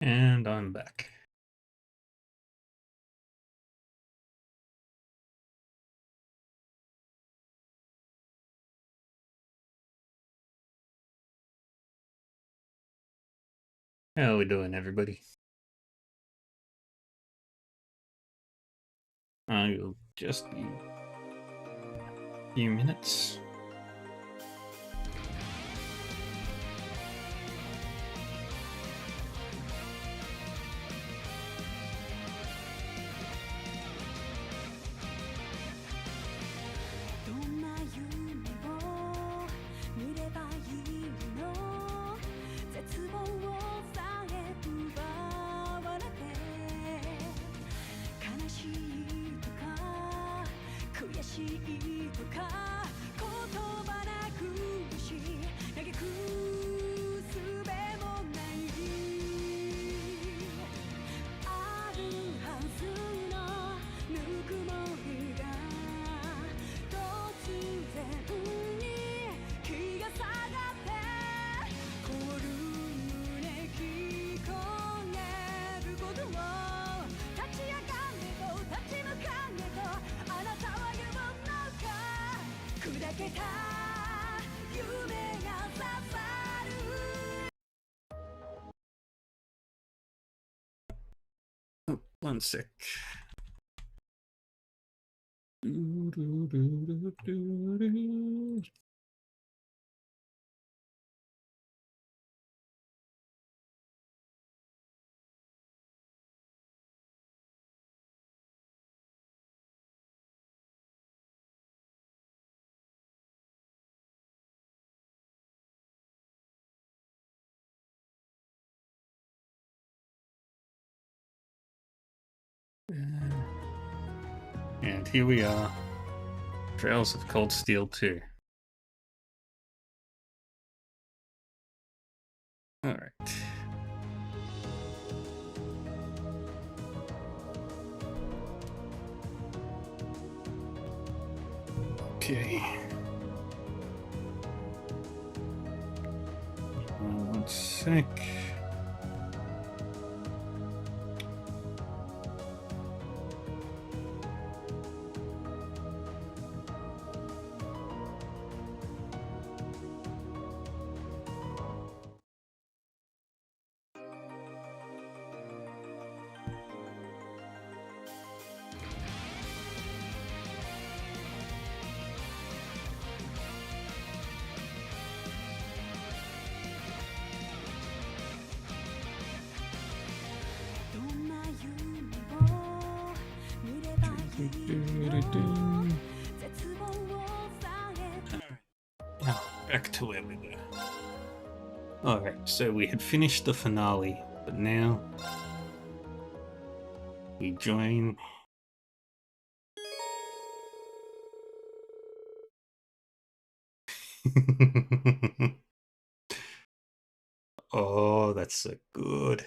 And I'm back. How we doing, everybody? I'll just be a few minutes. Oh, one sec. And here we are, Trails of Cold Steel 2. Alright. Okay. One sec. Now, back to where we were. Alright, so we had finished the finale, but now we join. Oh, that's so good.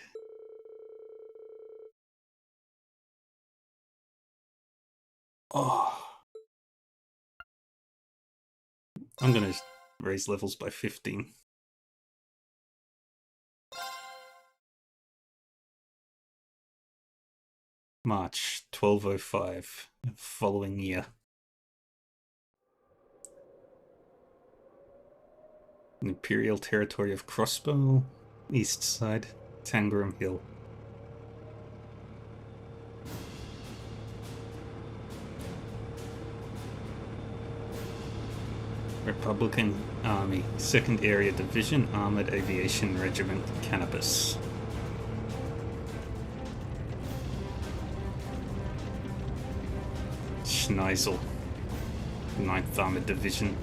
Oh. I'm gonna raise levels by 15. March 1205, following year. Imperial territory of Crossbow, east side, Tangram Hill. Republican Army, 2nd Area Division, Armored Aviation Regiment, Canopus. Schneisel, 9th Armored Division.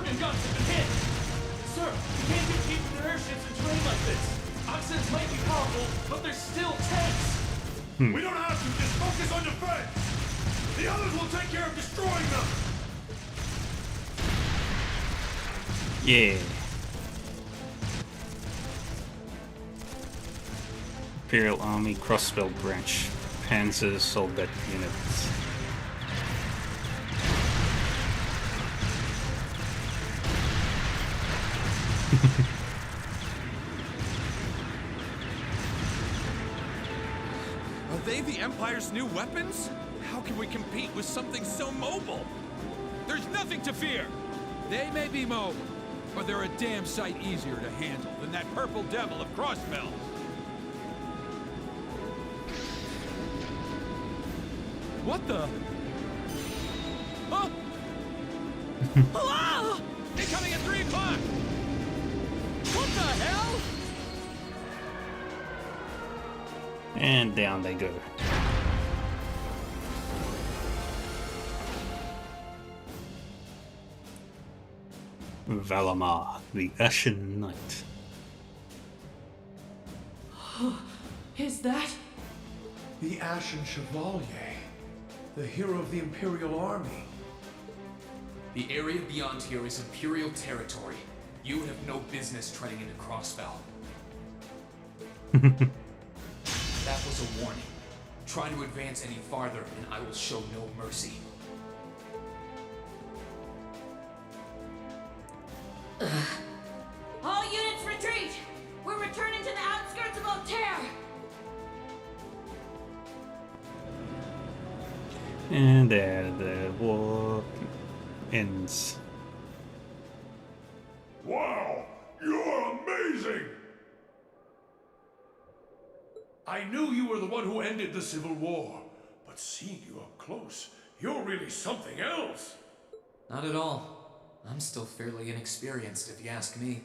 Morgan guns have been hit! Sir, we can't compete with their airships in terrain like this! Oxens might be powerful, but they're still tanks! We don't have to, just focus on defense! The others will take care of destroying them! Yeah. Imperial Army Crossbell Branch. Panzer Soldat units. Are they the Empire's new weapons? How can we compete with something so mobile? There's nothing to fear! They may be mobile, but they're a damn sight easier to handle than that purple devil of Crossbells. What the? Huh? Hello! Incoming at 3 o'clock! What the hell? And down they go. Valamar, the Ashen Knight. Is that? The Ashen Chevalier, the hero of the Imperial Army. The area beyond here is Imperial territory. You have no business treading into Crossbell. That was a warning. Try to advance any farther, and I will show no mercy. All units retreat! We're returning to the outskirts of Altair! And there the war ends. Wow! You're amazing! I knew you were the one who ended the Civil War, but seeing you up close, you're really something else! Not at all. I'm still fairly inexperienced, if you ask me.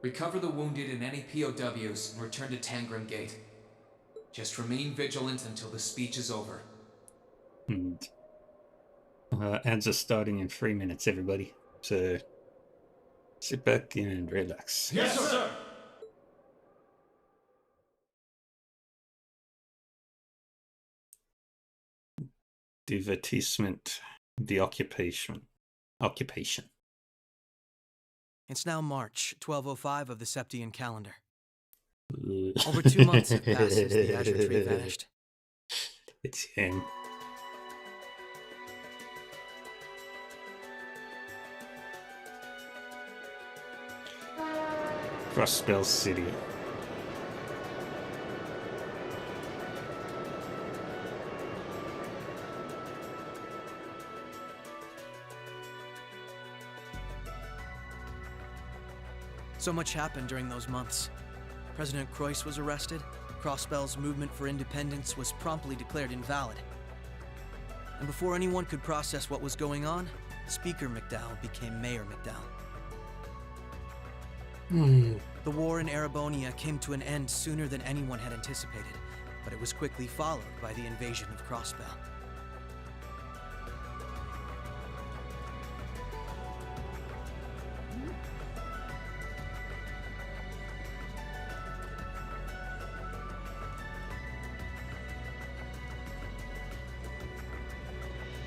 Recover the wounded and any POWs and return to Tangram Gate. Just remain vigilant until the speech is over. And ads are starting in 3 minutes, everybody. So sit back and relax. Yes, sir! Divertissement. The occupation. It's now March, 1205 of the Septian calendar. Over 2 months have passed since the Azure Tree vanished. It's him. Crossbell City. So much happened during those months. President Croix was arrested, Crossbell's movement for independence was promptly declared invalid. And before anyone could process what was going on, Speaker McDowell became Mayor McDowell. The war in Erebonia came to an end sooner than anyone had anticipated, but it was quickly followed by the invasion of Crossbell.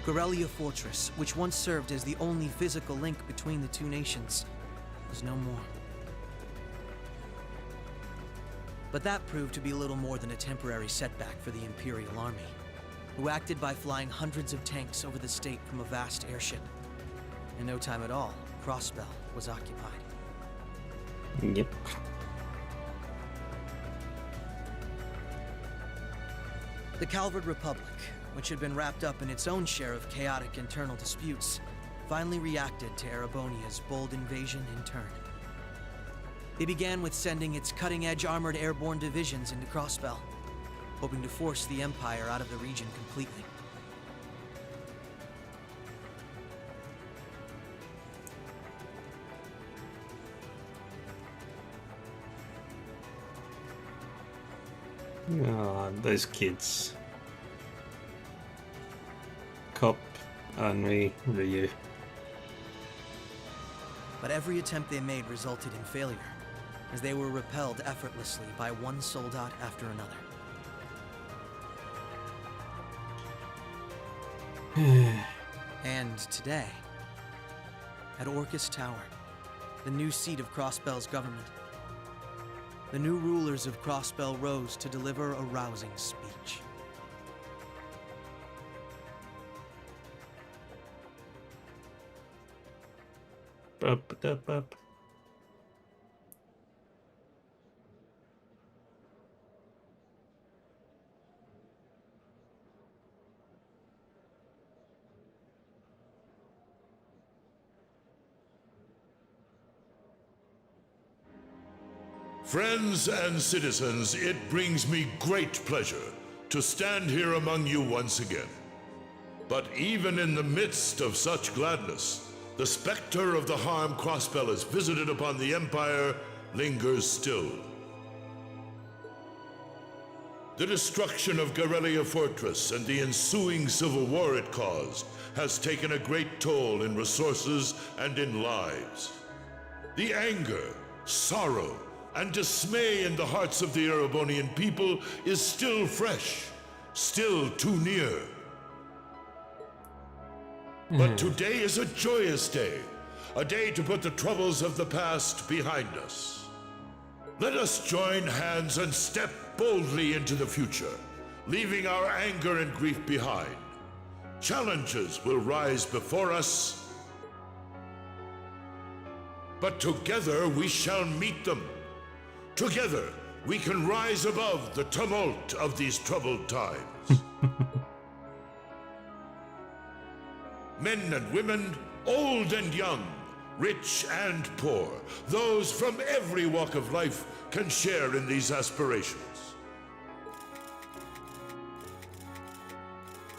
Corellia Fortress, which once served as the only physical link between the two nations, was no more. But that proved to be little more than a temporary setback for the Imperial Army, who acted by flying hundreds of tanks over the state from a vast airship. In no time at all, Crossbell was occupied. Yep. The Calvard Republic, which had been wrapped up in its own share of chaotic internal disputes, finally reacted to Erebonia's bold invasion in turn. They began with sending its cutting-edge armored airborne divisions into Crossbell, hoping to force the Empire out of the region completely. Ah, those kids. Cop, Henri, Ryu. But every attempt they made resulted in failure, as they were repelled effortlessly by one soldat after another. And today, at Orcus Tower, the new seat of Crossbell's government, the new rulers of Crossbell rose to deliver a rousing speech. Up. Friends and citizens, it brings me great pleasure to stand here among you once again. But even in the midst of such gladness, the specter of the harm Crossbell has visited upon the Empire lingers still. The destruction of Garrelia Fortress and the ensuing civil war it caused has taken a great toll in resources and in lives. The anger, sorrow, and dismay in the hearts of the Erebonian people is still fresh, still too near. But today is a joyous day, a day to put the troubles of the past behind us. Let us join hands and step boldly into the future, leaving our anger and grief behind. Challenges will rise before us, but together we shall meet them. Together, we can rise above the tumult of these troubled times. Men and women, old and young, rich and poor, those from every walk of life can share in these aspirations.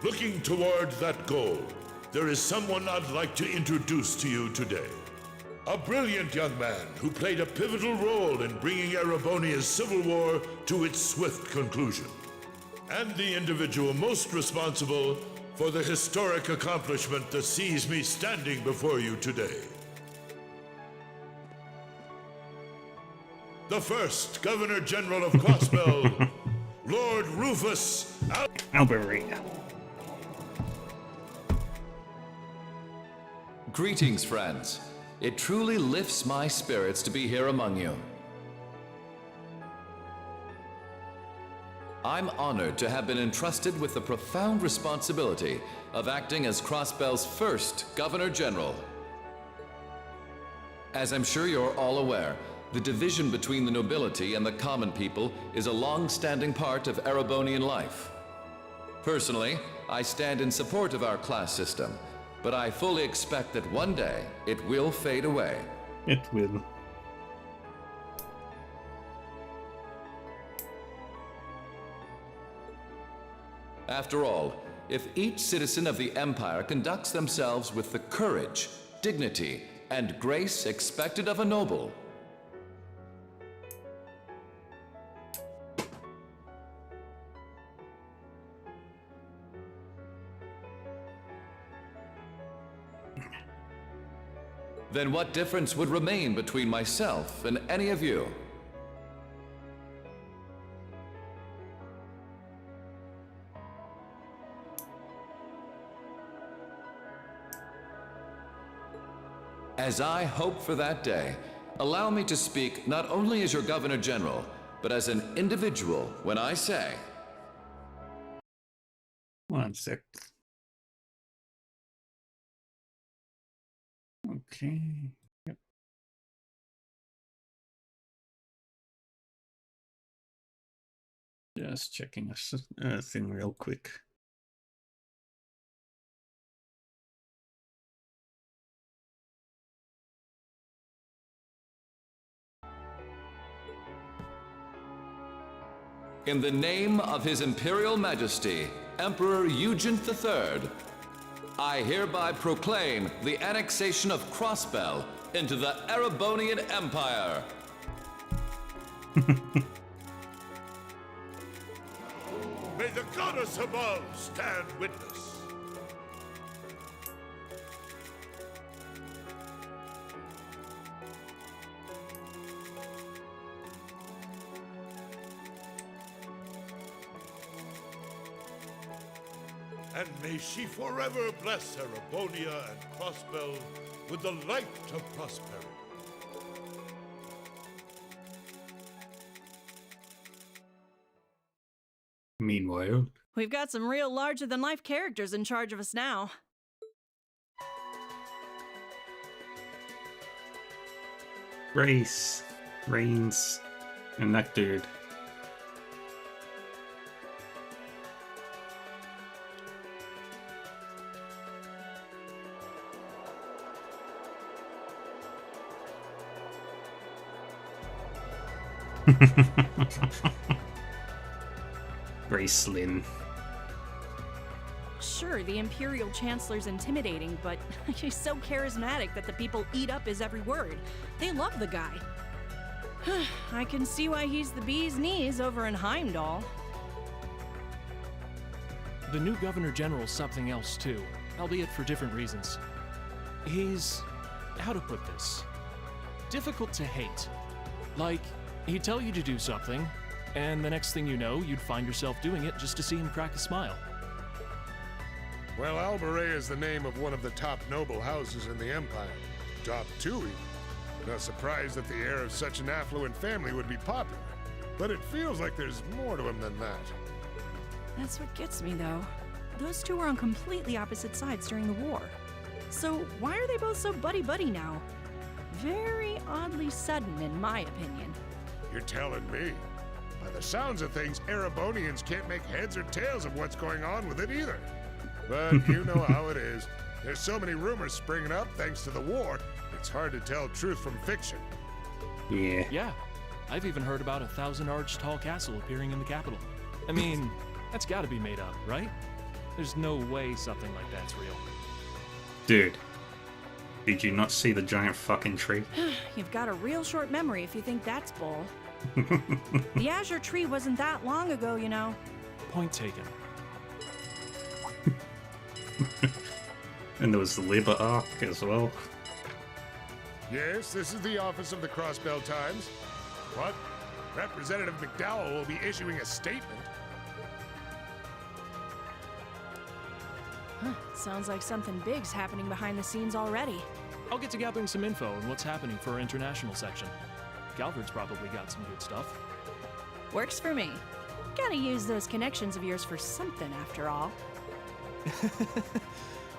Looking toward that goal, there is someone I'd like to introduce to you today. A brilliant young man who played a pivotal role in bringing Erebonia's civil war to its swift conclusion, and the individual most responsible for the historic accomplishment that sees me standing before you today. The first Governor General of Crossbell, Lord Rufus Alberia. Greetings, friends. It truly lifts my spirits to be here among you. I'm honored to have been entrusted with the profound responsibility of acting as Crossbell's first Governor General. As I'm sure you're all aware, the division between the nobility and the common people is a long-standing part of Erebonian life. Personally, I stand in support of our class system, but I fully expect that one day it will fade away. It will. After all, if each citizen of the Empire conducts themselves with the courage, dignity, and grace expected of a noble, then what difference would remain between myself and any of you? As I hope for that day, allow me to speak not only as your Governor General, but as an individual when I say... One sec. Okay. Yep. Just checking a thing real quick. In the name of His Imperial Majesty, Emperor Eugene III, I hereby proclaim the annexation of Crossbell into the Erebonian Empire. May the goddess above stand witness. And may she forever bless Erebonia and Crossbell with the light of prosperity. Meanwhile, We've got some real larger-than-life characters in charge of us now. Grace, Reigns, and that dude. Gracelyn. Sure, the Imperial Chancellor's intimidating, but he's so charismatic that the people eat up his every word. They love the guy. I can see why he's the bee's knees over in Heimdall. The new Governor General's something else too, albeit for different reasons. He's... how to put this? Difficult to hate. Like, he'd tell you to do something, and the next thing you know, you'd find yourself doing it just to see him crack a smile. Well, Alberay is the name of one of the top noble houses in the Empire. Top 2 even. No surprise that the heir of such an affluent family would be popular. But it feels like there's more to him than that. That's what gets me, though. Those two were on completely opposite sides during the war. So why are they both so buddy-buddy now? Very oddly sudden, in my opinion. You're telling me? By the sounds of things, Erebonians can't make heads or tails of what's going on with it either. But you know how it is. There's so many rumors springing up thanks to the war, it's hard to tell truth from fiction. Yeah. Yeah, I've even heard about a 1,000-arch tall castle appearing in the capital. I mean, that's gotta be made up, right? There's no way something like that's real. Dude, did you not see the giant fucking tree? You've got a real short memory if you think that's bull. The Azure Tree wasn't that long ago, you know. Point taken. And there was the Labor Arc as well. Yes, this is the office of the Crossbell Times. What? Representative McDowell will be issuing a statement. Huh, sounds like something big's happening behind the scenes already. I'll get to gathering some info on what's happening for our international section. Calvard's probably got some good stuff. Works for me. Gotta use those connections of yours for something, after all.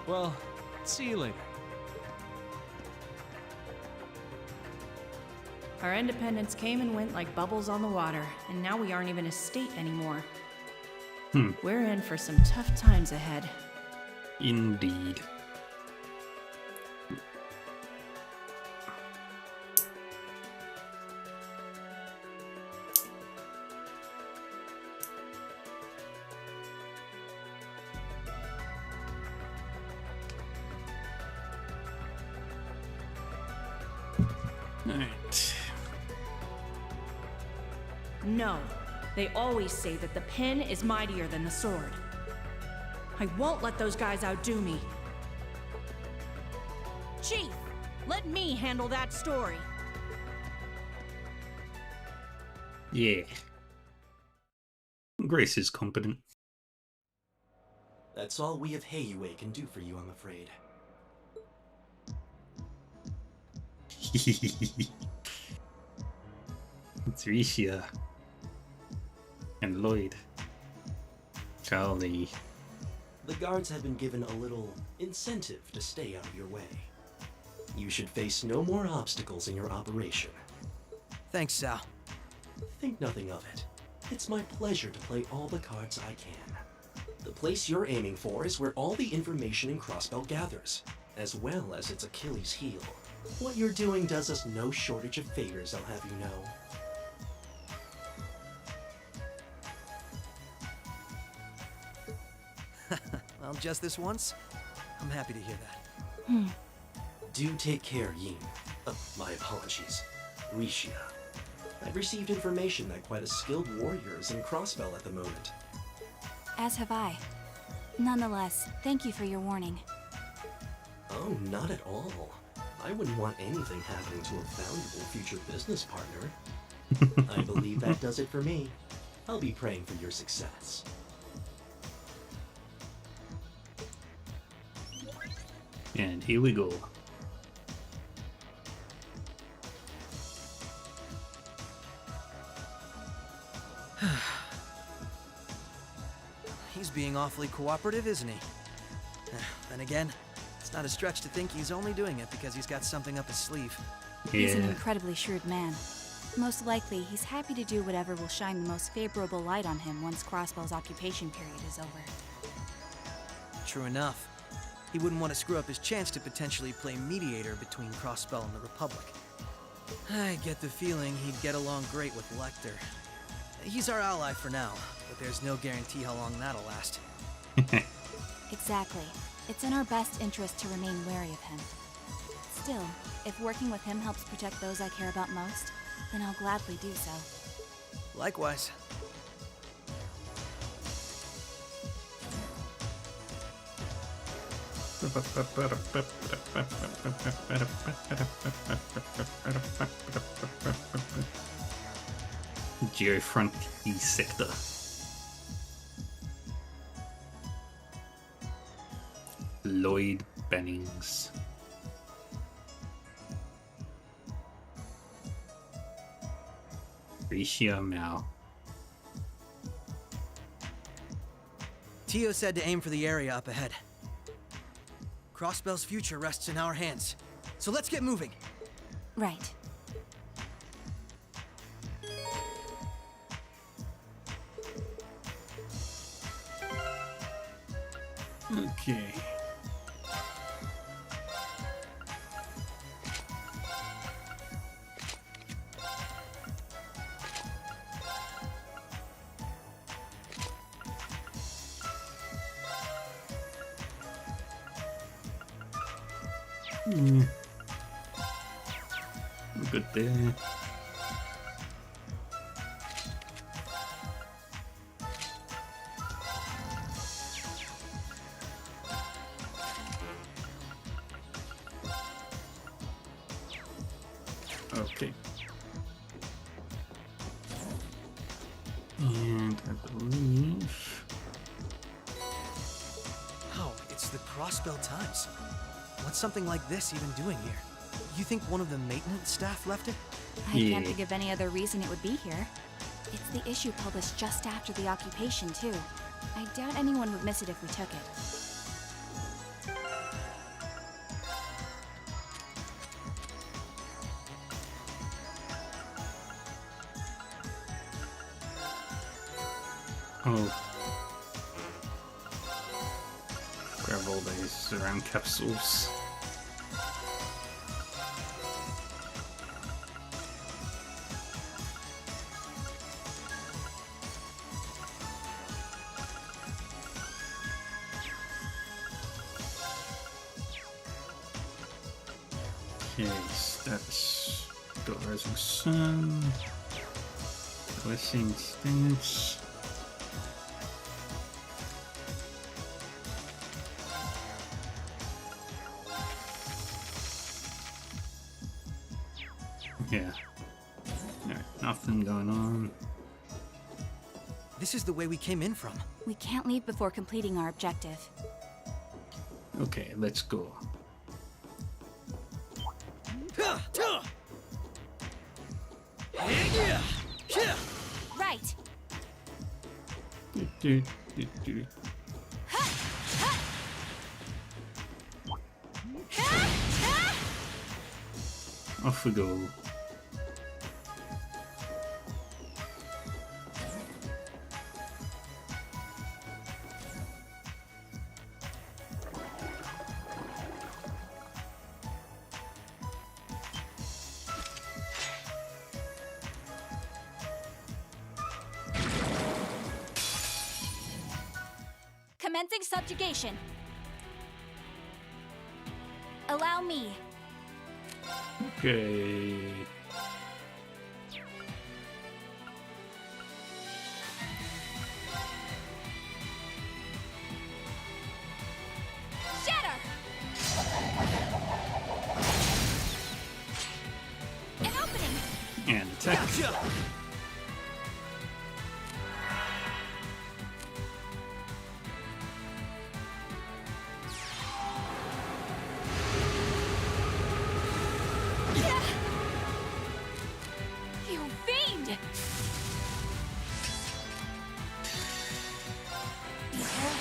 Well, see you later. Our independence came and went like bubbles on the water, and now we aren't even a state anymore. We're in for some tough times ahead. Indeed. Alright. No, they always say that the pen is mightier than the sword. I won't let those guys outdo me. Chief, let me handle that story. Yeah. Grace is competent. That's all we of Heiyue can do for you, I'm afraid. It's Risha. And Lloyd. Charlie. The guards have been given a little incentive to stay out of your way. You should face no more obstacles in your operation. Thanks, Sal. Think nothing of it. It's my pleasure to play all the cards I can. The place you're aiming for is where all the information in Crossbell gathers, as well as its Achilles heel. What you're doing does us no shortage of favors, I'll have you know. Well, just this once? I'm happy to hear that. Do take care, Yin. My apologies. Risha. I've received information that quite a skilled warrior is in Crossbell at the moment. As have I. Nonetheless, thank you for your warning. Oh, not at all. I wouldn't want anything happening to a valuable future business partner. I believe that does it for me. I'll be praying for your success. And here we go. He's being awfully cooperative, isn't he? Then again, it's not a stretch to think he's only doing it because he's got something up his sleeve. He's an incredibly shrewd man. Most likely, he's happy to do whatever will shine the most favorable light on him once Crossbell's occupation period is over. True enough. He wouldn't want to screw up his chance to potentially play mediator between Crossbell and the Republic. I get the feeling he'd get along great with Lecter. He's our ally for now, but there's no guarantee how long that'll last. Exactly. It's in our best interest to remain wary of him. Still, if working with him helps protect those I care about most, then I'll gladly do so. Likewise. Geofront East Sector. Lloyd Bennings. Risha Mao. Tio said to aim for the area up ahead. Crossbell's future rests in our hands, so let's get moving. Right. Okay. Good there. Okay. And I believe... Oh, it's the Crossbell Times. What's something like this even doing here? You think one of the maintenance staff left it? I can't think of any other reason it would be here. It's the issue published just after the occupation, too. I doubt anyone would miss it if we took it. Oh. Grab all those around capsules. Okay, status. Got Rising Sun. Blessing Stance. Yeah. No, nothing going on. This is the way we came in from. We can't leave before completing our objective. Okay, let's go. Right. Off we go. Commencing subjugation. Allow me. Okay. Shatter! An opening! And attack.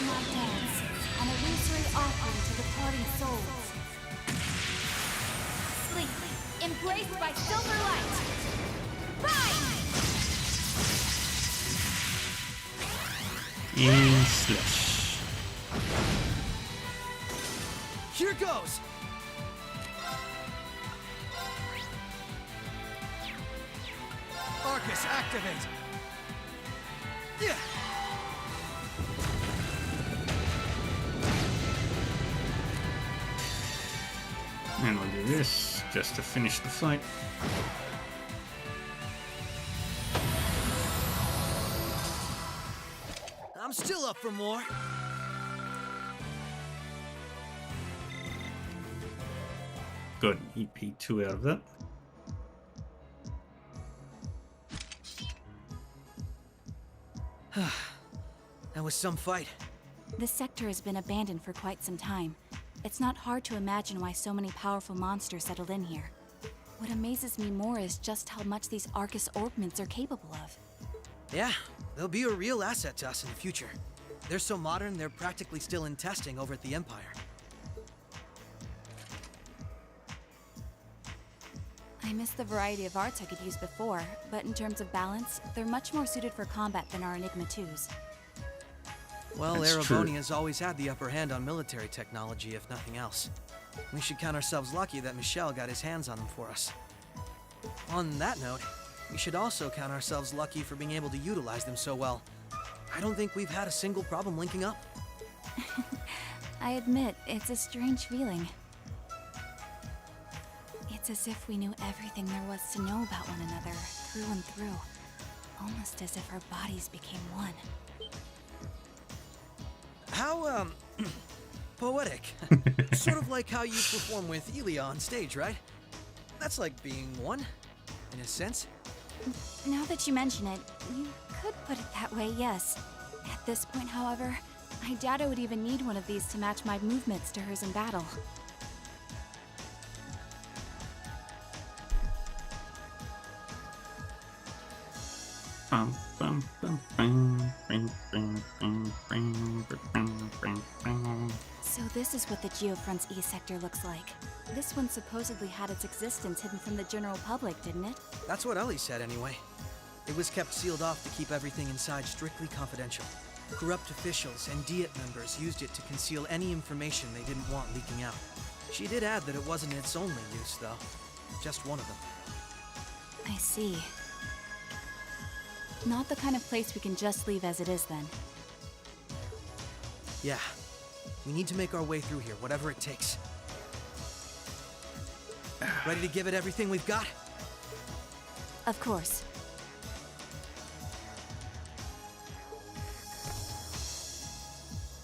my dance, an illusory offering to departing souls. Sleep, embraced by silver light. Rise! In slash. Here goes! Arcus, activate! Yeah! And I'll do this just to finish the fight. I'm still up for more. Got an EP2 out of that. That was some fight. This sector has been abandoned for quite some time. It's not hard to imagine why so many powerful monsters settled in here. What amazes me more is just how much these Arcus orbments are capable of. Yeah, they'll be a real asset to us in the future. They're so modern, they're practically still in testing over at the Empire. I miss the variety of arts I could use before, but in terms of balance, they're much more suited for combat than our Enigma 2s. Well, That's true. Erebonia's always had the upper hand on military technology, if nothing else. We should count ourselves lucky that Michel got his hands on them for us. On that note, we should also count ourselves lucky for being able to utilize them so well. I don't think we've had a single problem linking up. I admit, it's a strange feeling. It's as if we knew everything there was to know about one another, through and through. Almost as if our bodies became one. How, poetic. Sort of like how you perform with Elia on stage, right? That's like being one, in a sense. Now that you mention it, you could put it that way, yes. At this point, however, I doubt I would even need one of these to match my movements to hers in battle. Bum, bum, bum, bum, bum, bum, bum, bum, bum, bum, bum. So this is what the Geofront's E sector looks like. This one supposedly had its existence hidden from the general public, didn't it? That's what Ellie said anyway. It was kept sealed off to keep everything inside strictly confidential. Corrupt officials and Diet members used it to conceal any information they didn't want leaking out. She did add that it wasn't its only use, though. Just one of them. I see. Not the kind of place we can just leave as it is, then. Yeah. We need to make our way through here, whatever it takes. Ready to give it everything we've got? Of course.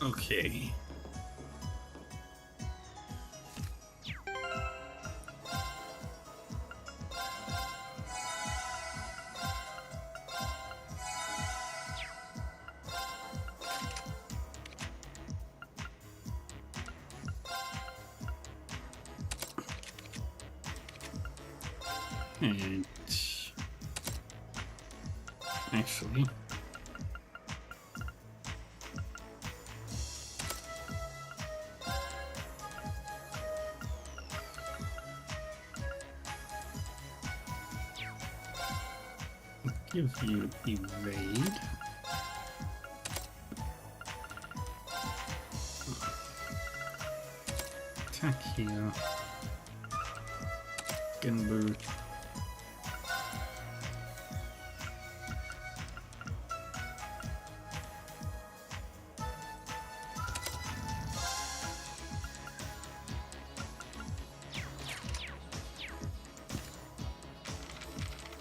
Okay. And actually, give you evade. Attack here. Genbu.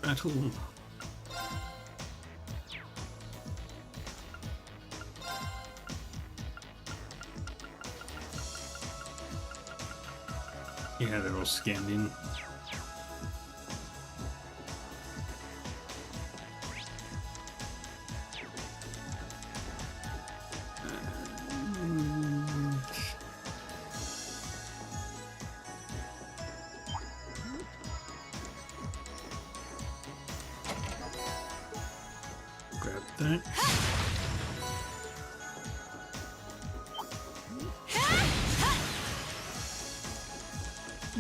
Battle. Yeah, they're all scanned in. Grab that.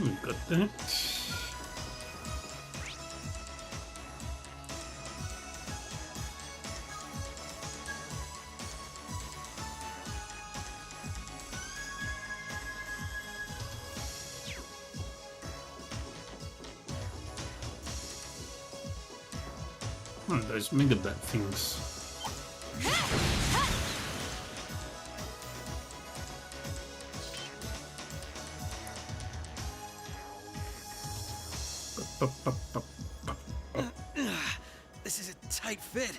We got that. Oh, those mega bat things. This is a tight fit.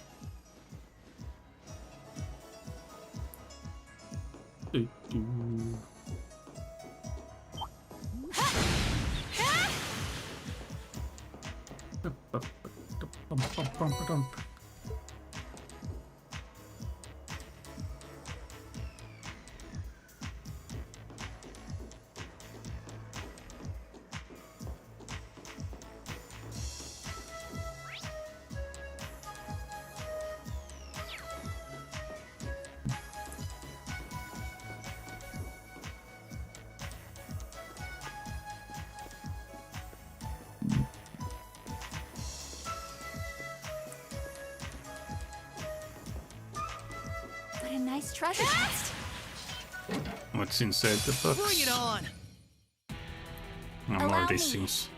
What a nice treasure chest. What's inside the box? Bring it on! More of these things.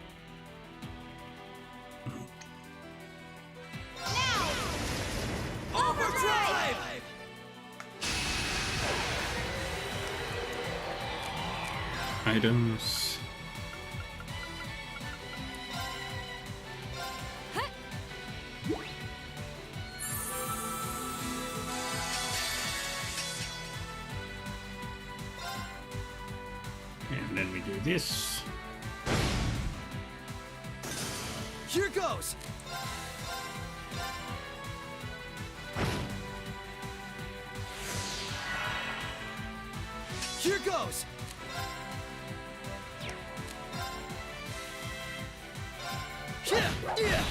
Overdrive! Items. And then we do this. Here goes! Here goes! Yeah.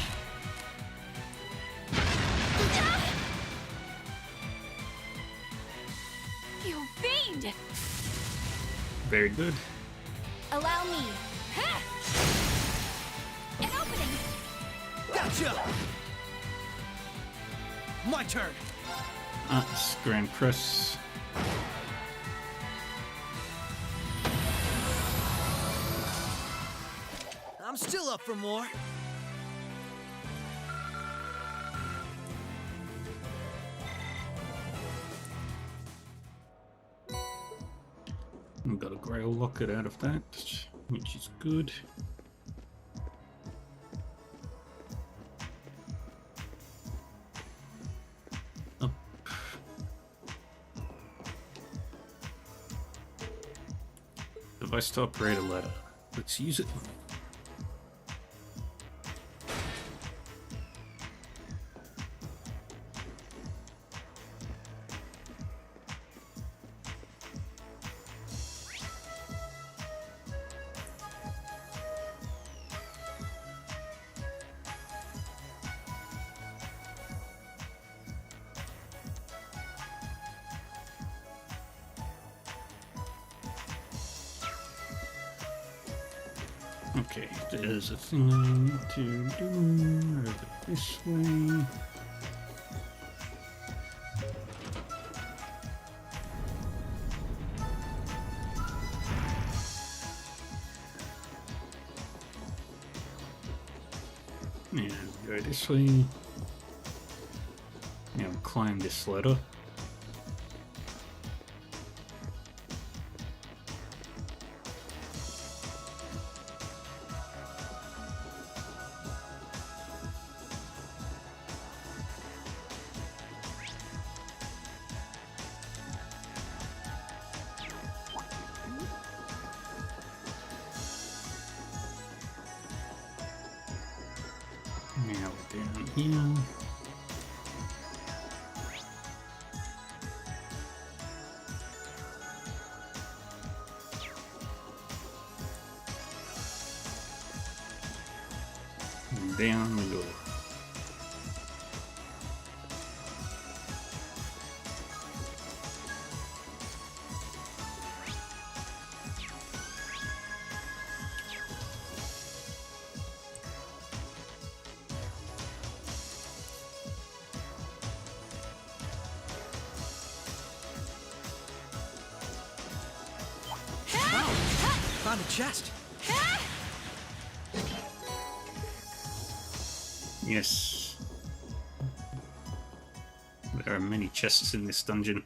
You fiend! Very good. Allow me. An opening! Gotcha! My turn! It's Grand Cross. I'm still up for more. We got a Grail Locket out of that, which is good. Up. Device to operate a ladder. Let's use it. Okay, there's a thing I need to do. Over this way. And go this way. Now climb this ladder. Now we're down here. And down we go. Found a chest. Yes. There are many chests in this dungeon.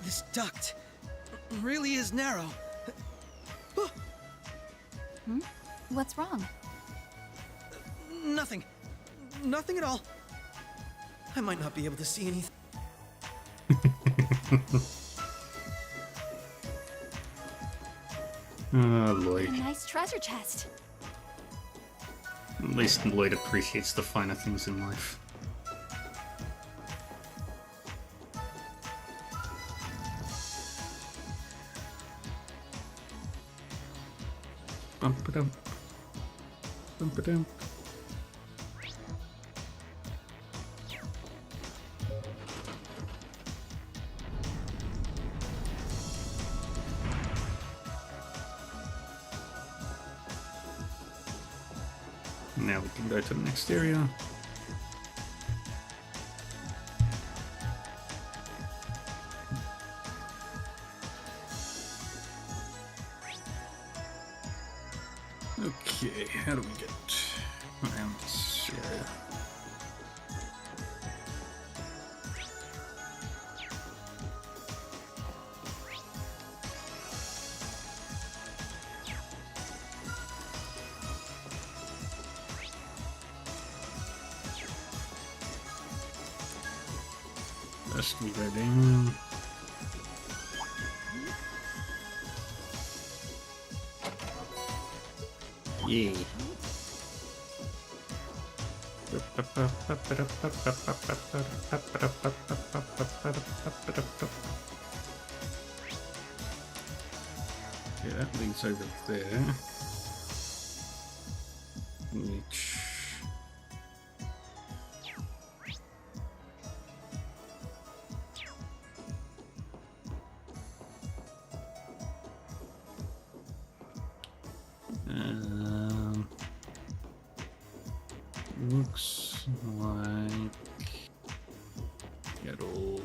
This duct really is narrow. What's wrong? Nothing. Nothing at all. I might not be able to see anything. Oh, Lloyd. A nice treasure chest. At least Lloyd appreciates the finer things in life. Bump-a-dump. Bump-a-dump. Now we can go to the next area. Okay, how do we get around this area? First we go down. Yeah. Yeah, that leads over there. Which... looks like it'll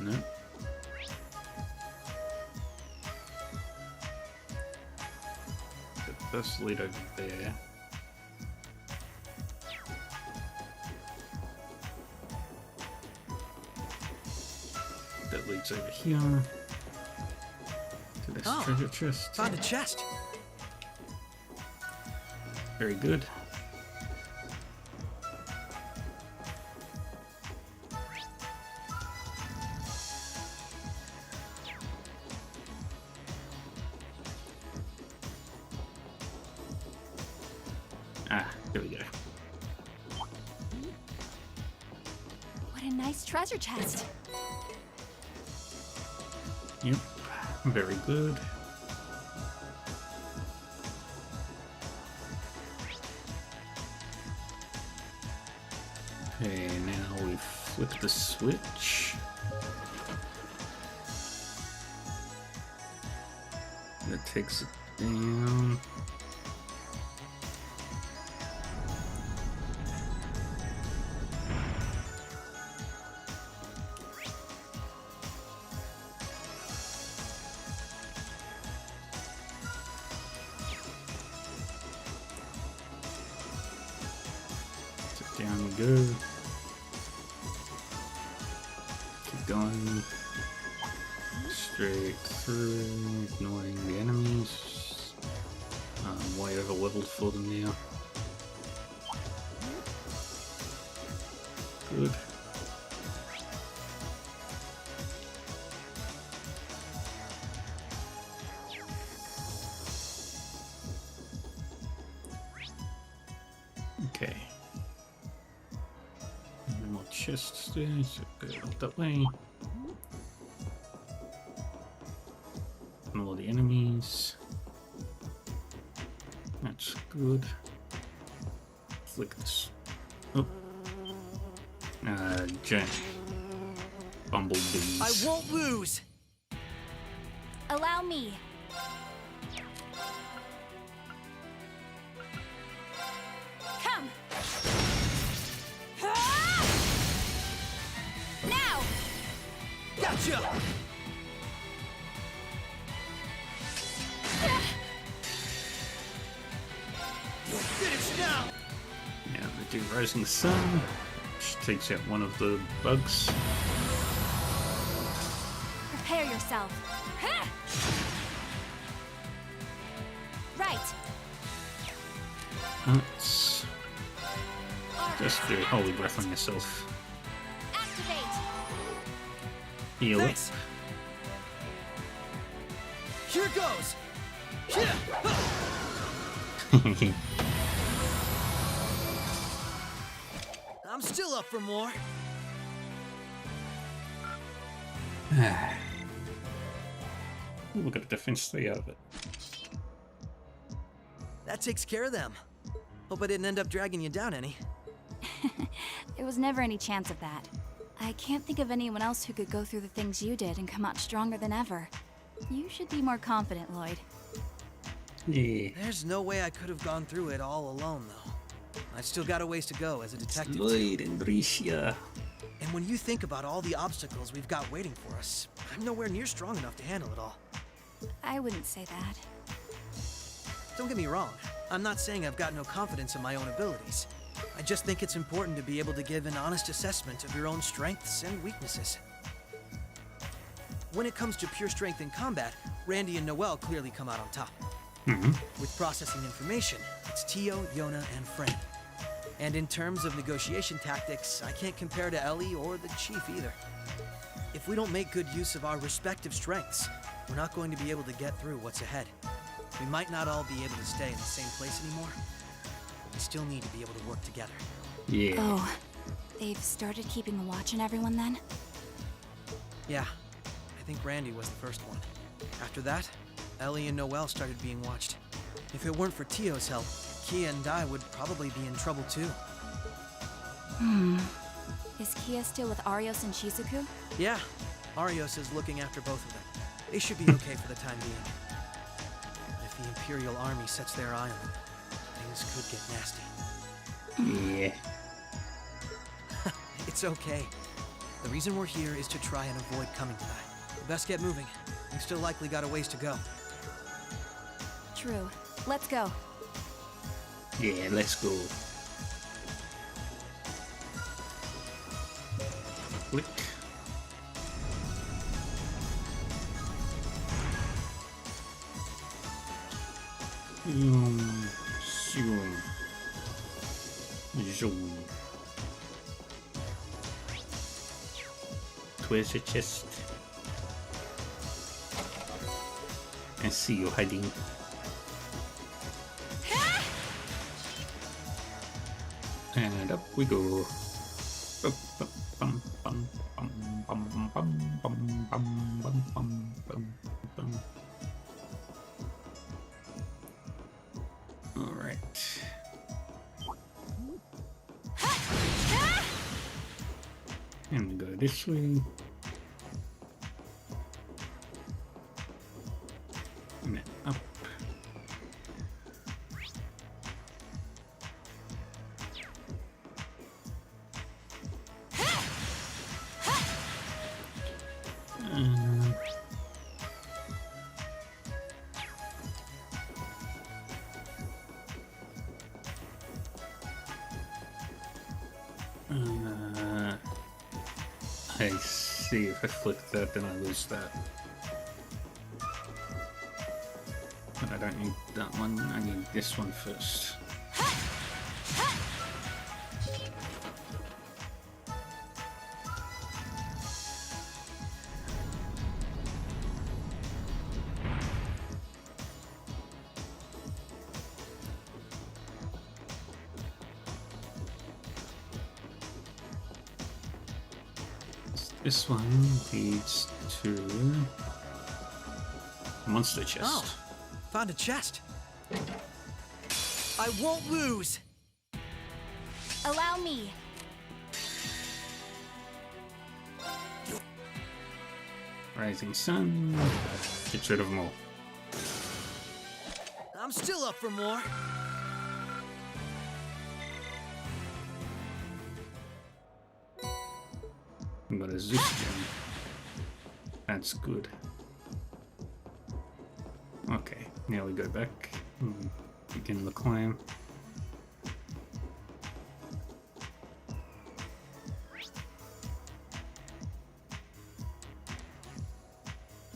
no. The first lead over there. That leads over here to this treasure chest. Found a chest. Very good. Ah, there we go. What a nice treasure chest. Yep, very good. Okay, now we flip the switch. That takes it down. Down we go. Keep going. Straight through, ignoring the enemies. I'm way over leveled for them now. Good. Okay. More chests there, so go up that way. on all the enemies. That's good. Flick this. Oh. Giant bumblebees. I won't lose! Allow me. Come! Ah! Now! Gotcha! Finish now! Now we do Rising Sun, which takes out one of the bugs. Prepare yourself. Ha! Right. Let's just do Holy Breath on yourself. Activate. Heal up. Thanks. Here goes! Yeah. I'm still up for more. We got a defense 3 out of it. That takes care of them. Hope I didn't end up dragging you down any. There was never any chance of that. I can't think of anyone else who could go through the things you did and come out stronger than ever. You should be more confident, Lloyd. Yeah. There's no way I could have gone through it all alone, though. I still got a ways to go as a detective. Lloyd and Bricia. And when you think about all the obstacles we've got waiting for us, I'm nowhere near strong enough to handle it all. I wouldn't say that. Don't get me wrong. I'm not saying I've got no confidence in my own abilities. I just think it's important to be able to give an honest assessment of your own strengths and weaknesses. When it comes to pure strength in combat, Randy and Noel clearly come out on top. With processing information, it's Tio, Yona, and Fran. And in terms of negotiation tactics, I can't compare to Ellie or the Chief either. If we don't make good use of our respective strengths, we're not going to be able to get through what's ahead. We might not all be able to stay in the same place anymore. We still need to be able to work together. Yeah. Oh, they've started keeping a watch on everyone then? Yeah, I think Randy was the first one. After that, Ellie and Noel started being watched. If it weren't for Tio's help, Kia and I would probably be in trouble too. Is Kia still with Arios and Shizuku? Yeah, Arios is looking after both of them. They should be okay for the time being. But if the Imperial Army sets their eye on them, things could get nasty. Yeah. It's okay. The reason we're here is to try and avoid coming to that. We best get moving. We've still likely got a ways to go. True. Let's go. Yeah, let's go. Click. Zoom. Treasure chest. I see you hiding. And up we go. All right. And go this way. And then up. I see, if I flick that, then I lose that. But I don't need that one, I need this one first. This one leads to Monster chest. Oh, found a chest. I won't lose. Allow me. Rising sun. Get rid of them all. I'm still up for more. But a Zeus gem. That's good. Okay, now we go back and begin the climb.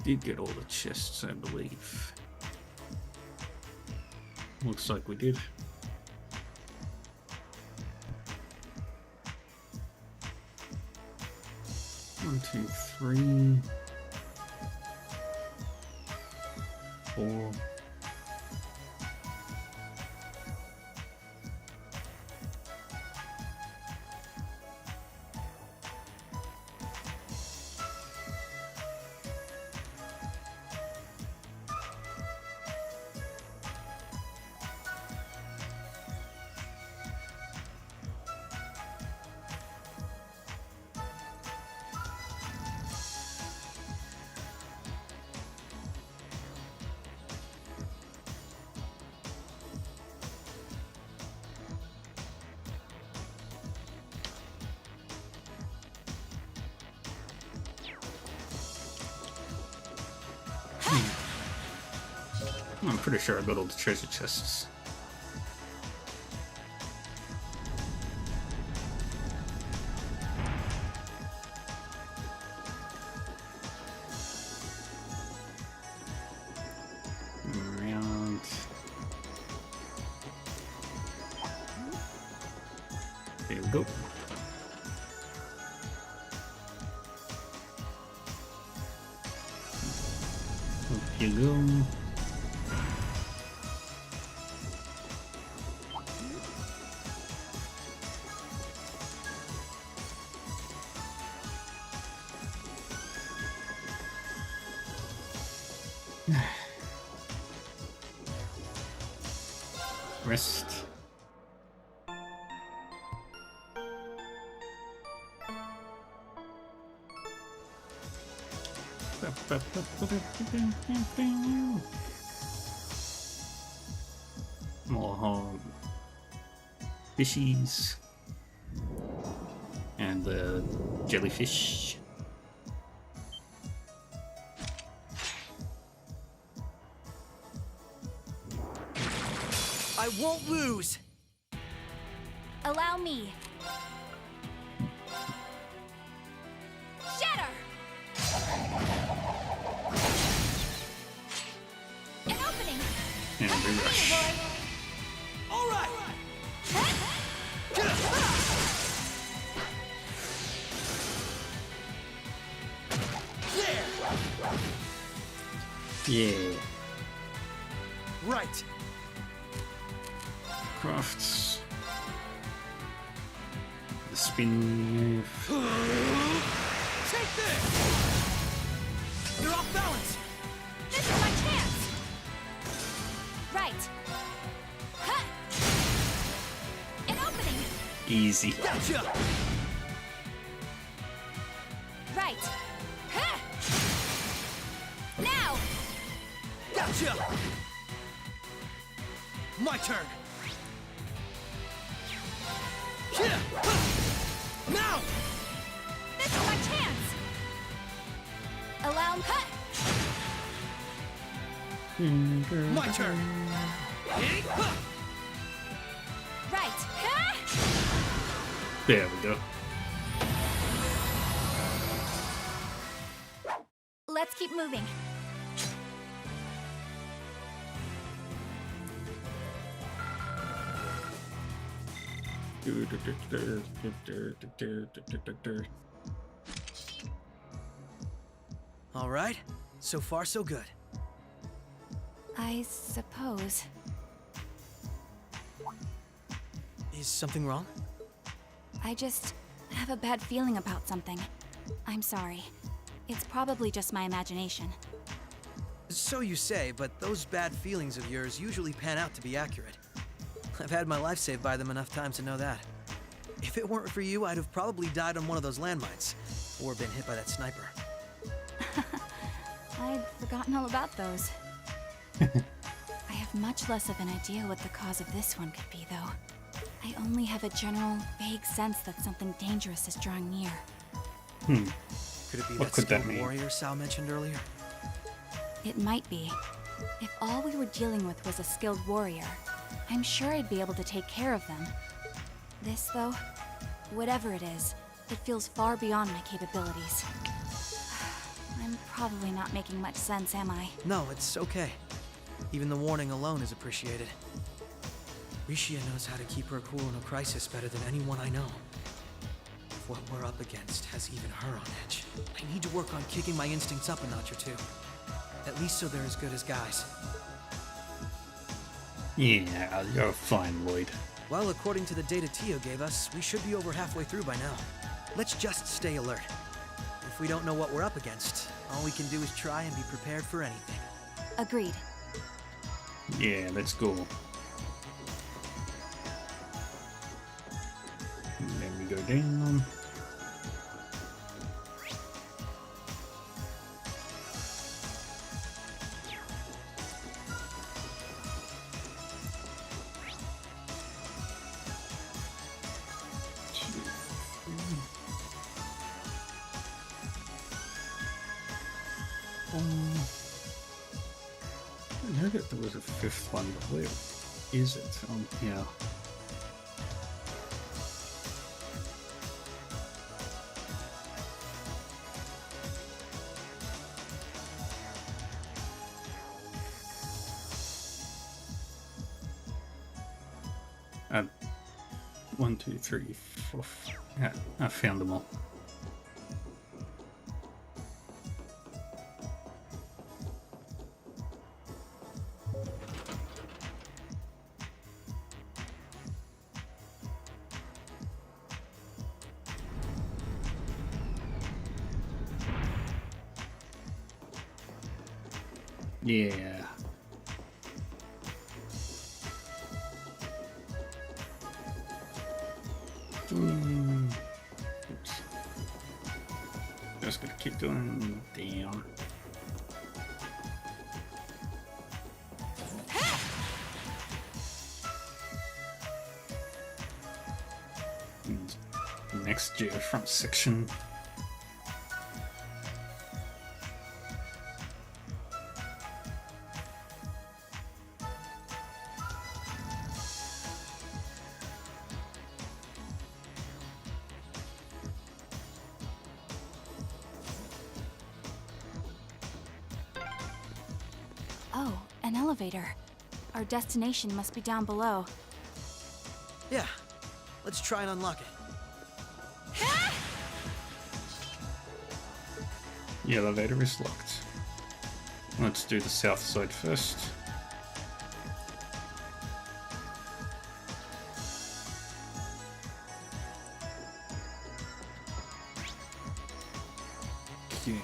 Did get all the chests, I believe. Looks like we did. One, two, three, 4. I'm pretty sure I got all the treasure chests. Around. There we go. Up you go. Rest. More fishies and the jellyfish. I won't lose. Allow me. Shatter! An opening! And rerush. All right. Yeah. Right. Crafts. The spin move. Take this! You're off balance! This is my chance! Right. Huh. An opening! Easy. Gotcha! Right. Huh. Now! Gotcha! My turn! Yeah. Now! This is my chance! Allow me. Huh. My turn! Right. Huh. There we go. Let's keep moving. All right. So far, so good. I suppose. Is something wrong? I just have a bad feeling about something. I'm sorry. It's probably just my imagination. So you say, but those bad feelings of yours usually pan out to be accurate. I've had my life saved by them enough times to know that. If it weren't for you, I'd have probably died on one of those landmines, or been hit by that sniper. I'd forgotten all about those. I have much less of an idea what the cause of this one could be, though. I only have a general, vague sense that something dangerous is drawing near. Could it be What that could that skilled mean? warrior Sal mentioned earlier? It might be. If all we were dealing with was a skilled warrior, I'm sure I'd be able to take care of them. This, though, whatever it is, it feels far beyond my capabilities. I'm probably not making much sense, am I? No, it's okay. Even the warning alone is appreciated. Rishia knows how to keep her cool in a crisis better than anyone I know. If what we're up against has even her on edge, I need to work on kicking my instincts up a notch or two. At least so they're as good as guys. Yeah, you're fine, Lloyd. Well, according to the data Tio gave us, we should be over halfway through by now. Let's just stay alert. If we don't know what we're up against, all we can do is try and be prepared for anything. Agreed. Yeah, let's go. And then we go down. I know that there was a fifth one, but where is it? Yeah. One, two, three, four. Yeah, I found them all. Yeah. Oops. Just gonna keep going down. And next geofront section. Oh, an elevator. Our destination must be down below. Yeah, let's try and unlock it. The elevator is locked. Let's do the south side first. Okay.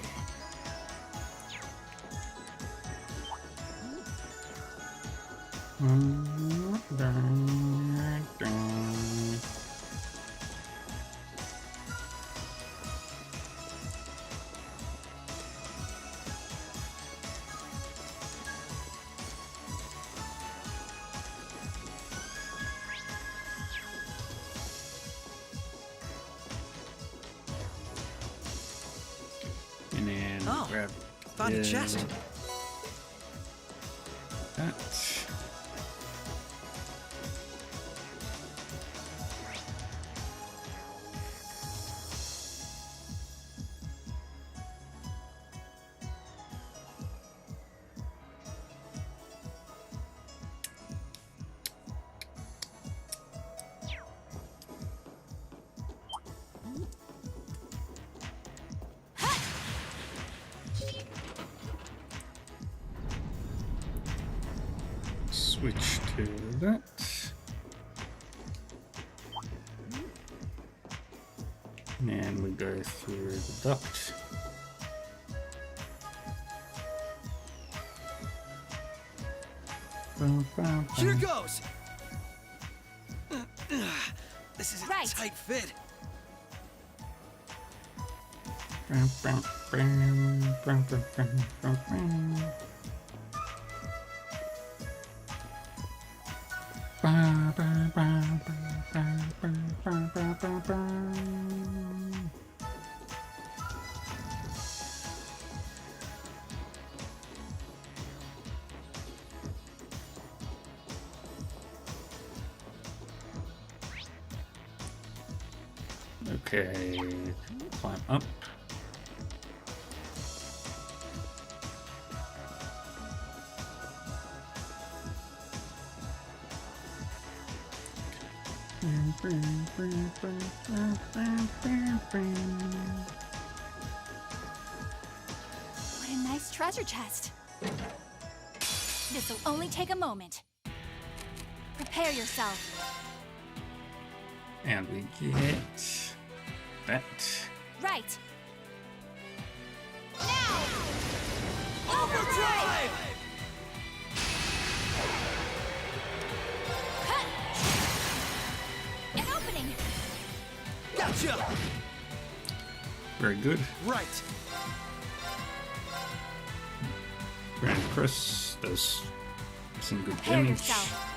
And then grab found a chest. That. Switch to that. And we go through the duct. Here goes! This is a Right. tight fit. Okay, climb up. What a nice treasure chest. This'll only take a moment. Prepare yourself. And we get that. Right. Overdrive! Cut! An opening. Gotcha! Very good. Right. Grand Chris does some good Prepare damage. yourself.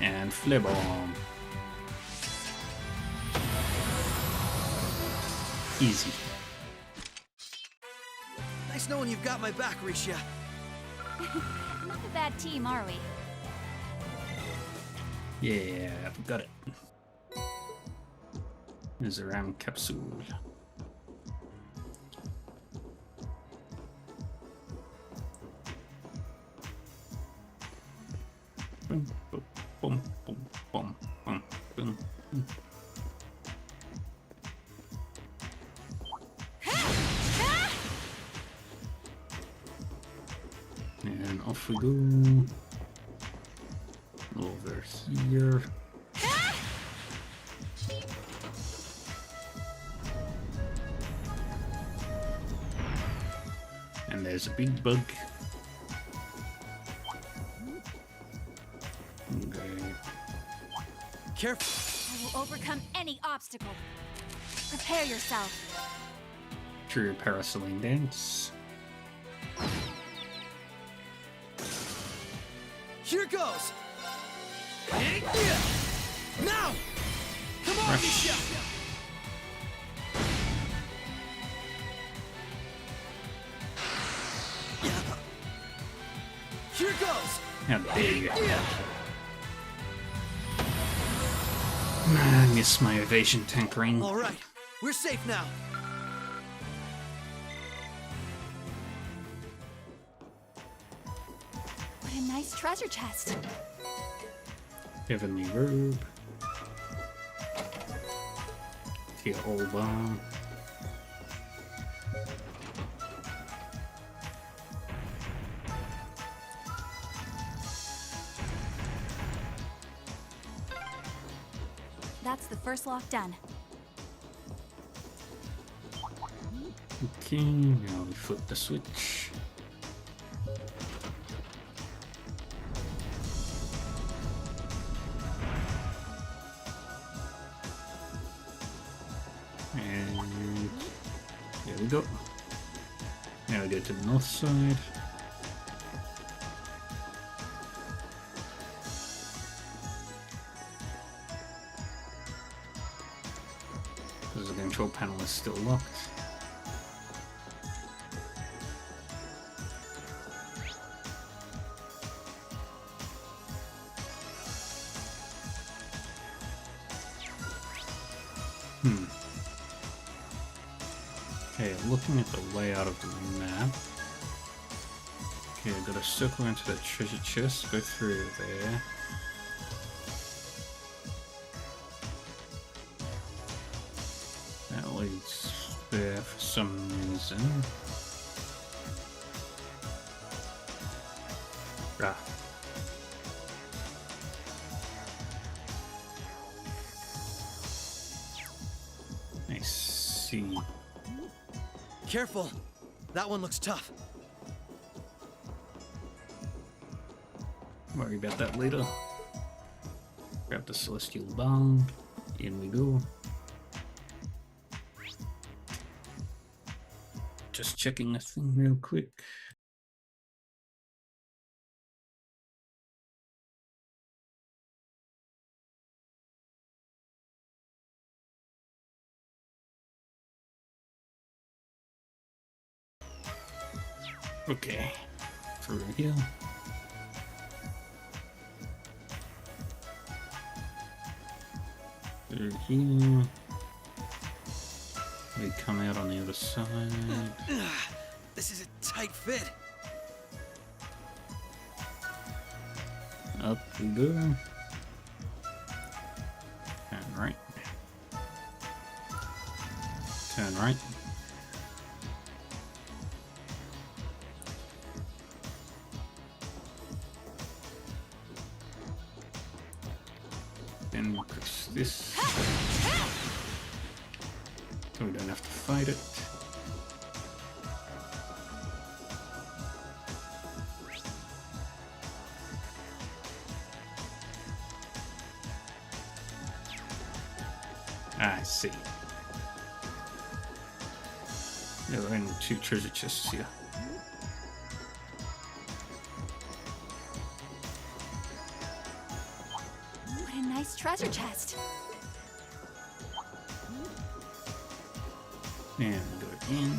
And flare bomb. Easy. Nice knowing you've got my back, Risha. Not a bad team, are we? Yeah, we got it. There's a RAM capsule. Boom, boom, boom, boom, boom, boom, boom. And off we go. Over here. And there's a big bug. Okay. Careful. I will overcome any obstacle. Prepare yourself. True Parasaline Dance. Here goes! Now! Come on, Rush. Risha! Here goes! How dare you. I miss my evasion tankering. All right, we're safe now. What a nice treasure chest. Heavenly Robe. Tear All Bomb. That's the first lock done. Okay, now we flip the switch. And there we go. Now we go to the north side. Because the control panel is still locked. Okay, looking at the layout of the map. Okay, I've got to circle into that treasure chest, go through there. That leads there for some reason. Ah. I see. Careful. That one looks tough. Worry about that later. Grab the Celestial Bomb. In we go. Just checking this thing real quick. Okay, through here. Through here. We come out on the other side. This is a tight fit. Up we go. Turn right. Turn right. Then press this. So we don't have to fight it. I see. There are only 2 treasure chests here. What a nice treasure chest. And go in.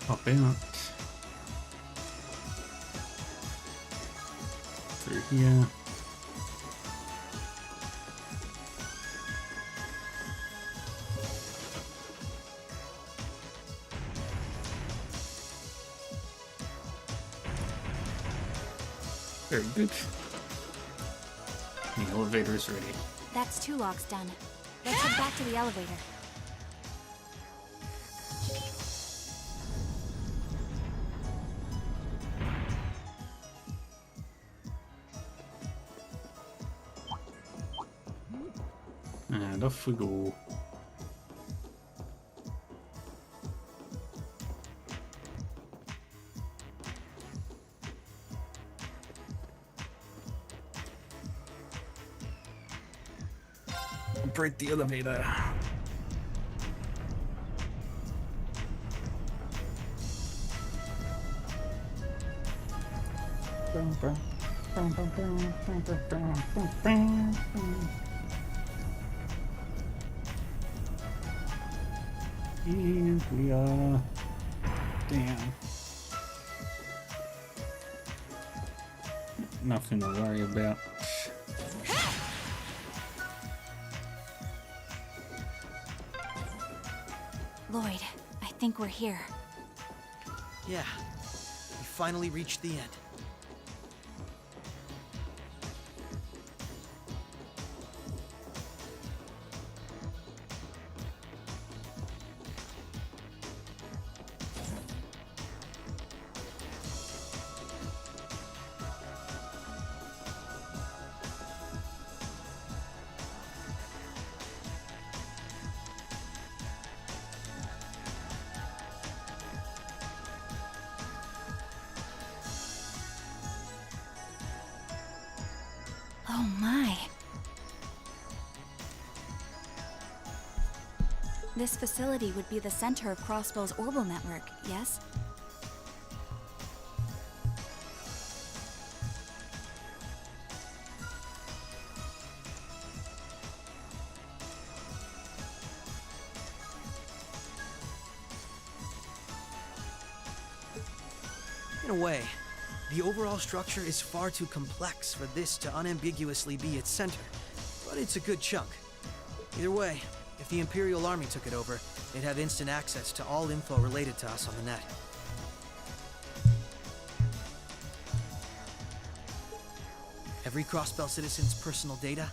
Pop out. Through here. Very good. The elevator is ready. That's 2 locks done. Let's head back to the elevator. And off we go. Operate the elevator. Here we are. Damn. Nothing to worry about. Lloyd, I think we're here. Yeah, we finally reached the end. Oh my. This facility would be the center of Crossbell's orbital network, yes? In a way, the overall structure is far too complex for this to unambiguously be its center, but it's a good chunk. Either way, if the Imperial Army took it over, they'd have instant access to all info related to us on the net. Every Crossbell citizen's personal data,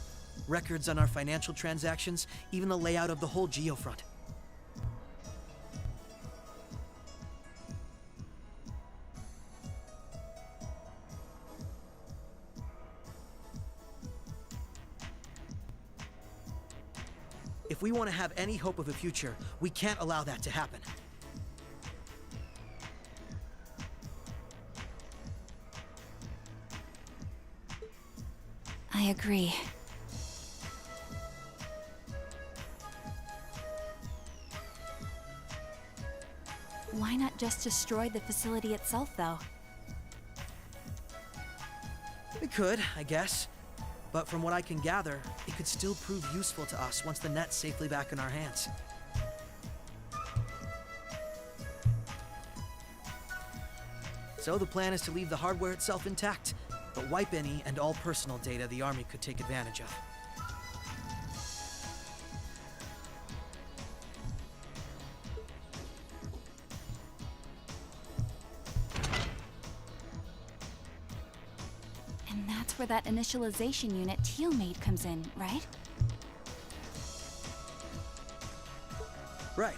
records on our financial transactions, even the layout of the whole geofront. If we want to have any hope of a future, we can't allow that to happen. I agree. Why not just destroy the facility itself, though? We could, I guess. But from what I can gather, it could still prove useful to us once the net's safely back in our hands. So the plan is to leave the hardware itself intact, but wipe any and all personal data the Army could take advantage of. And that's where that initialization unit Teal made comes in, right? Right.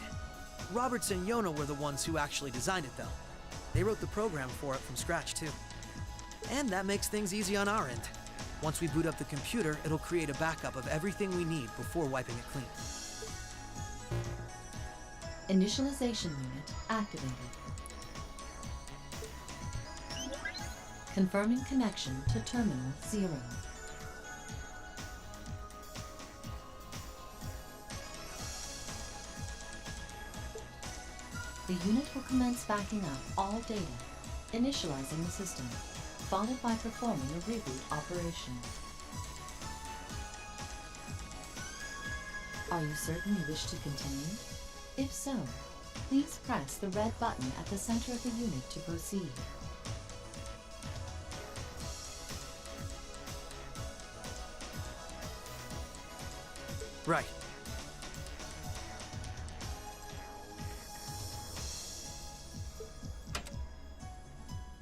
Roberts and Yona were the ones who actually designed it, though. They wrote the program for it from scratch, too. And that makes things easy on our end. Once we boot up the computer, it'll create a backup of everything we need before wiping it clean. Initialization unit activated. Confirming connection to Terminal 0. The unit will commence backing up all data, initializing the system, followed by performing a reboot operation. Are you certain you wish to continue? If so, please press the red button at the center of the unit to proceed. Right.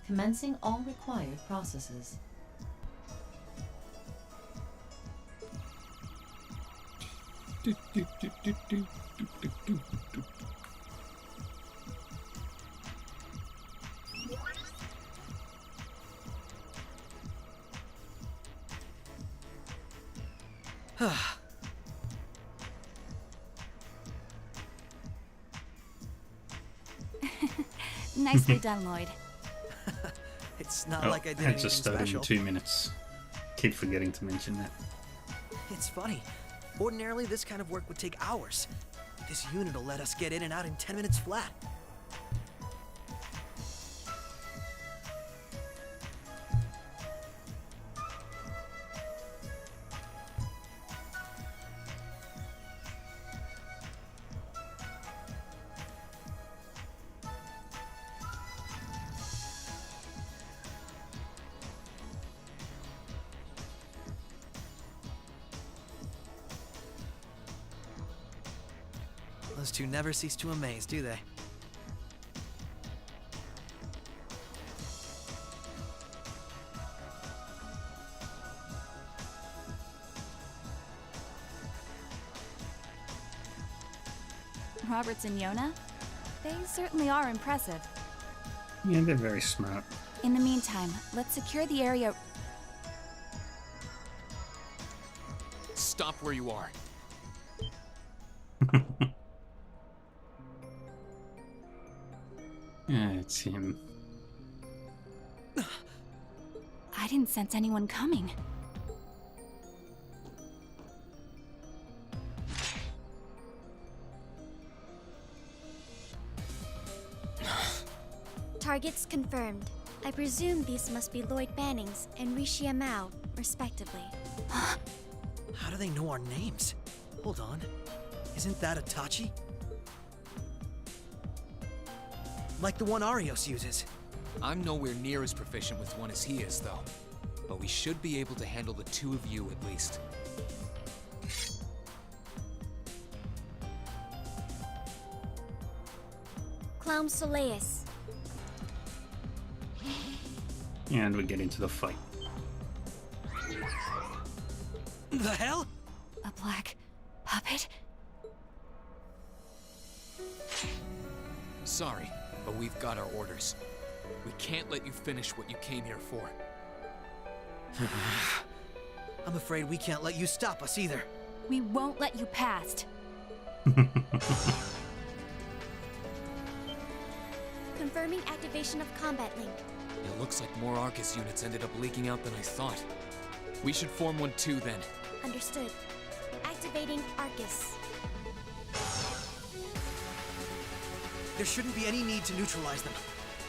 Commencing all required processes. Nicely done, Lloyd. It's not like I did had anything to start special. in 2 minutes. Keep forgetting to mention that. It's funny. Ordinarily, this kind of work would take hours. This unit will let us get in and out in 10 minutes flat. Those two never cease to amaze, do they? Roberts and Yona? They certainly are impressive. Yeah, they're very smart. In the meantime, let's secure the area. Stop where you are. Yeah, it's him. I didn't sense anyone coming. Targets confirmed. I presume these must be Lloyd Bannings and Rishia Mao, respectively. How do they know our names? Hold on. Isn't that Itachi? Like the one Arios uses. I'm nowhere near as proficient with one as he is, though. But we should be able to handle the two of you at least. Clown Soleus. And we get into the fight. The hell? A black puppet? Sorry, but we've got our orders. We can't let you finish what you came here for. I'm afraid we can't let you stop us either. We won't let you past. Confirming activation of combat link. It looks like more Arcus units ended up leaking out than I thought. We should form one too, then. Understood. Activating Arcus. There shouldn't be any need to neutralize them.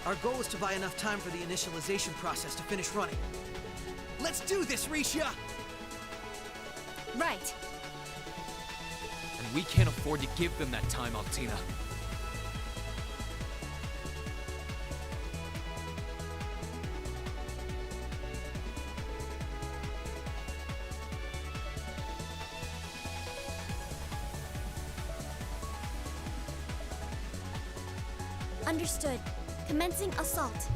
Our goal is to buy enough time for the initialization process to finish running. Let's do this, Risha! Right. And we can't afford to give them that time, Altina. Understood. Commencing assault.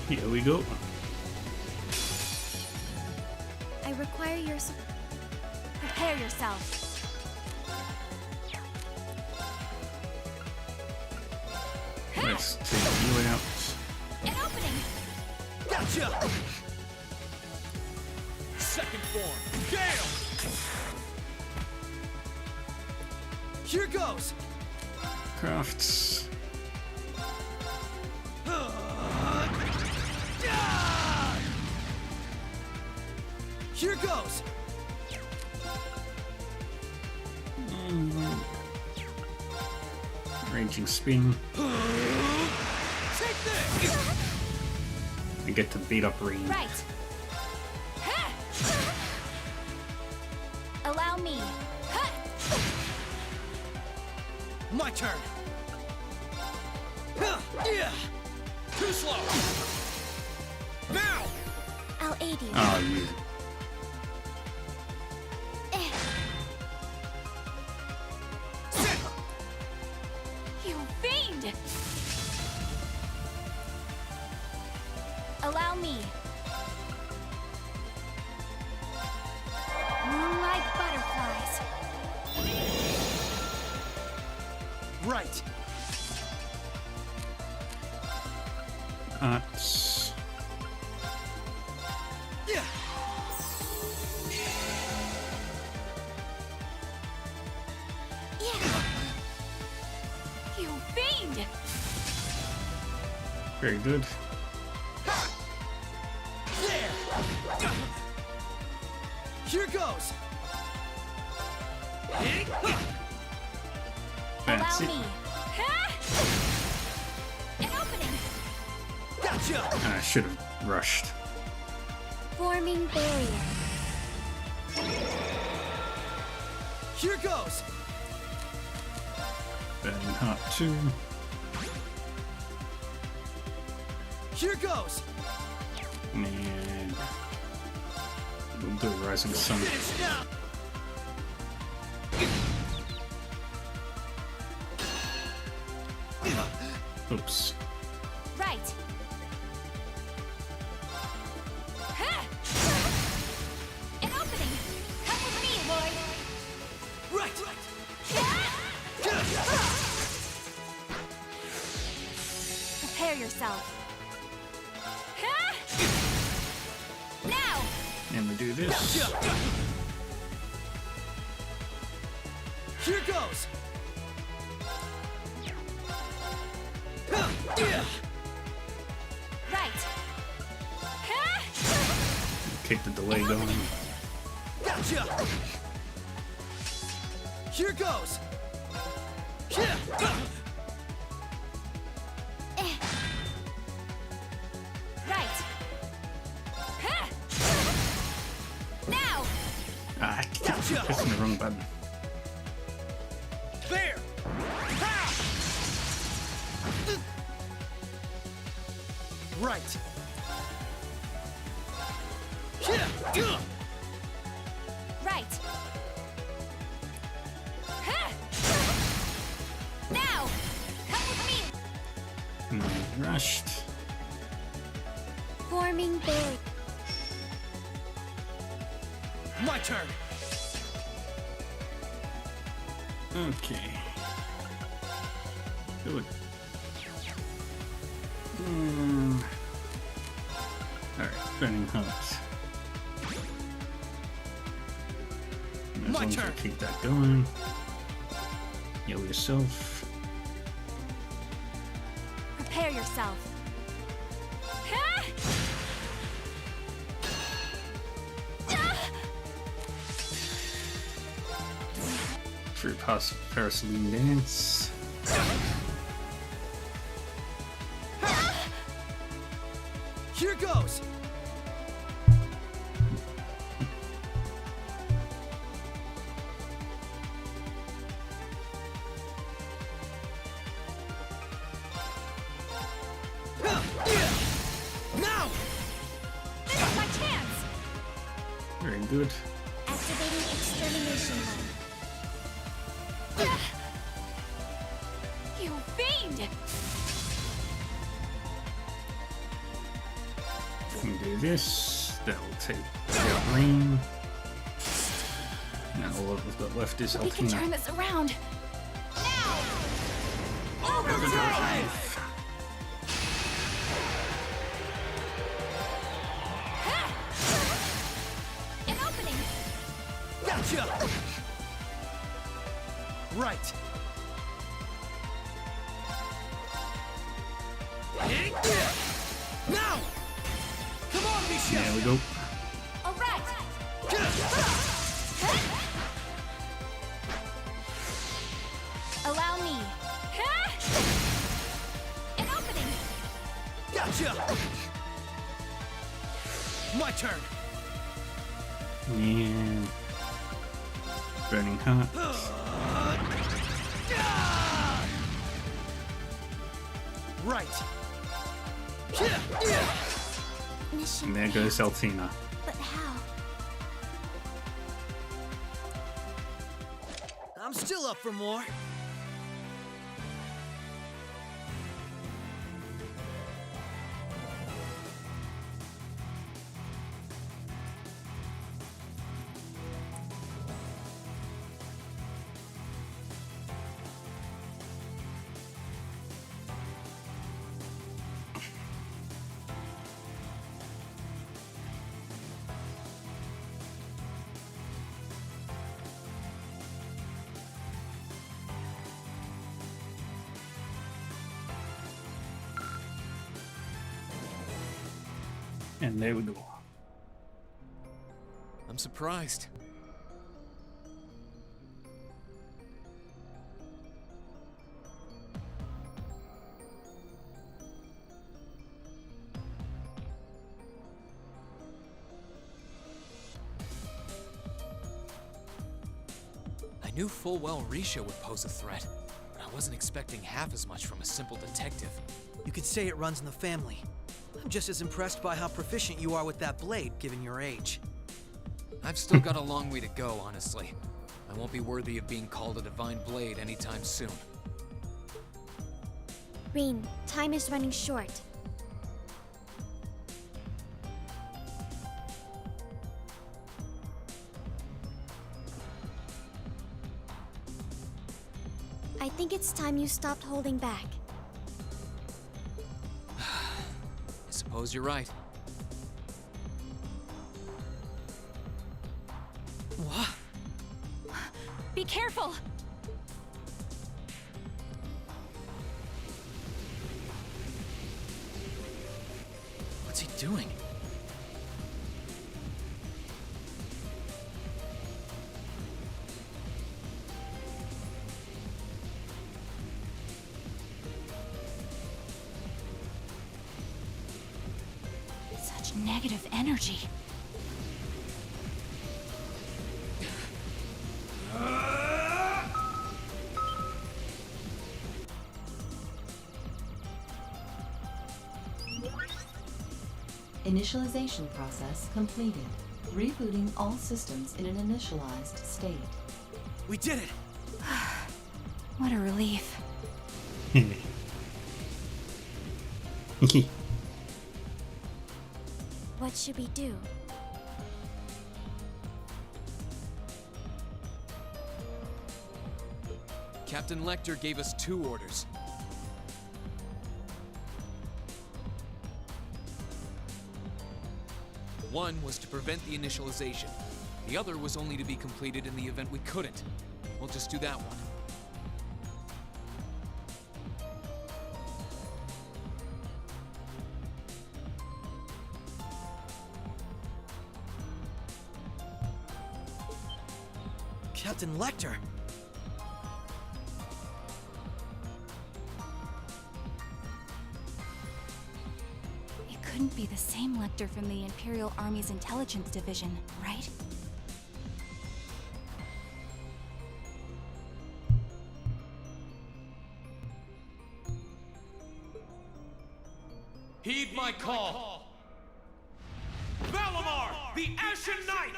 Here we go. I require your Prepare yourself. Let's take you out. An opening. Gotcha! Second form. Gale! Here goes! Crafts. Here goes! Raging spin. Take this! I get to beat up Reed. Right. Allow me. My turn! Too slow! Now! I'll aid you. Oh, you. You fiend! Allow me. Like butterflies. Right. Yeah. You fiend! Very good. There! Here goes! That's Allow it. me. An opening. Gotcha! I should have rushed. Forming barrier. Here goes! Burning Heart 2. Here goes! And we'll do Rising Sun. Finish now! Oops. Right. An opening. Come with me, Lloyd. Right! Prepare yourself. Now. And we do this. Gotcha! Here goes! Right. Keep the delay going. Gotcha! Here goes! Right. Now. Ah, I keep pressing the wrong button. There! Right. Right. My turn. Okay. Good. Alright, Burning Hearts. As long as you keep that going. Heal yourself. Prepare yourself. True Paraceline Dance. Here goes. Now! This is my chance! Very good. Activating extermination mode. You fiend! We can do this. That'll take out Rain. Now all we've got left is We can turn Altina. this around. Overdrive! An opening! Gotcha! Right. Now! Come on, Michelle! There we go. All right! Allow me. An opening! Gotcha! My turn. And Burning Heart. Right. Mission And there goes Altina. But how? I'm still up for more. And there we go. I'm surprised. I knew full well Risha would pose a threat, but I wasn't expecting half as much from a simple detective. You could say it runs in the family. I'm just as impressed by how proficient you are with that blade, given your age. I've still got a long way to go, honestly. I won't be worthy of being called a divine blade anytime soon. Rin, time is running short. I think it's time you stopped holding back. I suppose you're right. What? Be careful! What's he doing? Such negative energy. Initialization process completed. Rebooting all systems in an initialized state. We did it! What a relief. What should we do? Captain Lecter gave us 2 orders. One was to prevent the initialization. The other was only to be completed in the event we couldn't. We'll just do that one. Captain Lecter! It couldn't be the same Lecter from the Imperial Army's Intelligence Division, right? Heed my call! Valimar, the Ashen Knight!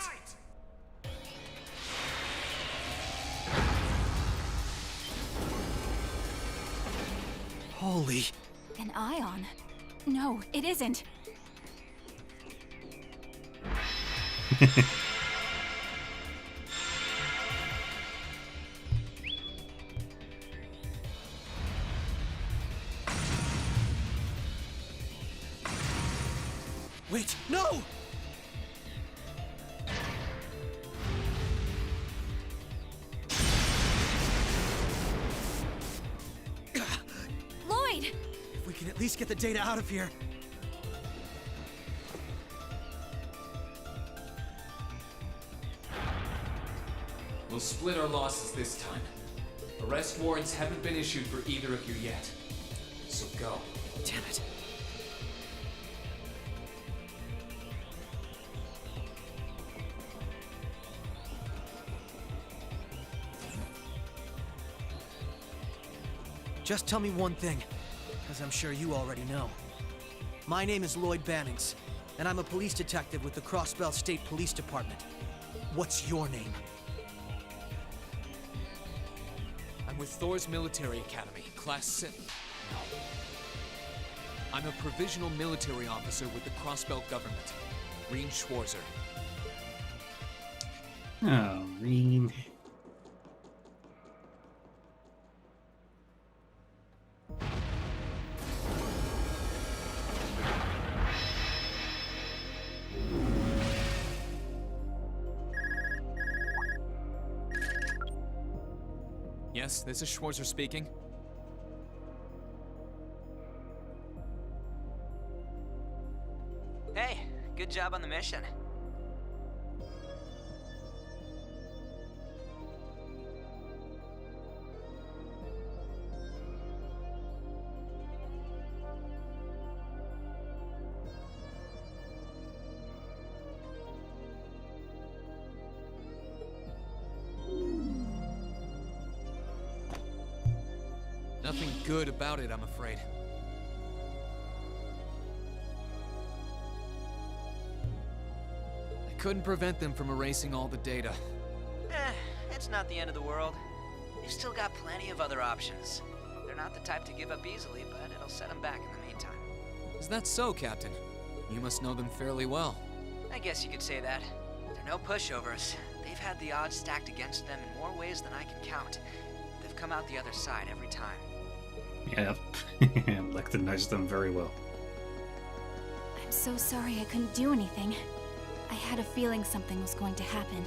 Holy... An ion? No, it isn't. Wait, no! Lloyd! If we can at least get the data out of here. We'll split our losses this time. Arrest warrants haven't been issued for either of you yet. So go. Damn it. Just tell me one thing, because I'm sure you already know. My name is Lloyd Bannings, and I'm a police detective with the Crossbell State Police Department. What's your name? I'm with Thor's Military Academy, Class 7. No. I'm a provisional military officer with the Crossbell government, Reen Schwarzer. Oh, Reen. Yes, this is Schwarzer speaking. Hey, good job on the mission. Nothing good about it, I'm afraid. I couldn't prevent them from erasing all the data. It's not the end of the world. They've still got plenty of other options. They're not the type to give up easily, but it'll set them back in the meantime. Is that so, Captain? You must know them fairly well. I guess you could say that. They're no pushovers. They've had the odds stacked against them in more ways than I can count. They've come out the other side every time. Yeah, Lecter knows them very well. I'm so sorry I couldn't do anything. I had a feeling something was going to happen,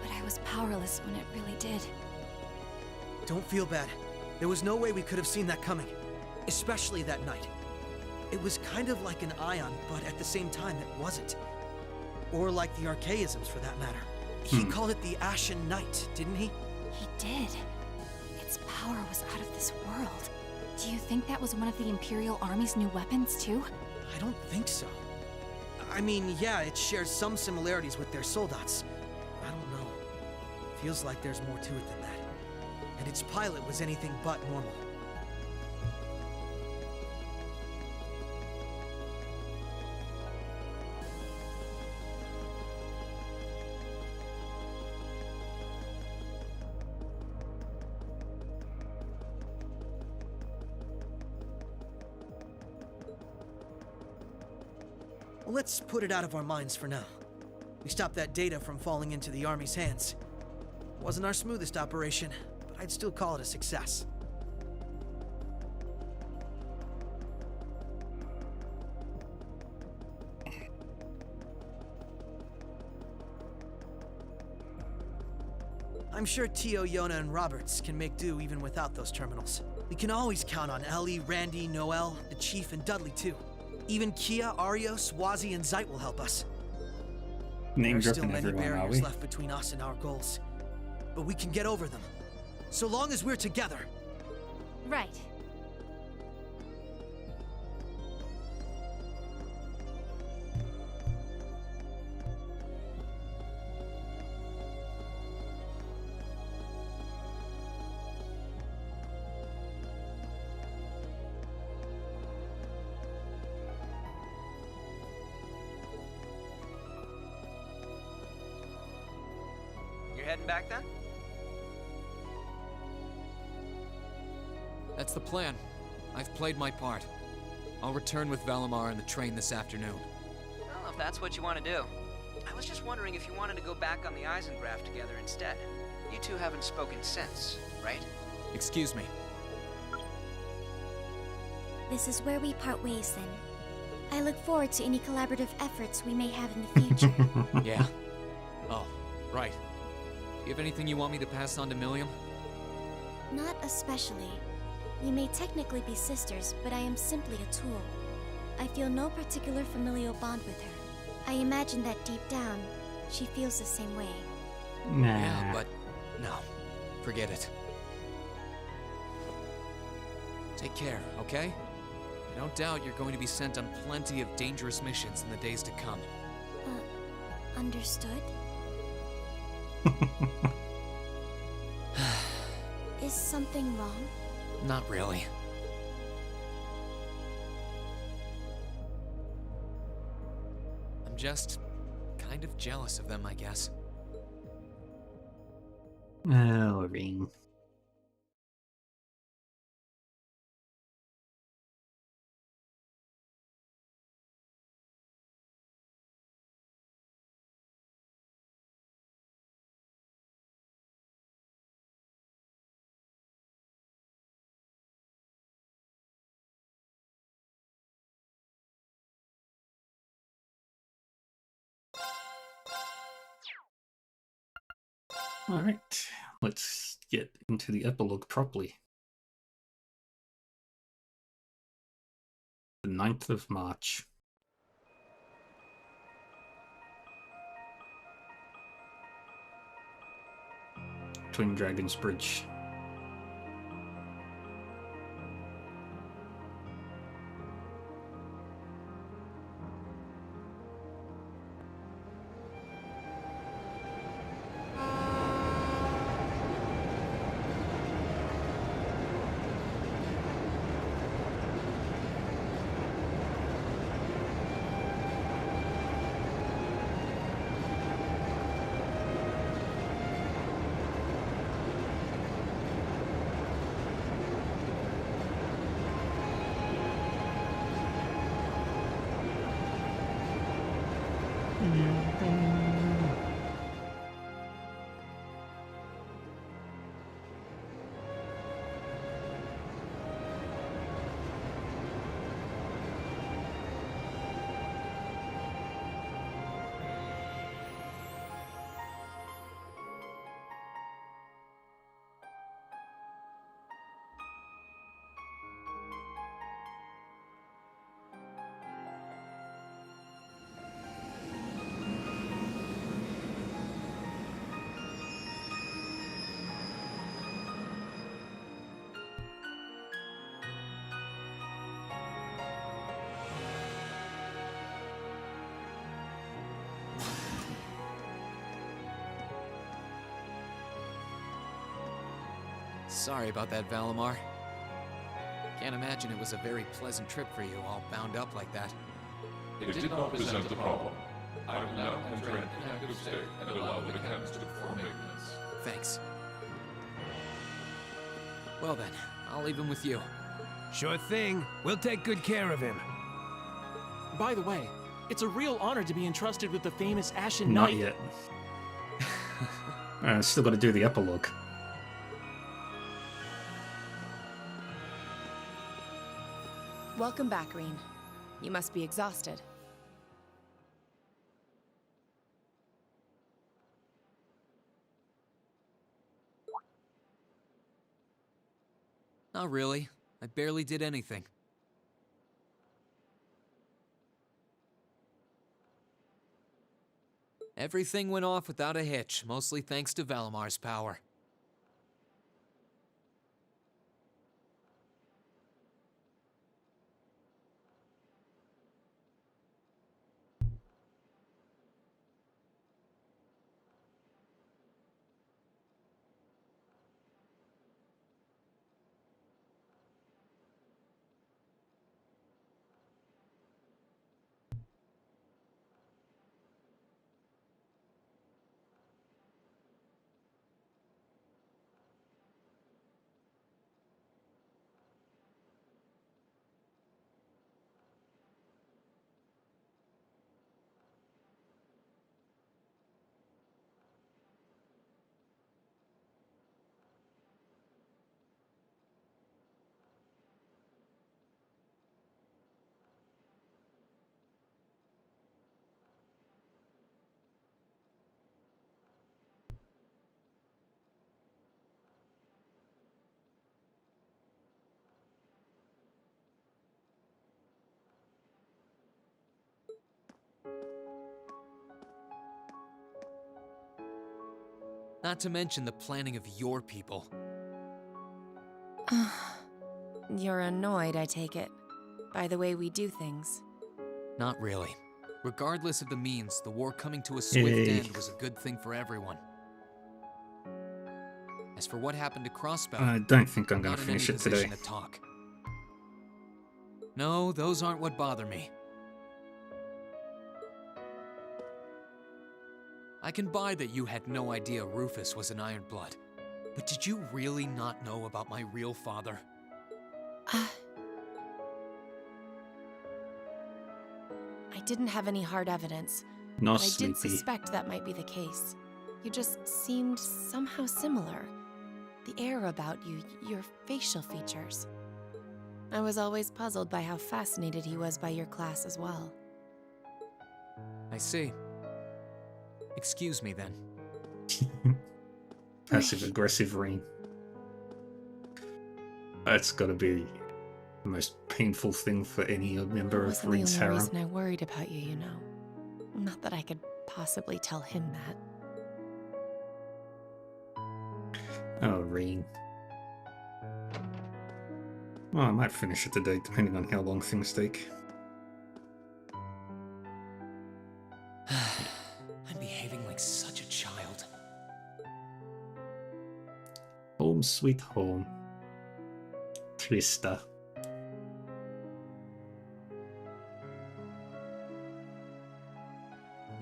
but I was powerless when it really did. Don't feel bad. There was no way we could have seen that coming, especially that night. It was kind of like an ion, but at the same time it wasn't. Or like the Archaisms, for that matter. He called it the Ashen Knight, didn't he? He did. Its power was out of this world. Do you think that was one of the Imperial Army's new weapons, too? I don't think so. I mean, yeah, it shares some similarities with their soldats. I don't know. Feels like there's more to it than that. And its pilot was anything but normal. Well, let's put it out of our minds for now. We stopped that data from falling into the Army's hands. Wasn't our smoothest operation, but I'd still call it a success. I'm sure Tio, Yona, and Roberts can make do even without those terminals. We can always count on Ellie, Randy, Noel, the Chief, and Dudley too. Even Kia, Arios, Wazi, and Zeit will help us. Name There are still dropping many everyone, are barriers we? left between us and our goals. But we can get over them. So long as we're together. Right. You're heading back then? That's the plan. I've played my part. I'll return with Valimar on the train this afternoon. Well, if that's what you want to do. I was just wondering if you wanted to go back on the Eisengraph together instead. You two haven't spoken since, right? Excuse me. This is where we part ways then. I look forward to any collaborative efforts we may have in the future. Yeah. Oh, right. Do you have anything you want me to pass on to Milliam? Not especially. We may technically be sisters, but I am simply a tool. I feel no particular familial bond with her. I imagine that deep down, she feels the same way. Nah. Yeah, but no. Forget it. Take care, okay? I don't doubt you're going to be sent on plenty of dangerous missions in the days to come. Understood? Is something wrong? Not really. I'm just kind of jealous of them, I guess. Oh, Ring. Alright, let's get into the epilogue properly. The 9th of March. Twin Dragons Bridge. Sorry about that, Valimar. Can't imagine it was a very pleasant trip for you, all bound up like that. It did not present a problem. I will now enter an inactive state and allow the mechanics to perform maintenance. Thanks. Well then, I'll leave him with you. Sure thing. We'll take good care of him. By the way, It's a real honor to be entrusted with the famous Ashen Not Knight. yet. Still got to do the epilogue. Welcome back, Reen. You must be exhausted. Not really. I barely did anything. Everything went off without a hitch, mostly thanks to Valamar's power. Not to mention the planning of your people. You're annoyed, I take it, by the way we do things. Not really. Regardless of the means, the war coming to a swift end was a good thing for everyone. As for what happened to Crossbell, I don't think I'm going not to in finish any it today. position to talk. No, those aren't what bother me. I can buy that you had no idea Rufus was an Ironblood, but did you really not know about my real father? I didn't have any hard evidence, No, but I did Sleepy. suspect that might be the case. You just seemed somehow similar. The air about you, your facial features. I was always puzzled by how fascinated he was by your class as well. I see. Excuse me then. Passive-aggressive Reen. That's got to be the most painful thing for any member of Wasn't the Reen's only harem. reason I worried about you, you know. Not that I could possibly tell him that. Oh, Reen. Well, I might finish it today, depending on how long things take. I'm behaving like such a child. Home sweet home. Trista.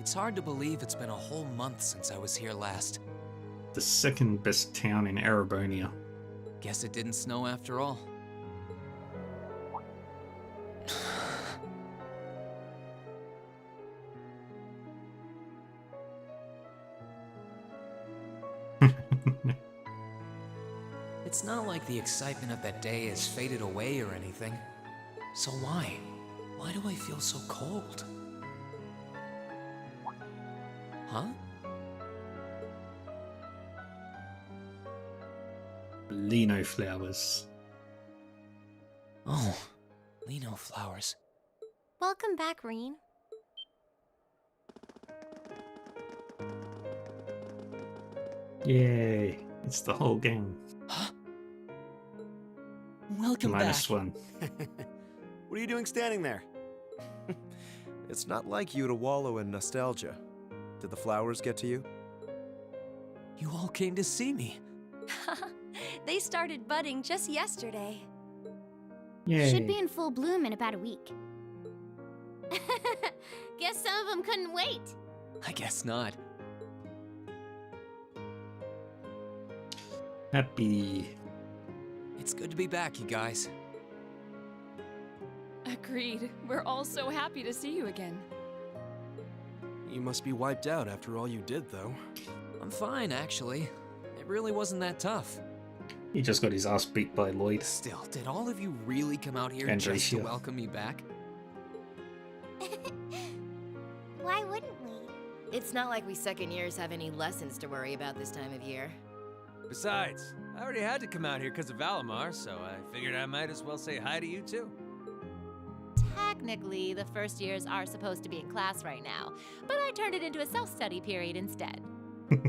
It's hard to believe it's been a whole month since I was here last. The second best town in Erebonia. Guess it didn't snow after all. It's not like the excitement of that day has faded away or anything. So why? Why do I feel so cold? Huh? Lino flowers. Oh, Lino flowers. Welcome back, Reen. Yay. It's the whole gang. Welcome Minus back. one. What are you doing standing there? It's not like you to wallow in nostalgia. Did the flowers get to you? You all came to see me. They started budding just yesterday. Yay. Should be in full bloom in about a week. Guess some of them couldn't wait. I guess not. Happy. It's good to be back, you guys. Agreed. We're all so happy to see you again. You must be wiped out after all you did, though. I'm fine, actually. It really wasn't that tough. He just got his ass beat by Lloyd. Still, did all of you really come out here And just to Ratio. welcome me back? Why wouldn't we? It's not like we second years have any lessons to worry about this time of year. Besides, I already had to come out here because of Valimar, so I figured I might as well say hi to you too. Technically, the first years are supposed to be in class right now, but I turned it into a self-study period instead.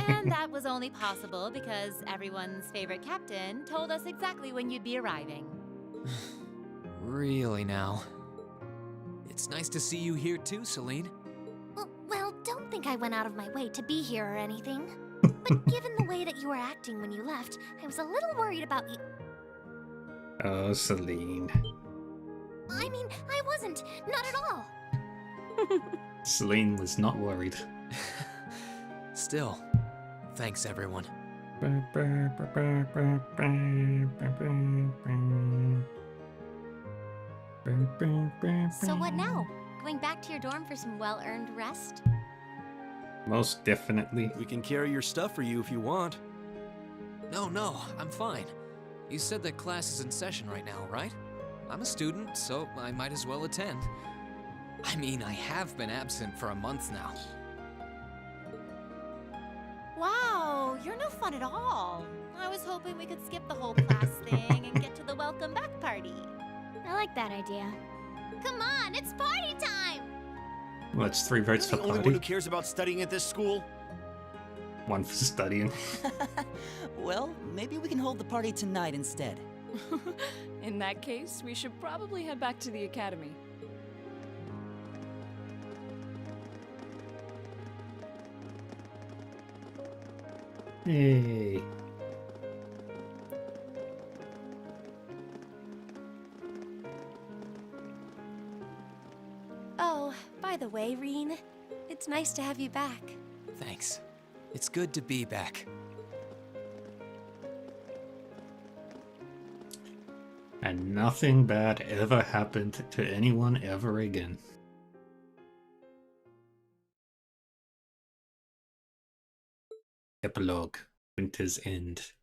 And that was only possible because everyone's favorite captain told us exactly when you'd be arriving. Really now? It's nice to see you here too, Celine. Well, don't think I went out of my way to be here or anything. But given the way that you were acting when you left, I was a little worried about you. Oh, Celine. I mean, I wasn't. Not at all. Celine was not worried. Still, thanks everyone. So what now? Going back to your dorm for some well-earned rest? Most definitely. We can carry your stuff for you if you want. No, I'm fine. You said that class is in session right now, right? I'm a student, so I might as well attend. I mean, I have been absent for a month now. Wow, you're no fun at all. I was hoping we could skip the whole class thing and get to the welcome back party. I like that idea. Come on, it's party time! Well, it's 3 votes for You're the only one who party. cares about studying at this school? 1 for studying. Well, maybe we can hold the party tonight instead. In that case, we should probably head back to the academy. Yay. Oh, by the way, Reen, it's nice to have you back. Thanks. It's good to be back. And nothing bad ever happened to anyone ever again. Epilogue. Winter's End.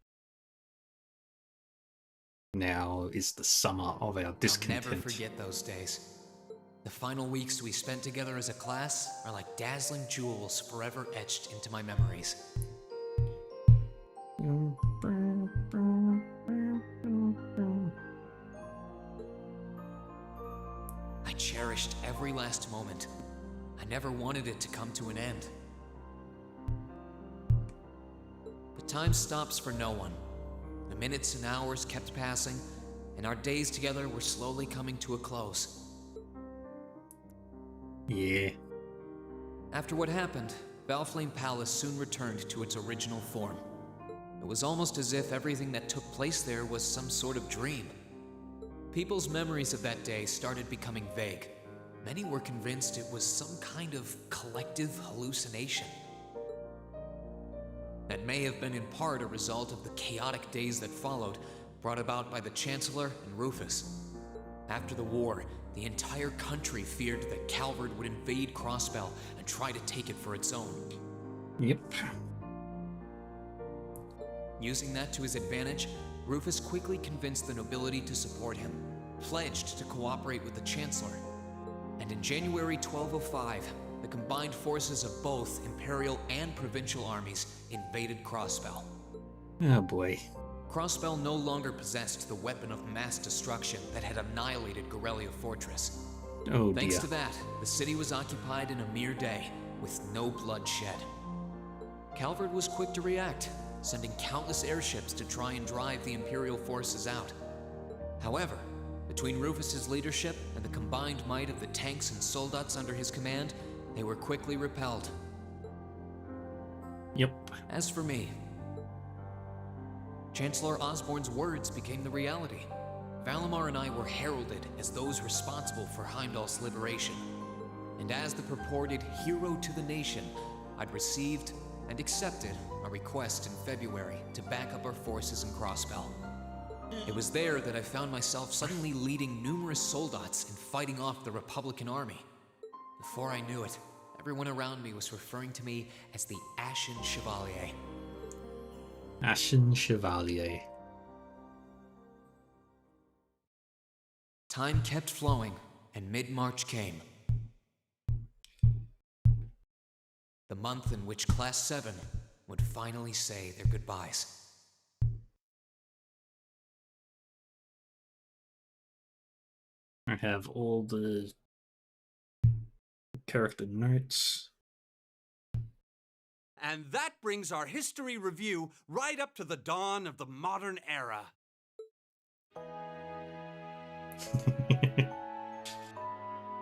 Now is the summer of our discontent. I'll never forget those days. The final weeks we spent together as a class are like dazzling jewels forever etched into my memories. I cherished every last moment. I never wanted it to come to an end. But time stops for no one. The minutes and hours kept passing, and our days together were slowly coming to a close. Yeah. After what happened, Valflame Palace soon returned to its original form. It was almost as if everything that took place there was some sort of dream. People's memories of that day started becoming vague. Many were convinced it was some kind of collective hallucination. That may have been in part a result of the chaotic days that followed, brought about by the Chancellor and Rufus. After the war, the entire country feared that Calvard would invade Crossbell and try to take it for its own. Yep. Using that to his advantage, Rufus quickly convinced the nobility to support him, pledged to cooperate with the Chancellor. And in January 1205, the combined forces of both Imperial and Provincial armies invaded Crossbell. Oh boy. Crossbell no longer possessed the weapon of mass destruction that had annihilated Gorelia Fortress. Oh Thanks dear. to that, the city was occupied in a mere day, with no blood shed. Calvard was quick to react, sending countless airships to try and drive the Imperial forces out. However, between Rufus's leadership and the combined might of the tanks and soldats under his command, they were quickly repelled. Yep. As for me, Chancellor Osborne's words became the reality. Valimar and I were heralded as those responsible for Heimdall's liberation. And as the purported hero to the nation, I'd received and accepted a request in February to back up our forces in Crossbell. It was there that I found myself suddenly leading numerous soldats and fighting off the Republican army. Before I knew it, everyone around me was referring to me as the Ashen Chevalier. Ashen Chevalier. Time kept flowing, and mid-March came. The month in which Class 7 would finally say their goodbyes. I have all the character notes. And that brings our history review right up to the dawn of the modern era.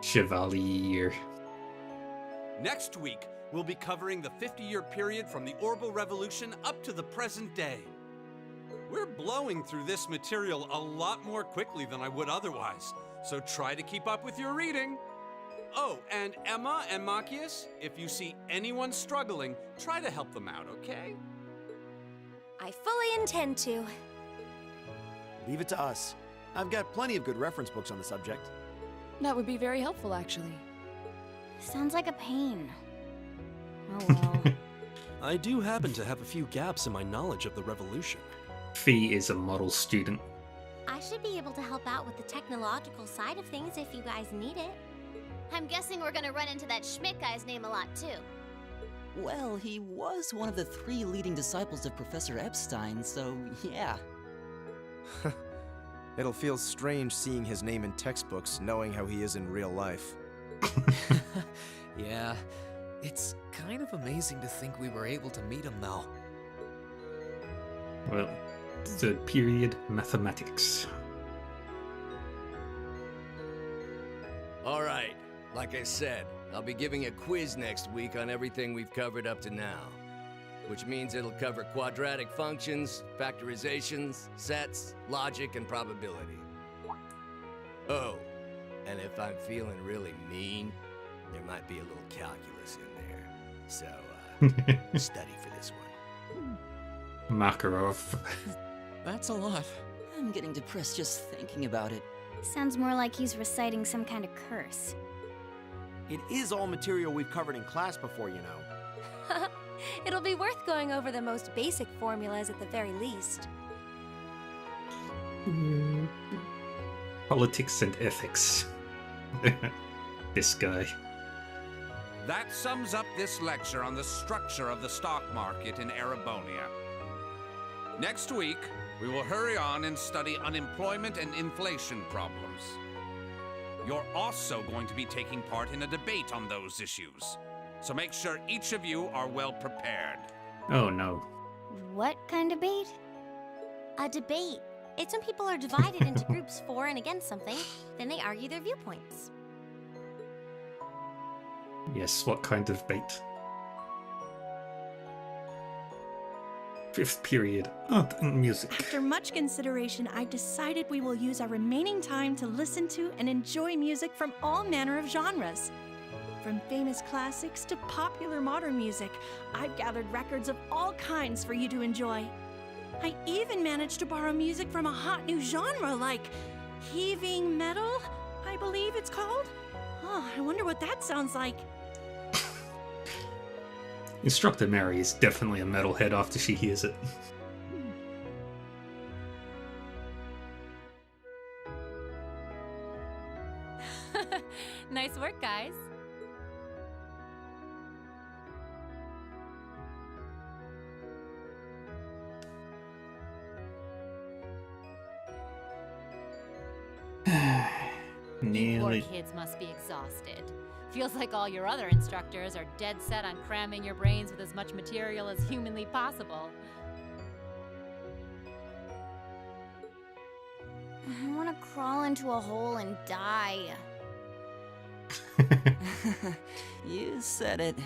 Chevalier. Next week, we'll be covering the 50-year period from the Orbital Revolution up to the present day. We're blowing through this material a lot more quickly than I would otherwise, so try to keep up with your reading. Oh, and Emma and Machias, if you see anyone struggling, try to help them out, okay? I fully intend to. Leave it to us. I've got plenty of good reference books on the subject. That would be very helpful, actually. Sounds like a pain. Oh well. I do happen to have a few gaps in my knowledge of the Revolution. Fee is a model student. I should be able to help out with the technological side of things if you guys need it. I'm guessing we're gonna run into that Schmidt guy's name a lot too. Well, he was one of the 3 leading disciples of Professor Epstein, so yeah. It'll feel strange seeing his name in textbooks, knowing how he is in real life. Yeah, it's kind of amazing to think we were able to meet him, though. Well, third period, mathematics. All right, like I said, I'll be giving a quiz next week on everything we've covered up to now. Which means it'll cover quadratic functions, factorizations, sets, logic, and probability. Oh, and if I'm feeling really mean, there might be a little calculus in there. So, study for this one. Makarov. That's a lot. I'm getting depressed just thinking about it. Sounds more like he's reciting some kind of curse. It is all material we've covered in class before, you know. It'll be worth going over the most basic formulas at the very least. Politics and ethics. This guy. That sums up this lecture on the structure of the stock market in Erebonia. Next week, we will hurry on and study unemployment and inflation problems. You're also going to be taking part in a debate on those issues, so make sure each of you are well prepared. Oh no. What kind of debate? A debate. It's when people are divided into groups for and against something, then they argue their viewpoints. Yes, what kind of bait? Fifth period, art and music. After much consideration, I decided we will use our remaining time to listen to and enjoy music from all manner of genres. From famous classics to popular modern music, I've gathered records of all kinds for you to enjoy. I even managed to borrow music from a hot new genre like heaving metal, I believe it's called. Oh, I wonder what that sounds like. Instructor Mary is definitely a metalhead after she hears it. Nice work, guys. You poor kids must be exhausted. Feels like all your other instructors are dead set on cramming your brains with as much material as humanly possible. I want to crawl into a hole and die. You said it.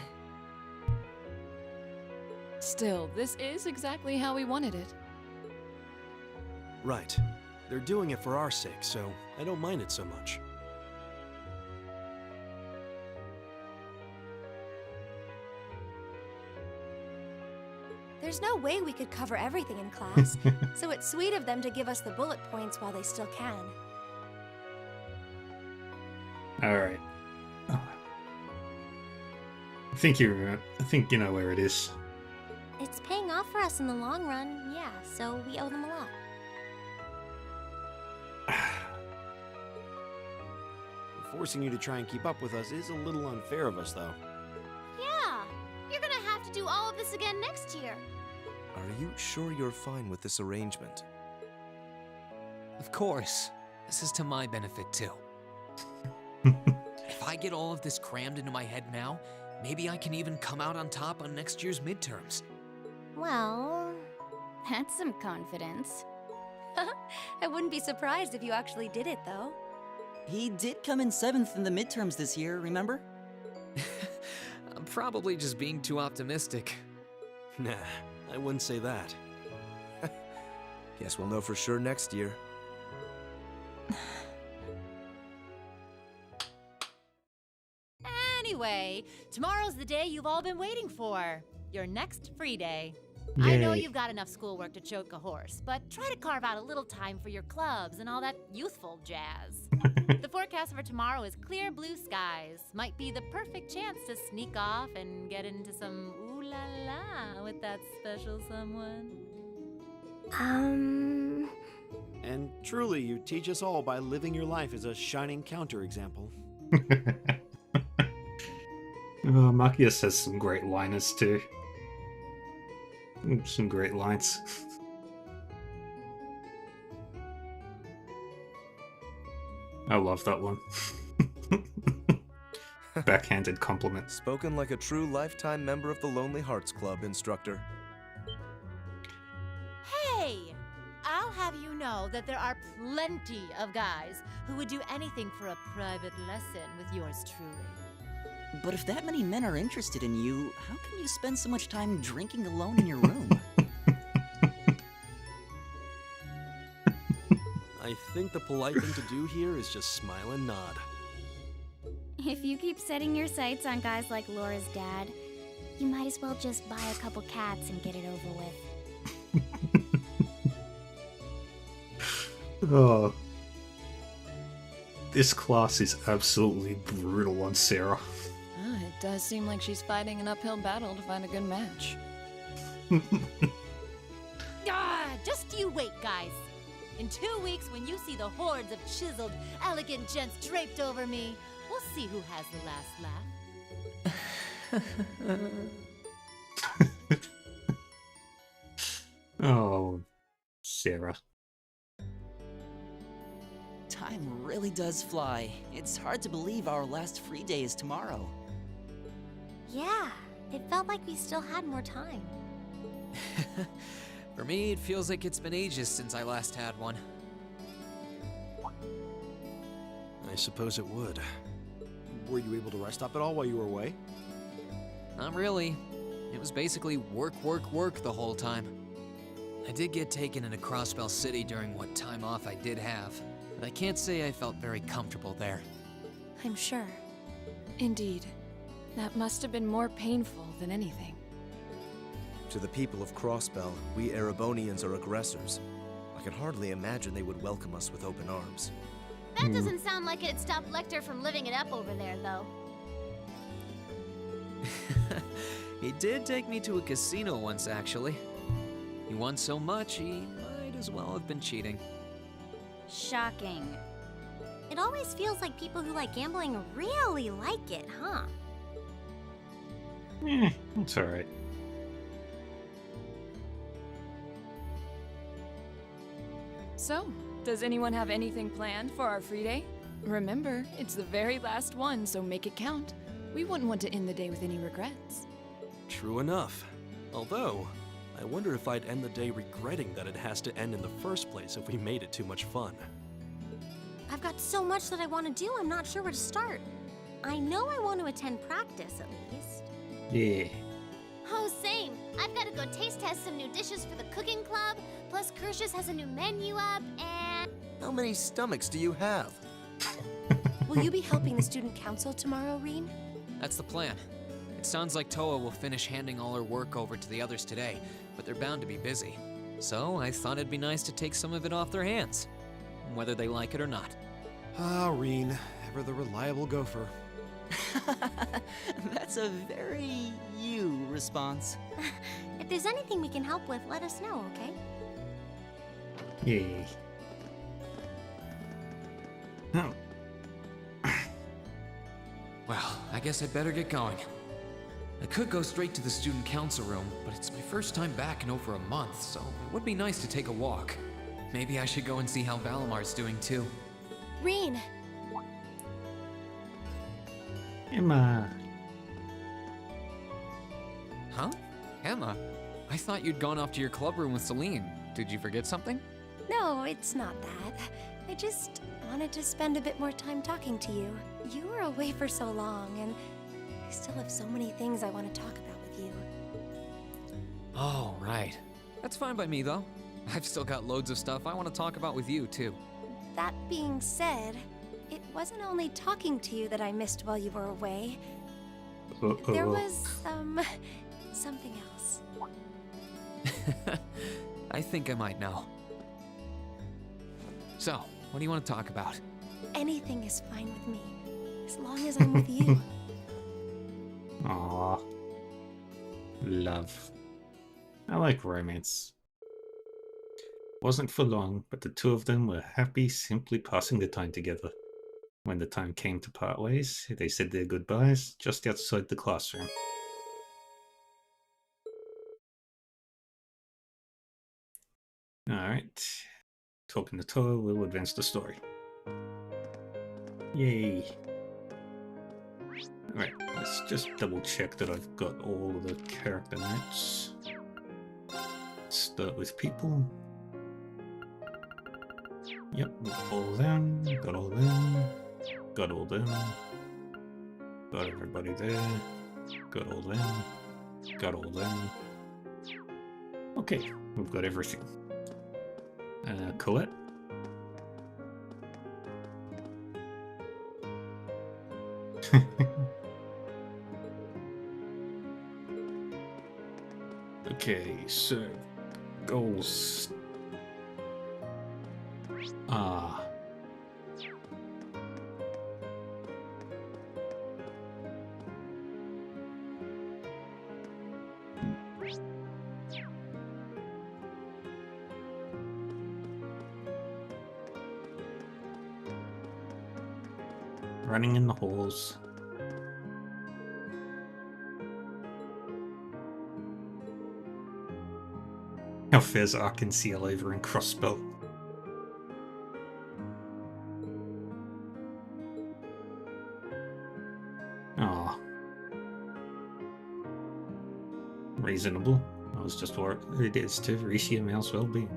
Still, this is exactly how we wanted it. Right. They're doing it for our sake, so I don't mind it so much. There's no way we could cover everything in class, so it's sweet of them to give us the bullet points while they still can. Alright. Oh. I think you know where it is. It's paying off for us in the long run, yeah, so we owe them a lot. Forcing you to try and keep up with us is a little unfair of us, though. Yeah, you're gonna have to do all of this again next year. Are you sure you're fine with this arrangement? Of course. This is to my benefit, too. If I get all of this crammed into my head now, maybe I can even come out on top on next year's midterms. Well, That's some confidence. I wouldn't be surprised if you actually did it, though. He did come in 7th in the midterms this year, remember? I'm probably just being too optimistic. Nah, I wouldn't say that. Guess we'll know for sure next year. Anyway, tomorrow's the day you've all been waiting for. Your next free day. I know Yay. you've got enough schoolwork to choke a horse, but try to carve out a little time for your clubs and all that youthful jazz. The forecast for tomorrow is clear blue skies. Might be the perfect chance to sneak off and get into some ooh la la with that special someone. And truly, you teach us all by living your life as a shining counterexample. Oh, Marcius has some great liners too. Some great lines. I love that one. Backhanded compliment. Spoken like a true lifetime member of the Lonely Hearts Club, instructor. Hey! I'll have you know that there are plenty of guys who would do anything for a private lesson with yours truly. But if that many men are interested in you, how can you spend so much time drinking alone in your room? I think the polite thing to do here is just smile and nod. If you keep setting your sights on guys like Laura's dad, you might as well just buy a couple cats and get it over with. Oh. This class is absolutely brutal on Sarah. It does seem like she's fighting an uphill battle to find a good match. Just you wait, guys. In 2 weeks, when you see the hordes of chiseled, elegant gents draped over me, we'll see who has the last laugh. Oh, Sarah. Time really does fly. It's hard to believe our last free day is tomorrow. Yeah, it felt like we still had more time. For me, it feels like it's been ages since I last had one. I suppose it would. Were you able to rest up at all while you were away? Not really. It was basically work, work, work the whole time. I did get taken into Crossbell City during what time off I did have, but I can't say I felt very comfortable there. I'm sure. Indeed. That must have been more painful than anything. To the people of Crossbell, we Erebonians are aggressors. I can hardly imagine they would welcome us with open arms. That doesn't sound like it'd stop Lecter from living it up over there, though. He did take me to a casino once, actually. He won so much, he might as well have been cheating. Shocking. It always feels like people who like gambling really like it, huh? It's alright. So, does anyone have anything planned for our free day? Remember, it's the very last one, so make it count. We wouldn't want to end the day with any regrets. True enough. Although, I wonder if I'd end the day regretting that it has to end in the first place if we made it too much fun. I've got so much that I want to do, I'm not sure where to start. I know I want to attend practice, at least. Yeah. Oh, same. I've got to go taste test some new dishes for the cooking club, plus Kershus has a new menu up, and... How many stomachs do you have? Will you be helping the student council tomorrow, Reen? That's the plan. It sounds like Toa will finish handing all her work over to the others today, but they're bound to be busy. So I thought it'd be nice to take some of it off their hands, whether they like it or not. Ah, Reen, ever the reliable gopher. That's a very you response. If there's anything we can help with, let us know, okay? Yay. Oh. I guess I'd better get going. I could go straight to the student council room, but it's my first time back in over a month, so it would be nice to take a walk. Maybe I should go and see how Valamar's doing too. Rean! Emma! Huh? Emma? I thought you'd gone off to your club room with Celine. Did you forget something? No, it's not that. I just wanted to spend a bit more time talking to you. You were away for so long, and I still have so many things I want to talk about with you. Oh, right. That's fine by me, though. I've still got loads of stuff I want to talk about with you, too. That being said, it wasn't only talking to you that I missed while you were away. There was, something else. I think I might know. So, what do you want to talk about? Anything is fine with me, as long as I'm with you. Aww. Love. I like romance. Wasn't for long, but the two of them were happy simply passing the time together. When the time came to part ways, they said their goodbyes just outside the classroom. Alright. Talking to Toa will advance the story. Yay. Alright, let's just double check that I've got all of the character notes. Start with people. Yep, got all them, got all them, got all them, got everybody there, got all them, got all them. Okay, we've got everything. Colette. Okay, so goals. Running in the halls. How fares Arc-en-Ciel over in Crossbell? Aw. Reasonable. I was just worried as to Rishi and Mal's well-being.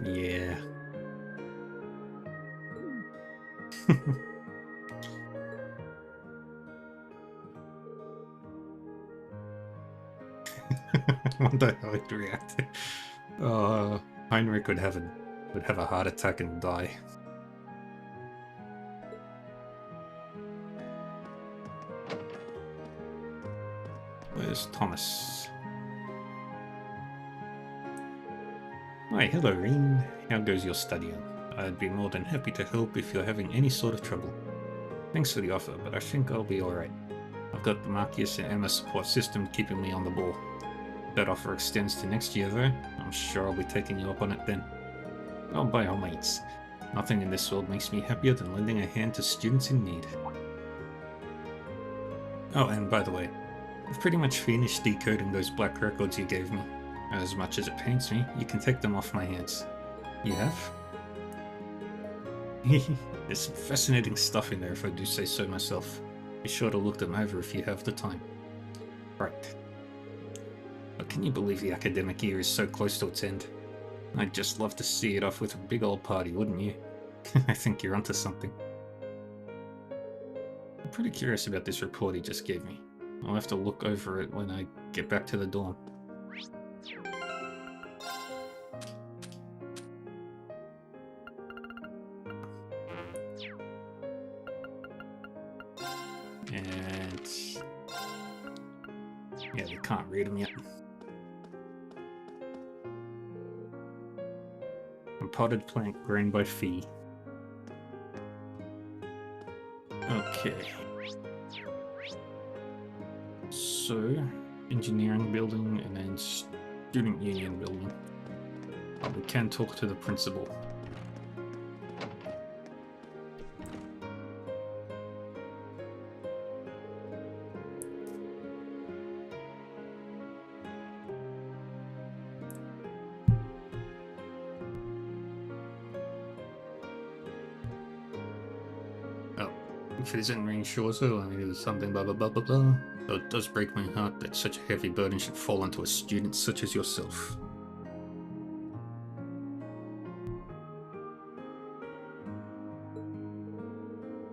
Yeah. I wonder how he'd react. Heinrich would have a heart attack and die. Where's Thomas? Hi, hello, Rean. How goes your studying? I'd be more than happy to help if you're having any sort of trouble. Thanks for the offer, but I think I'll be alright. I've got the Marcus and Emma support system keeping me on the ball. If that offer extends to next year though, I'm sure I'll be taking you up on it then. Oh, by all means. Nothing in this world makes me happier than lending a hand to students in need. Oh, and by the way, I've pretty much finished decoding those black records you gave me. As much as it pains me, you can take them off my hands. You have? There's some fascinating stuff in there if I do say so myself. Be sure to look them over if you have the time. Right. But can you believe the academic year is so close to its end? I'd just love to see it off with a big old party, wouldn't you? I think you're onto something. I'm pretty curious about this report he just gave me. I'll have to look over it when I get back to the dorm. And yeah, we can't read them yet. A potted plant grown by Fee. Okay. So, engineering building and then student union building. Oh, we can talk to the principal. if it isn't reassured, so I mean, it was something blah blah blah blah blah. Though it does break my heart that such a heavy burden should fall onto a student such as yourself.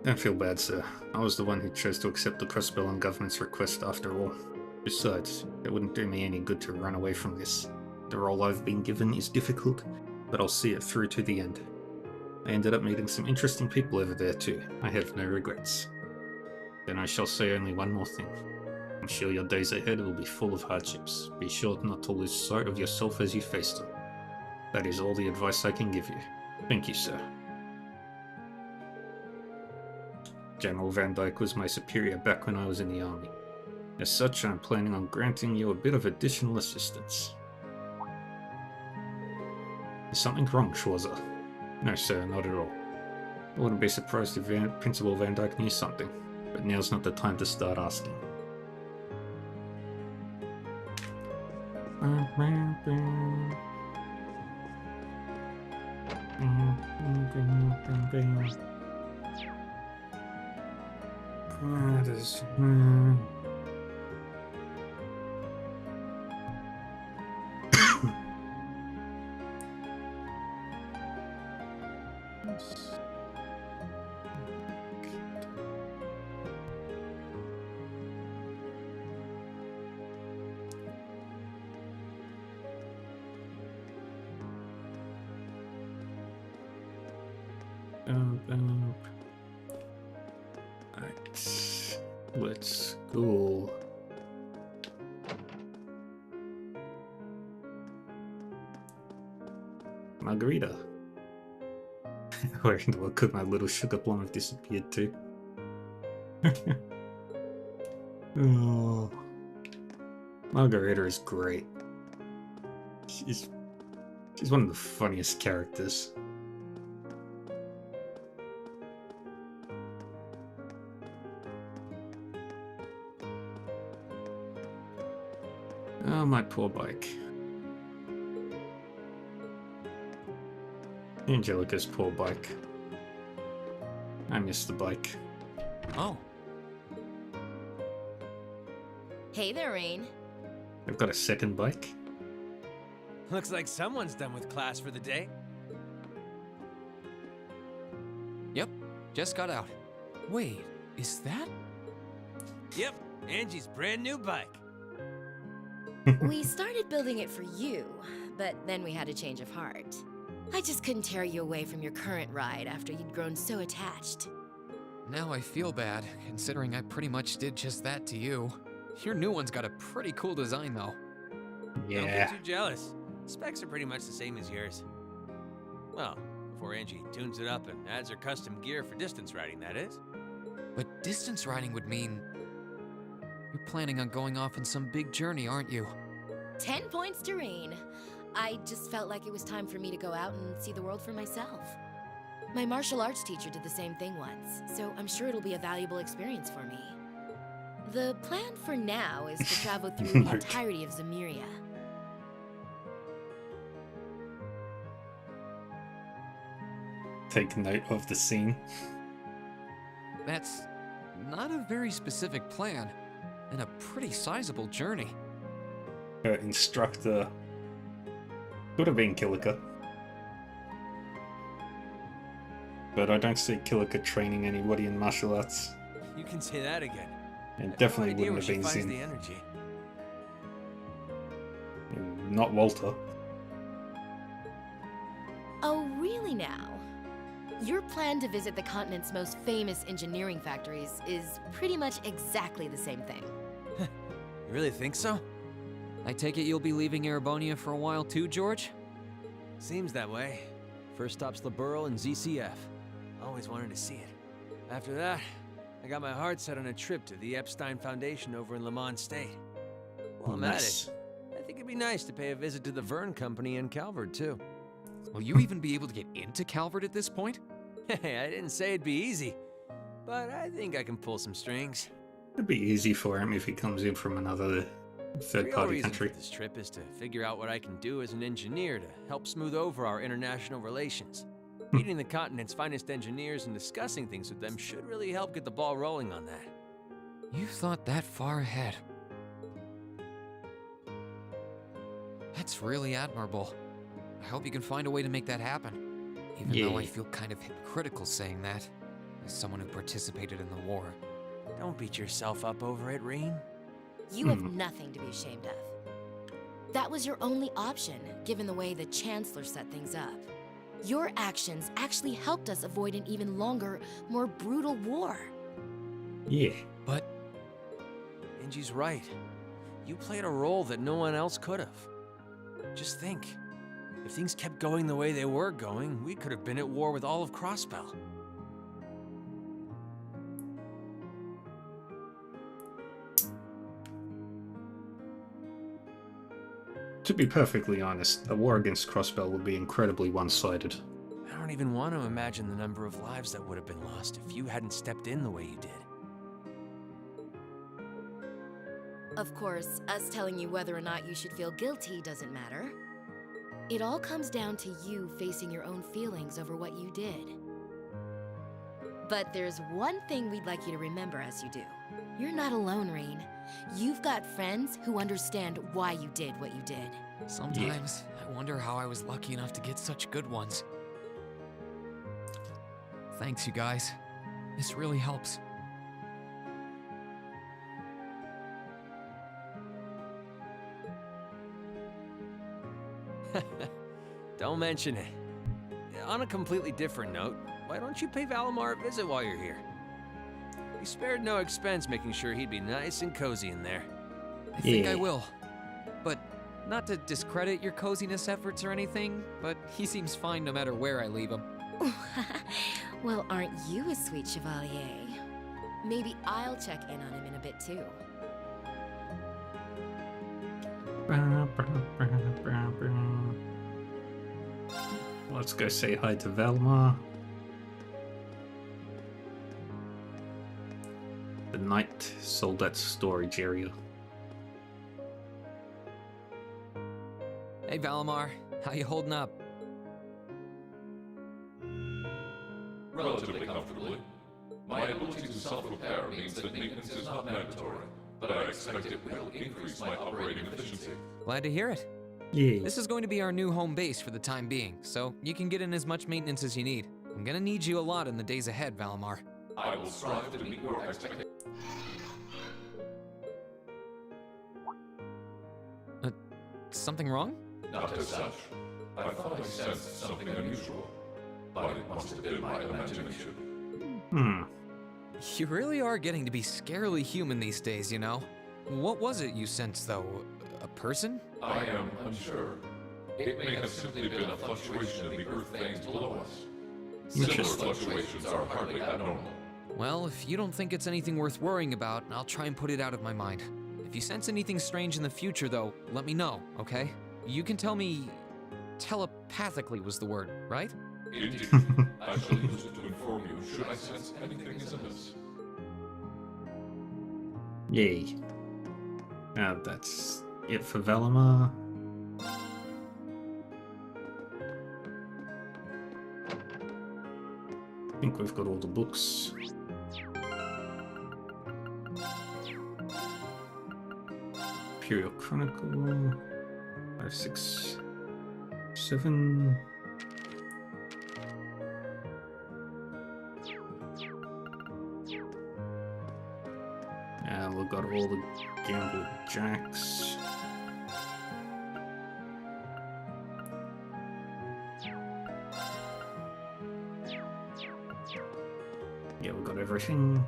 Don't feel bad, sir. I was the one who chose to accept the Crossbell government's request after all. Besides, it wouldn't do me any good to run away from this. The role I've been given is difficult, but I'll see it through to the end. I ended up meeting some interesting people over there too. I have no regrets. Then I shall say only one more thing. I'm sure your days ahead will be full of hardships. Be sure not to lose sight of yourself as you face them. That is all the advice I can give you. Thank you, sir. General Van Dyke was my superior back when I was in the army. As such, I'm planning on granting you a bit of additional assistance. Is something wrong, Schwarzer? No, sir, not at all. I wouldn't be surprised if Principal Van Dyke knew something, but now's not the time to start asking. Right. Let's go. Margarita. Where in the world could my little sugar plum have disappeared to? Oh. Margarita is great. She's one of the funniest characters. Oh, my poor bike. Angelica's poor bike. I miss the bike. Oh. Hey there, Rain. I've got a second bike. Looks like someone's done with class for the day. Yep, just got out. Wait, is that? Yep, Angie's brand new bike. We started building it for you, but then we had a change of heart. I just couldn't tear you away from your current ride after you'd grown so attached. Now I feel bad, considering I pretty much did just that to you. Your new one's got a pretty cool design, though. Yeah. Don't get too jealous. Specs are pretty much the same as yours. Well, before Angie tunes it up and adds her custom gear for distance riding, that is. But distance riding would mean... You're planning on going off on some big journey, aren't you? 10 points to Rain. I just felt like it was time for me to go out and see the world for myself. My martial arts teacher did the same thing once, so I'm sure it'll be a valuable experience for me. The plan for now is to travel through the entirety of Zemuria. Take note of the scene. That's not a very specific plan, and a pretty sizable journey. Her instructor could have been Kilika. But I don't see Kilika training anybody in martial arts. You can say that again. And definitely wouldn't have been Zin. Zin. The energy. Not Walter. Oh, really now? Your plan to visit the continent's most famous engineering factories is pretty much exactly the same thing. You really think so? I take it you'll be leaving Erebonia for a while too, George? Seems that way. First stop's Liberl and ZCF. Always wanted to see it. After that, I got my heart set on a trip to the Epstein Foundation over in Lemon State. While I'm at it, I think it'd be nice to pay a visit to the Vern Company in Calvert, too. Will you even be able to get into Calvert at this point? Hey, I didn't say it'd be easy, but I think I can pull some strings. It'd be easy for him if he comes in from another third-party country. For this trip is to figure out what I can do as an engineer to help smooth over our international relations. Meeting the continent's finest engineers and discussing things with them should really help get the ball rolling on that. You've thought that far ahead. That's really admirable. I hope you can find a way to make that happen. Even though I feel kind of hypocritical saying that, as someone who participated in the war. Don't beat yourself up over it, Rean. You have nothing to be ashamed of. That was your only option, given the way the Chancellor set things up. Your actions actually helped us avoid an even longer, more brutal war. Yeah. But... Inji's right. You played a role that no one else could have. Just think. If things kept going the way they were going, we could have been at war with all of Crossbell. To be perfectly honest, a war against Crossbell would be incredibly one-sided. I don't even want to imagine the number of lives that would have been lost if you hadn't stepped in the way you did. Of course, us telling you whether or not you should feel guilty doesn't matter. It all comes down to you facing your own feelings over what you did. But there's one thing we'd like you to remember as you do. You're not alone, Rean. You've got friends who understand why you did what you did. Sometimes I wonder how I was lucky enough to get such good ones. Thanks, you guys. This really helps. Don't mention it. On a completely different note, why don't you pay Valimar a visit while you're here? We spared no expense making sure he'd be nice and cozy in there. I think I will. But not to discredit your coziness efforts or anything, but he seems fine no matter where I leave him. Well, aren't you a sweet chevalier? Maybe I'll check in on him in a bit too. Let's go say hi to Valimar. The knight sold that storage area. Hey Valimar, how you holding up? Relatively comfortably. My ability to self-repair means that maintenance is not mandatory, but I expect it will increase my operating efficiency. Glad to hear it. Yeah. This is going to be our new home base for the time being, so you can get in as much maintenance as you need. I'm gonna need you a lot in the days ahead, Valimar. I will strive to meet your expectations. Something wrong? Not as such. I thought I sensed something unusual, but it must have been my imagination. You really are getting to be scarily human these days, you know? What was it you sensed, though? A person? I am unsure. It may have simply been a fluctuation in the earth veins below us. Similar fluctuations are hardly abnormal. Well, if you don't think it's anything worth worrying about, I'll try and put it out of my mind. If you sense anything strange in the future, though, let me know, okay? You can tell me... telepathically was the word, right? Indeed. I shall use it to inform you should I sense anything is amiss. Yay. That's it for Valimar. I think we've got all the books. Imperial Chronicle. 5, 6, 7. We've got all the Gambler Jacks. Yeah, we've got everything.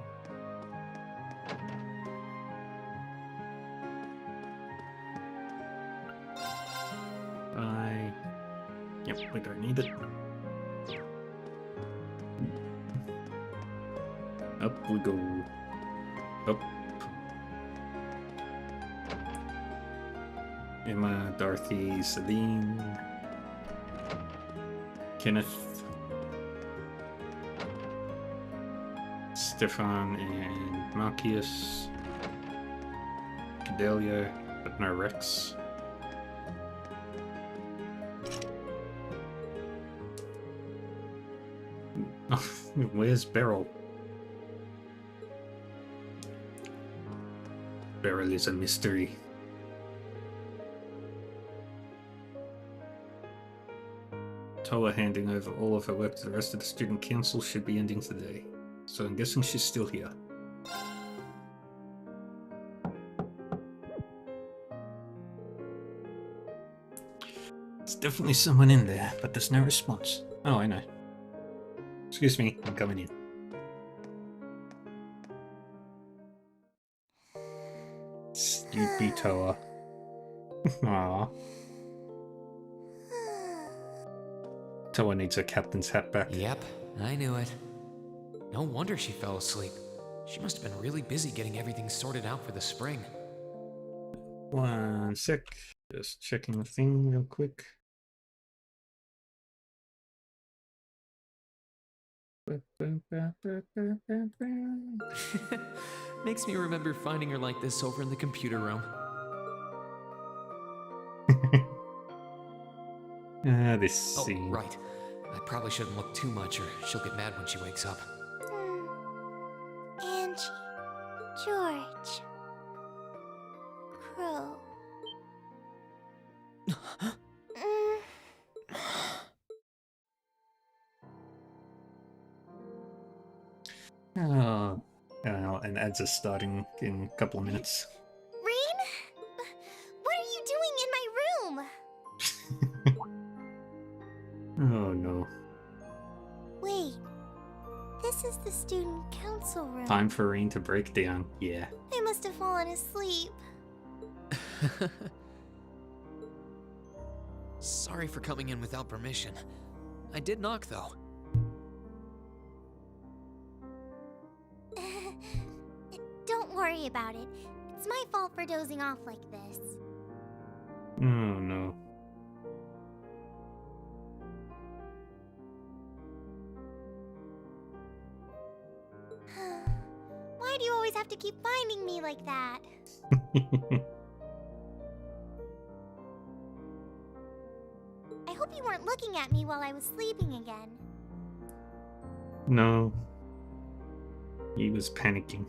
Yep, we don't need it. Up we go. Up. Emma, Dorothy, Celine, Kenneth, Stefan and Marcius, Cadelia, but no Rex. Where's Beryl? Beryl is a mystery. Toa handing over all of her work to the rest of the student council should be ending today. So I'm guessing she's still here. There's definitely someone in there, but there's no response. Oh, I know. Excuse me, I'm coming in. Sleepy Toa. Aww. Toa needs her captain's hat back. Yep, I knew it. No wonder she fell asleep. She must have been really busy getting everything sorted out for the spring. One sec. Just checking the thing real quick. Makes me remember finding her like this over in the computer room. This scene. Oh, right. I probably shouldn't look too much or she'll get mad when she wakes up. Angie, George, Crow. Oh, and ads are starting in a couple of minutes. Rean? What are you doing in my room? Oh no. Wait, this is the student council room. Time for Rean to break down. Yeah. I must have fallen asleep. Sorry for coming in without permission. I did knock, though. Don't worry about it. It's my fault for dozing off like this. Oh no. Why do you always have to keep finding me like that? I hope you weren't looking at me while I was sleeping again. No. He was panicking.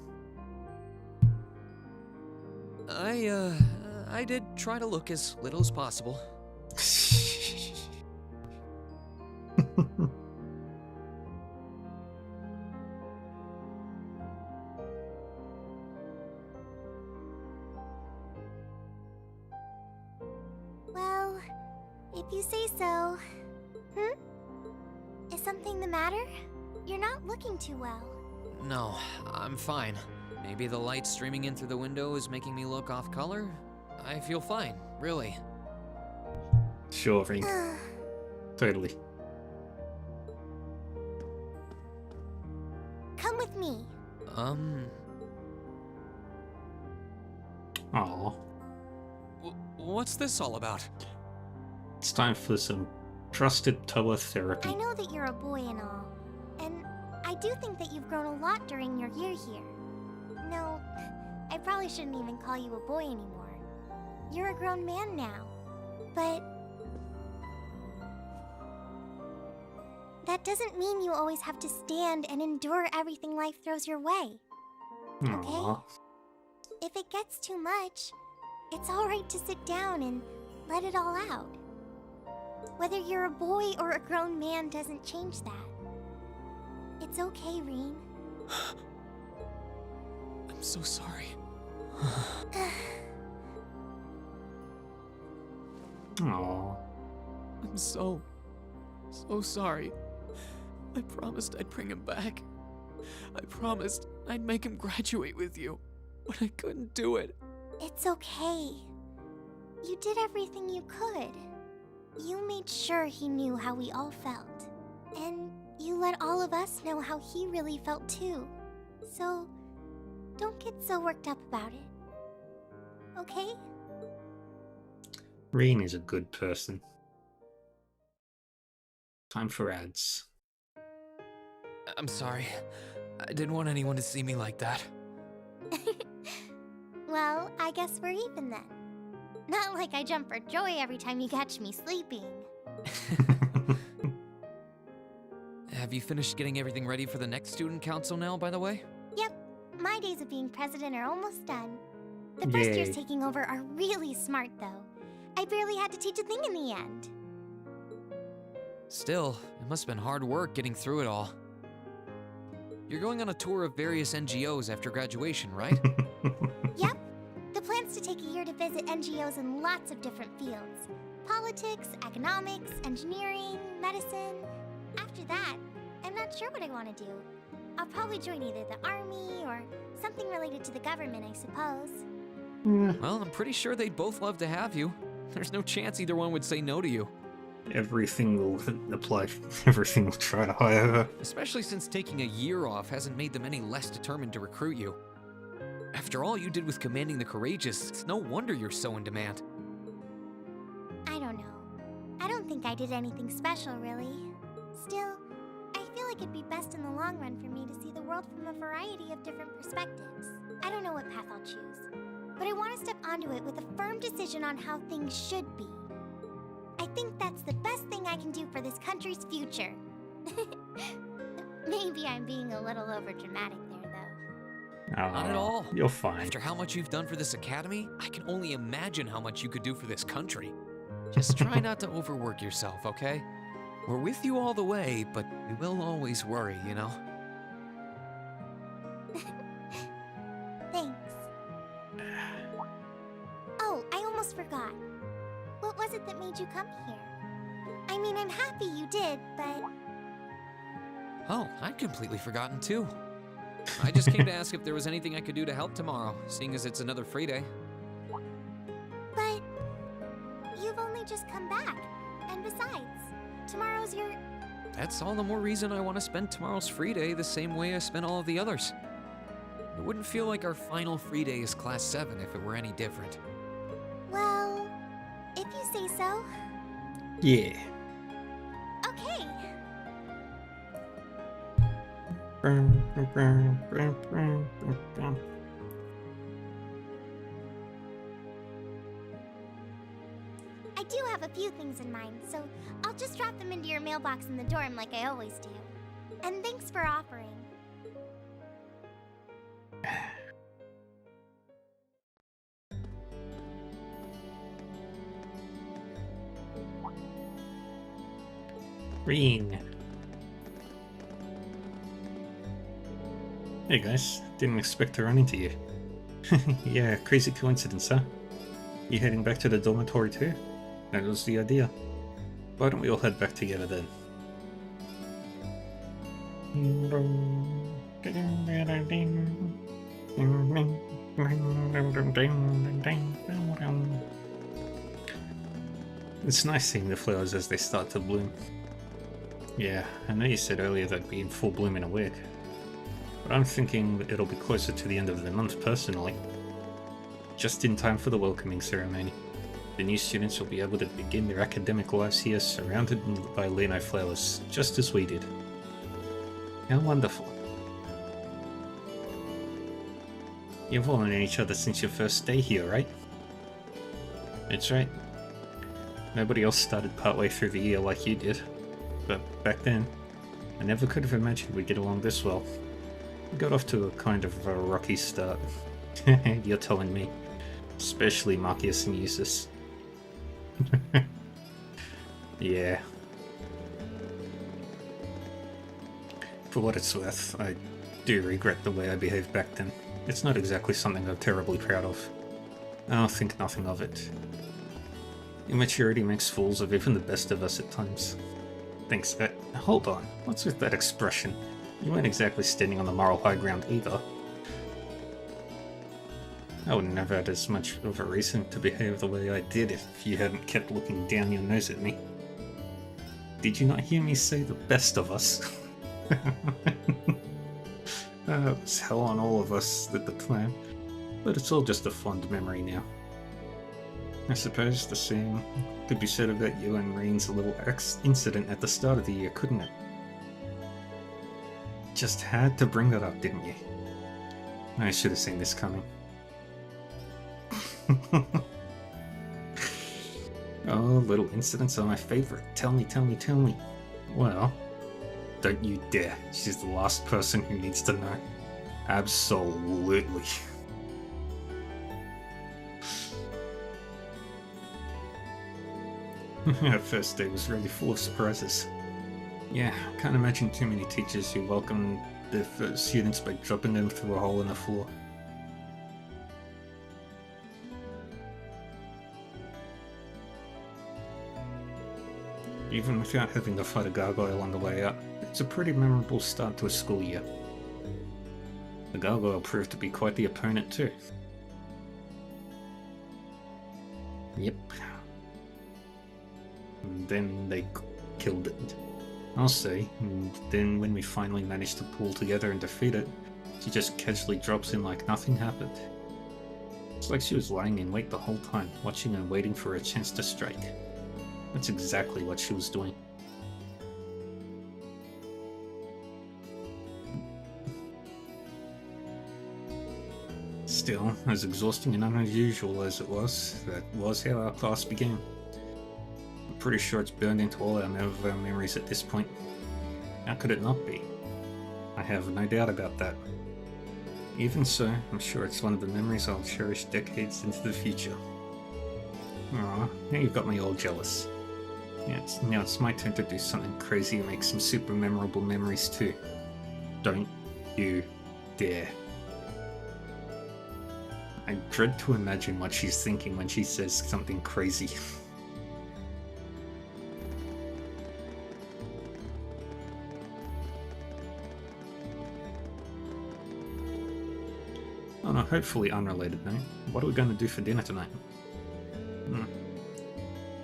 I did try to look as little as possible. Well, if you say so. Is something the matter? You're not looking too well. No, I'm fine. Maybe the light streaming in through the window is making me look off color? I feel fine, really. Sure, Rean. Totally. Come with me. Aww. What's this all about? It's time for some trusted Toa therapy. I know that you're a boy and all, and I do think that you've grown a lot during your year here. No, I probably shouldn't even call you a boy anymore. You're a grown man now, but that doesn't mean you always have to stand and endure everything life throws your way. Aww. If it gets too much, it's alright to sit down and let it all out. Whether you're a boy or a grown man doesn't change that. It's okay, Rean. I'm so sorry. Aww. I'm so sorry. I promised I'd bring him back. I promised I'd make him graduate with you, but I couldn't do it. It's okay. You did everything you could. You made sure he knew how we all felt. And you let all of us know how he really felt too. So, don't get so worked up about it. Okay? Rean is a good person. Time for ads. I'm sorry. I didn't want anyone to see me like that. Well, I guess we're even then. Not like I jump for joy every time you catch me sleeping. Have you finished getting everything ready for the next student council now, by the way? Yep, my days of being president are almost done. The first years taking over are really smart, though. I barely had to teach a thing in the end. Still, it must have been hard work getting through it all. You're going on a tour of various NGOs after graduation, right? Yep. The plan's to take a year to visit NGOs in lots of different fields. Politics, economics, engineering, medicine. After that, I'm not sure what I want to do. I'll probably join either the army or something related to the government, I suppose. Well, I'm pretty sure they'd both love to have you. There's no chance either one would say no to you. Everything will apply. Everything will try to hire her. Especially since taking a year off hasn't made them any less determined to recruit you. After all you did with commanding the Courageous, it's no wonder you're so in demand. I don't know. I don't think I did anything special, really. Still, I feel like it'd be best in the long run for me to see the world from a variety of different perspectives. I don't know what path I'll choose, but I want to step onto it with a firm decision on how things should be. I think that's the best thing I can do for this country's future. Maybe I'm being a little overdramatic there, though. Oh, Not at all. You're fine. After how much you've done for this academy, I can only imagine how much you could do for this country. Just try not to overwork yourself, okay? We're with you all the way, but we will always worry, you know? Thanks. Oh, I almost forgot. What was it that made you come here? I mean, I'm happy you did, but... Oh, I'd completely forgotten too. I just came to ask if there was anything I could do to help tomorrow, seeing as it's another free day. But... you've only just come back. And besides, tomorrow's your... That's all the more reason I want to spend tomorrow's free day the same way I spent all of the others. It wouldn't feel like our final free day is Class 7 if it were any different. Well... if you say so. Yeah. Okay. I do have a few things in mind, so I'll just drop them into your mailbox in the dorm like I always do. And thanks for offering. Green. Hey guys, didn't expect to run into you. Yeah, crazy coincidence, huh? You heading back to the dormitory too? That was the idea. Why don't we all head back together then? It's nice seeing the flowers as they start to bloom. Yeah, I know you said earlier they'd be in full bloom in a week, but I'm thinking it'll be closer to the end of the month personally. Just in time for the welcoming ceremony. The new students will be able to begin their academic lives here surrounded by Lino flowers, just as we did. How wonderful. You've all known each other since your first day here, right? That's right. Nobody else started partway through the year like you did. But back then, I never could have imagined we'd get along this well. We got off to a kind of a rocky start. You're telling me. Especially Marcius and Eustace. Yeah. For what it's worth, I do regret the way I behaved back then. It's not exactly something I'm terribly proud of. I'll think nothing of it. Immaturity makes fools of even the best of us at times. Thanks, hold on, what's with that expression? You weren't exactly standing on the moral high ground either. I wouldn't have had as much of a reason to behave the way I did if you hadn't kept looking down your nose at me. Did you not hear me say the best of us? It was hell on all of us at the time, but it's all just a fond memory now. I suppose the same could be said about you and Reen's little incident at the start of the year, couldn't it? Just had to bring that up, didn't you? I should have seen this coming. Oh, little incidents are my favorite. Tell me, tell me, tell me. Well, Don't you dare. She's the last person who needs to know. Absolutely. Her first day was really full of surprises. Yeah, I can't imagine too many teachers who welcome their first students by dropping them through a hole in the floor. Even without having to fight a gargoyle on the way up, it's a pretty memorable start to a school year. The gargoyle proved to be quite the opponent too. Yep. And then they killed it. I'll say, and then when we finally managed to pull together and defeat it, she just casually drops in like nothing happened. It's like she was lying in wait the whole time, watching and waiting for a chance to strike. That's exactly what she was doing. Still, as exhausting and unusual as it was, that was how our class began. I'm pretty sure it's burned into all our memories at this point. How could it not be? I have no doubt about that. Even so, I'm sure it's one of the memories I'll cherish decades into the future. Aw, now you've got me all jealous. Yeah, now it's my turn to do something crazy and make some super memorable memories too. Don't you dare. I dread to imagine what she's thinking when she says something crazy. On a hopefully unrelated note, what are we going to do for dinner tonight?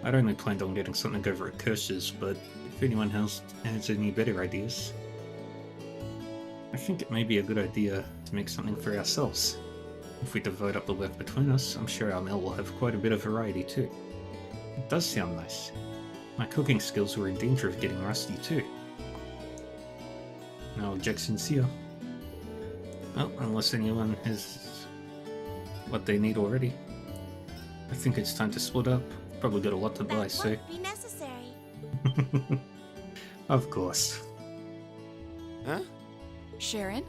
I'd only planned on getting something over at Kirsch's, but if anyone else has any better ideas, I think it may be a good idea to make something for ourselves. If we divide up the work between us, I'm sure our meal will have quite a bit of variety too. It does sound nice. My cooking skills were in danger of getting rusty too. No objections here. Well, unless anyone has what they need already. I think it's time to split up. Probably got a lot to buy, so... Be necessary. Of course. Huh? Sharon?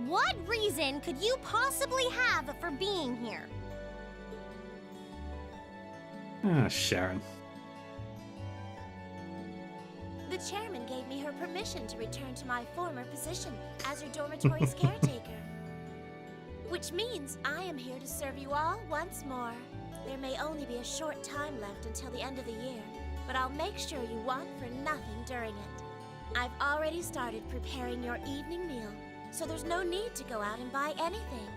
What reason could you possibly have for being here? Ah, Sharon. The chairman gave me her permission to return to my former position as your dormitory's caretaker. Which means I am here to serve you all once more. There may only be a short time left until the end of the year, but I'll make sure you want for nothing during it. I've already started preparing your evening meal, so there's no need to go out and buy anything.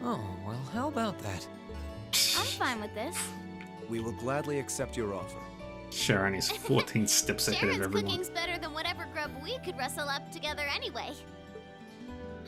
Oh, well, how about that? I'm fine with this. We will gladly accept your offer. Sharon is 14 steps ahead of Sharon's everyone. cooking's better than whatever grub we could wrestle up together anyway.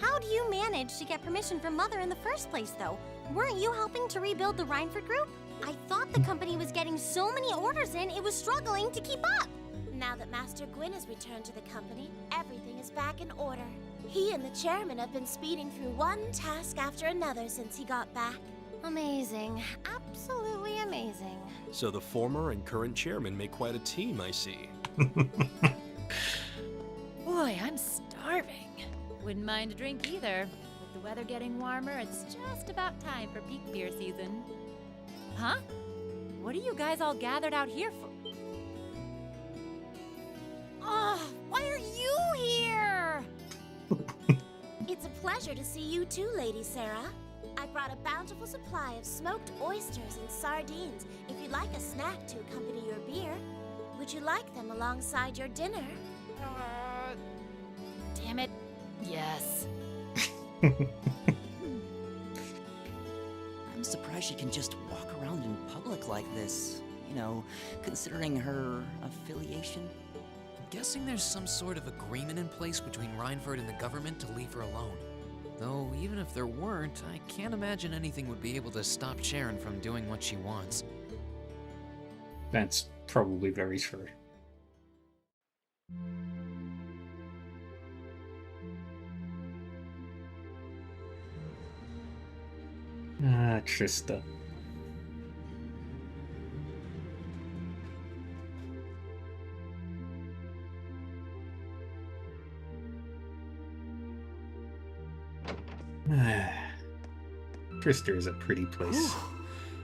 How do you manage to get permission from Mother in the first place, though? Weren't you helping to rebuild the Reinford group? I thought the company was getting so many orders in, it was struggling to keep up. Now that Master Gwyn has returned to the company, everything is back in order. He and the chairman have been speeding through one task after another since he got back. Amazing. Absolutely amazing. So the former and current chairman make quite a team, I see. Boy, I'm starving. Wouldn't mind a drink either. With the weather getting warmer, it's just about time for peak beer season. Huh? What are you guys all gathered out here for? Oh, why are you here? It's a pleasure to see you too, Lady Sarah. I brought a bountiful supply of smoked oysters and sardines if you'd like a snack to accompany your beer. Would you like them alongside your dinner? Damn it. Yes. I'm surprised she can just walk around in public like this. You know, considering her affiliation. I'm guessing there's some sort of agreement in place between Reinford and the government to leave her alone. Though, even if there weren't, I can't imagine anything would be able to stop Sharon from doing what she wants. That's probably very true. Ah, Trista. Trista is a pretty place.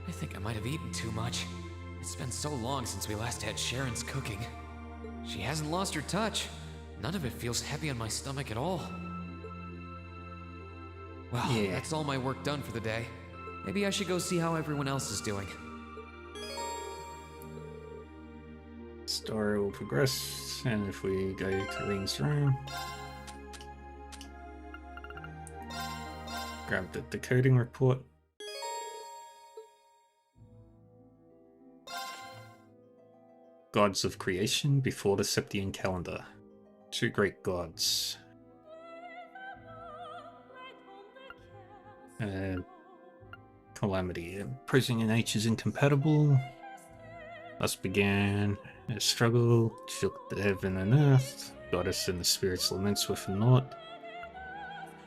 I think I might have eaten too much. It's been so long since we last had Sharon's cooking. She hasn't lost her touch. None of it feels heavy on my stomach at all. Well, that's all my work done for the day. Maybe I should go see how everyone else is doing. Story will progress, and if we go to Reen's room, grab the decoding report. Gods of creation before the Septian calendar. Two great gods. Calamity. Opposing natures incompatible. Thus began a struggle, shook the heaven and earth. Goddess and the spirits laments were for naught.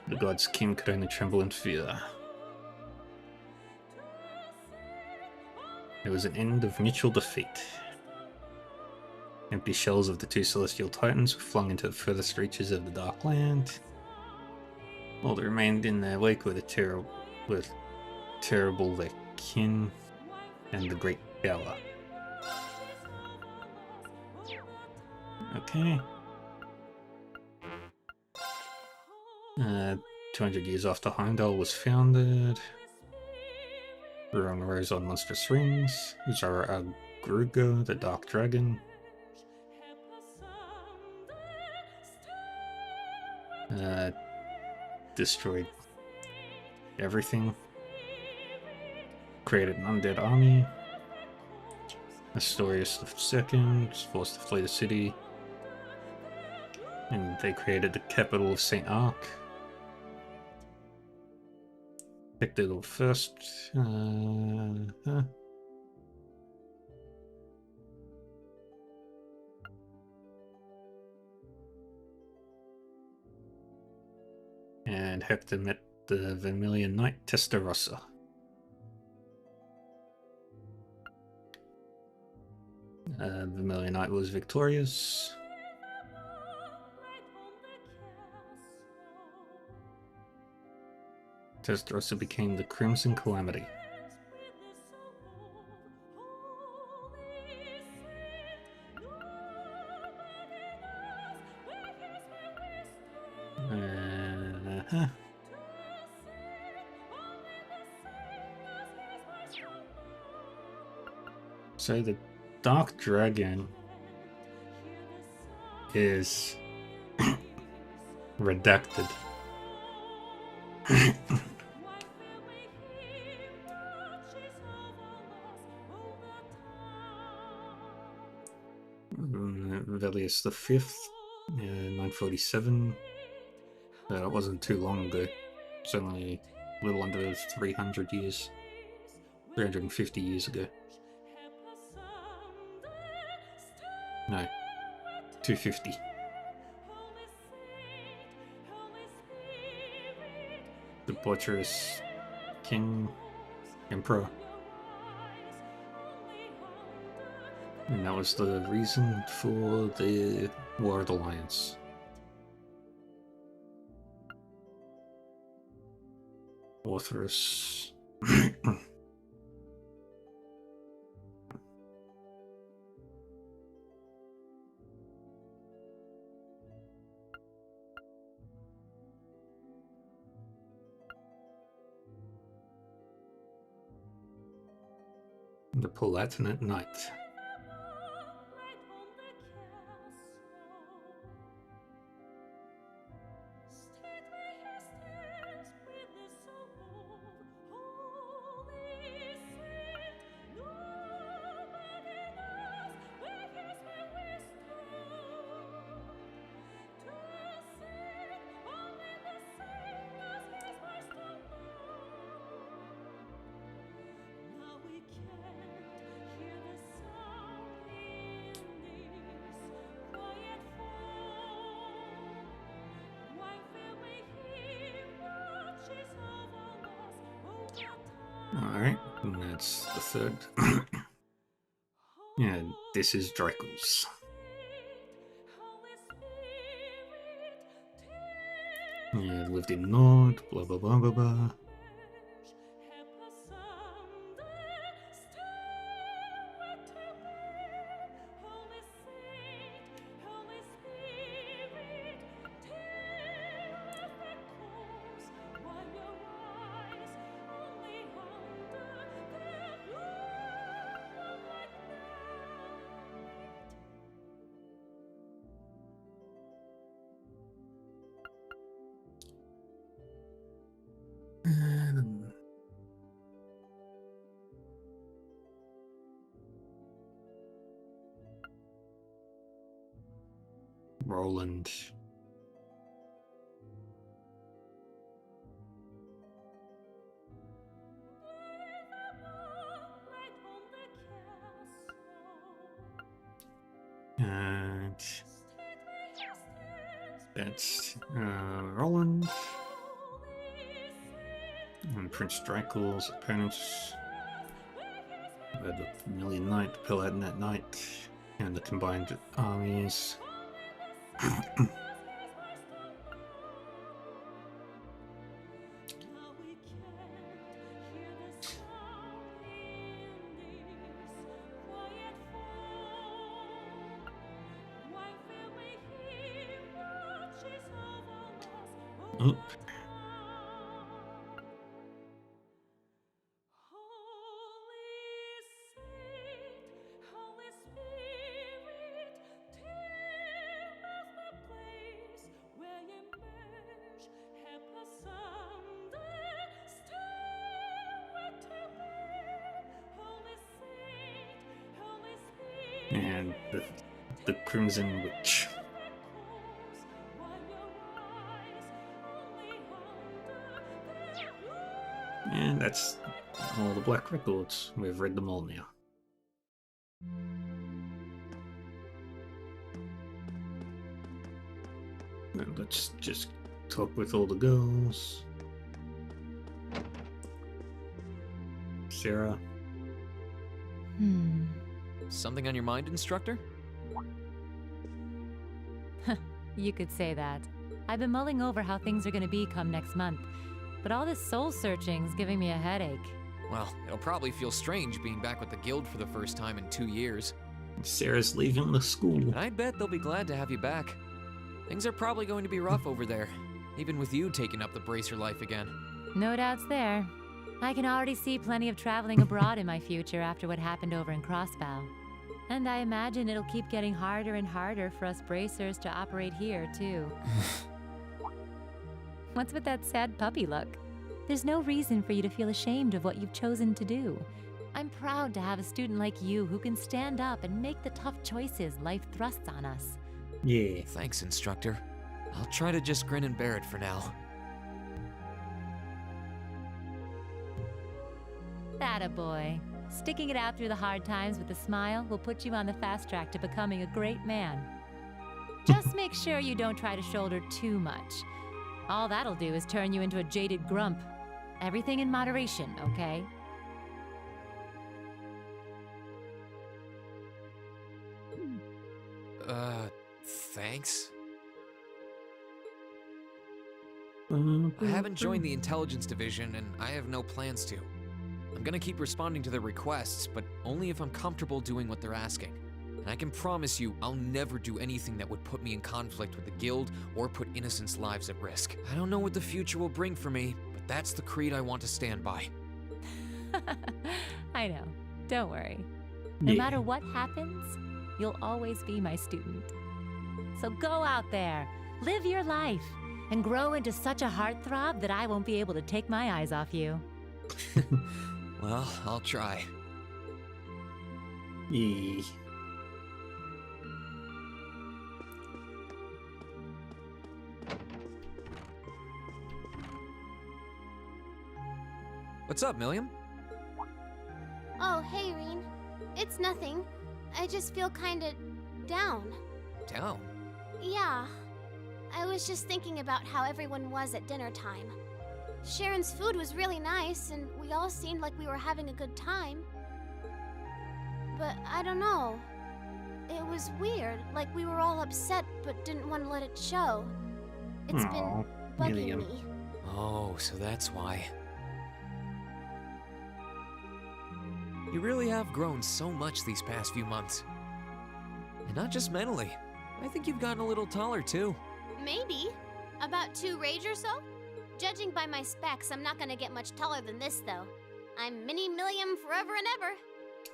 The god's kin could only tremble in fear. There was an end of mutual defeat. Empty shells of the two celestial titans were flung into the furthest reaches of the Dark Land. All that remained in their wake were terrible their kin and the great power. Okay. 200 years after Heimdall was founded, Ruang rose on monstrous rings. Zara Grugo, the Dark Dragon. Destroyed everything. Created an undead army. Astorius II was forced to flee the city. And they created the capital of St. Ark. Hector the First. And Hector met the Vermilion Knight Testarossa. Vermilion Knight was victorious. Testarossa became the Crimson Calamity. So the Dark Dragon is redacted. Velius V, 947. That wasn't too long ago. It's only a little under 300 years. 350 years ago. No. 250. The Butcherous King Emperor. And that was the reason for the War of the Lions. Orthrus. The Palatinate Knight. Alright, and that's the third. And this is Drakel's. Yeah, lived in Nord, blah blah blah blah blah. Roland. And that's Roland. And Prince Dracul's opponents. The Vermilion Knight, the Paladin Knight, and the combined armies. Oop. And the Crimson Witch. And that's all the Black Records. We've read them all now. And let's just talk with all the girls. Sarah. Something on your mind, instructor? You could say that. I've been mulling over how things are going to be come next month, but all this soul searching's giving me a headache. Well, it'll probably feel strange being back with the guild for the first time in 2 years. Sarah's leaving the school. And I bet they'll be glad to have you back. Things are probably going to be rough over there, even with you taking up the bracer life again. No doubts there. I can already see plenty of traveling abroad in my future after what happened over in Crossbow. And I imagine it'll keep getting harder and harder for us bracers to operate here, too. What's with that sad puppy look? There's no reason for you to feel ashamed of what you've chosen to do. I'm proud to have a student like you who can stand up and make the tough choices life thrusts on us. Yeah. Thanks, instructor. I'll try to just grin and bear it for now. Attaboy. Sticking it out through the hard times with a smile will put you on the fast track to becoming a great man. Just make sure you don't try to shoulder too much. All that'll do is turn you into a jaded grump. Everything in moderation, okay? Thanks? I haven't joined the intelligence division, and I have no plans to. I'm gonna keep responding to their requests, but only if I'm comfortable doing what they're asking. And I can promise you, I'll never do anything that would put me in conflict with the guild or put innocents' lives at risk. I don't know what the future will bring for me, but that's the creed I want to stand by. I know. Don't worry. No matter what happens, you'll always be my student. So go out there, live your life, and grow into such a heartthrob that I won't be able to take my eyes off you. Well, I'll try. Yeah. What's up, Milliam? Oh, hey, Reen. It's nothing. I just feel kinda down. Down? Yeah. I was just thinking about how everyone was at dinner time. Sharon's food was really nice, and we all seemed like we were having a good time. But I don't know. It was weird, like we were all upset but didn't want to let it show. It's been bugging Million. me. Oh, so that's why. You really have grown so much these past few months. And not just mentally. I think you've gotten a little taller too. Maybe. About 2 rage or so? Judging by my specs, I'm not gonna get much taller than this, though. I'm Mini Millium forever and ever.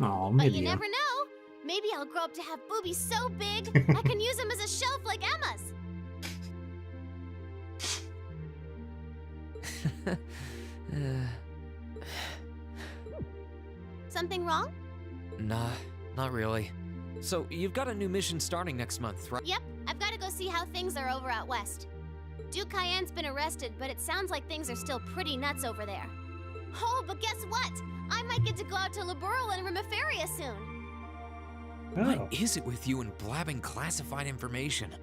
Oh, But you Million. never know. Maybe I'll grow up to have boobies so big, I can use them as a shelf like Emma's. Something wrong? Nah, not really. So, you've got a new mission starting next month, right? Yep, I've gotta go see how things are over out west. Duke Cayenne's been arrested, but it sounds like things are still pretty nuts over there. Oh, but guess what? I might get to go out to Liberl and Rimiferia soon. What is it with you and blabbing classified information?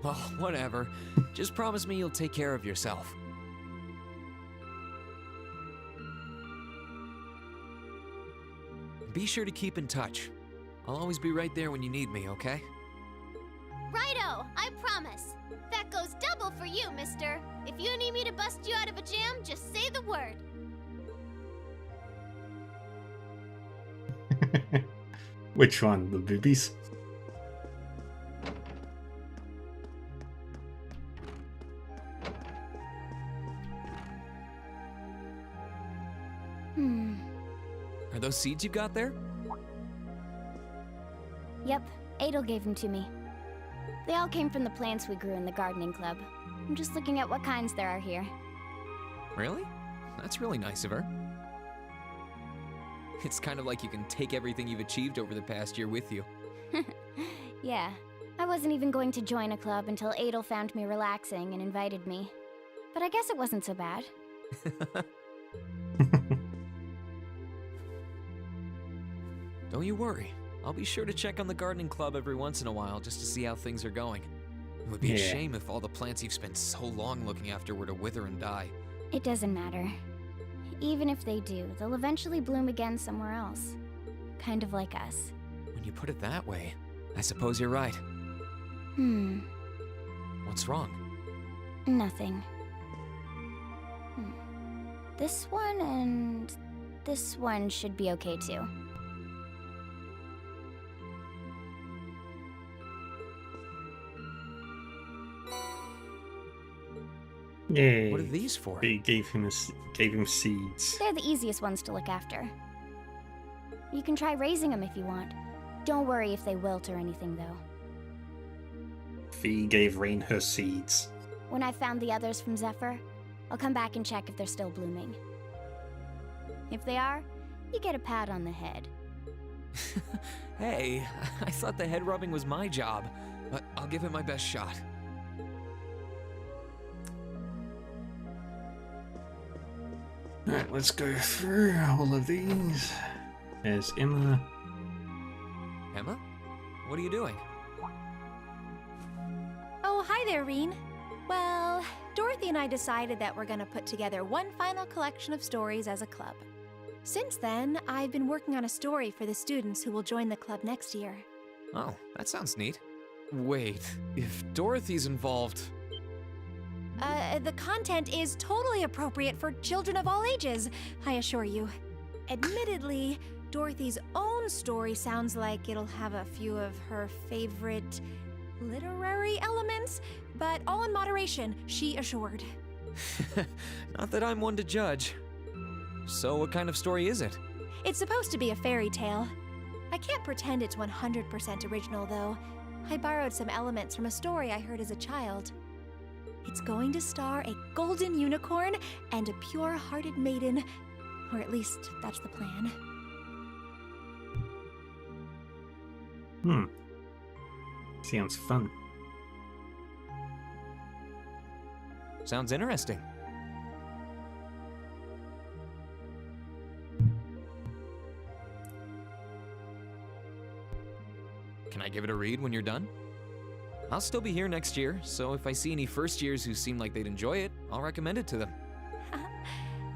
Well, whatever. Just promise me you'll take care of yourself. Be sure to keep in touch. I'll always be right there when you need me, okay? Righto, I promise. That goes double for you, mister. If you need me to bust you out of a jam, just say the word. Which one? The boobies? Are those seeds you got there? Yep, Adel gave them to me. They all came from the plants we grew in the gardening club. I'm just looking at what kinds there are here. Really? That's really nice of her. It's kind of like you can take everything you've achieved over the past year with you. Yeah, I wasn't even going to join a club until Adel found me relaxing and invited me. But I guess it wasn't so bad. Don't you worry. I'll be sure to check on the gardening club every once in a while just to see how things are going. It would be a Yeah. shame if all the plants you've spent so long looking after were to wither and die. It doesn't matter. Even if they do, they'll eventually bloom again somewhere else. Kind of like us. When you put it that way, I suppose you're right. What's wrong? Nothing. This one and this one should be okay too. Yay. What are these for? They gave him seeds. They're the easiest ones to look after. You can try raising them if you want. Don't worry if they wilt or anything, though. Fee gave Rain her seeds. When I found the others from Zephyr, I'll come back and check if they're still blooming. If they are, you get a pat on the head. Hey, I thought the head rubbing was my job, but I'll give it my best shot. Alright, let's go through all of these. There's Emma. Emma? What are you doing? Oh, hi there, Reen. Well, Dorothy and I decided that we're gonna put together one final collection of stories as a club. Since then, I've been working on a story for the students who will join the club next year. Oh, that sounds neat. Wait, if Dorothy's involved... The content is totally appropriate for children of all ages, I assure you. Admittedly, Dorothy's own story sounds like it'll have a few of her favorite literary elements, but all in moderation, she assured. Not that I'm one to judge. So what kind of story is it? It's supposed to be a fairy tale. I can't pretend it's 100% original, though. I borrowed some elements from a story I heard as a child. It's going to star a golden unicorn and a pure-hearted maiden, or at least that's the plan. Sounds fun. Sounds interesting. Can I give it a read when you're done? I'll still be here next year, so if I see any first years who seem like they'd enjoy it, I'll recommend it to them.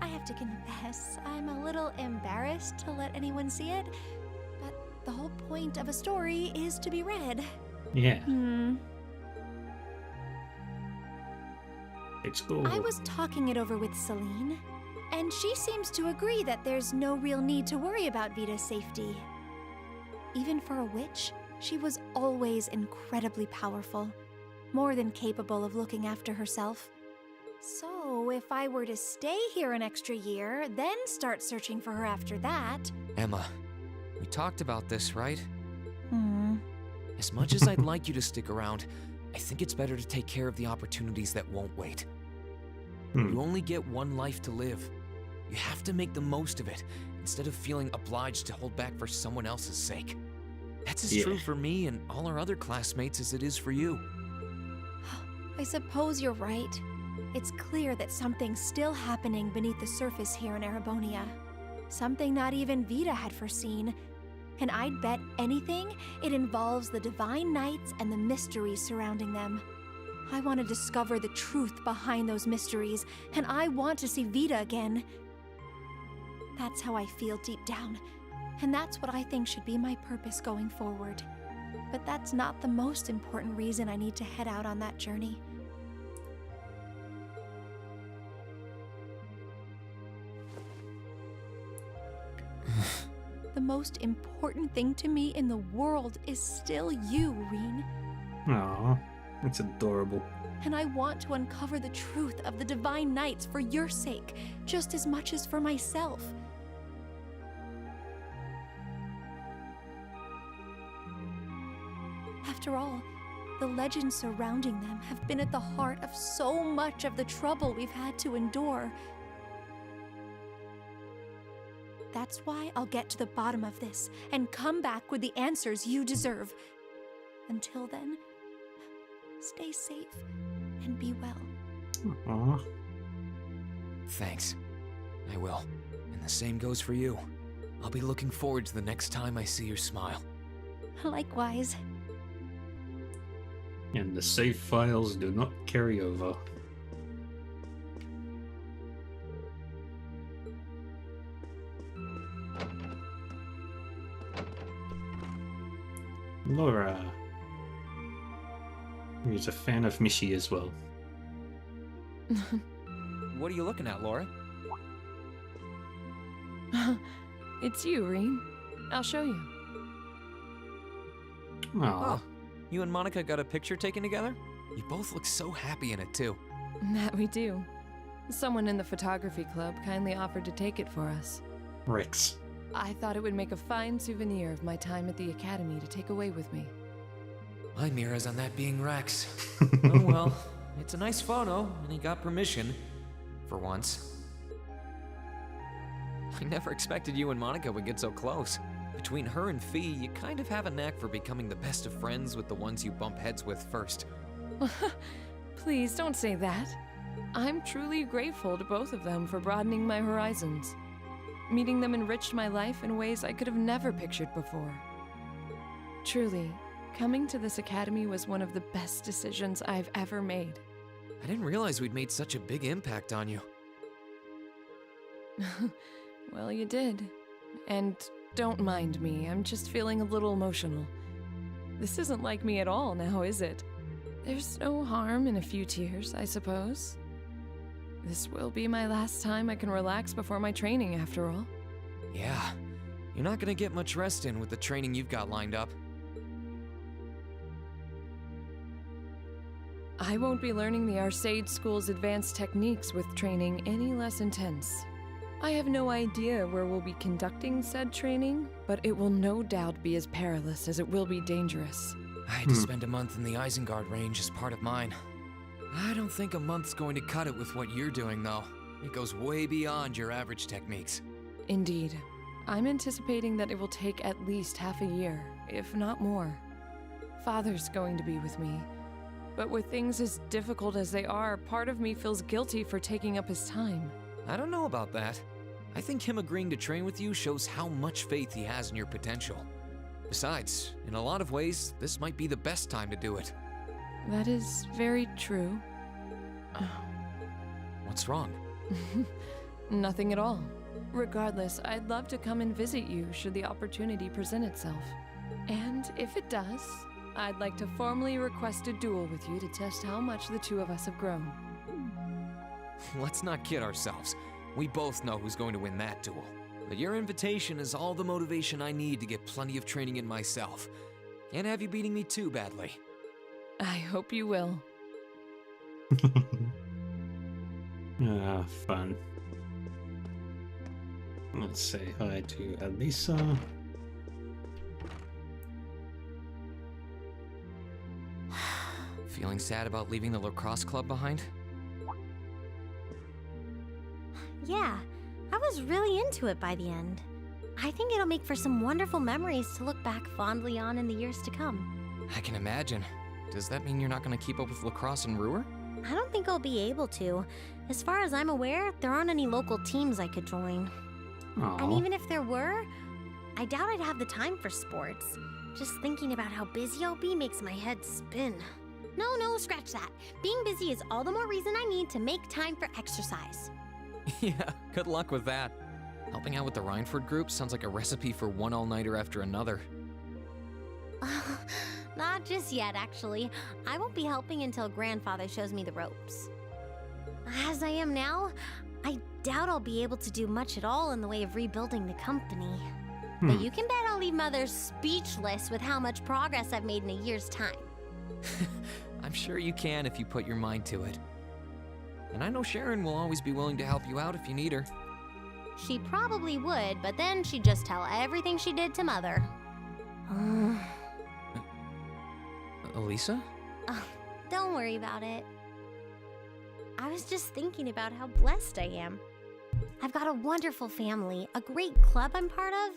I have to confess, I'm a little embarrassed to let anyone see it, but the whole point of a story is to be read. Yeah. Let's go. I was talking it over with Celine, and she seems to agree that there's no real need to worry about Vita's safety. Even for a witch, she was always incredibly powerful, more than capable of looking after herself. So, if I were to stay here an extra year, then start searching for her after that... Emma, we talked about this, right? Hmm. As much as I'd like you to stick around, I think it's better to take care of the opportunities that won't wait. You only get one life to live. You have to make the most of it, instead of feeling obliged to hold back for someone else's sake. That's as true for me and all our other classmates as it is for you. I suppose you're right. It's clear that something's still happening beneath the surface here in Erebonia. Something not even Vita had foreseen. And I'd bet anything it involves the Divine Knights and the mysteries surrounding them. I want to discover the truth behind those mysteries, and I want to see Vita again. That's how I feel deep down, and that's what I think should be my purpose going forward. But that's not the most important reason I need to head out on that journey. The most important thing to me in the world is still you, Rean. Aww, that's adorable. And I want to uncover the truth of the Divine Knights for your sake, just as much as for myself. After all, the legends surrounding them have been at the heart of so much of the trouble we've had to endure. That's why I'll get to the bottom of this and come back with the answers you deserve. Until then, stay safe and be well. Aww. Thanks. I will. And the same goes for you. I'll be looking forward to the next time I see your smile. Likewise. And the save files do not carry over. Laura. He's a fan of Mishi as well. What are you looking at, Laura? It's you, Rean. I'll show you. Aww. Oh, you and Monica got a picture taken together? You both look so happy in it, too. That we do. Someone in the photography club kindly offered to take it for us. Rex. I thought it would make a fine souvenir of my time at the academy to take away with me. My mirror's on that being Rex. Oh well, it's a nice photo, and he got permission. For once. I never expected you and Monica would get so close. Between her and Fee, you kind of have a knack for becoming the best of friends with the ones you bump heads with first. Please don't say that. I'm truly grateful to both of them for broadening my horizons. Meeting them enriched my life in ways I could have never pictured before. Truly, coming to this academy was one of the best decisions I've ever made. I didn't realize we'd made such a big impact on you. Well, you did. And don't mind me, I'm just feeling a little emotional. This isn't like me at all now, is it? There's no harm in a few tears, I suppose. This will be my last time I can relax before my training, after all. Yeah, you're not gonna get much rest in with the training you've got lined up. I won't be learning the Arcade School's advanced techniques with training any less intense. I have no idea where we'll be conducting said training, but it will no doubt be as perilous as it will be dangerous. I had to spend a month in the Isengard range as part of mine. I don't think a month's going to cut it with what you're doing, though. It goes way beyond your average techniques. Indeed. I'm anticipating that it will take at least half a year, if not more. Father's going to be with me. But with things as difficult as they are, part of me feels guilty for taking up his time. I don't know about that. I think him agreeing to train with you shows how much faith he has in your potential. Besides, in a lot of ways, this might be the best time to do it. That is very true. What's wrong? Nothing at all. Regardless, I'd love to come and visit you should the opportunity present itself. And if it does, I'd like to formally request a duel with you to test how much the two of us have grown. Let's not kid ourselves. We both know who's going to win that duel. But your invitation is all the motivation I need to get plenty of training in myself. Can't have you beating me too badly. I hope you will. Ah, fun. Let's say hi to Alisa. Feeling sad about leaving the lacrosse club behind? Yeah, I was really into it by the end. I think it'll make for some wonderful memories to look back fondly on in the years to come. I can imagine. Does that mean you're not going to keep up with lacrosse in Ruhr? I don't think I'll be able to. As far as I'm aware, there aren't any local teams I could join. Aww. And even if there were, I doubt I'd have the time for sports. Just thinking about how busy I'll be makes my head spin. No, scratch that. Being busy is all the more reason I need to make time for exercise. Yeah, good luck with that. Helping out with the Rhineford group sounds like a recipe for one all-nighter after another. Not just yet, actually. I won't be helping until Grandfather shows me the ropes. As I am now, I doubt I'll be able to do much at all in the way of rebuilding the company. But you can bet I'll leave Mother speechless with how much progress I've made in a year's time. I'm sure you can if you put your mind to it. And I know Sharon will always be willing to help you out if you need her. She probably would, but then she'd just tell everything she did to Mother. Alisa? Don't worry about it. I was just thinking about how blessed I am. I've got a wonderful family, a great club I'm part of,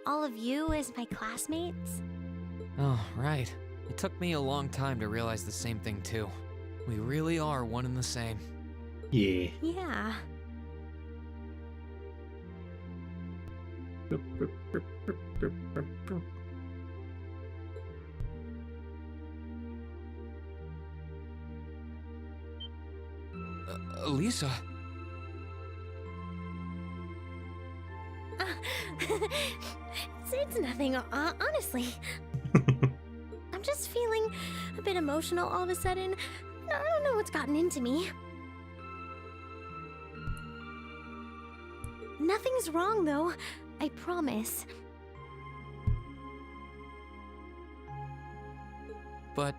all of you as my classmates. Oh, right. It took me a long time to realize the same thing too. We really are one and the same. Yeah. Yeah. Alisa? It's nothing, honestly. I'm just feeling a bit emotional all of a sudden. I don't know what's gotten into me. Nothing's wrong, though. I promise. But...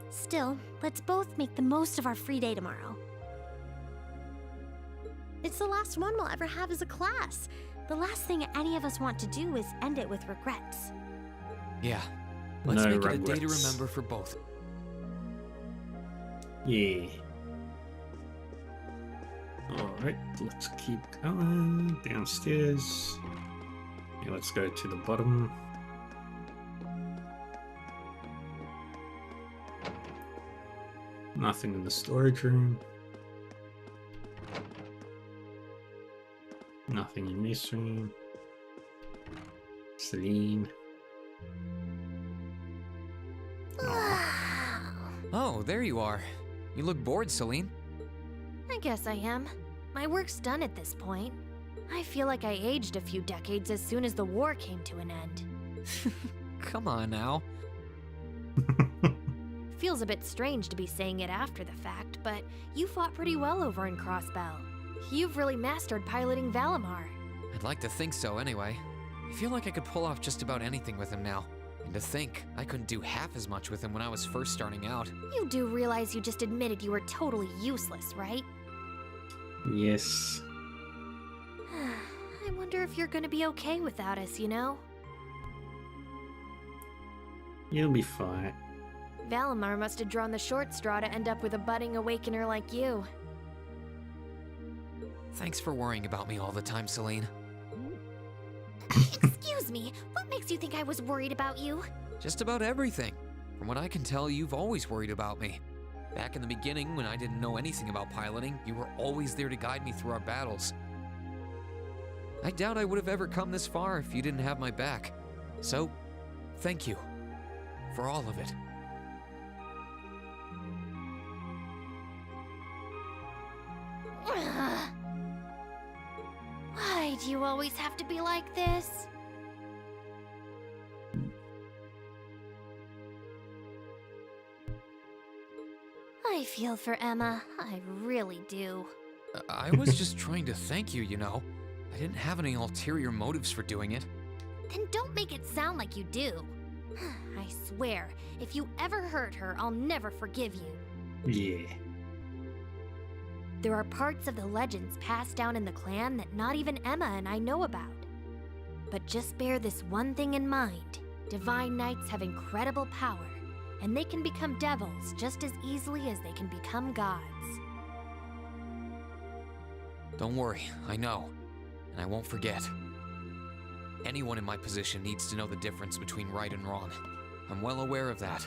Still, let's both make the most of our free day tomorrow. It's the last one we'll ever have as a class. The last thing any of us want to do is end it with regrets. Yeah. Let's No make it a day to regrets. remember for both. Yeah. Alright, let's keep going. Downstairs. Yeah, let's go to the bottom. Nothing in the storage room. Nothing in this room. Celine. Oh, there you are. You look bored, Celine. I guess I am. My work's done at this point. I feel like I aged a few decades as soon as the war came to an end. Come on now. Feels a bit strange to be saying it after the fact, but you fought pretty well over in Crossbell. You've really mastered piloting Valimar. I'd like to think so anyway. I feel like I could pull off just about anything with him now. And to think, I couldn't do half as much with him when I was first starting out. You do realize you just admitted you were totally useless, right? Yes. I wonder if you're gonna be okay without us, you know? You'll be fine. Valimar must have drawn the short straw to end up with a budding awakener like you. Thanks for worrying about me all the time, Celine. Excuse me, what makes you think I was worried about you? Just about everything. From what I can tell, you've always worried about me. Back in the beginning, when I didn't know anything about piloting, you were always there to guide me through our battles. I doubt I would have ever come this far if you didn't have my back. So, thank you. For all of it. Why do you always have to be like this? I feel for Emma. I really do. I was just trying to thank you, you know. I didn't have any ulterior motives for doing it. Then don't make it sound like you do. I swear, if you ever hurt her, I'll never forgive you. Yeah. There are parts of the legends passed down in the clan that not even Emma and I know about. But just bear this one thing in mind. Divine Knights have incredible power, and they can become devils just as easily as they can become gods. Don't worry, I know. And I won't forget. Anyone in my position needs to know the difference between right and wrong. I'm well aware of that.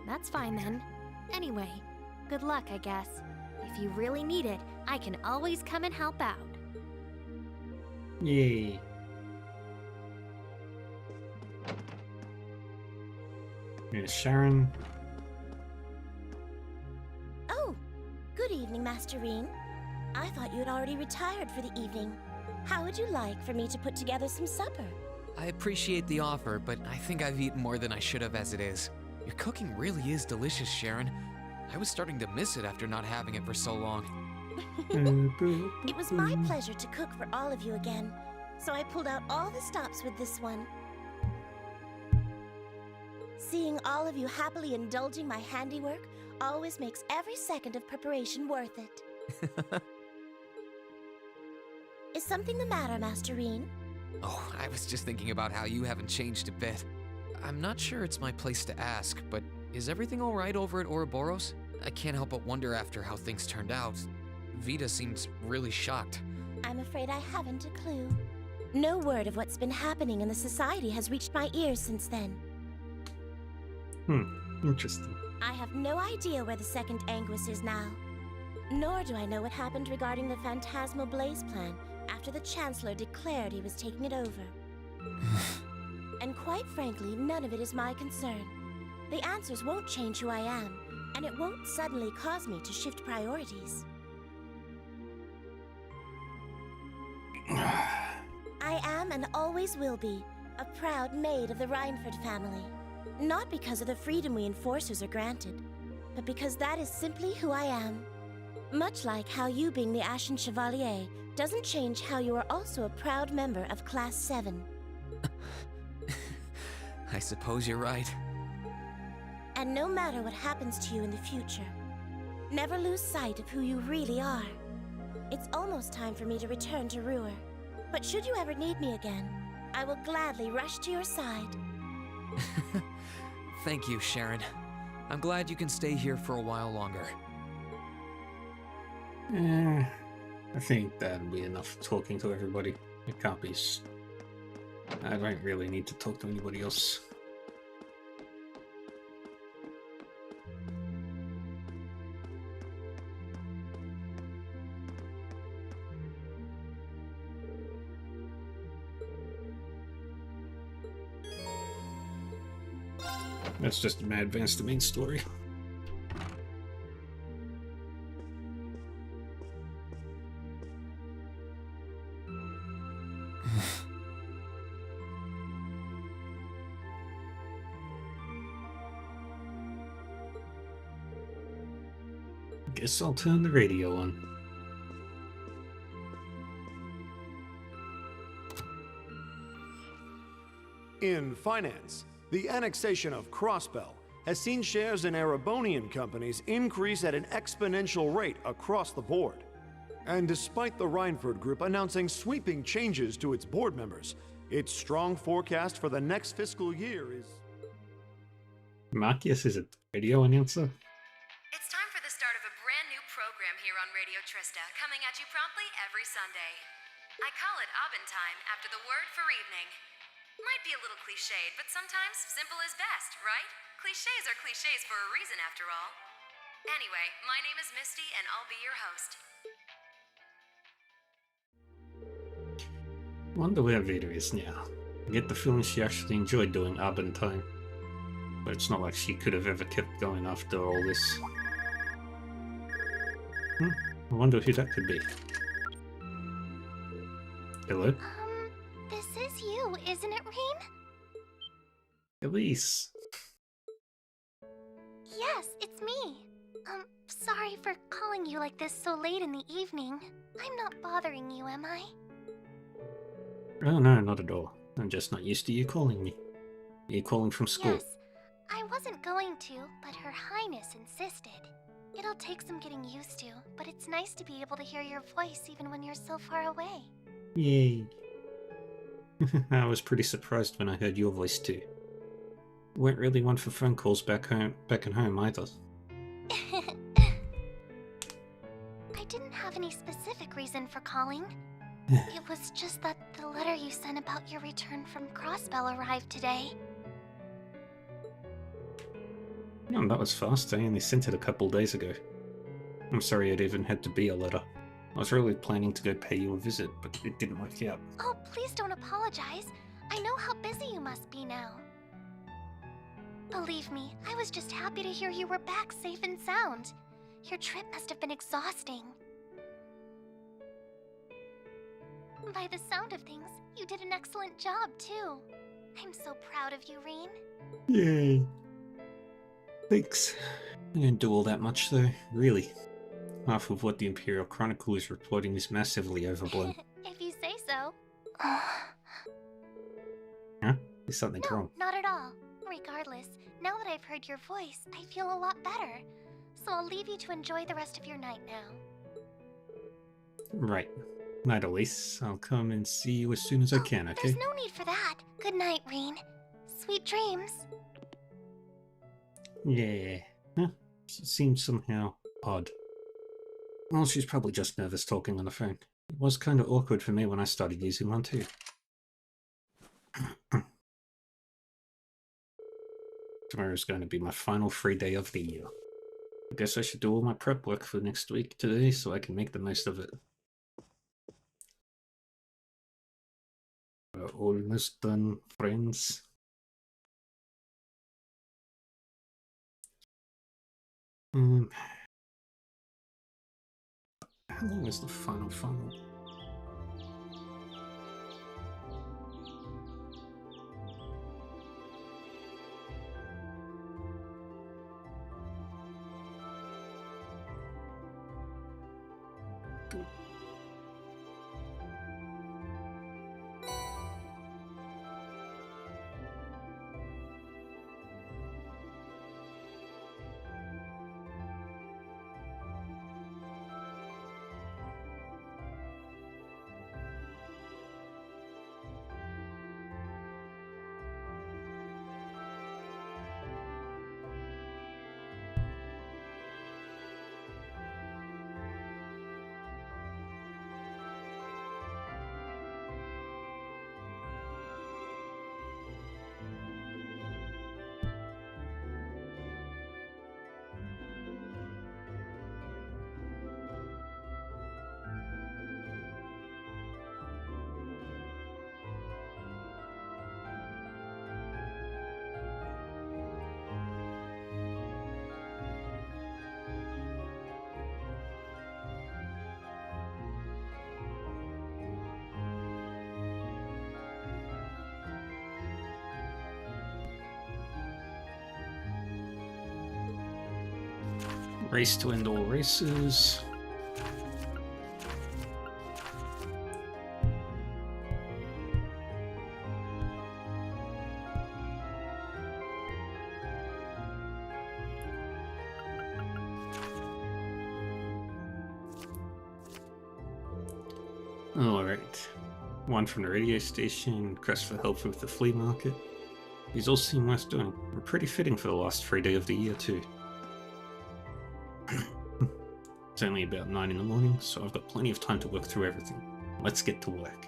That's fine then. Anyway, good luck, I guess. If you really need it, I can always come and help out. Yay. Here's Sharon. Oh, good evening, Master Rean. I thought you had already retired for the evening. How would you like for me to put together some supper? I appreciate the offer, but I think I've eaten more than I should have as it is. Your cooking really is delicious, Sharon. I was starting to miss it after not having it for so long. It was my pleasure to cook for all of you again, so I pulled out all the stops with this one. Seeing all of you happily indulging my handiwork always makes every second of preparation worth it. Is something the matter, Master Rean? Oh, I was just thinking about how you haven't changed a bit. I'm not sure it's my place to ask, but is everything all right over at Ouroboros? I can't help but wonder after how things turned out. Vita seems really shocked. I'm afraid I haven't a clue. No word of what's been happening in the society has reached my ears since then. Interesting. I have no idea where the second Anguis is now. Nor do I know what happened regarding the Phantasmal Blaze plan after the Chancellor declared he was taking it over. And quite frankly, none of it is my concern. The answers won't change who I am, and it won't suddenly cause me to shift priorities. I am and always will be a proud maid of the Reinford family. Not because of the freedom we enforcers are granted, but because that is simply who I am. Much like how you being the Ashen Chevalier doesn't change how you are also a proud member of Class 7. I suppose you're right. And no matter what happens to you in the future, never lose sight of who you really are. It's almost time for me to return to Ruhr, but should you ever need me again, I will gladly rush to your side. Thank you, Sharon. I'm glad you can stay here for a while longer. I think that'll be enough talking to everybody. It can't be. I don't really need to talk to anybody else. Let's just advance the main story. Guess I'll turn the radio on. In finance, the annexation of Crossbell has seen shares in Erebonian companies increase at an exponential rate across the board. And despite the Reinford Group announcing sweeping changes to its board members, its strong forecast for the next fiscal year is... Marcus is a radio announcer? It's time for the start of a brand new program here on Radio Trista, coming at you promptly every Sunday. I call it Abendtime after the word for evening. Might be a little cliched, but sometimes simple is best, right? Clichés are clichés for a reason, after all. Anyway, my name is Misty, and I'll be your host. Wonder where Vita is now. I get the feeling she actually enjoyed doing Abendtime. But it's not like she could have ever kept going after all this. I wonder who that could be. Hello? This is you, isn't it, Rean? Elise. Yes, it's me. Sorry for calling you like this so late in the evening. I'm not bothering you, am I? Oh no, not at all. I'm just not used to you calling me. Are you calling from school? Yes. I wasn't going to, but Her Highness insisted. It'll take some getting used to, but it's nice to be able to hear your voice even when you're so far away. Yay. I was pretty surprised when I heard your voice too. Weren't really one for phone calls back at home either. I didn't have any specific reason for calling. It was just that the letter you sent about your return from Crossbell arrived today. Oh, that was fast. I only sent it a couple days ago. I'm sorry it even had to be a letter. I was really planning to go pay you a visit, but it didn't work out. Oh, please don't apologize. I know how busy you must be now. Believe me, I was just happy to hear you were back safe and sound. Your trip must have been exhausting. By the sound of things, you did an excellent job, too. I'm so proud of you, Rean. Yay. Thanks. I didn't do all that much, though, really. Half of what the Imperial Chronicle is reporting is massively overblown. If you say so. Huh? There's something wrong. Not at all. Regardless, now that I've heard your voice, I feel a lot better. So I'll leave you to enjoy the rest of your night now. Right. Night, Elise. I'll come and see you as soon as I can, okay? There's no need for that. Good night, Rean. Sweet dreams. Yeah. Huh? Seems somehow odd. Well, she's probably just nervous talking on the phone. It was kind of awkward for me when I started using one too. Tomorrow's going to be my final free day of the year. I guess I should do all my prep work for next week today so I can make the most of it. We're almost done, friends. How long is the final? Race to end all races. Alright. One from the radio station, request for help with the flea market. These all seem worth doing. And pretty fitting for the last free day of the year too. It's only about 9 in the morning, so I've got plenty of time to work through everything. Let's get to work.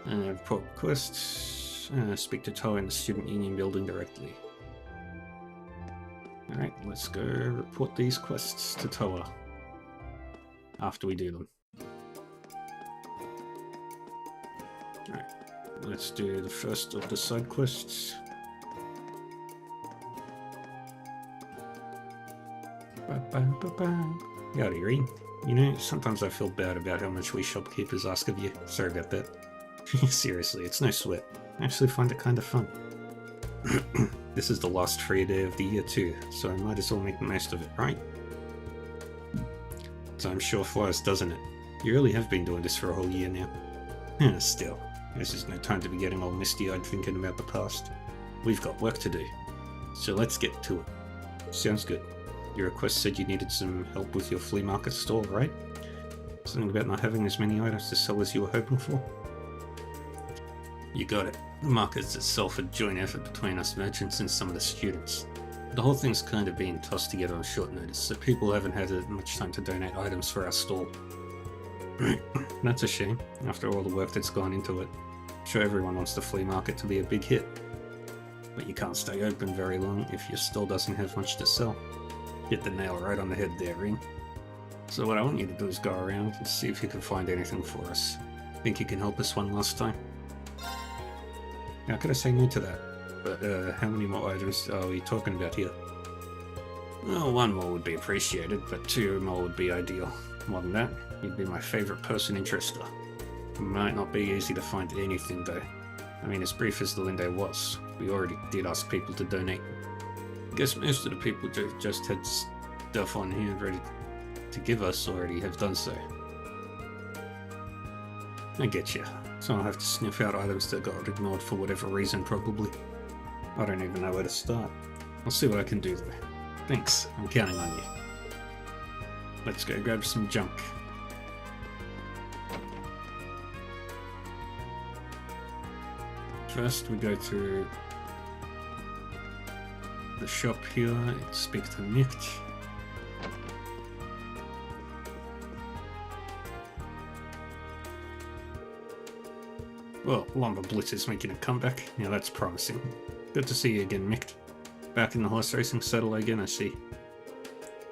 Report requests. Speak to Toa in the Student Union building directly. Alright, let's go report these quests to Toa. After we do them. Alright, let's do the first of the side quests. Howdy, Rean. You know, sometimes I feel bad about how much we shopkeepers ask of you. Sorry about that. Seriously, it's no sweat. I actually find it kind of fun. This is the last free day of the year too, so I might as well make the most of it, right? Time sure flies, doesn't it? You really have been doing this for a whole year now. Still, this is no time to be getting all misty-eyed thinking about the past. We've got work to do, so let's get to it. Sounds good. Your request said you needed some help with your flea market stall, right? Something about not having as many items to sell as you were hoping for? You got it. The market's itself a joint effort between us merchants and some of the students. The whole thing's kind of being tossed together on short notice, so people haven't had much time to donate items for our stall. That's a shame, after all the work that's gone into it. I'm sure everyone wants the flea market to be a big hit. But you can't stay open very long if your stall doesn't have much to sell. Hit the nail right on the head there, Ring. So what I want you to do is go around and see if you can find anything for us. Think you can help us one last time? How could I say no to that? But how many more items are we talking about here? Well, one more would be appreciated, but 2 more would be ideal. More than that, you'd be my favourite person in Trista. It might not be easy to find anything though. I mean, as brief as the Linde was, we already did ask people to donate. I guess most of the people just had stuff on hand ready to give us already have done so. I get you. So I'll have to sniff out items that got ignored for whatever reason, probably. I don't even know where to start. I'll see what I can do though. Thanks, I'm counting on you. Let's go grab some junk. First we go to the shop here and speak to Nikt. Well, Lumber Blitz is making a comeback. Now that's promising. Good to see you again, Mick. Back in the horse racing saddle again, I see.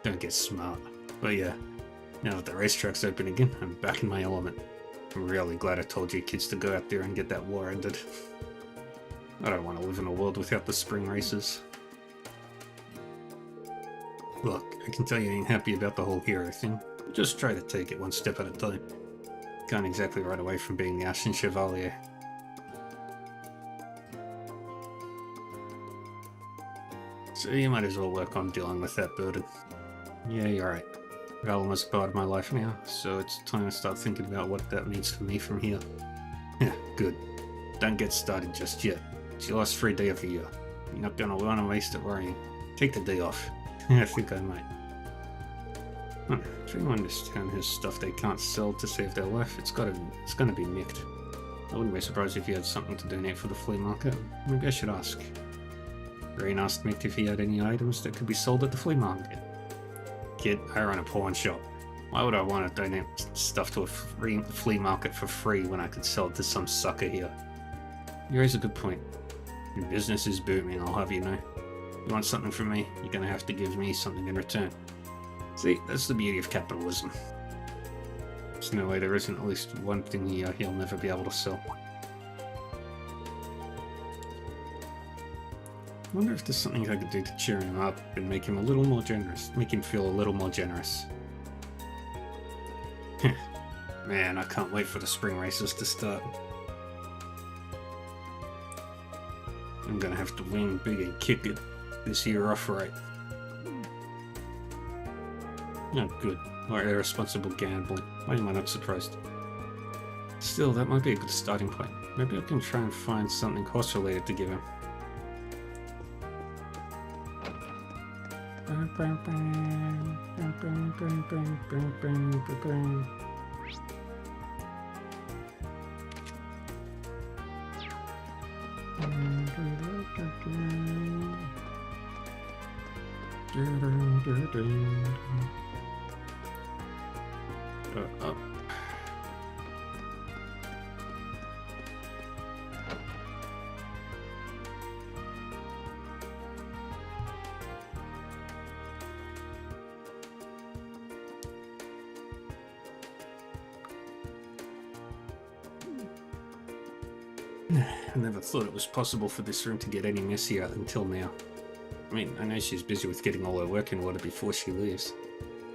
Don't get smart. But yeah, now that the racetrack's open again, I'm back in my element. I'm really glad I told you kids to go out there and get that war ended. I don't want to live in a world without the spring races. Look, I can tell you ain't happy about the whole hero thing. Just try to take it one step at a time. Can't exactly run away from being the Ashen Chevalier. So you might as well work on dealing with that burden. Yeah, you're right. Valor's part of my life now, so it's time to start thinking about what that means for me from here. Yeah, good. Don't get started just yet. It's your last free day of the year. You're not gonna want to waste it worrying. Take the day off. I think I might. If anyone in this town has stuff they can't sell to save their life, it's gonna be nicked. I wouldn't be surprised if you had something to donate for the flea market. Maybe I should ask. Rain asked Mick if he had any items that could be sold at the flea market. Kid, I run a pawn shop. Why would I want to donate stuff to a flea market for free when I could sell it to some sucker here? You raise a good point. Your business is booming, I'll have you know. You want something from me, you're gonna have to give me something in return. See, that's the beauty of capitalism. There's no way there isn't at least one thing he'll never be able to sell. I wonder if there's something I could do to cheer him up and make him a little more generous. Make him feel a little more generous. Man, I can't wait for the spring races to start. I'm gonna have to win big and kick it this year off right. Not good. Or irresponsible gambling. Why am I not surprised? Still, that might be a good starting point. Maybe I can try and find something horse related to give him. Up. I never thought it was possible for this room to get any messier until now. I mean, I know she's busy with getting all her work in order before she leaves.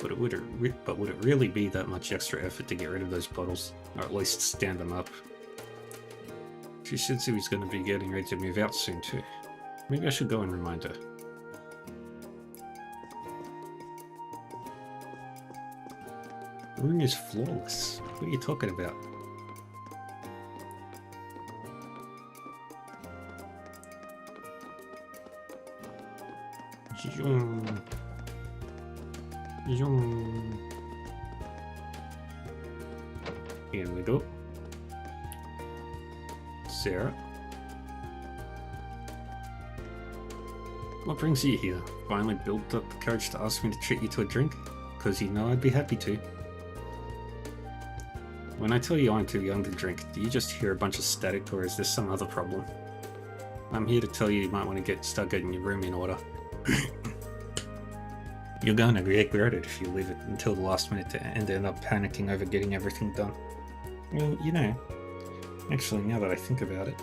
But would it really be that much extra effort to get rid of those bottles? Or at least stand them up? She said she was going to be getting ready to move out soon too. Maybe I should go and remind her. The room is flawless. What are you talking about? Zoom. Zoom. Here we go. Sarah. What brings you here? Finally built up the courage to ask me to treat you to a drink? Because you know I'd be happy to. When I tell you I'm too young to drink, do you just hear a bunch of static or is there some other problem? I'm here to tell you might want to start getting your room in order. You're going to regret it if you leave it until the last minute and end up panicking over getting everything done. Well, you know, actually now that I think about it,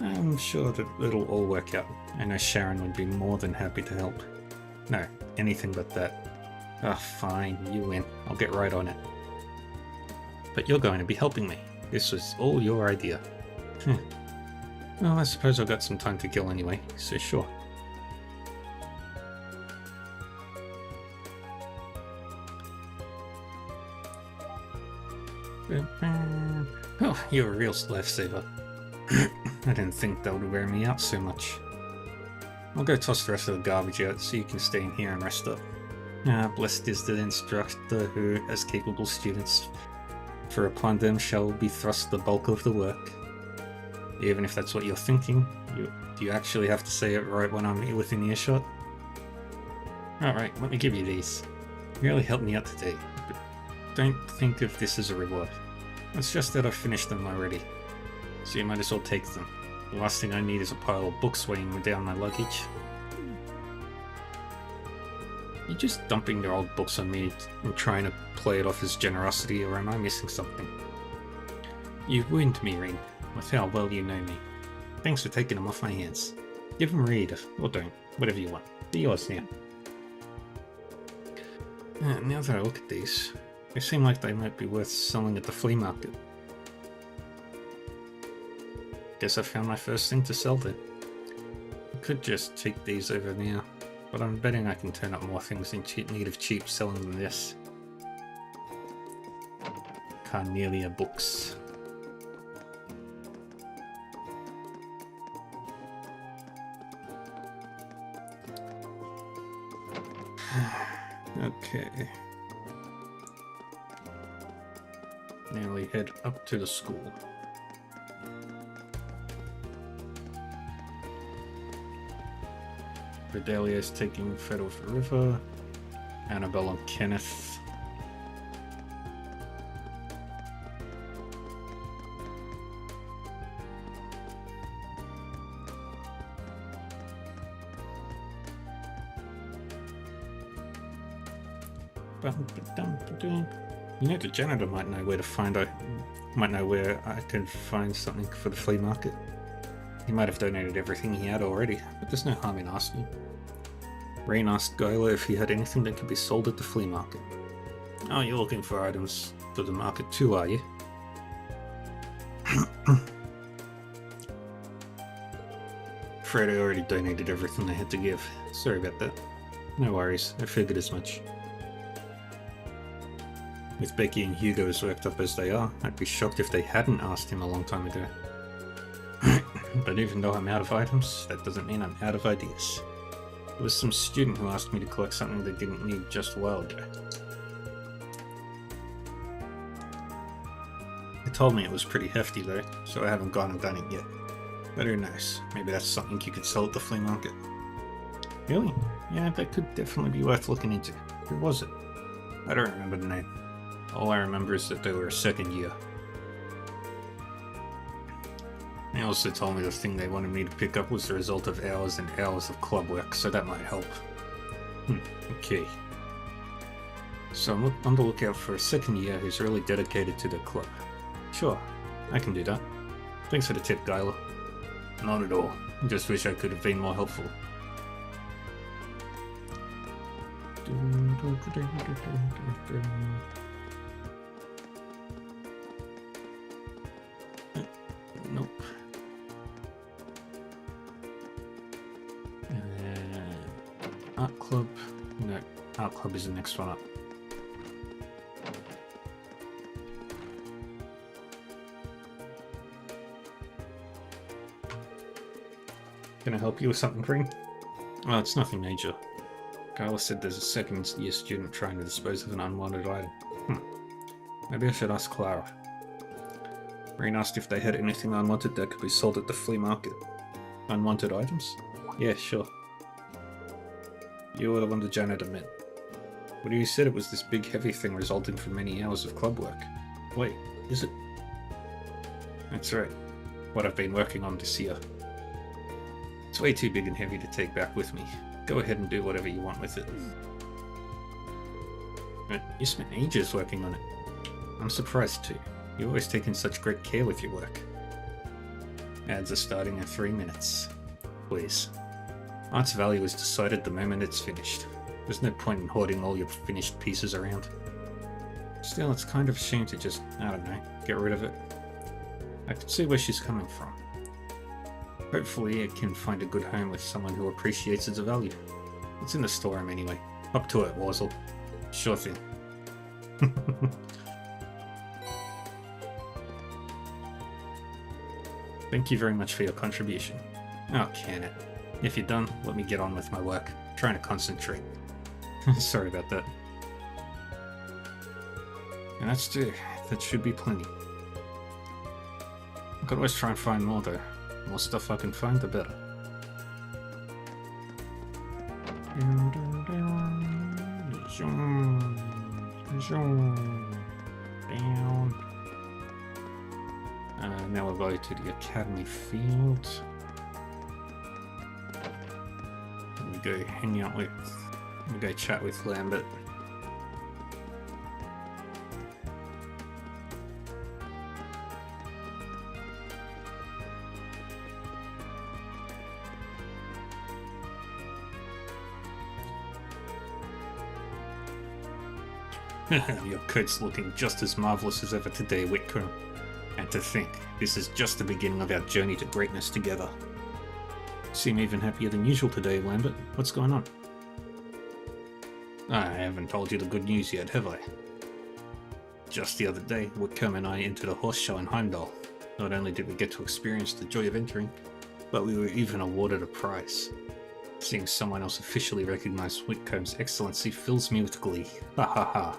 I'm sure that it'll all work out. I know Sharon would be more than happy to help. No, anything but that. Ah, fine, you win. I'll get right on it. But you're going to be helping me. This was all your idea. Well, I suppose I've got some time to kill anyway, so sure. Oh, you're a real lifesaver. I didn't think that would wear me out so much. I'll go toss the rest of the garbage out so you can stay in here and rest up. Blessed is the instructor who, as capable students, for upon them shall be thrust the bulk of the work. Even if that's what you're thinking, do you actually have to say it right when I'm within earshot? Alright, let me give you these. You really helped me out today, but don't think of this as a reward. It's just that I've finished them already, so you might as well take them. The last thing I need is a pile of books weighing down my luggage. You're just dumping your old books on me and trying to play it off as generosity, or am I missing something? You've wounded me, Ring, with how well you know me. Thanks for taking them off my hands. Give them a read, or don't, whatever you want. They're yours now. Now that I look at these, they seem like they might be worth selling at the flea market. Guess I found my first thing to sell then. I could just take these over now, but I'm betting I can turn up more things in need of cheap selling than this. Carnelia books. Okay. Now we head up to the school. Bedelia is taking Fred off the river. Annabelle and Kenneth. You know, the janitor might know where to find where I can find something for the flea market. He might have donated everything he had already, but there's no harm in asking. Rain asked Guyla if he had anything that could be sold at the flea market. Oh, you're looking for items for the market too, are you? Fred already donated everything I had to give. Sorry about that. No worries, I figured as much. With Becky and Hugo as worked up as they are, I'd be shocked if they hadn't asked him a long time ago. But even though I'm out of items, that doesn't mean I'm out of ideas. There was some student who asked me to collect something they didn't need just a while ago. They told me it was pretty hefty though, so I haven't gone and done it yet. But who knows, maybe that's something you could sell at the flea market. Really? Yeah, that could definitely be worth looking into. Who was it? I don't remember the name. All I remember is that they were a second year. They also told me the thing they wanted me to pick up was the result of hours and hours of club work, so that might help. Okay. So I'm on the lookout for a second year who's really dedicated to the club. Sure, I can do that. Thanks for the tip, Guyla. Not at all. I just wish I could have been more helpful. Nope. art club. No, art club is the next one up. Can I help you with something, Green? Oh, it's nothing major. Carla said there's a second-year student trying to dispose of an unwanted item. Maybe I should ask Clara. Green asked if they had anything unwanted that could be sold at the flea market. Unwanted items? Yeah, sure. You were the one the janitor met. But you said it was this big heavy thing resulting from many hours of club work. Wait, is it? That's right. What I've been working on this year. It's way too big and heavy to take back with me. Go ahead and do whatever you want with it. You spent ages working on it. I'm surprised too. You've always taken such great care with your work. Ads are starting in 3 minutes. Please. Art's value is decided the moment it's finished. There's no point in hoarding all your finished pieces around. Still, it's kind of a shame to just, I don't know, get rid of it. I can see where she's coming from. Hopefully it can find a good home with someone who appreciates its value. It's in the storeroom anyway. Up to it, Warzel. Sure thing. Thank you very much for your contribution. Oh, can it. If you're done, let me get on with my work. I'm trying to concentrate. Sorry about that. And that's two. That should be plenty. I could always try and find more though. The more stuff I can find, the better. Down. Now we'll go to the Academy Field. We go hang out with. We go chat with Lambert. Your coat's looking just as marvelous as ever today, Whitcomb. And to think, this is just the beginning of our journey to greatness together. Seem even happier than usual today, Lambert. What's going on? I haven't told you the good news yet, have I? Just the other day, Whitcomb and I entered a horse show in Heimdall. Not only did we get to experience the joy of entering, but we were even awarded a prize. Seeing someone else officially recognize Whitcomb's excellency fills me with glee. Ha ha ha.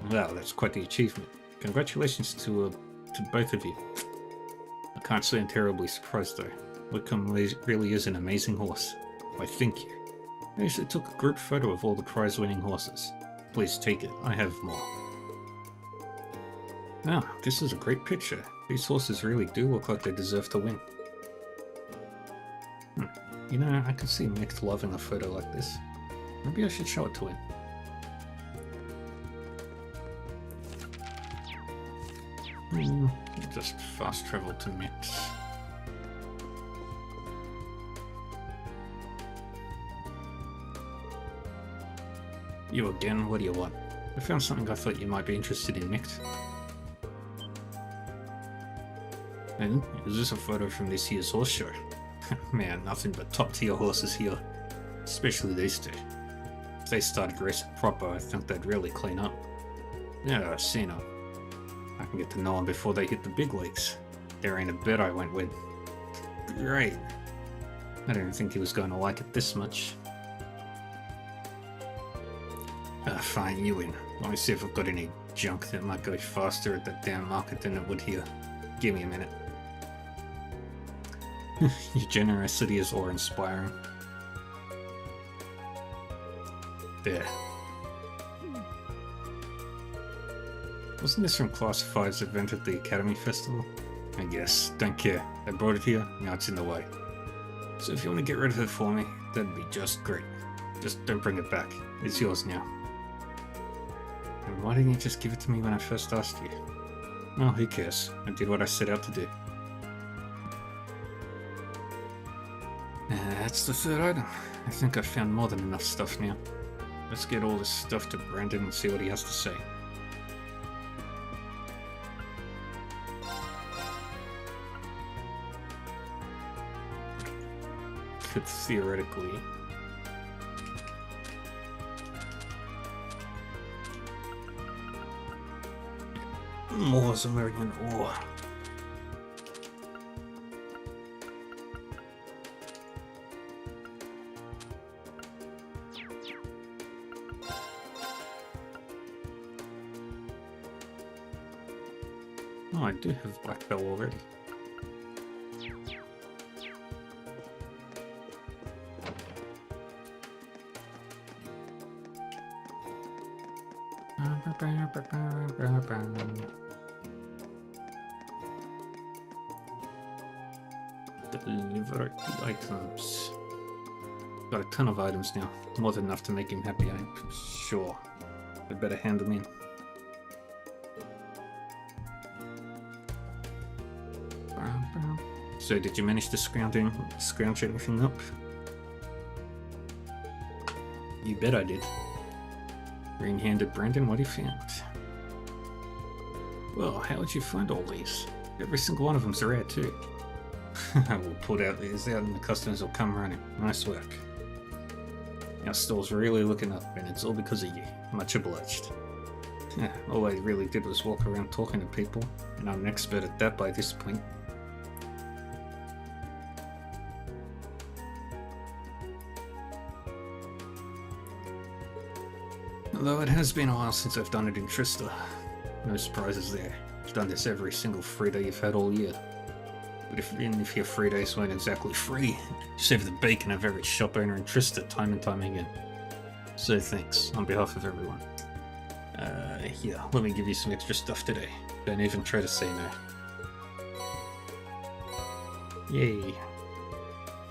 Well, that's quite the achievement. Congratulations to both of you. I can't say I'm terribly surprised though. Whitcomb really is an amazing horse. Why, thank you. I actually took a group photo of all the prize-winning horses. Please take it, I have more. Ah, this is a great picture. These horses really do look like they deserve to win. You know, I could see Mick loving a photo like this. Maybe I should show it to him. Just fast travel to Mix. You again? What do you want? I found something I thought you might be interested in, Mix. And is this a photo from this year's horse show? Man, nothing but top-tier horses here. Especially these two. If they started racing proper, I think they'd really clean up. Yeah, I've seen them. I can get to know them before they hit the big leagues. There ain't a bet I went with. Great. I didn't think he was going to like it this much. Fine, you win. Let me see if I've got any junk that might go faster at that damn market than it would here. Give me a minute. Your generosity is awe-inspiring. There. Wasn't this from Class 5's event at the Academy Festival? I guess. Don't care. I brought it here, now it's in the way. So if you want to get rid of it for me, that'd be just great. Just don't bring it back. It's yours now. And why didn't you just give it to me when I first asked you? Well, who cares? I did what I set out to do. That's the third item. I think I've found more than enough stuff now. Let's get all this stuff to Brandon and see what he has to say. Could theoretically More Zamarian ore. Oh, I do have Black Bell already. Deliver the items. Got a ton of items now. More than enough to make him happy, I'm sure. I'd better hand them in. So, did you manage to scrounge anything up? You bet I did. Green-handed Brandon, what have you found? Well, how would you find all these? Every single one of them's rare too. We'll put out these out and the customers will come running. Nice work. Our store's really looking up and it's all because of you. Much obliged. All I really did was walk around talking to people, and I'm an expert at that by this point. Although it has been a while since I've done it in Trista. No surprises there. I've done this every single free day you've had all year. But even if your free days weren't exactly free, you save the bacon of every shop owner in Trista time and time again. So thanks, on behalf of everyone. Here, let me give you some extra stuff today. Don't even try to say no. Yay.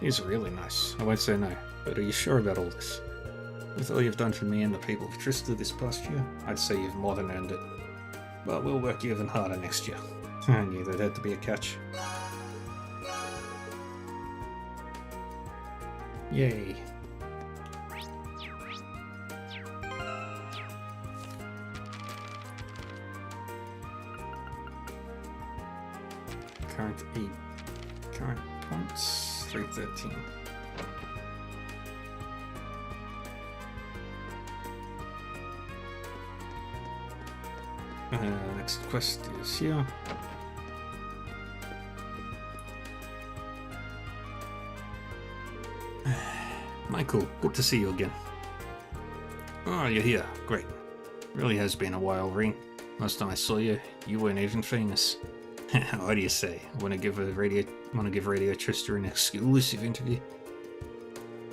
These are really nice. I won't say no, but are you sure about all this? With all you've done for me and the people of Trista this past year, I'd say you've more than earned it. But we'll work even harder next year. I knew there had to be a catch. Yay. Current 8. Current points 313. Next quest is here. Michael, good to see you again. Oh, you're here. Great. Really has been a while, Ring. Last time I saw you, you weren't even famous. What do you say? Want to give Radio Trista an exclusive interview?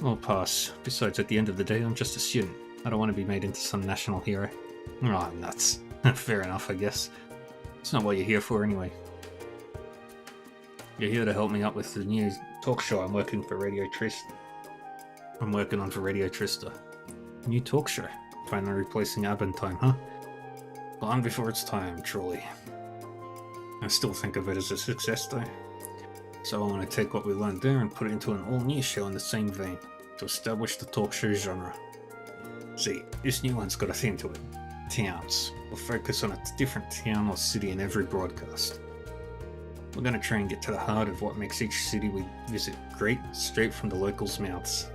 I'll pass. Besides, at the end of the day, I'm just a student. I don't want to be made into some national hero. Oh, nuts. Fair enough, I guess. It's not what you're here for anyway. You're here to help me out with the new talk show I'm working for Radio Trista. I'm working on for Radio Trista. New talk show. Finally replacing Abentime, huh? Gone before its time, truly. I still think of it as a success though. So I want to take what we learned there and put it into an all-new show in the same vein, to establish the talk show genre. See, this new one's got a theme to it. Towns. We'll focus on a different town or city in every broadcast. We're going to try and get to the heart of what makes each city we visit great, straight from the locals' mouths.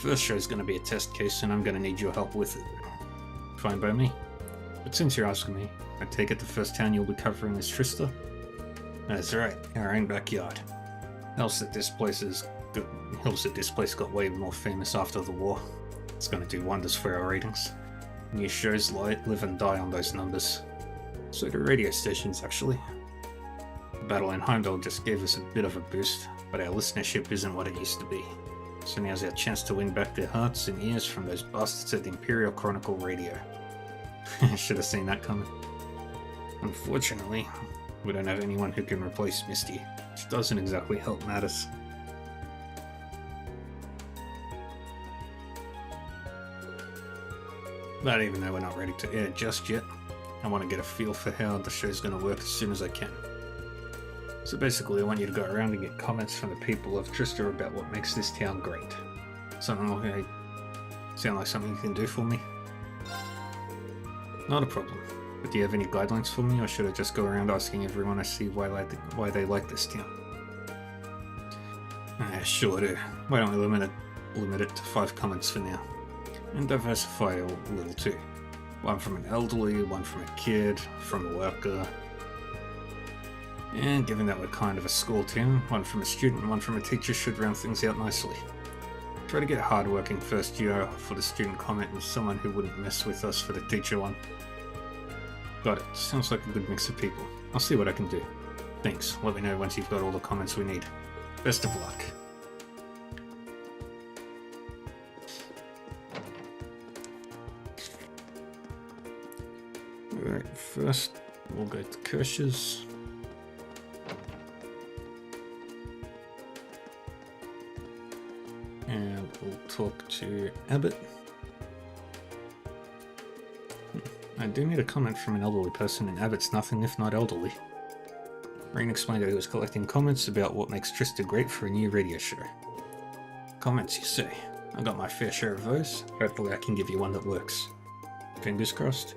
First show's going to be a test case and I'm going to need your help with it. Fine by me. But since you're asking me, I take it the first town you'll be covering is Trista? That's right, our own backyard. Helps that this place got way more famous after the war. It's going to do wonders for our ratings. New shows live and die on those numbers. So do radio stations, actually. The battle in Heimdall just gave us a bit of a boost, but our listenership isn't what it used to be. So now's our chance to win back their hearts and ears from those bastards at the Imperial Chronicle Radio. Should have seen that coming. Unfortunately, we don't have anyone who can replace Misty, which doesn't exactly help matters. But even though we're not ready to air just yet, I want to get a feel for how the show's going to work as soon as I can. So basically I want you to go around and get comments from the people of Trista about what makes this town great. Sound like something you can do for me? Not a problem. But do you have any guidelines for me, or should I just go around asking everyone I see why they like this town? Sure do. Why don't we limit it to 5 comments for now? And diversify a little too. One from an elderly, one from a kid, from a worker. And given that we're kind of a school team, one from a student and one from a teacher should round things out nicely. Try to get a hard-working first year for the student comment and someone who wouldn't mess with us for the teacher one. Got it. Sounds like a good mix of people. I'll see what I can do. Thanks. Let me know once you've got all the comments we need. Best of luck. Alright, first we'll go to Kirsch's. And we'll talk to Abbott. I do need a comment from an elderly person, and Abbott's nothing if not elderly. Rain explained that he was collecting comments about what makes Trista great for a new radio show. Comments, you say? I got my fair share of those. Hopefully I can give you one that works. Fingers crossed.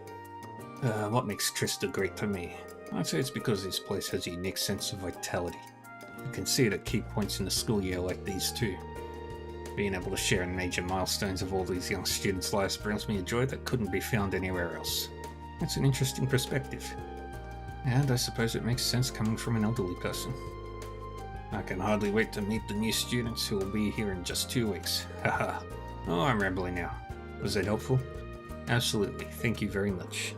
What makes Trista great for me? I'd say it's because this place has a unique sense of vitality. You can see it at key points in the school year like these too. Being able to share in major milestones of all these young students' lives brings me a joy that couldn't be found anywhere else. That's an interesting perspective. And I suppose it makes sense coming from an elderly person. I can hardly wait to meet the new students who will be here in just 2 weeks. Haha. Oh, I'm rambling now. Was that helpful? Absolutely. Thank you very much.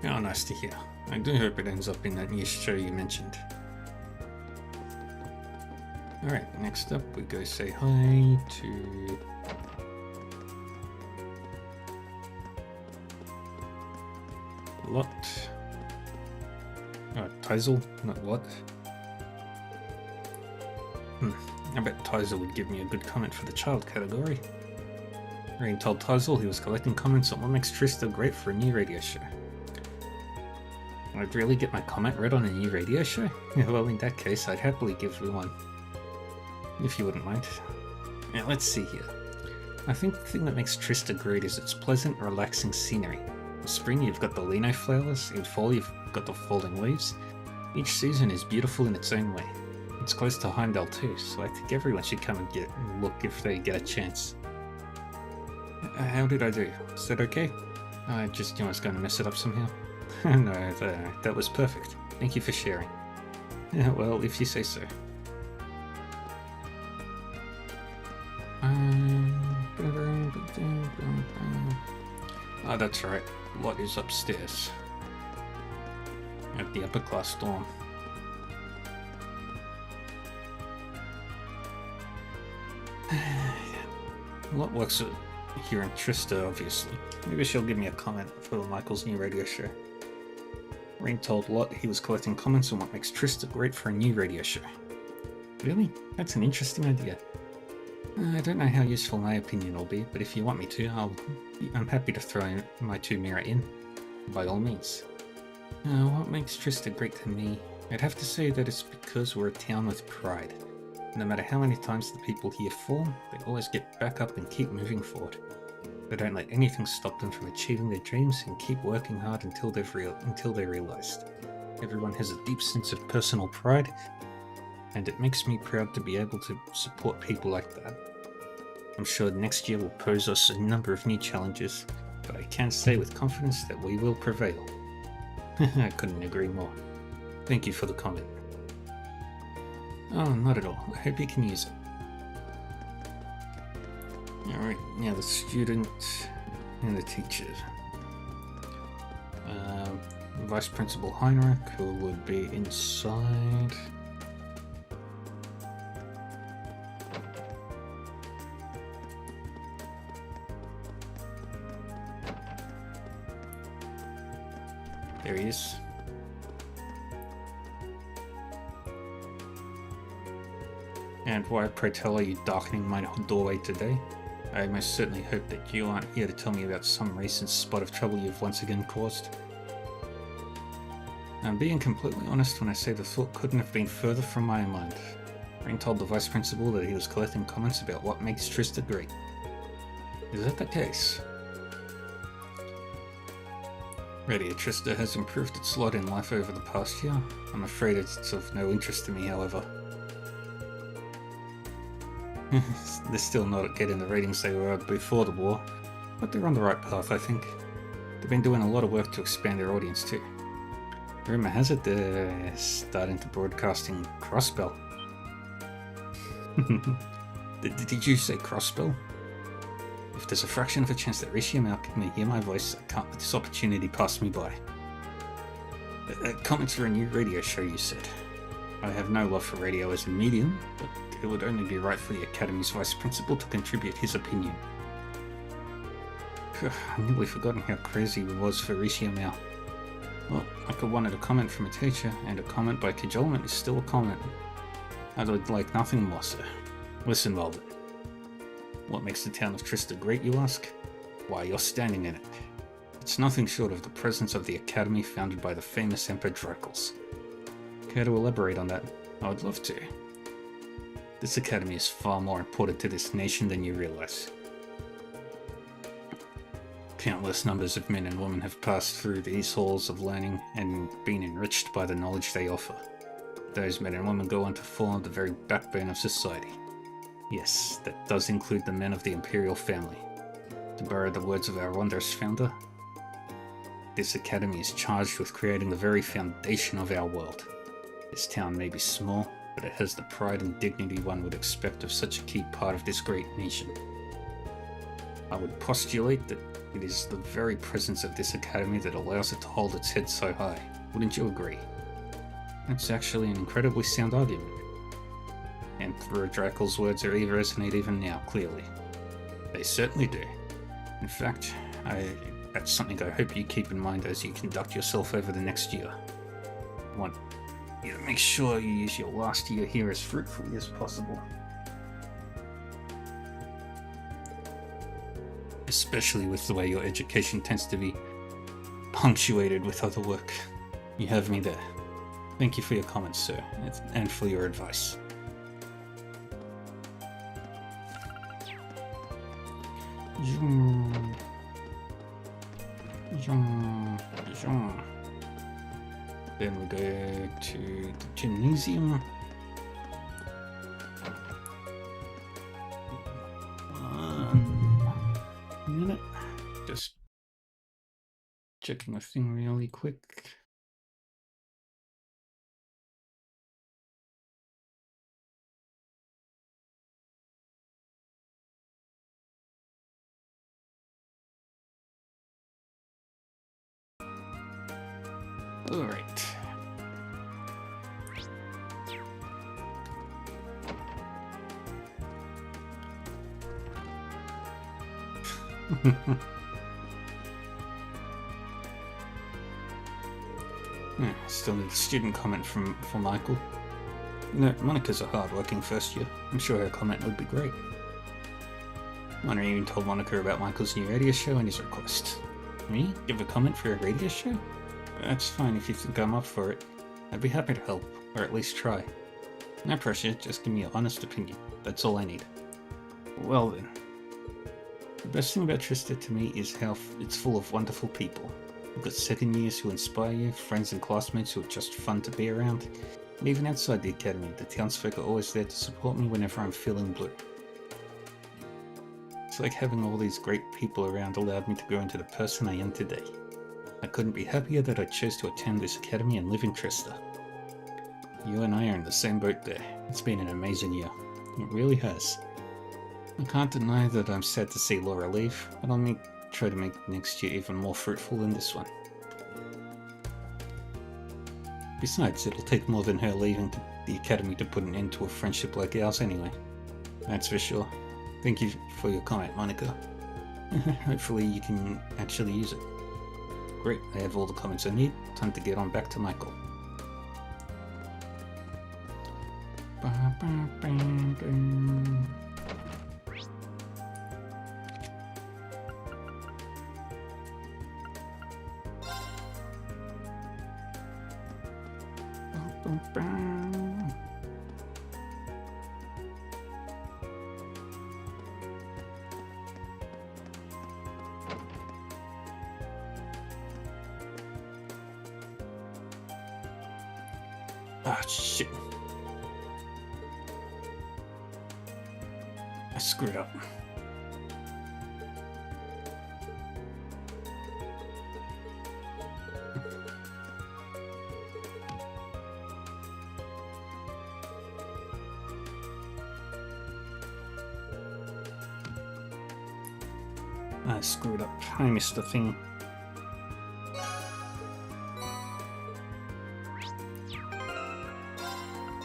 Oh, nice to hear. I do hope it ends up in that new show you mentioned. Alright, next up we go say hi to... Lot. Teisel, not Lot. I bet Teisel would give me a good comment for the child category. Rain told Teisel he was collecting comments on what makes Trista great for a new radio show. I'd really get my comment read on a new radio show? Well, in that case, I'd happily give you one. If you wouldn't mind. Now, let's see here. I think the thing that makes Trista great is its pleasant, relaxing scenery. In spring, you've got the lino flowers. In fall, you've got the falling leaves. Each season is beautiful in its own way. It's close to Heimdall too, so I think everyone should come and look if they get a chance. How did I do? Is that okay? I just knew I was going to mess it up somehow. No, that was perfect. Thank you for sharing. Well, if you say so. Oh, that's right. Lot is upstairs. At the upper class dorm. Lot works here in Trista, obviously. Maybe she'll give me a comment for Michael's new radio show. Rain told Lot he was collecting comments on what makes Trista great for a new radio show. Really? That's an interesting idea. I don't know how useful my opinion will be, but if you want me to, I'm happy to throw my 2 mirror in. By all means. What makes Trista great to me? I'd have to say that it's because we're a town with pride. No matter how many times the people here fall, they always get back up and keep moving forward. They don't let anything stop them from achieving their dreams and keep working hard until they're realized. Everyone has a deep sense of personal pride, and it makes me proud to be able to support people like that. I'm sure next year will pose us a number of new challenges, but I can say with confidence that we will prevail. I couldn't agree more. Thank you for the comment. Oh, not at all. I hope you can use it. Alright, now the student and the teacher. Vice Principal Heinrich, who would be inside. There he is. And why, pray tell, are you darkening my doorway today? I most certainly hope that you aren't here to tell me about some recent spot of trouble you've once again caused. I'm being completely honest when I say the thought couldn't have been further from my mind. Rain told the Vice Principal that he was collecting comments about what makes Trista great. Is that the case? Radio Trista has improved its lot in life over the past year. I'm afraid it's of no interest to me, however. They're still not getting the ratings they were before the war, but they're on the right path, I think. They've been doing a lot of work to expand their audience too. Rumor has it they're starting to broadcasting Crossbell. Did you say Crossbell? If there's a fraction of a chance that Rishi Mal can hear my voice, I can't let this opportunity pass me by. Comments for a new radio show, you said. I have no love for radio as a medium, but it would only be right for the Academy's Vice Principal to contribute his opinion. I've nearly forgotten how crazy it was for Rishi Mal. Well, I could wanted a comment from a teacher, and a comment by cajolement is still a comment. I would like nothing more, sir. Listen, Walden. What makes the town of Trista great, you ask? Why, you're standing in it. It's nothing short of the presence of the Academy founded by the famous Emperor Dracos. Care to elaborate on that? I would love to. This Academy is far more important to this nation than you realize. Countless numbers of men and women have passed through these halls of learning and been enriched by the knowledge they offer. Those men and women go on to form the very backbone of society. Yes, that does include the men of the Imperial family. To borrow the words of our wondrous founder, this Academy is charged with creating the very foundation of our world. This town may be small, but it has the pride and dignity one would expect of such a key part of this great nation. I would postulate that it is the very presence of this Academy that allows it to hold its head so high. Wouldn't you agree? That's actually an incredibly sound argument. Emperor Drakel's words resonate even now, clearly. They certainly do. In fact, that's something I hope you keep in mind as you conduct yourself over the next year. I want you to make sure you use your last year here as fruitfully as possible. Especially with the way your education tends to be punctuated with other work. You have me there. Thank you for your comments, sir, and for your advice. Then we go to the gymnasium. One minute. Just checking a thing really quick. All right. Still need a student comment from Michael. You know, Monica's a hard-working first year. I'm sure her comment would be great. Mona even told Monica about Michael's new radio show and his request. Me? Give a comment for a radio show? That's fine if you think I'm up for it. I'd be happy to help, or at least try. No pressure, just give me an honest opinion. That's all I need. Well then. The best thing about Trista to me is how it's full of wonderful people. You've got second years who inspire you, friends and classmates who are just fun to be around, and even outside the academy, the townsfolk are always there to support me whenever I'm feeling blue. It's like having all these great people around allowed me to grow into the person I am today. I couldn't be happier that I chose to attend this academy and live in Trista. You and I are in the same boat there. It's been an amazing year. It really has. I can't deny that I'm sad to see Laura leave, but I'll try to make next year even more fruitful than this one. Besides, it'll take more than her leaving the academy to put an end to a friendship like ours anyway. That's for sure. Thank you for your comment, Monica. Hopefully you can actually use it. Great, I have all the comments I need. Time to get on back to Michael. Ah, shit. I screwed up. I screwed up. I missed the thing.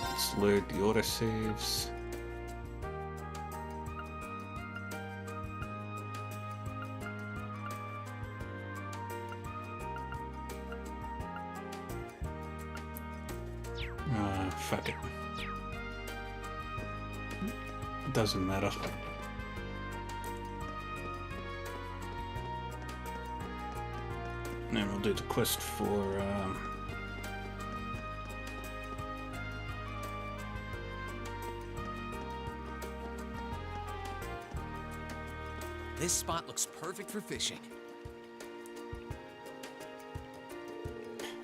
Let's load the autosaves. Fuck it. Doesn't matter. And then we'll do the quest for This spot looks perfect for fishing.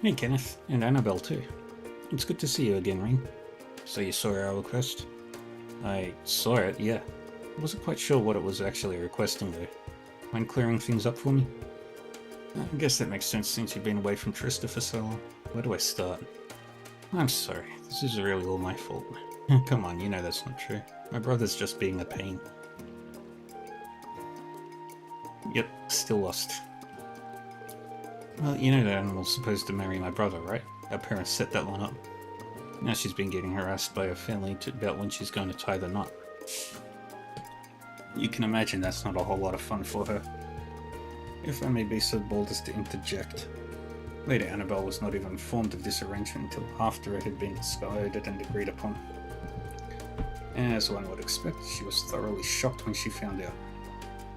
Hey Kenneth, and Annabelle too. It's good to see you again, Ring. So you saw our request? I saw it, yeah. I wasn't quite sure what it was actually requesting though. Mind clearing things up for me? I guess that makes sense since you've been away from Trista for so long. Where do I start? I'm sorry, this is really all my fault. Come on, you know that's not true. My brother's just being a pain. Yep, still lost. Well, you know that Animal's supposed to marry my brother, right? Our parents set that one up. Now she's been getting harassed by her family about when she's going to tie the knot. You can imagine that's not a whole lot of fun for her. If I may be so bold as to interject. Lady Annabelle was not even informed of this arrangement until after it had been decided and agreed upon. As one would expect, she was thoroughly shocked when she found out.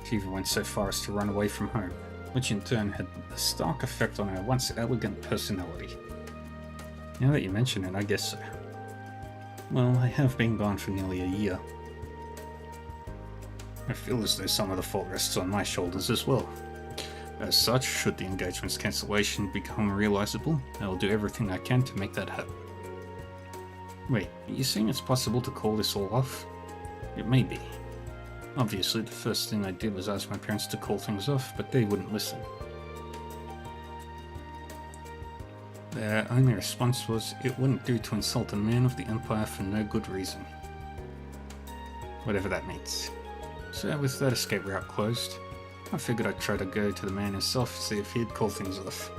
She even went so far as to run away from home, which in turn had a stark effect on her once elegant personality. Now that you mention it, I guess so. Well, I have been gone for nearly a year. I feel as though some of the fault rests on my shoulders as well. As such, should the engagement's cancellation become realizable, I will do everything I can to make that happen. Wait, are you saying it's possible to call this all off? It may be. Obviously, the first thing I did was ask my parents to call things off, but they wouldn't listen. Their only response was, it wouldn't do to insult a man of the Empire for no good reason. Whatever that means. So with that escape route closed, I figured I'd try to go to the man himself to see if he'd call things off.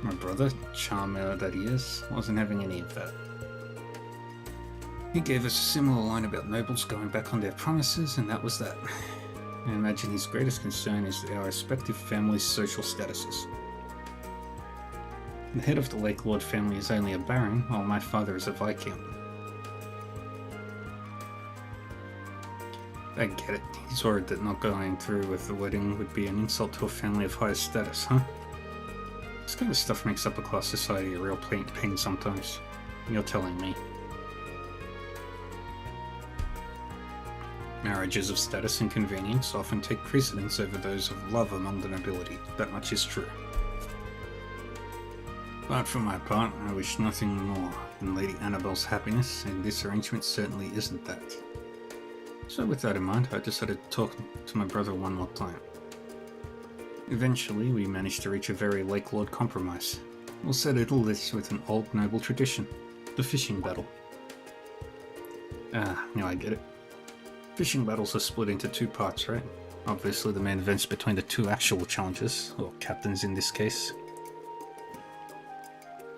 My brother, charmer that he is, wasn't having any of that. He gave us a similar line about nobles going back on their promises, and that was that. I imagine his greatest concern is our respective families' social statuses. The head of the Lake Lord family is only a baron, while my father is a viscount. I get it. He's worried that not going through with the wedding would be an insult to a family of higher status, huh? This kind of stuff makes upper class society a real pain sometimes. You're telling me. Marriages of status and convenience often take precedence over those of love among the nobility. That much is true. But for my part, I wish nothing more than Lady Annabelle's happiness, and this arrangement certainly isn't that. So with that in mind, I decided to talk to my brother one more time. Eventually, we managed to reach a very Lake Lord compromise. We'll settle this with an old noble tradition, the fishing battle. Now I get it. Fishing battles are split into two parts, right? Obviously the main events between the two actual challengers, or captains in this case.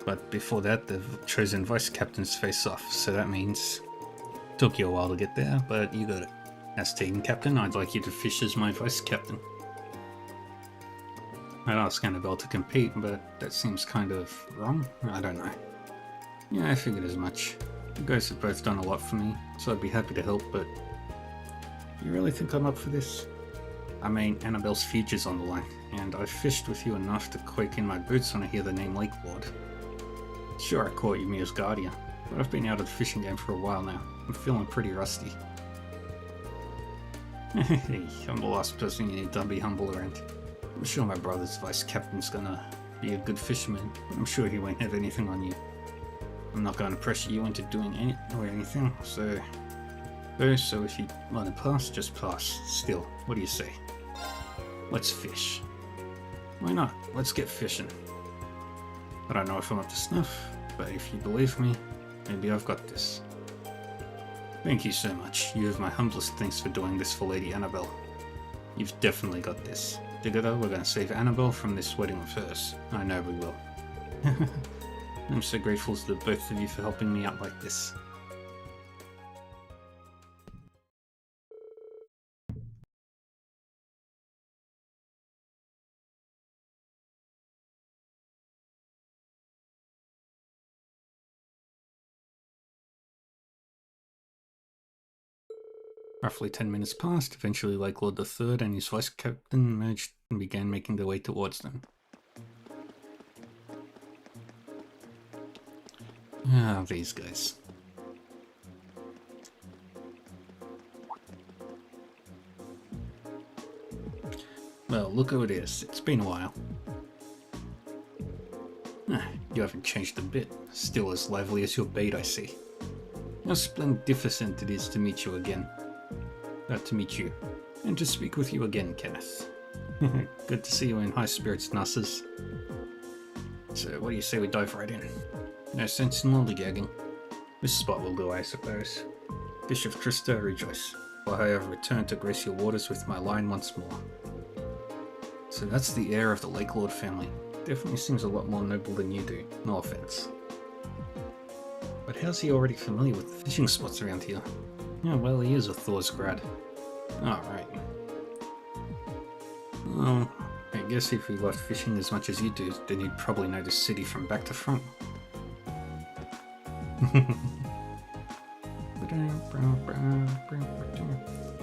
But before that, the chosen vice captains face off, so that means... Took you a while to get there, but you got it. As team captain, I'd like you to fish as my vice captain. I'd ask Annabelle to compete, but that seems kind of wrong. I don't know. Yeah, I figured as much. You guys have both done a lot for me, so I'd be happy to help, but... You really think I'm up for this? I mean, Annabelle's future's on the line, and I've fished with you enough to quake in my boots when I hear the name Lake Lord. Sure, I caught you me as guardian, but I've been out of the fishing game for a while now. I'm feeling pretty rusty. Hey, I'm the last person you need to be humble around. I'm sure my brother's vice captain's gonna be a good fisherman, but I'm sure he won't have anything on you. I'm not going to pressure you into doing anything, so though, so if you want to pass, just pass. Still, what do you say? Let's fish. Why not? Let's get fishing. I don't know if I'm up to snuff, but if you believe me, maybe I've got this. Thank you so much. You have my humblest thanks for doing this for Lady Annabelle. You've definitely got this. Together, we're going to save Annabelle from this wedding of hers. I know we will. I'm so grateful to the both of you for helping me out like this. Roughly 10 minutes passed. Eventually Lake Lord III and his vice captain emerged and began making their way towards them. Ah, these guys. Well, look who it is. It's been a while. You haven't changed a bit. Still as lively as your bait, I see. How splendificent it is to meet you again. To meet you, and to speak with you again, Kenneth. Good to see you in high spirits, Narcissus. So, what do you say we dive right in? No sense in lollygagging. This spot will do, I suppose. Fish of Trista, rejoice, for I have returned to grace your waters with my line once more. So that's the heir of the Lake Lord family. Definitely seems a lot more noble than you do, no offense. But how's he already familiar with the fishing spots around here? Oh, well, he is a Thor's grad. Alright. Well, I guess if we loved fishing as much as you do, then you'd probably know the city from back to front.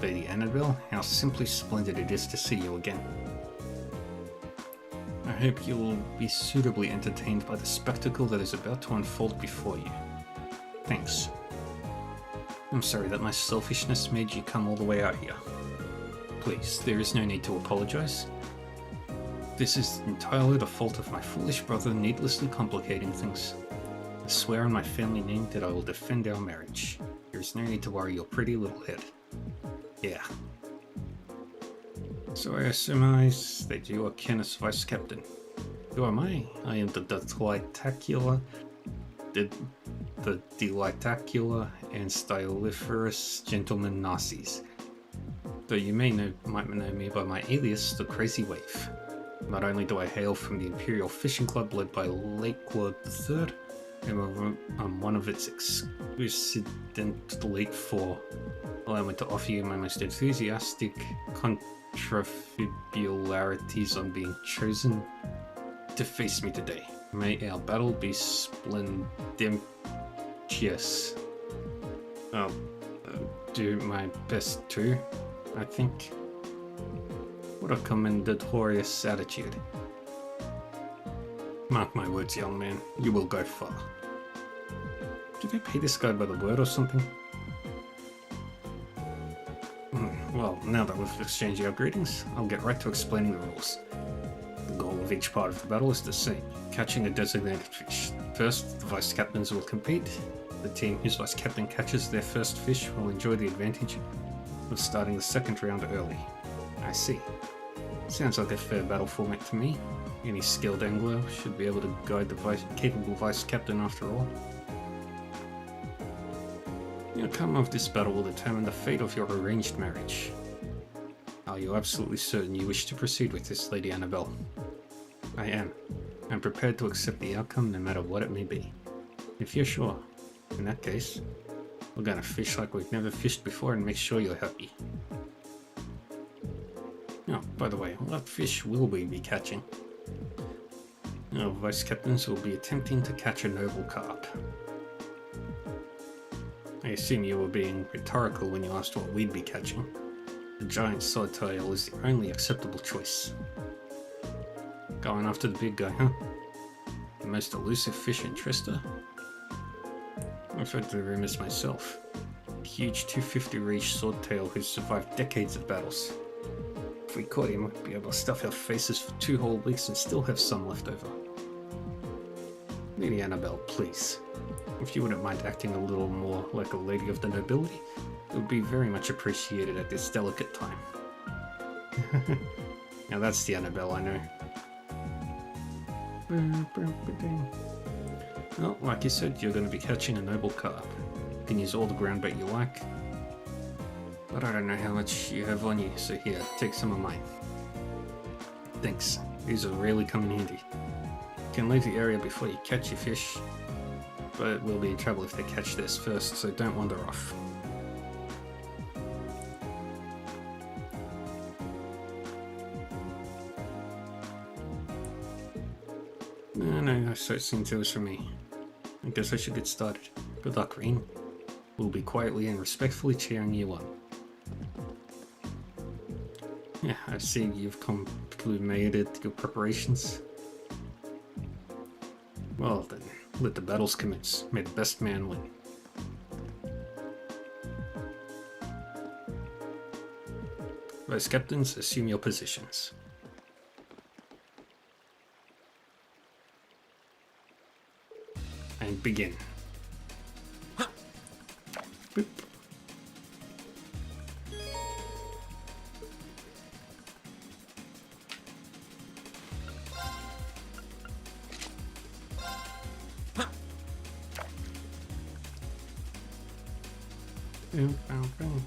Lady Annabelle, how simply splendid it is to see you again. I hope you will be suitably entertained by the spectacle that is about to unfold before you. Thanks. I'm sorry that my selfishness made you come all the way out here. Please, there is no need to apologize. This is entirely the fault of my foolish brother needlessly complicating things. I swear on my family name that I will defend our marriage. There is no need to worry your pretty little head. Yeah. So I surmise that you are Kenneth's vice captain. Who am I? I am the delightacula and styliferous gentleman Narcissus. Though you might know me by my alias, the Crazy Wave. Not only do I hail from the Imperial Fishing Club led by Lake Lord III, I'm one of its exclusive elite four. Allow me to offer you my most enthusiastic contrafibularities on being chosen to face me today. May our battle be splendidicious. I'll do my best too, I think. What a commendatorious attitude. Mark my words, young man, you will go far. Did they pay this guy by the word or something? Well, now that we've exchanged our greetings, I'll get right to explaining the rules. The goal of each part of the battle is the same, catching a designated fish. First, the vice captains will compete. The team whose vice captain catches their first fish will enjoy the advantage of starting the second round early. I see. Sounds like a fair battle format to me. Any skilled angler should be able to guide the capable vice captain after all. The outcome of this battle will determine the fate of your arranged marriage. Are you absolutely certain you wish to proceed with this, Lady Annabelle? I am. I'm prepared to accept the outcome no matter what it may be. If you're sure, in that case, we're gonna fish like we've never fished before and make sure you're happy. Oh, by the way, what fish will we be catching? Our vice captains will be attempting to catch a noble carp. I assume you were being rhetorical when you asked what we'd be catching. The giant swordtail is the only acceptable choice. Going after the big guy, huh? The most elusive fish in Trista? I've heard the rumors myself. A huge 250 reach swordtail who's survived decades of battles. If we caught him, we'd be able to stuff our faces for 2 whole weeks and still have some left over. Lady Annabelle, please. If you wouldn't mind acting a little more like a lady of the nobility, It would be very much appreciated at this delicate time. Now that's the Annabelle I know. Well, like you said, you're going to be catching a noble carp. You can use all the ground bait you like. But I don't know how much you have on you, so here, take some of mine. Thanks, these will really come in handy. You can leave the area before you catch your fish, but we'll be in trouble if they catch this first, so don't wander off. No sightseeing tours from me. I guess I should get started. Good luck, Rean. We'll be quietly and respectfully cheering you on. Yeah, I see you've completed your preparations. Well then, let the battles commence. May the best man win. Vice captains, assume your positions. And begin. Boop. Boom, boom, boom.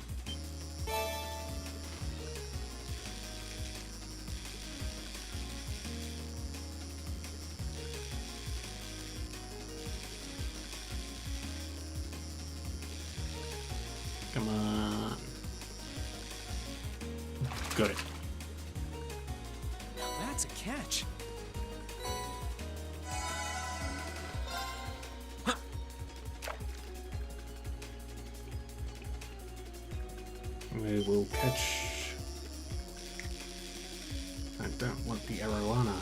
Come on. Got it. Now that's a catch. We will catch. I don't want the arowana.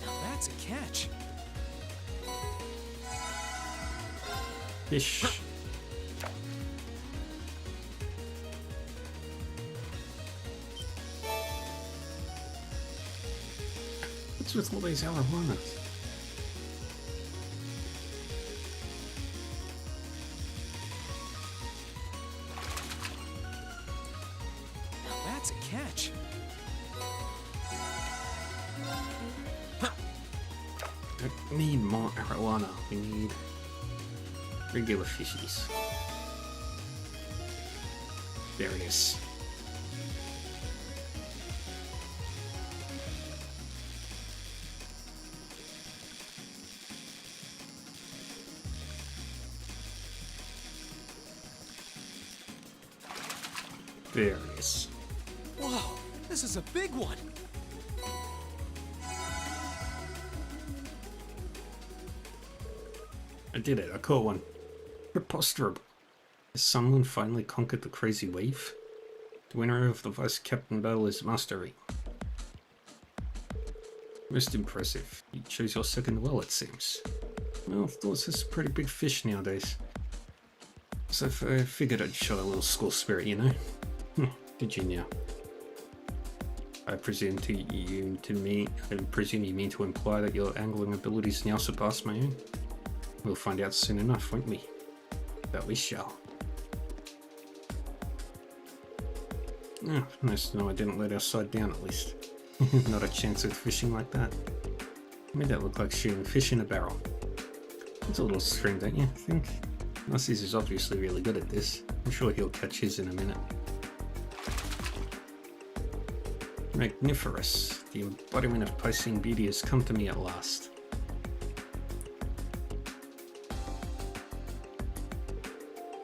Now that's a catch. Fish. What's with all these arowanas? Now that's a catch. I need more arowana. We need regular fishies. There it is. There it is. Whoa, this is a big one. I did it. I caught one. Preposterable. Has someone finally conquered the crazy wave? The winner of the vice captain battle is Master Rean. Most impressive. You chose your second well, it seems. Well, thought this is a pretty big fish nowadays. So I figured I'd show a little school spirit, you know? Did you now? I presume you mean to imply that your angling abilities now surpass my own? We'll find out soon enough, won't we? But we shall. Oh, nice to know I didn't let our side down at least. Not a chance of fishing like that. Made that look like shooting fish in a barrel. It's a little extreme, don't you think? Narcissus is obviously really good at this. I'm sure he'll catch his in a minute. Magniferous. The embodiment of Piscean beauty has come to me at last.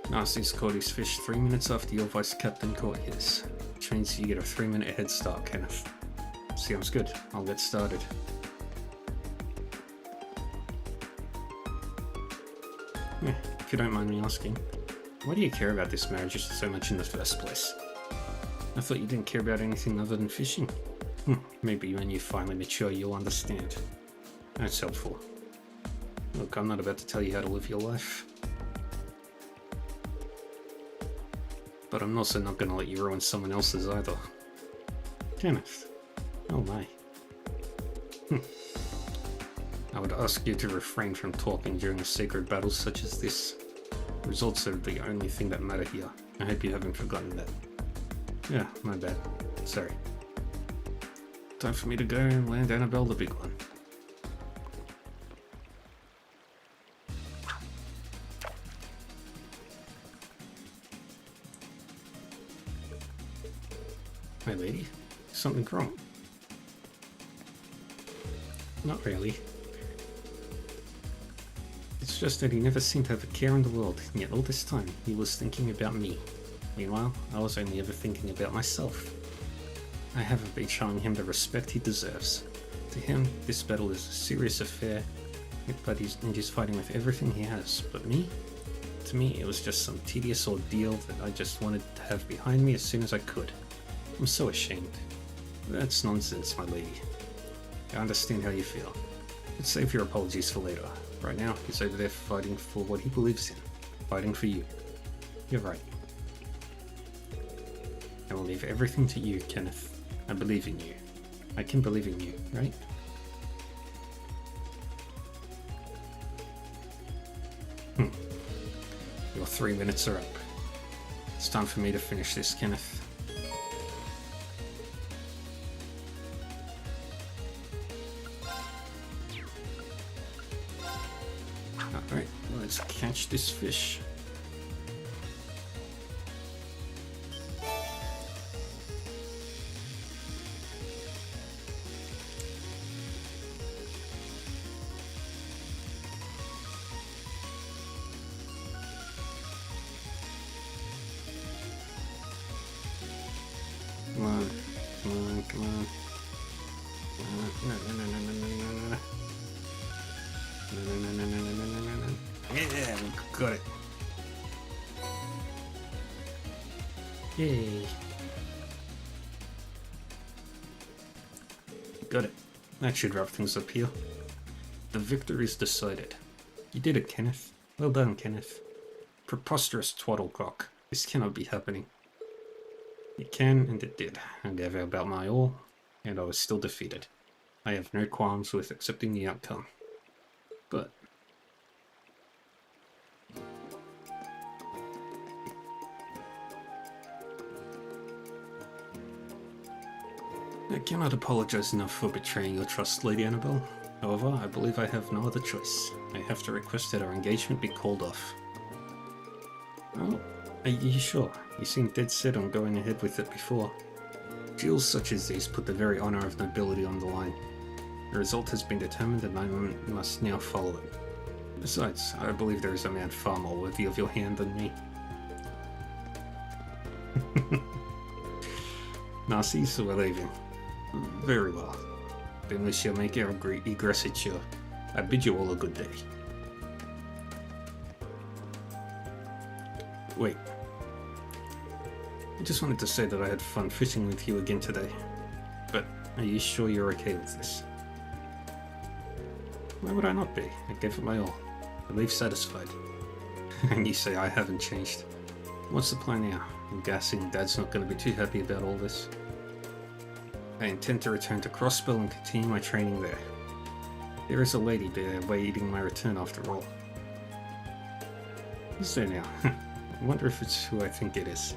Narcissus caught his fish 3 minutes after your vice captain caught his, which means you get a 3-minute head start, Kenneth. Sounds good. I'll get started. If you don't mind me asking, why do you care about this marriage so much in the first place? I thought you didn't care about anything other than fishing. Maybe when you finally mature you'll understand. That's helpful. Look, I'm not about to tell you how to live your life. But I'm also not going to let you ruin someone else's either. Kenneth. Oh my. I would ask you to refrain from talking during a sacred battle such as this. Results are the only thing that matter here. I hope you haven't forgotten that. Yeah, my bad. Sorry. Time for me to go and land Annabelle the big one. My lady, something wrong? Not really. It's just that he never seemed to have a care in the world, and yet all this time he was thinking about me. Meanwhile, I was only ever thinking about myself. I haven't been showing him the respect he deserves. To him, this battle is a serious affair, but he's fighting with everything he has. But me? To me, it was just some tedious ordeal that I just wanted to have behind me as soon as I could. I'm so ashamed. That's nonsense, my lady. I understand how you feel. But save your apologies for later. Right now, he's over there fighting for what he believes in. Fighting for you. You're right. I will leave everything to you, Kenneth. I believe in you. I can believe in you, right? Your 3 minutes are up. It's time for me to finish this, Kenneth. Alright, let's catch this fish. Come on, come on, come on. No. Yeah, we got it. Yay. Got it. That should wrap things up here. The victor is decided. You did it, Kenneth. Well done, Kenneth. Preposterous twaddlecock. This cannot be happening. It can, and it did. I gave about my all, and I was still defeated. I have no qualms with accepting the outcome. But I cannot apologize enough for betraying your trust, Lady Annabelle. However, I believe I have no other choice. I have to request that our engagement be called off. Oh, are you sure? You seemed dead set on going ahead with it before. Duels such as these put the very honor of nobility on the line. The result has been determined and I must now follow it. Besides, I believe there is a man far more worthy of your hand than me. Narcisse, so we're leaving. Very well. Then we shall make our egress sure. I bid you all a good day. Wait. I just wanted to say that I had fun fishing with you again today. But are you sure you're okay with this? Why would I not be? I gave it my all. I leave satisfied. And you say I haven't changed. What's the plan now? I'm guessing Dad's not going to be too happy about all this. I intend to return to Crossbell and continue my training there. There is a lady there waiting my return after all. Is there now? I wonder if it's who I think it is.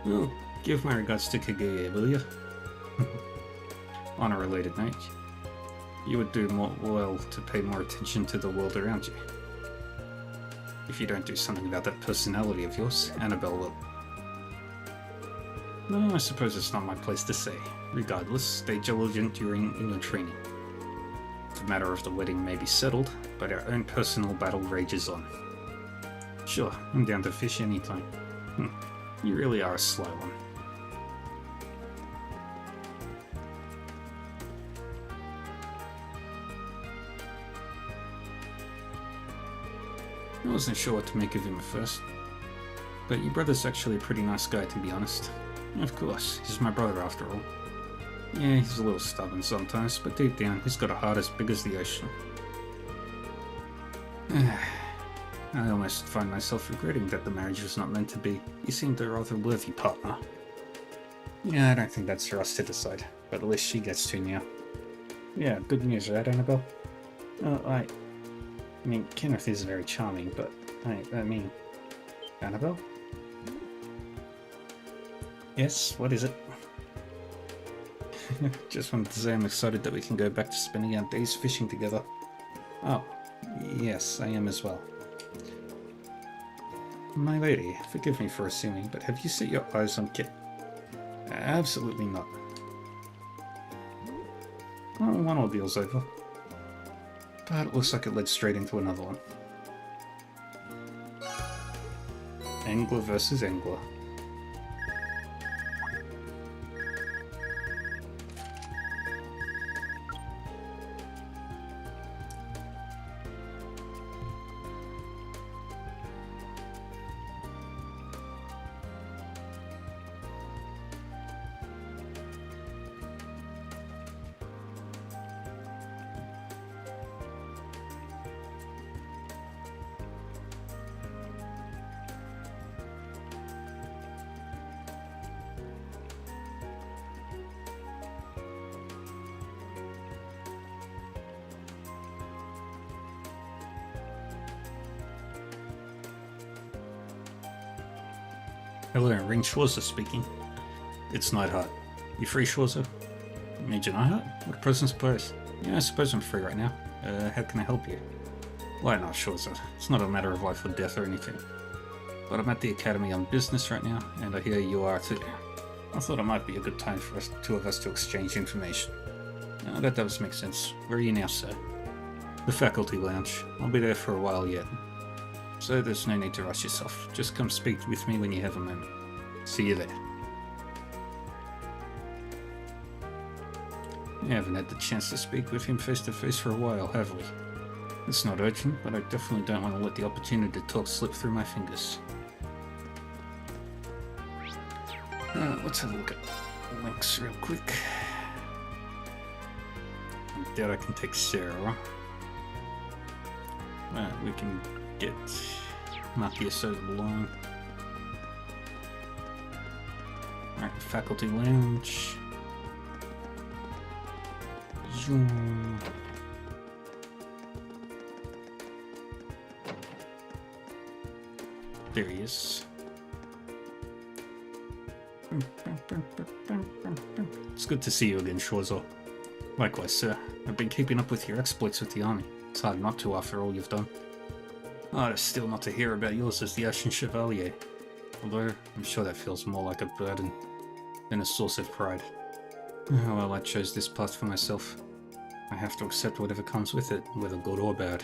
Well, give my regards to Kaguya, will you? On a related note, you would do well to pay more attention to the world around you. If you don't do something about that personality of yours, Annabelle will. No, I suppose it's not my place to say. Regardless, stay diligent during your training. The matter of the wedding may be settled, but our own personal battle rages on. Sure, I'm down to fish anytime. You really are a sly one. I wasn't sure what to make of him at first. But your brother's actually a pretty nice guy, to be honest. Of course, he's my brother after all. Yeah, he's a little stubborn sometimes, but deep down, he's got a heart as big as the ocean. I almost find myself regretting that the marriage was not meant to be. You seemed a rather worthy partner. Yeah, I don't think that's for us to decide, but at least she gets to now. Yeah, good news, right, Annabelle? I mean, Kenneth is very charming, but I mean, Annabelle? Yes, what is it? Just wanted to say I'm excited that we can go back to spending our days fishing together. Oh, yes, I am as well. My lady, forgive me for assuming, but have you set your eyes on Kit? Absolutely not. Well, one ordeal's over. But it looks like it led straight into another one. Angler versus angler. Hello, Ring Schwarzer speaking. It's Nightheart. You free, Schwarzer? Major Nightheart? What present suppose? Yeah, I suppose I'm free right now. How can I help you? Why not, Schwarzer? It's not a matter of life or death or anything. But I'm at the Academy on business right now, and I hear you are too. I thought it might be a good time for us, two of us to exchange information. That does make sense. Where are you now, sir? The faculty lounge. I'll be there for a while yet. So there's no need to rush yourself. Just come speak with me when you have a moment. See you there. We haven't had the chance to speak with him face to face for a while, have we? It's not urgent, but I definitely don't want to let the opportunity to talk slip through my fingers. Let's have a look at the links real quick. I doubt I can take Sarah. We can get Matthias over the line. Alright, faculty lounge. Zoom. There he is. It's good to see you again, Schwarzer. Likewise, sir. I've been keeping up with your exploits with the army. It's hard not to after all you've done. It's still not to hear about yours as the Ashen Chevalier. Although, I'm sure that feels more like a burden than a source of pride. Well, I chose this path for myself. I have to accept whatever comes with it, whether good or bad.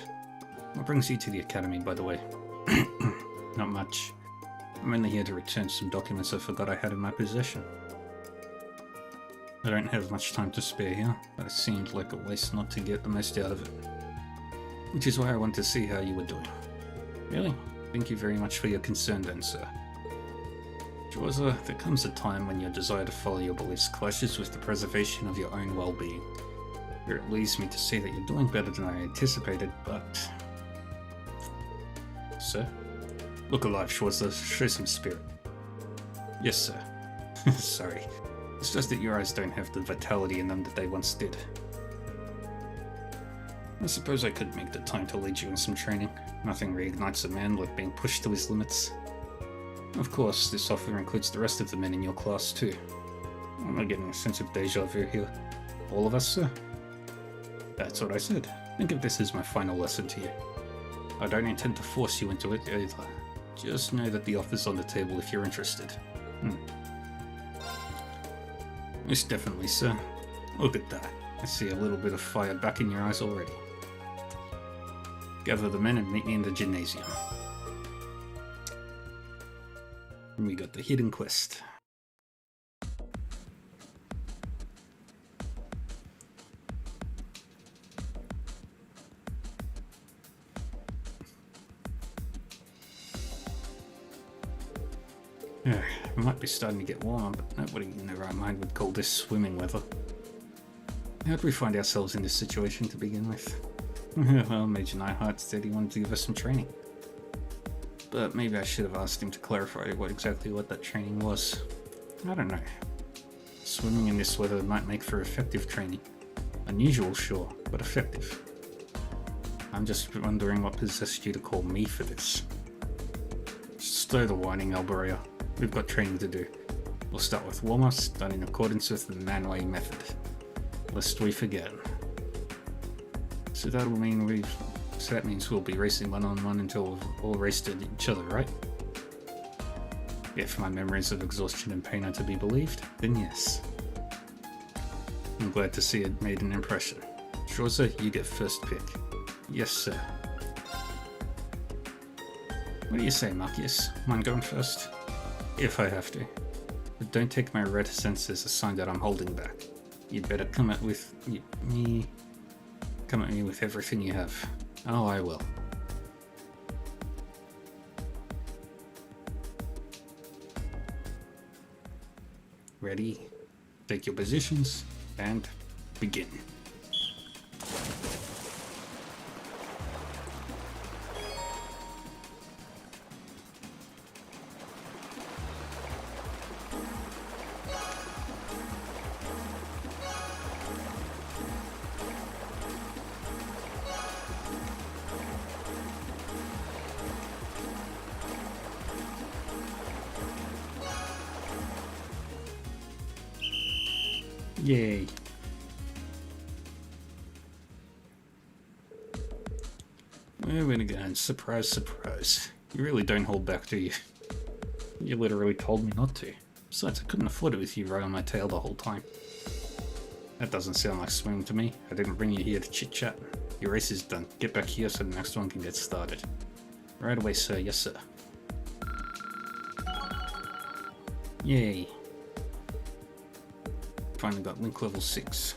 What brings you to the Academy, by the way? Not much. I'm only here to return some documents I forgot I had in my possession. I don't have much time to spare here, but it seemed like a waste not to get the most out of it. Which is why I wanted to see how you were doing. Really? Thank you very much for your concern then, sir. Schwarzer, there comes a time when your desire to follow your beliefs clashes with the preservation of your own well-being. Here it leads me to say that you're doing better than I anticipated, but... Sir? Look alive, Schwarzer. Show some spirit. Yes, sir. Sorry. It's just that your eyes don't have the vitality in them that they once did. I suppose I could make the time to lead you in some training. Nothing reignites a man like being pushed to his limits. Of course, this offer includes the rest of the men in your class too. Am I getting a sense of deja vu here? All of us, sir? That's what I said. Think of this as my final lesson to you. I don't intend to force you into it either. Just know that the offer's on the table if you're interested. Most definitely, sir. Look at that. I see a little bit of fire back in your eyes already. Gather the men and meet me in the gymnasium. And we got the hidden quest. It might be starting to get warm, but nobody in their right mind would call this swimming weather. How'd we find ourselves in this situation to begin with? Well, Major Nightheart said he wanted to give us some training. But maybe I should have asked him to clarify what that training was. I don't know. Swimming in this weather might make for effective training. Unusual, sure, but effective. I'm just wondering what possessed you to call me for this. Stow the whining, Alberia. We've got training to do. We'll start with warm-ups, done in accordance with the Manway method. Lest we forget. So that means we'll be racing one-on-one until we've all raced at each other, right? If my memories of exhaustion and pain are to be believed, then yes. I'm glad to see it made an impression. Schwarzer, you get first pick. Yes, sir. What do you say, Marcus? Mind going first? If I have to. But don't take my reticence as a sign that I'm holding back. You'd better come at me with everything you have. Oh, I will. Ready? Take your positions and begin. Yay. Where are we going? Surprise, surprise. You really don't hold back, do you? You literally told me not to. Besides, I couldn't afford it with you right on my tail the whole time. That doesn't sound like swimming to me. I didn't bring you here to chit-chat. Your race is done. Get back here so the next one can get started. Right away, sir. Yes, sir. Yay. Finally got link level 6.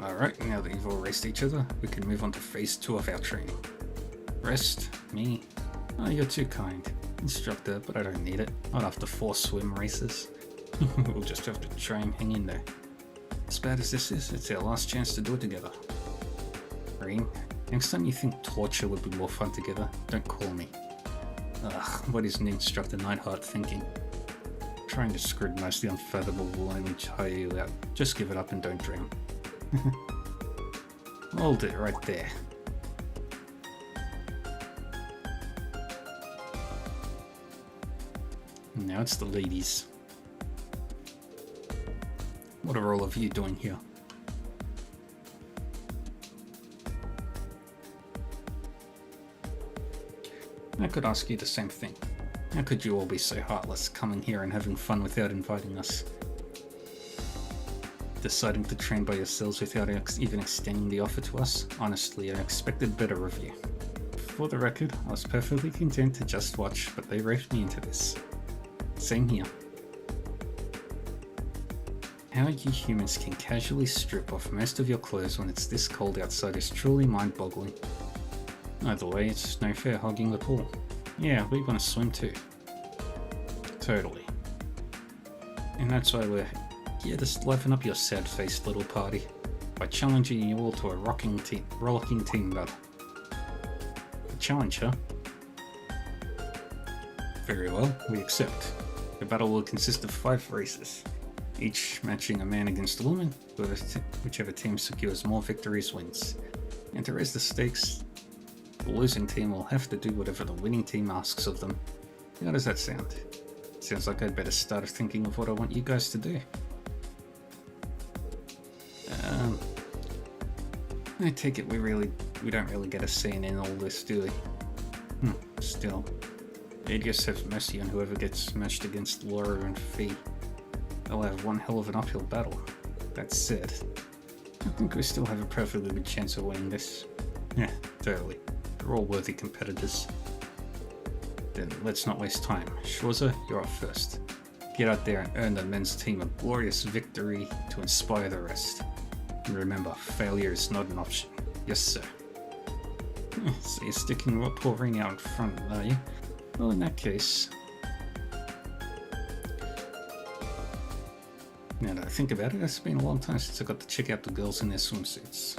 Alright, now that you've all raced each other, we can move on to phase 2 of our training. Rest? Me? Oh, you're too kind. Instructor, but I don't need it. Not after 4 swim races. We'll just have to try and hang in there. As bad as this is, it's our last chance to do it together. Rean? Next time you think torture would be more fun together, don't call me. Ugh, what is an instructor Nightheart thinking? Trying to scrutinize the unfathomable language hire you out. Just give it up and don't dream. Hold it right there. Now it's the ladies. What are all of you doing here? I could ask you the same thing. How could you all be so heartless, coming here and having fun without inviting us? Deciding to train by yourselves without even extending the offer to us? Honestly, I expected better of you. For the record, I was perfectly content to just watch, but they roped me into this. Same here. How you humans can casually strip off most of your clothes when it's this cold outside is truly mind-boggling. Either way, it's no fair hogging the pool. Yeah, we want to swim too. Totally. And that's why we're here to liven up your sad-faced little party by challenging you all to a rollicking team battle. A challenge, huh? Very well, we accept. The battle will consist of 5 races, each matching a man against a woman. Whichever team secures more victories wins. And to raise the stakes, the losing team will have to do whatever the winning team asks of them. How does that sound? Sounds like I'd better start thinking of what I want you guys to do. I take it we don't really get a say in all this, do we? Still. They'd just have mercy on whoever gets matched against Laura and Fee. They'll have one hell of an uphill battle. That said, I think we still have a perfectly good chance of winning this. Yeah, totally. They're all worthy competitors. Then let's not waste time. Schwarzer, you're up first. Get out there and earn the men's team a glorious victory to inspire the rest. And remember, failure is not an option. Yes, sir. So you're sticking poor Ring out in front, are you? Well, in that case... Now that I think about it, it's been a long time since I got to check out the girls in their swimsuits.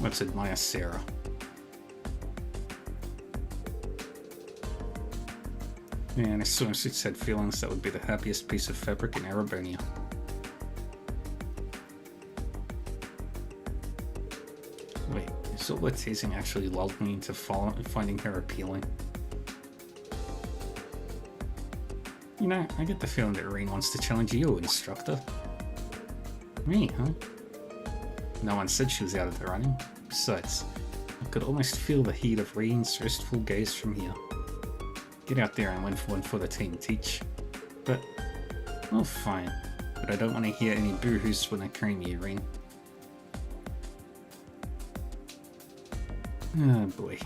Let's admire Sarah. Man, as soon as it said feelings, that would be the happiest piece of fabric in Erebonia. Wait, is all the teasing actually lulled me into finding her appealing? You know, I get the feeling that Rean wants to challenge you, instructor. Me, huh? No one said she was out of the running. Besides, I could almost feel the heat of Rean's restful gaze from here. Get out there and win for one for the team, Teach. But, well, fine. But I don't want to hear any boo-hoos when I cream you, Rean. Oh boy.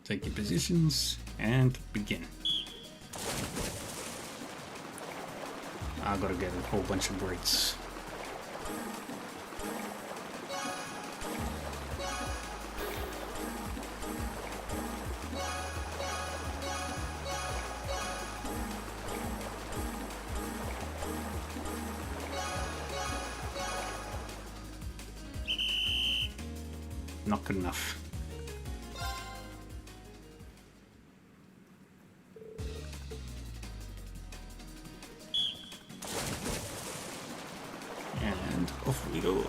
Take your positions and begin. I gotta get a whole bunch of breaks. Not good enough. And off we go.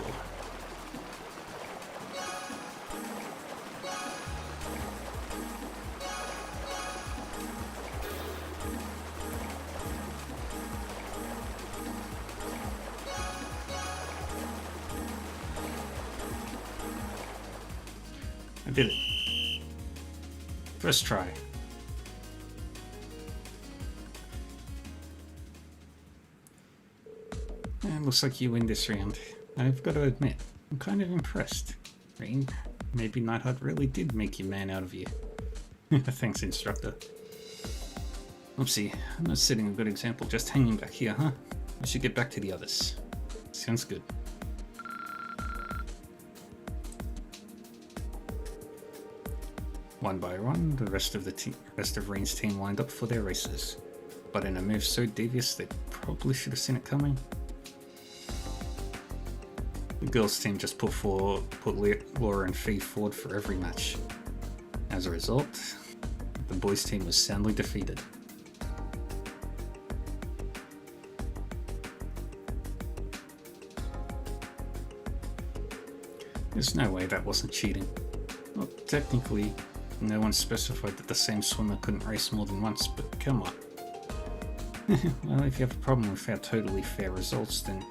I did it. First try. And looks like you win this round. I've got to admit, I'm kind of impressed. Rean, maybe Nightheart really did make you man out of you. Thanks, instructor. Oopsie, I'm not setting a good example just hanging back here, huh? I should get back to the others. Sounds good. One by one, the rest of Rean's team lined up for their races, but in a move so devious they probably should have seen it coming. The girls' team just put Laura and Fee forward for every match. As a result, the boys' team was soundly defeated. There's no way that wasn't cheating. Well, technically, no one specified that the same swimmer couldn't race more than once, but come on. Well, if you have a problem with our totally fair results, then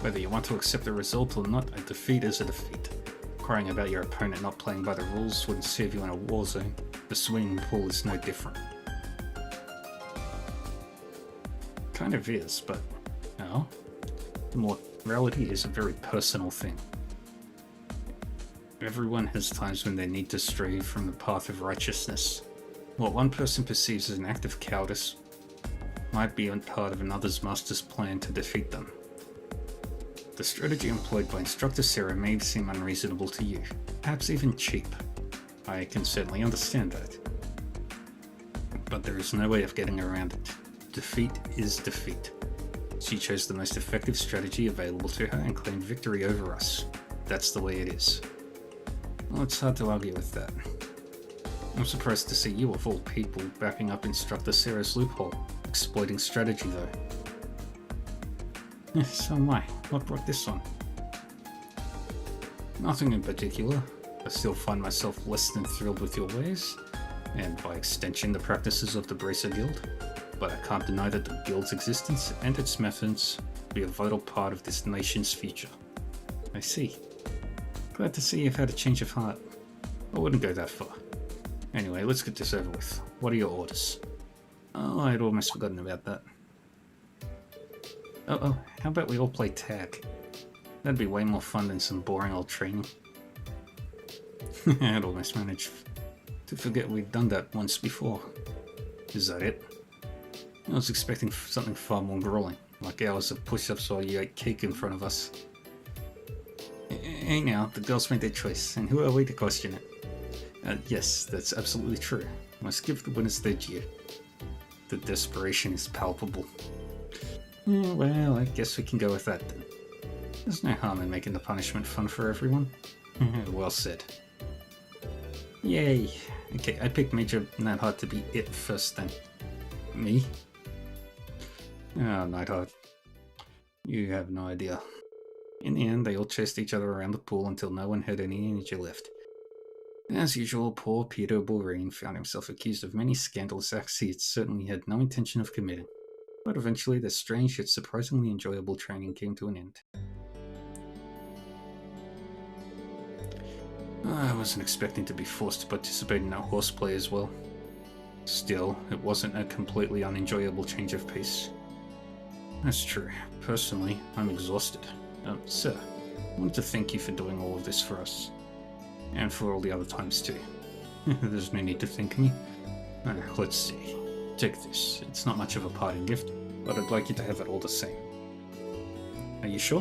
whether you want to accept the result or not, a defeat is a defeat. Crying about your opponent not playing by the rules wouldn't serve you in a war zone. The swimming pool is no different. Kind of is, but no. Morality is a very personal thing. Everyone has times when they need to stray from the path of righteousness. What one person perceives as an act of cowardice might be part of another's master's plan to defeat them. The strategy employed by Instructor Sarah may seem unreasonable to you, perhaps even cheap. I can certainly understand that. But there is no way of getting around it. Defeat is defeat. She chose the most effective strategy available to her and claimed victory over us. That's the way it is. Well, it's hard to argue with that. I'm surprised to see you, of all people, backing up Instructor Sarah's loophole. Exploiting strategy, though. So am I. What brought this on? Nothing in particular. I still find myself less than thrilled with your ways, and by extension the practices of the Bracer Guild, but I can't deny that the Guild's existence and its methods will be a vital part of this nation's future. I see. Glad to see you've had a change of heart. I wouldn't go that far. Anyway, let's get this over with. What are your orders? Oh, I'd almost forgotten about that. Oh, how about we all play tag? That'd be way more fun than some boring old training. I'd almost managed to forget we'd done that once before. Is that it? I was expecting something far more grueling, like hours of push-ups while you ate cake in front of us. Hey now, the girls made their choice, and who are we to question it? Yes, that's absolutely true. Must give the winners their due. The desperation is palpable. Well, I guess we can go with that then. There's no harm in making the punishment fun for everyone. Well said. Yay! Okay, I picked Major Nightheart to be it first then. Me? Oh, Nightheart. You have no idea. In the end, they all chased each other around the pool until no one had any energy left. As usual, poor Peter Bourrine found himself accused of many scandalous acts he had certainly had no intention of committing. But eventually, their strange yet surprisingly enjoyable training came to an end. I wasn't expecting to be forced to participate in that horseplay as well. Still, it wasn't a completely unenjoyable change of pace. That's true. Personally, I'm exhausted. Sir, I wanted to thank you for doing all of this for us. And for all the other times too. There's no need to thank me. Let's see. Take this. It's not much of a parting gift, but I'd like you to have it all the same. Are you sure?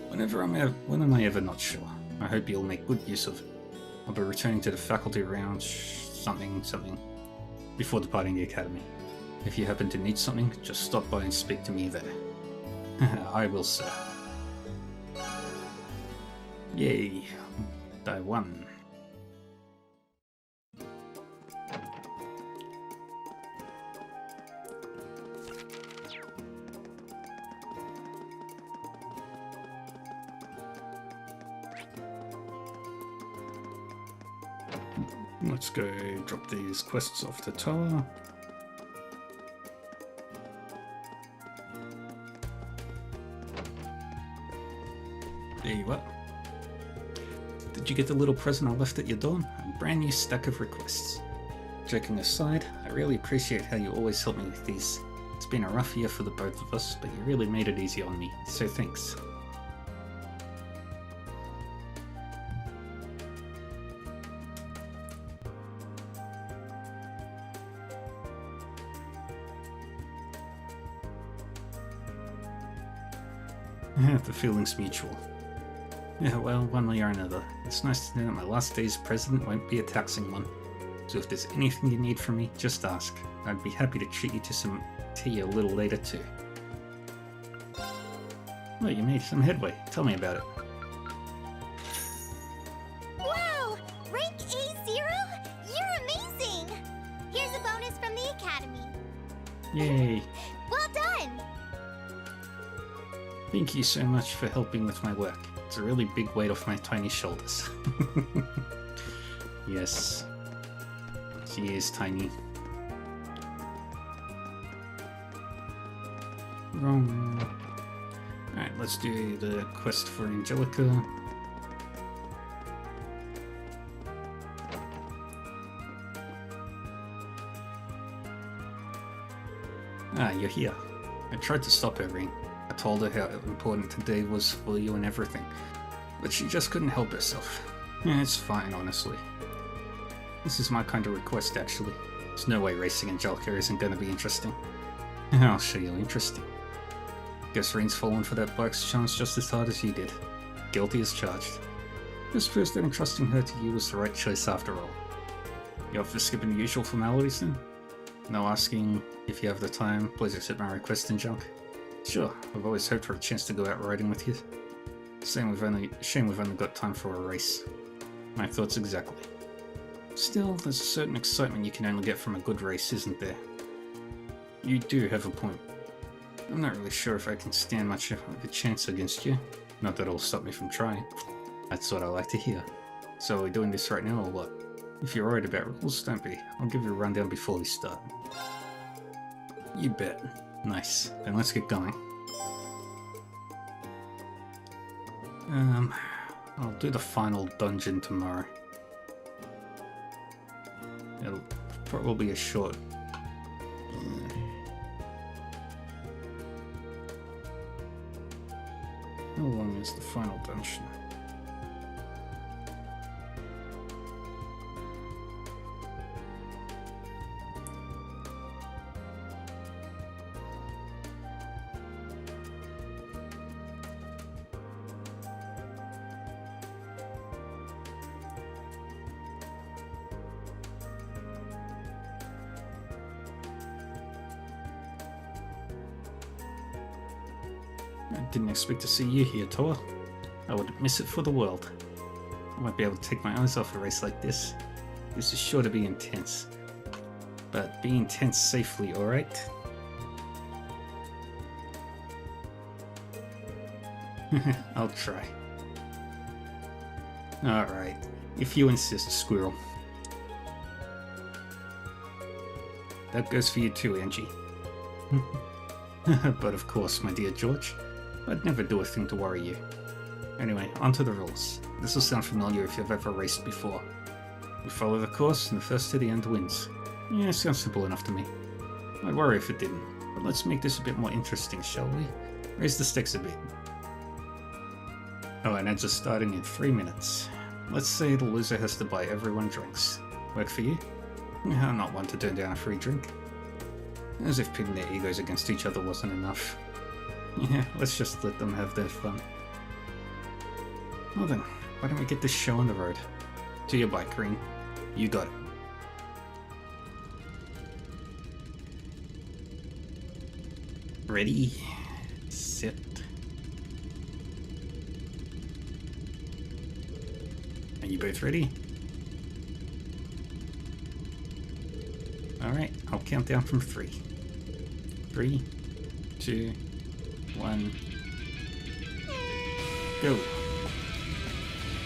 When am I ever not sure? I hope you'll make good use of it. I'll be returning to the faculty around something before departing the academy. If you happen to need something, just stop by and speak to me there. I will, sir. Yay. I won. Let's go drop these quests off the tower. There you are. Did you get the little present I left at your door? A brand new stack of requests. Joking aside, I really appreciate how you always help me with these. It's been a rough year for the both of us, but you really made it easy on me, so thanks. The feeling's mutual. Yeah, well, one way or another. It's nice to know that my last day as president won't be a taxing one. So if there's anything you need from me, just ask. I'd be happy to treat you to some tea a little later too. Well, you made some headway. Tell me about it. Wow! Rank A0? You're amazing! Here's a bonus from the academy. Yay! Well done! Thank you so much for helping with my work. It's a really big weight off my tiny shoulders. Yes. She is tiny. Wrong. Alright, let's do the quest for Angelica. Ah, you're here. I tried to stop her, Ring. I told her how important today was for you and everything, but she just couldn't help herself. Yeah, it's fine, honestly. This is my kind of request, actually. There's no way racing Angelica isn't going to be interesting. I'll show you interesting. Guess Rain's fallen for that bike's chance just as hard as you did. Guilty as charged. Just proves that entrusting her to you was the right choice after all. You up for skipping the usual formalities then? No asking if you have the time, please accept my request and junk. Sure, I've always hoped for a chance to go out riding with you. Shame we've only got time for a race. My thoughts exactly. Still, there's a certain excitement you can only get from a good race, isn't there? You do have a point. I'm not really sure if I can stand much of a chance against you. Not that it'll stop me from trying. That's what I like to hear. So are we doing this right now or what? If you're worried about rules, don't be. I'll give you a rundown before we start. You bet. Nice. Then let's get going. I'll do the final dungeon tomorrow. It'll probably be a short. How long is the final dungeon? I didn't expect to see you here, Toa. I wouldn't miss it for the world. I won't be able to take my eyes off a race like this. This is sure to be intense. But be intense safely, alright? I'll try. Alright, if you insist, Squirrel. That goes for you too, Angie. But of course, my dear George, I'd never do a thing to worry you. Anyway, onto the rules. This will sound familiar if you've ever raced before. You follow the course, and the first to the end wins. Yeah, sounds simple enough to me. I'd worry if it didn't, but let's make this a bit more interesting, shall we? Raise the stakes a bit. Oh, and edge is starting in 3 minutes. Let's say the loser has to buy everyone drinks. Work for you? I'm not one to turn down a free drink. As if pitting their egos against each other wasn't enough. Yeah, let's just let them have their fun. Well then, why don't we get this show on the road? To your bike, Green. You got it. Ready, set. Are you both ready? Alright, I'll count down from 3. 3, 2, 1, go.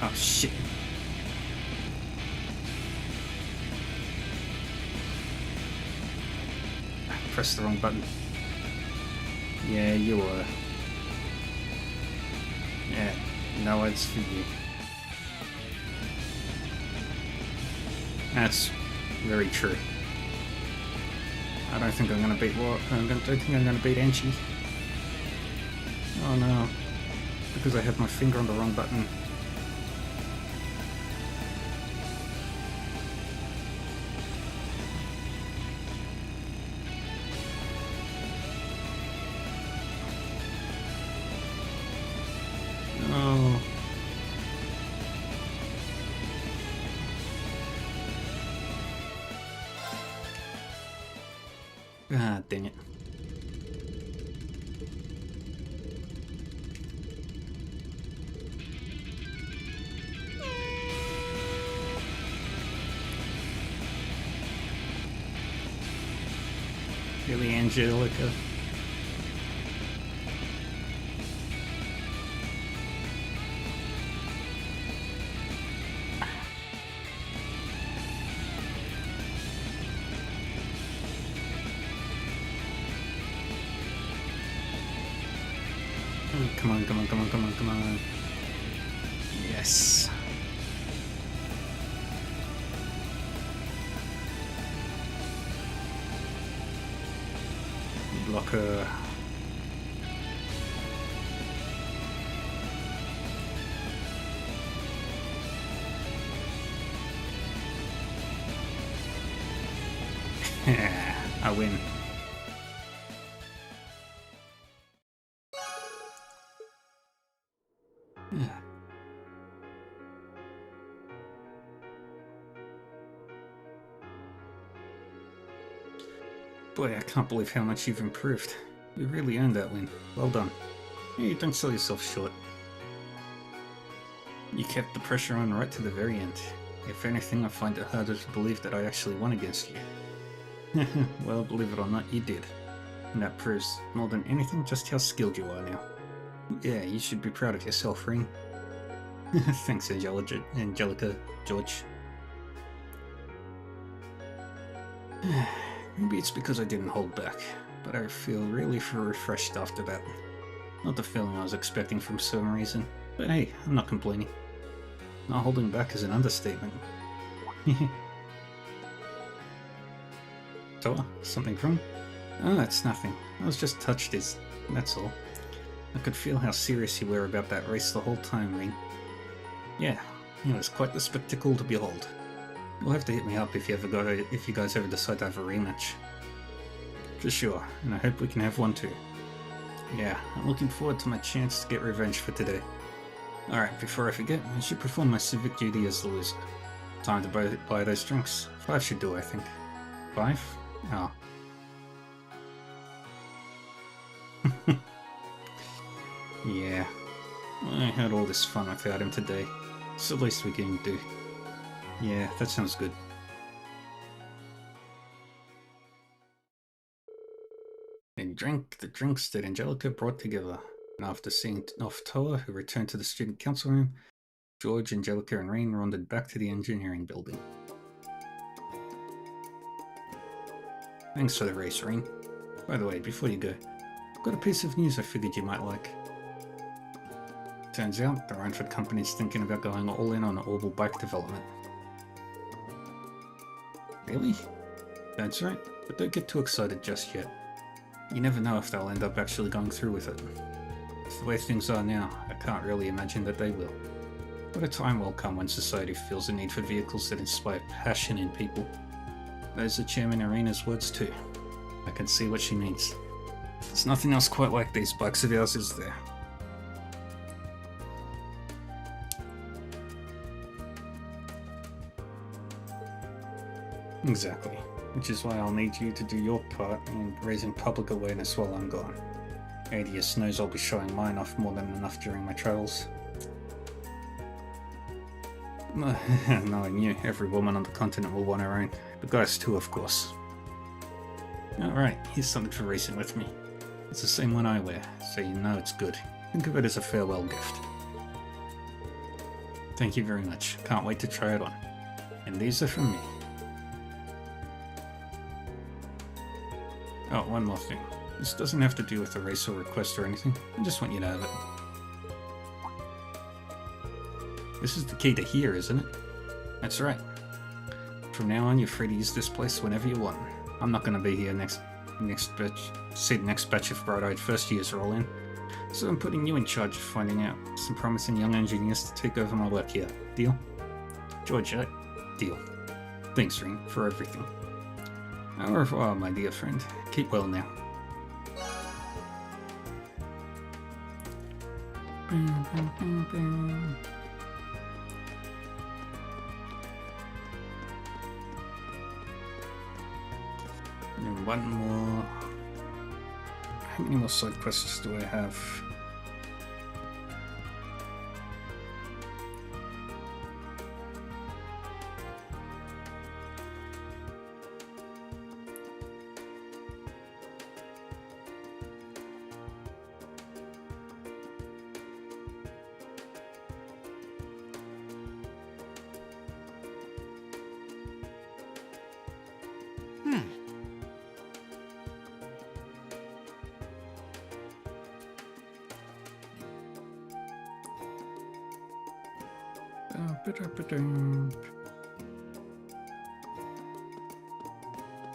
Oh shit. I pressed the wrong button. Yeah, you were. Yeah, no ads for you. That's very true. I don't think I'm gonna beat what? I don't think I'm gonna beat Angie. Oh no. Because I had my finger on the wrong button. Oh. Ah, dang it. Really, Angelica? Come on, come on, come on, come on, come on. Yes. Blocker. I win. Boy, I can't believe how much you've improved. You really earned that win. Well done. Hey, don't sell yourself short. You kept the pressure on right to the very end. If anything, I find it harder to believe that I actually won against you. Well, believe it or not, you did. And that proves, more than anything, just how skilled you are now. Yeah, you should be proud of yourself, Ring. Thanks, Angelica, George. Maybe it's because I didn't hold back, but I feel really refreshed after that. Not the feeling I was expecting from some reason, but hey, I'm not complaining. Not holding back is an understatement. Toa, something wrong? Oh, that's nothing. I was just touched, that's all. I could feel how serious you were about that race the whole time, Ring. Yeah, it was quite the spectacle to behold. You'll have to hit me up if you guys ever decide to have a rematch. For sure, and I hope we can have one too. Yeah, I'm looking forward to my chance to get revenge for today. Alright, before I forget, I should perform my civic duty as the loser. Time to buy those drinks. 5 should do, I think. 5? Oh. Yeah, I had all this fun without him today. It's the least we can do. Yeah, that sounds good. They drank the drinks that Angelica brought together, and after seeing off Toa, who returned to the student council room, George, Angelica, and Rean wandered back to the engineering building. Thanks for the race, Rean. By the way, before you go, I've got a piece of news I figured you might like. Turns out, the Rhineford Company's thinking about going all in on Orbital bike development. Really? That's right, but don't get too excited just yet. You never know if they'll end up actually going through with it. With the way things are now, I can't really imagine that they will. But a time will come when society feels the need for vehicles that inspire passion in people. Those are Chairman Irina's words too. I can see what she means. There's nothing else quite like these bikes of ours, is there? Exactly. Which is why I'll need you to do your part in raising public awareness while I'm gone. ADS knows I'll be showing mine off more than enough during my travels. Knowing you, every woman on the continent will want her own. The guys too, of course. Alright, here's something for racing with me. It's the same one I wear, so you know it's good. Think of it as a farewell gift. Thank you very much. Can't wait to try it on. And these are from me. Oh, one more thing. This doesn't have to do with a race or request or anything. I just want you to have it. This is the key to here, isn't it? That's right. From now on, you're free to use this place whenever you want. I'm not going to be here next batch of bright-eyed first years roll in. So I'm putting you in charge of finding out some promising young engineers to take over my work here. Deal? George, deal. Thanks, Rean, for everything. Au revoir, my dear friend. Keep well now. And one more. How many more side quests do I have?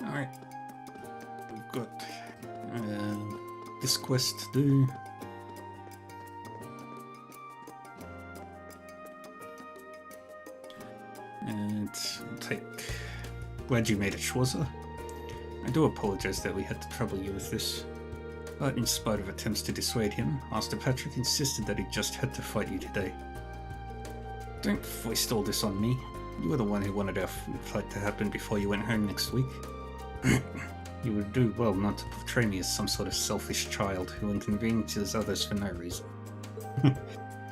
Alright, we've got this quest to do. And we'll take... Glad you made it, Schwarzer. I do apologize that we had to trouble you with this. But in spite of attempts to dissuade him, Master Patrick insisted that he just had to fight you today. Don't foist all this on me. You were the one who wanted our fight to happen before you went home next week. You would do well not to portray me as some sort of selfish child who inconveniences others for no reason.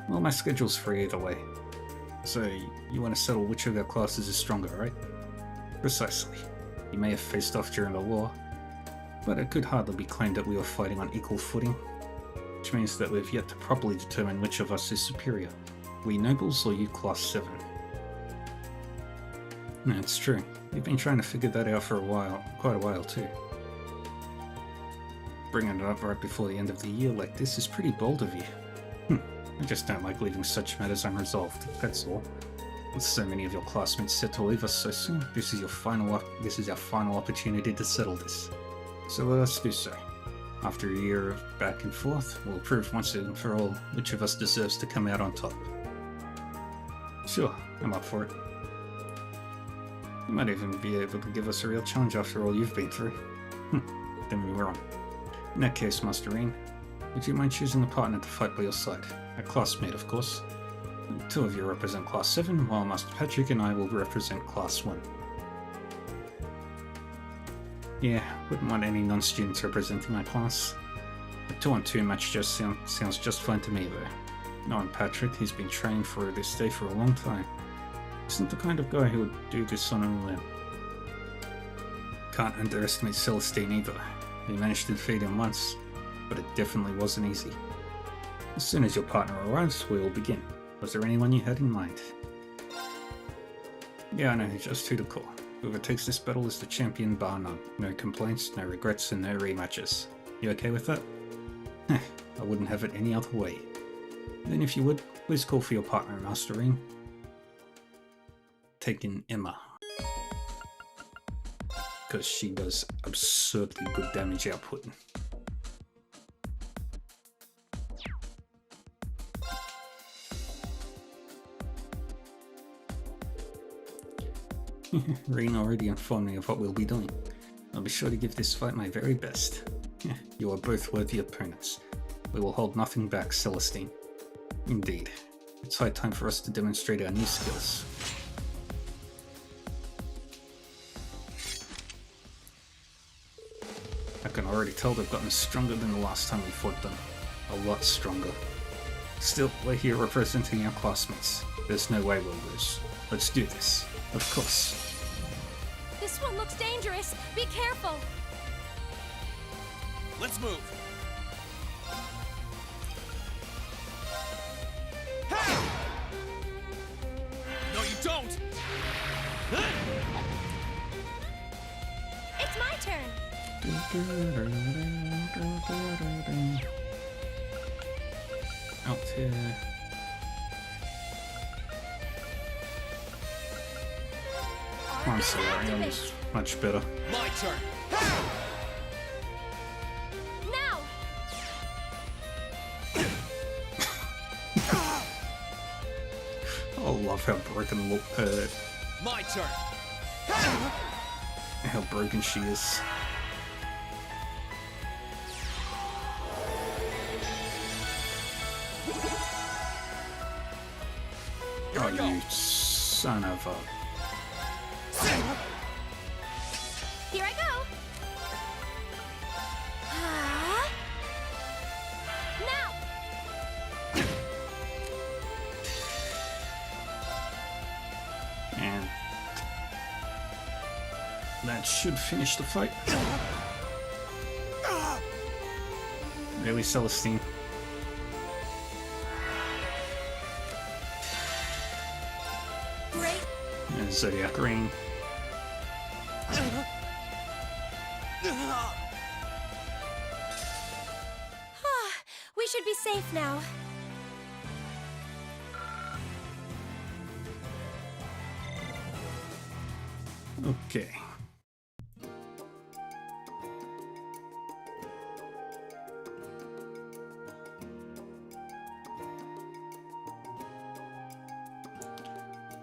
Well, my schedule's free either way. So, you want to settle which of our classes is stronger, right? Precisely. You may have faced off during the war, but it could hardly be claimed that we were fighting on equal footing, which means that we've yet to properly determine which of us is superior. We nobles or you class 7? That's true. You've been trying to figure that out for a while, quite a while too. Bringing it up right before the end of the year like this is pretty bold of you. I just don't like leaving such matters unresolved, that's all. With so many of your classmates set to leave us so soon, this is our final opportunity to settle this. So let us do so. After a year of back and forth, we'll prove once and for all which of us deserves to come out on top. Sure, I'm up for it. You might even be able to give us a real challenge after all you've been through. Don't be wrong. In that case, Master Rean, would you mind choosing a partner to fight by your side? A classmate, of course. The 2 of you represent Class 7, while Master Patrick and I will represent Class 1. Yeah, wouldn't want any non-students representing my class. A 2-on-2 match just sounds just fine to me though. Knowing Patrick, he's been training for this day for a long time. He's not the kind of guy who would do this on a limb. Can't underestimate Celestine either. We managed to defeat him once, but it definitely wasn't easy. As soon as your partner arrives, we will begin. Was there anyone you had in mind? Yeah, I know just who to call. Whoever takes this battle is the champion bar none. No complaints, no regrets, and no rematches. You okay with that? I wouldn't have it any other way. Then if you would, please call for your partner, Master Rean. Taking Emma. Because she does absurdly good damage output. Rean already informed me of what we'll be doing. I'll be sure to give this fight my very best. You are both worthy opponents. We will hold nothing back, Celestine. Indeed. It's high time for us to demonstrate our new skills. I can already tell they've gotten stronger than the last time we fought them. A lot stronger. Still, we're here representing our classmates. There's no way we'll lose. Let's do this. Of course. This one looks dangerous. Be careful. Let's move. No, you don't! It's my turn. Out here. I'm Solarium's much better. My turn. Now. I love how broken My turn. how broken she is. Oh, you son of a... Here I go. Now. And that should finish the fight. Really, Celestine? Great. And Zodiac Rean. We should be safe now. Okay.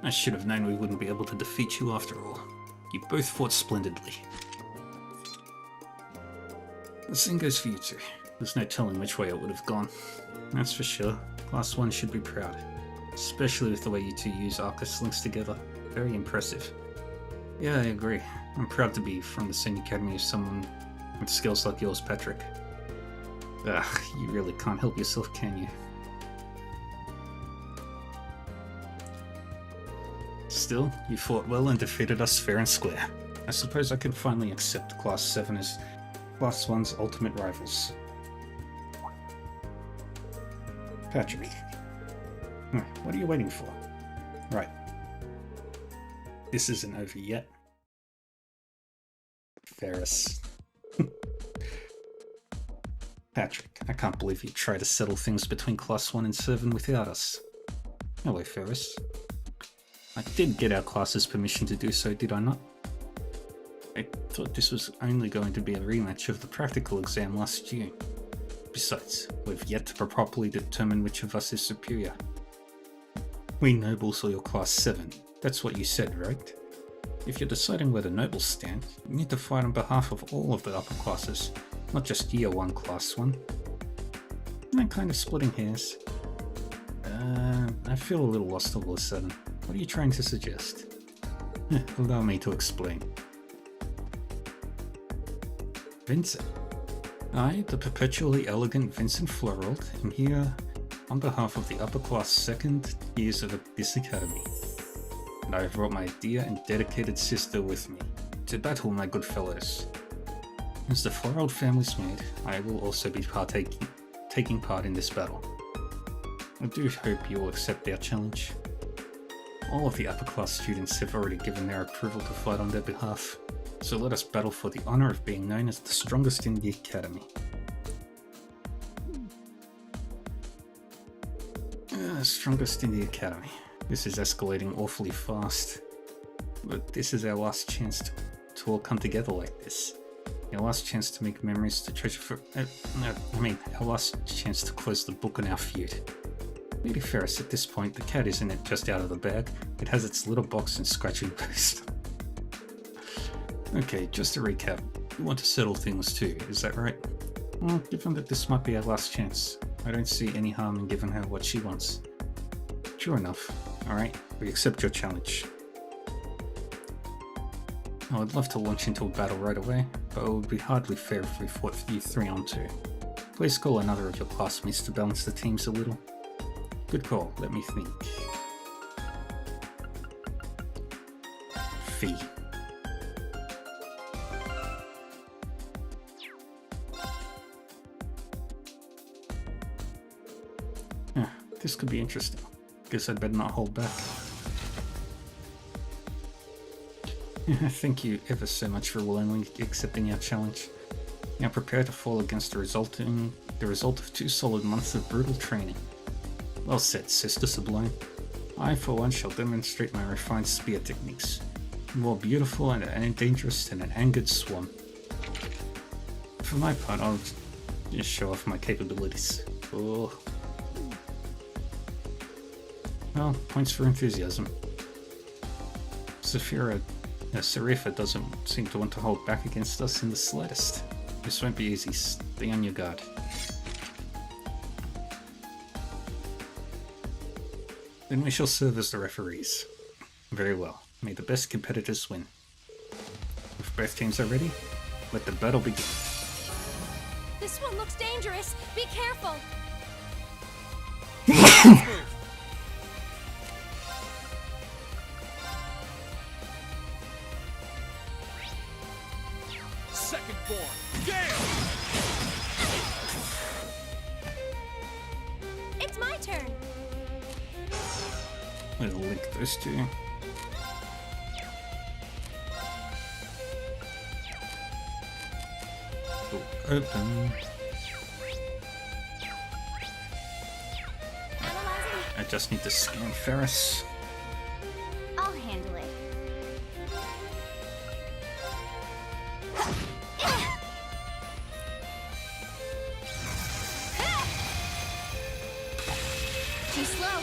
I should have known we wouldn't be able to defeat you after all. You both fought splendidly. The same goes for you two. There's no telling which way it would have gone. That's for sure. Class 1 should be proud. Especially with the way you two use Arcus links together. Very impressive. Yeah, I agree. I'm proud to be from the same academy as someone with skills like yours, Patrick. Ugh, you really can't help yourself, can you? Still, you fought well and defeated us fair and square. I suppose I can finally accept Class 7 as Class 1's ultimate rivals. Patrick. What are you waiting for? Right. This isn't over yet. Ferris. Patrick, I can't believe you tried to settle things between Class 1 and 7 without us. Hello, Ferris. I did get our class's permission to do so, did I not? I thought this was only going to be a rematch of the practical exam last year. Besides, we've yet to properly determine which of us is superior. We nobles are your Class 7. That's what you said, right? If you're deciding where the nobles stand, you need to fight on behalf of all of the upper classes, not just Year 1 Class 1. I'm kind of splitting hairs. I feel a little lost all of a sudden. What are you trying to suggest? Allow me to explain. Vincent, I, the perpetually elegant Vincent Florald, am here on behalf of the upper class second years of this academy. And I have brought my dear and dedicated sister with me to battle, my good fellows. As the Florald family's maid, I will also be taking part in this battle. I do hope you will accept our challenge. All of the upper class students have already given their approval to fight on their behalf, so let us battle for the honor of being known as the strongest in the academy. Strongest in the academy. This is escalating awfully fast. But this is our last chance to all come together like this. Our last chance to make memories to treasure for... our last chance to close the book on our feud. Lady Ferris, at this point, the cat isn't just out of the bag. It has its little box and scratching post. Okay, just to recap. You want to settle things too, is that right? Well, given that this might be our last chance, I don't see any harm in giving her what she wants. Sure enough. Alright, we accept your challenge. I would love to launch into a battle right away, but it would be hardly fair if we fought you 3-on-2. Please call another of your classmates to balance the teams a little. Good call, let me think. Fee. This could be interesting. Guess I'd better not hold back. Thank you ever so much for willingly accepting our challenge. Now prepare to fall against the result of 2 solid months of brutal training. Well said, Sister Sublime. I, for one, shall demonstrate my refined spear techniques. More beautiful and dangerous than an angered swan. For my part, I'll just show off my capabilities. Oh. Well, points for enthusiasm. Sarifa doesn't seem to want to hold back against us in the slightest. This won't be easy. Stay on your guard. Then we shall serve as the referees. Very well. May the best competitors win. If both teams are ready, let the battle begin. This one looks dangerous. Be careful. Second form, Gale! It's my turn. We'll link those two. Open. I just need to scan Ferris. I'll handle it. Too slow.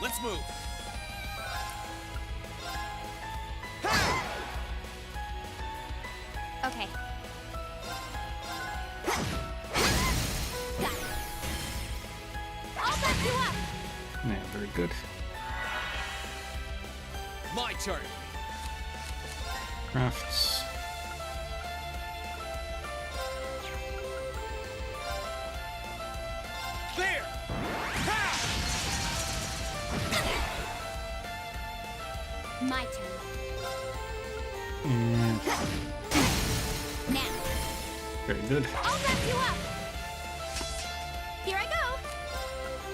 Let's move. Okay. Got it. I'll back you up. Yeah, very good. My turn. Crafts. There. My turn. And Now. very good. I'll back you up. Here I go.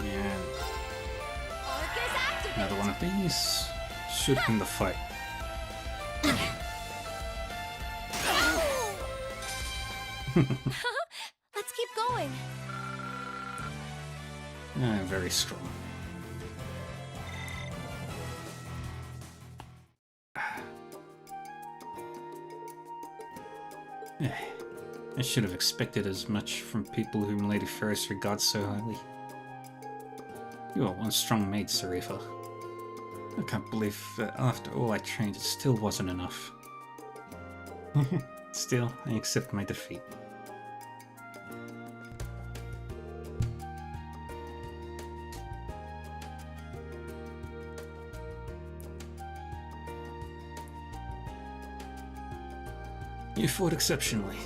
And Arcus activate. another one of these. Should win the fight. Let's keep going. Very strong. I should have expected as much from people whom Lady Ferris regards so highly. You are one strong maid, Sarifa. I can't believe that after all I trained, it still wasn't enough. Still, I accept my defeat. You fought exceptionally.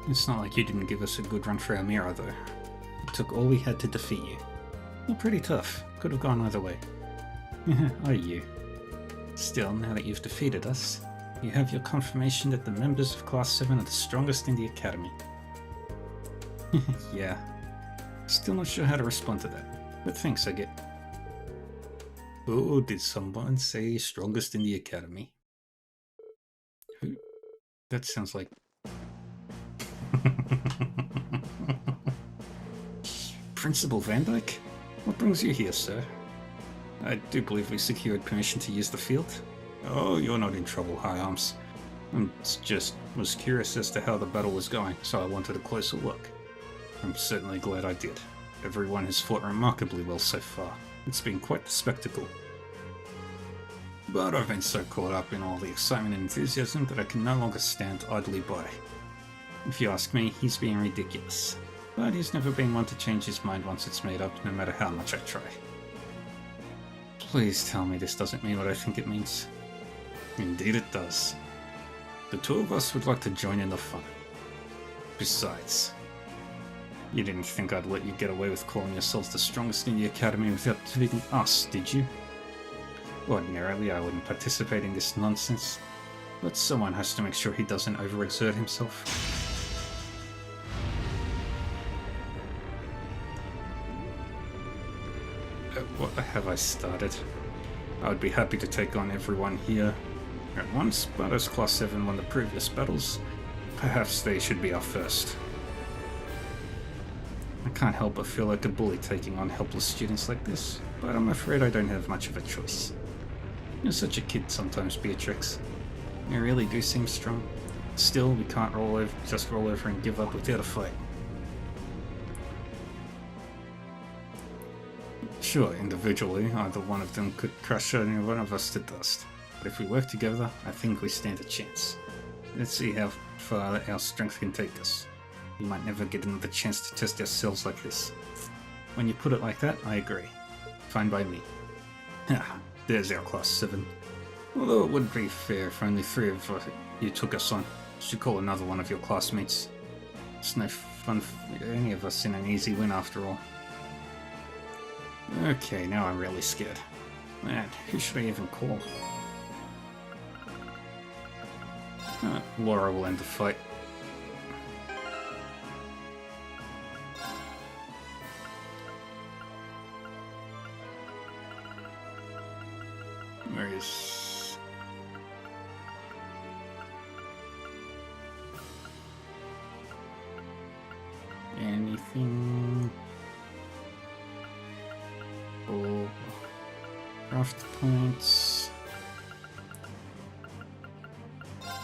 It's not like you didn't give us a good run for our mirror, though. It took all we had to defeat you. You're pretty tough. Could have gone either way. Are you? Still, now that you've defeated us, you have your confirmation that the members of Class 7 are the strongest in the Academy. Yeah. Still not sure how to respond to that, but thanks, I get. Oh, did someone say strongest in the Academy? Who? That sounds like... Principal Van Dyke? What brings you here, sir? I do believe we secured permission to use the field. Oh, you're not in trouble, High Arms. I just was curious as to how the battle was going, so I wanted a closer look. I'm certainly glad I did. Everyone has fought remarkably well so far. It's been quite the spectacle. But I've been so caught up in all the excitement and enthusiasm that I can no longer stand idly by. If you ask me, he's being ridiculous. But he's never been one to change his mind once it's made up, no matter how much I try. Please tell me this doesn't mean what I think it means. Indeed it does. The two of us would like to join in the fun. Besides, you didn't think I'd let you get away with calling yourselves the strongest in the Academy without defeating us, did you? Ordinarily, I wouldn't participate in this nonsense, but someone has to make sure he doesn't overexert himself. What have I started? I would be happy to take on everyone here at once, but as Class 7 won the previous battles, perhaps they should be our first. I can't help but feel like a bully taking on helpless students like this, but I'm afraid I don't have much of a choice. You're such a kid sometimes, Beatrix. You really do seem strong. Still, we can't just roll over and give up without a fight. Sure, individually, either one of them could crush any one of us to dust. But if we work together, I think we stand a chance. Let's see how far our strength can take us. We might never get another chance to test ourselves like this. When you put it like that, I agree. Fine by me. There's our Class 7. Although it wouldn't be fair if only 3 of you took us on. You should call another one of your classmates. It's no fun for any of us in an easy win after all. Okay, now I'm really scared. Man, who should I even call? Laura will end the fight. Where is... anything? Oh, craft points.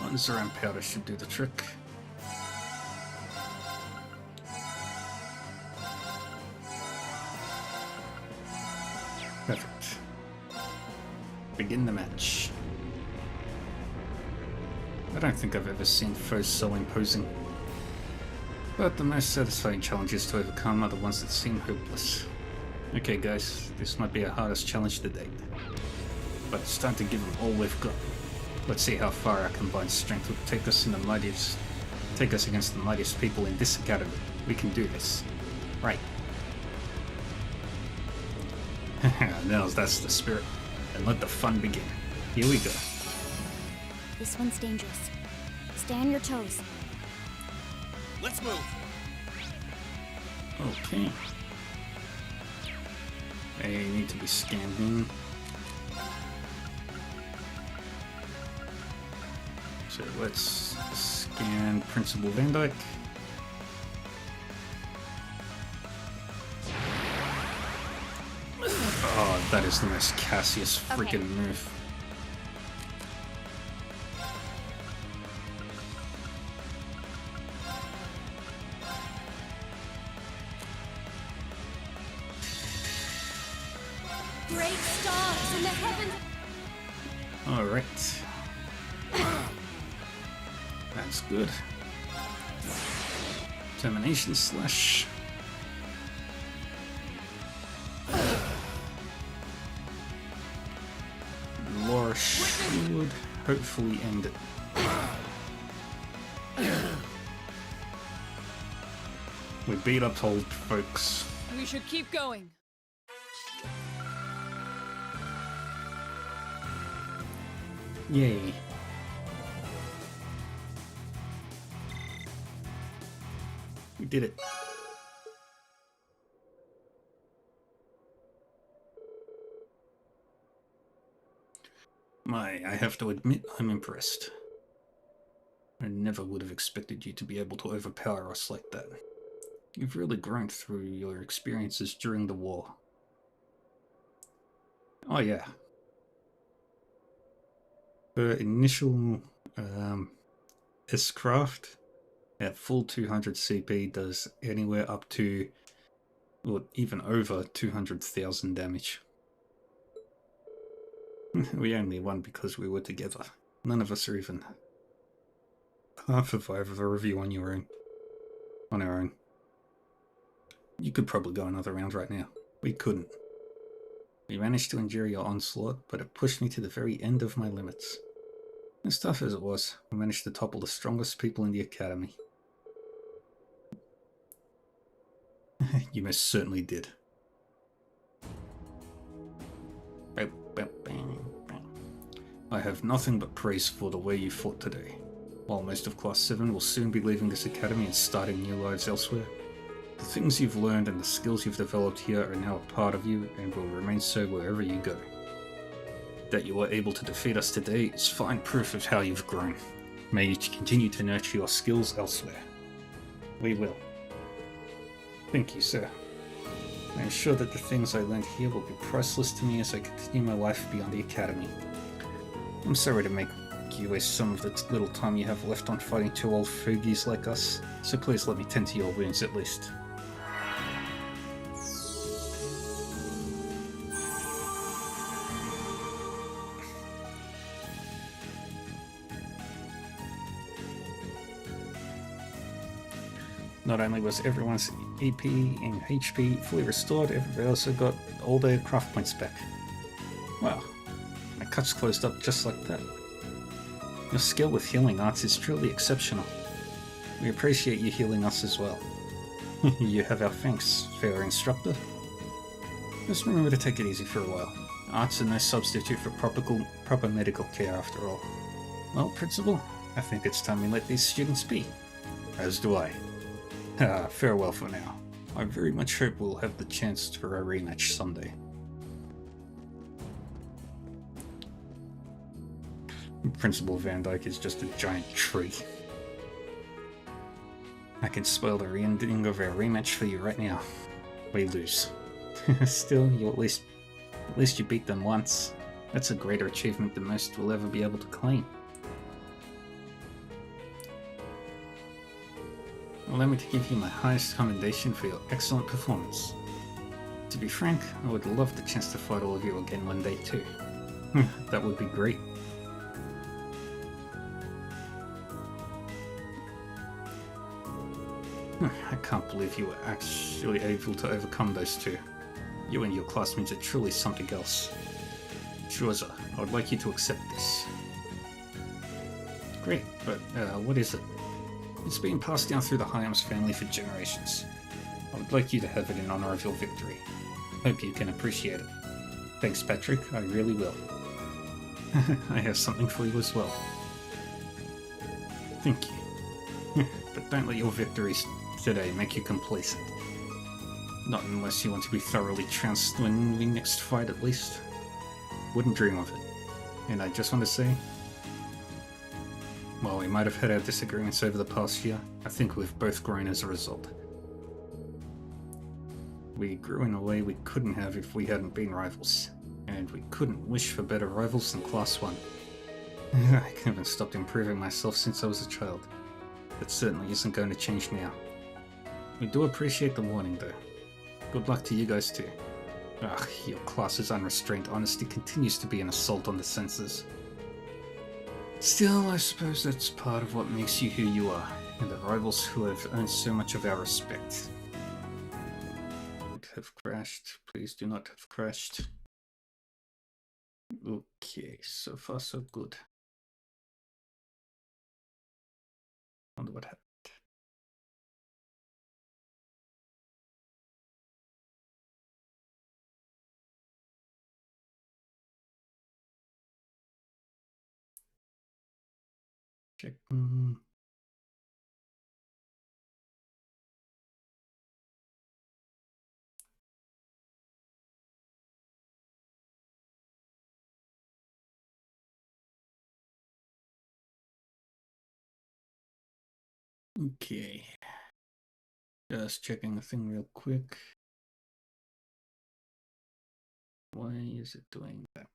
One Zeran powder should do the trick. Perfect. Begin the match. I don't think I've ever seen foes so imposing. But the most satisfying challenges to overcome are the ones that seem hopeless. Okay guys, this might be our hardest challenge to date. But it's time to give them all we've got. Let's see how far our combined strength would take us against the mightiest people in this academy. We can do this. Right. Now that's the spirit. And let the fun begin. Here we go. This one's dangerous. Stay on your toes. Let's move. Okay. They need to be scanned in. So let's scan Principal Van Dyke. Oh, that is the most Cassius freaking move. Great stars in the heavens. Alright. That's good. Termination slash. Laura should hopefully end it. We beat up old folks. We should keep going. Yay. We did it. I have to admit, I'm impressed. I never would have expected you to be able to overpower us like that. You've really grown through your experiences during the war. Oh yeah. Her initial S-Craft at full 200 CP does anywhere up to, or even over 200,000 damage. We only won because we were together. None of us are even half of a review on your own. On our own. You could probably go another round right now. We couldn't. We managed to endure your onslaught, but it pushed me to the very end of my limits. As tough as it was, we managed to topple the strongest people in the academy. You most certainly did. I have nothing but praise for the way you fought today. While most of Class 7 will soon be leaving this academy and starting new lives elsewhere, the things you've learned and the skills you've developed here are now a part of you and will remain so wherever you go. That you were able to defeat us today is fine proof of how you've grown. May you continue to nurture your skills elsewhere. We will. Thank you, sir. I am sure that the things I learned here will be priceless to me as I continue my life beyond the academy. I'm sorry to make you waste some of the little time you have left on fighting two old fogies like us, so please let me tend to your wounds at least. Not only was everyone's EP and HP fully restored, everybody also got all their craft points back. Wow, my cuts closed up just like that. Your skill with healing arts is truly exceptional. We appreciate you healing us as well. You have our thanks, fair instructor. Just remember to take it easy for a while. Arts are no substitute for proper medical care after all. Well, Principal, I think it's time we let these students be. As do I. Farewell for now. I very much hope we'll have the chance for a rematch someday. Principal Van Dyke is just a giant tree. I can spoil the ending of our rematch for you right now. We lose. Still, you at least you beat them once. That's a greater achievement than most will ever be able to claim. Allow me to give you my highest commendation for your excellent performance. To be frank, I would love the chance to fight all of you again one day too. That would be great. I can't believe you were actually able to overcome those two. You and your classmates are truly something else. Shuza, I would like you to accept this. Great, but what is it? It's been passed down through the Hyams family for generations. I would like you to have it in honor of your victory. Hope you can appreciate it. Thanks, Patrick, I really will. I have something for you as well. Thank you. But don't let your victories today make you complacent. Not unless you want to be thoroughly trounced when we next fight, at least. Wouldn't dream of it. And I just want to say, while we might have had our disagreements over the past year, I think we've both grown as a result. We grew in a way we couldn't have if we hadn't been rivals, and we couldn't wish for better rivals than Class 1. I haven't stopped improving myself since I was a child. That certainly isn't going to change now. We do appreciate the warning though. Good luck to you guys too. Ugh, your class's unrestrained honesty continues to be an assault on the senses. Still, I suppose that's part of what makes you who you are, and the rivals who have earned so much of our respect. Have crashed. Please do not have crashed. Okay, so far so good. Wonder what happened. Check. Okay. Just checking the thing real quick. Why is it doing that?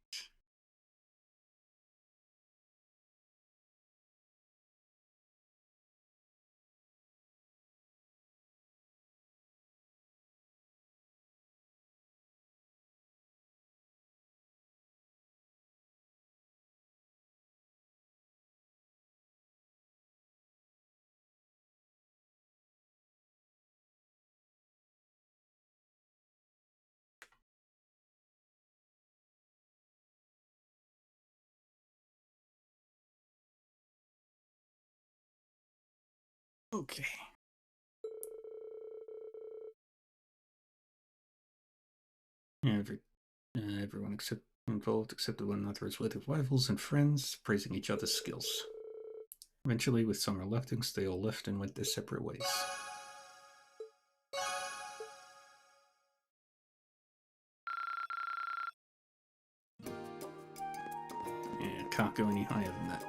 Okay. Everyone involved accepted one another as worthy rivals and friends, praising each other's skills. Eventually, with some reluctance, they all left and went their separate ways. Yeah, can't go any higher than that.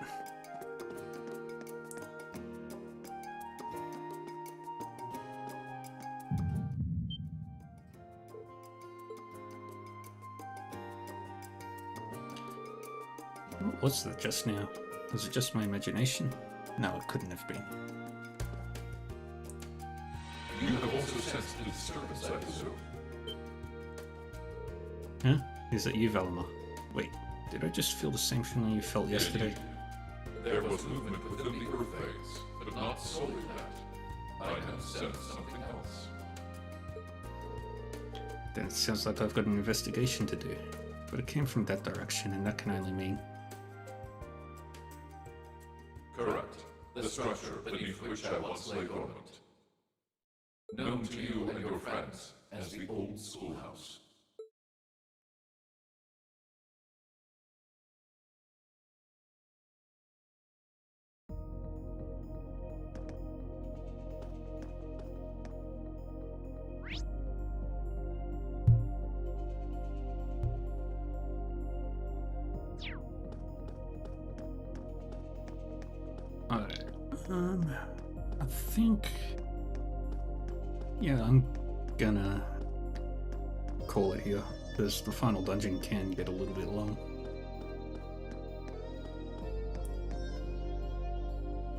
What was that just now? Was it just my imagination? No, it couldn't have been. You have also sensed a disturbance, I presume. Huh? Is that you, Valimar? Wait, did I just feel the same feeling you felt yesterday? There was movement within the Earth Phase, but not solely that. I have sensed something else. Then it sounds like I've got an investigation to do. But it came from that direction, and that can only mean... Correct. The structure beneath which I once lay dormant. Known to you and your friends as the Old Schoolhouse. Alright, I think... Yeah, I'm gonna call it here, because the final dungeon can get a little bit long.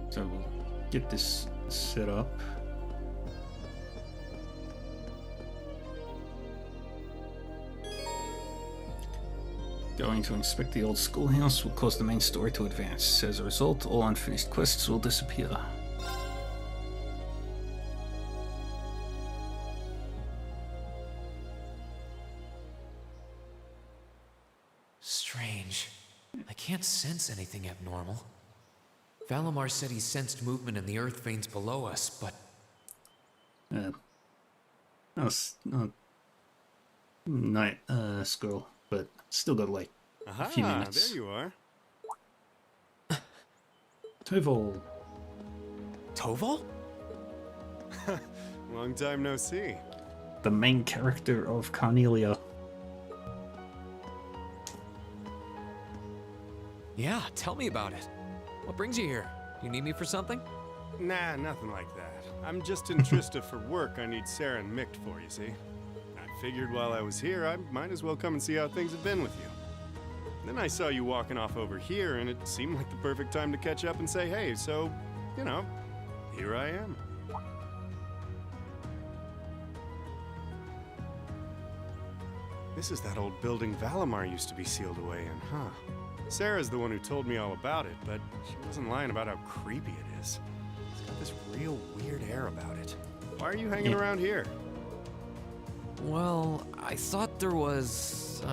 So we'll get this set up. Going to inspect the old schoolhouse will cause the main story to advance. As a result, all unfinished quests will disappear. Strange. I can't sense anything abnormal. Valimar said he sensed movement in the earth veins below us, but... Night, scroll, but still got like a few minutes. There you are. Tovol. Tovol? Long time no see. The main character of Carnelia. Yeah, tell me about it. What brings you here? Do you need me for something? Nah, nothing like that. I'm just in Trista for work I need Sarah and Mick for, you see. I figured while I was here, I might as well come and see how things have been with you. Then I saw you walking off over here, and it seemed like the perfect time to catch up and say hey, so, you know, here I am. This is that old building Valimar used to be sealed away in, huh? Sarah's the one who told me all about it, but she wasn't lying about how creepy it is. It's got this real weird air about it. Why are you hanging around here? Well, I thought there was,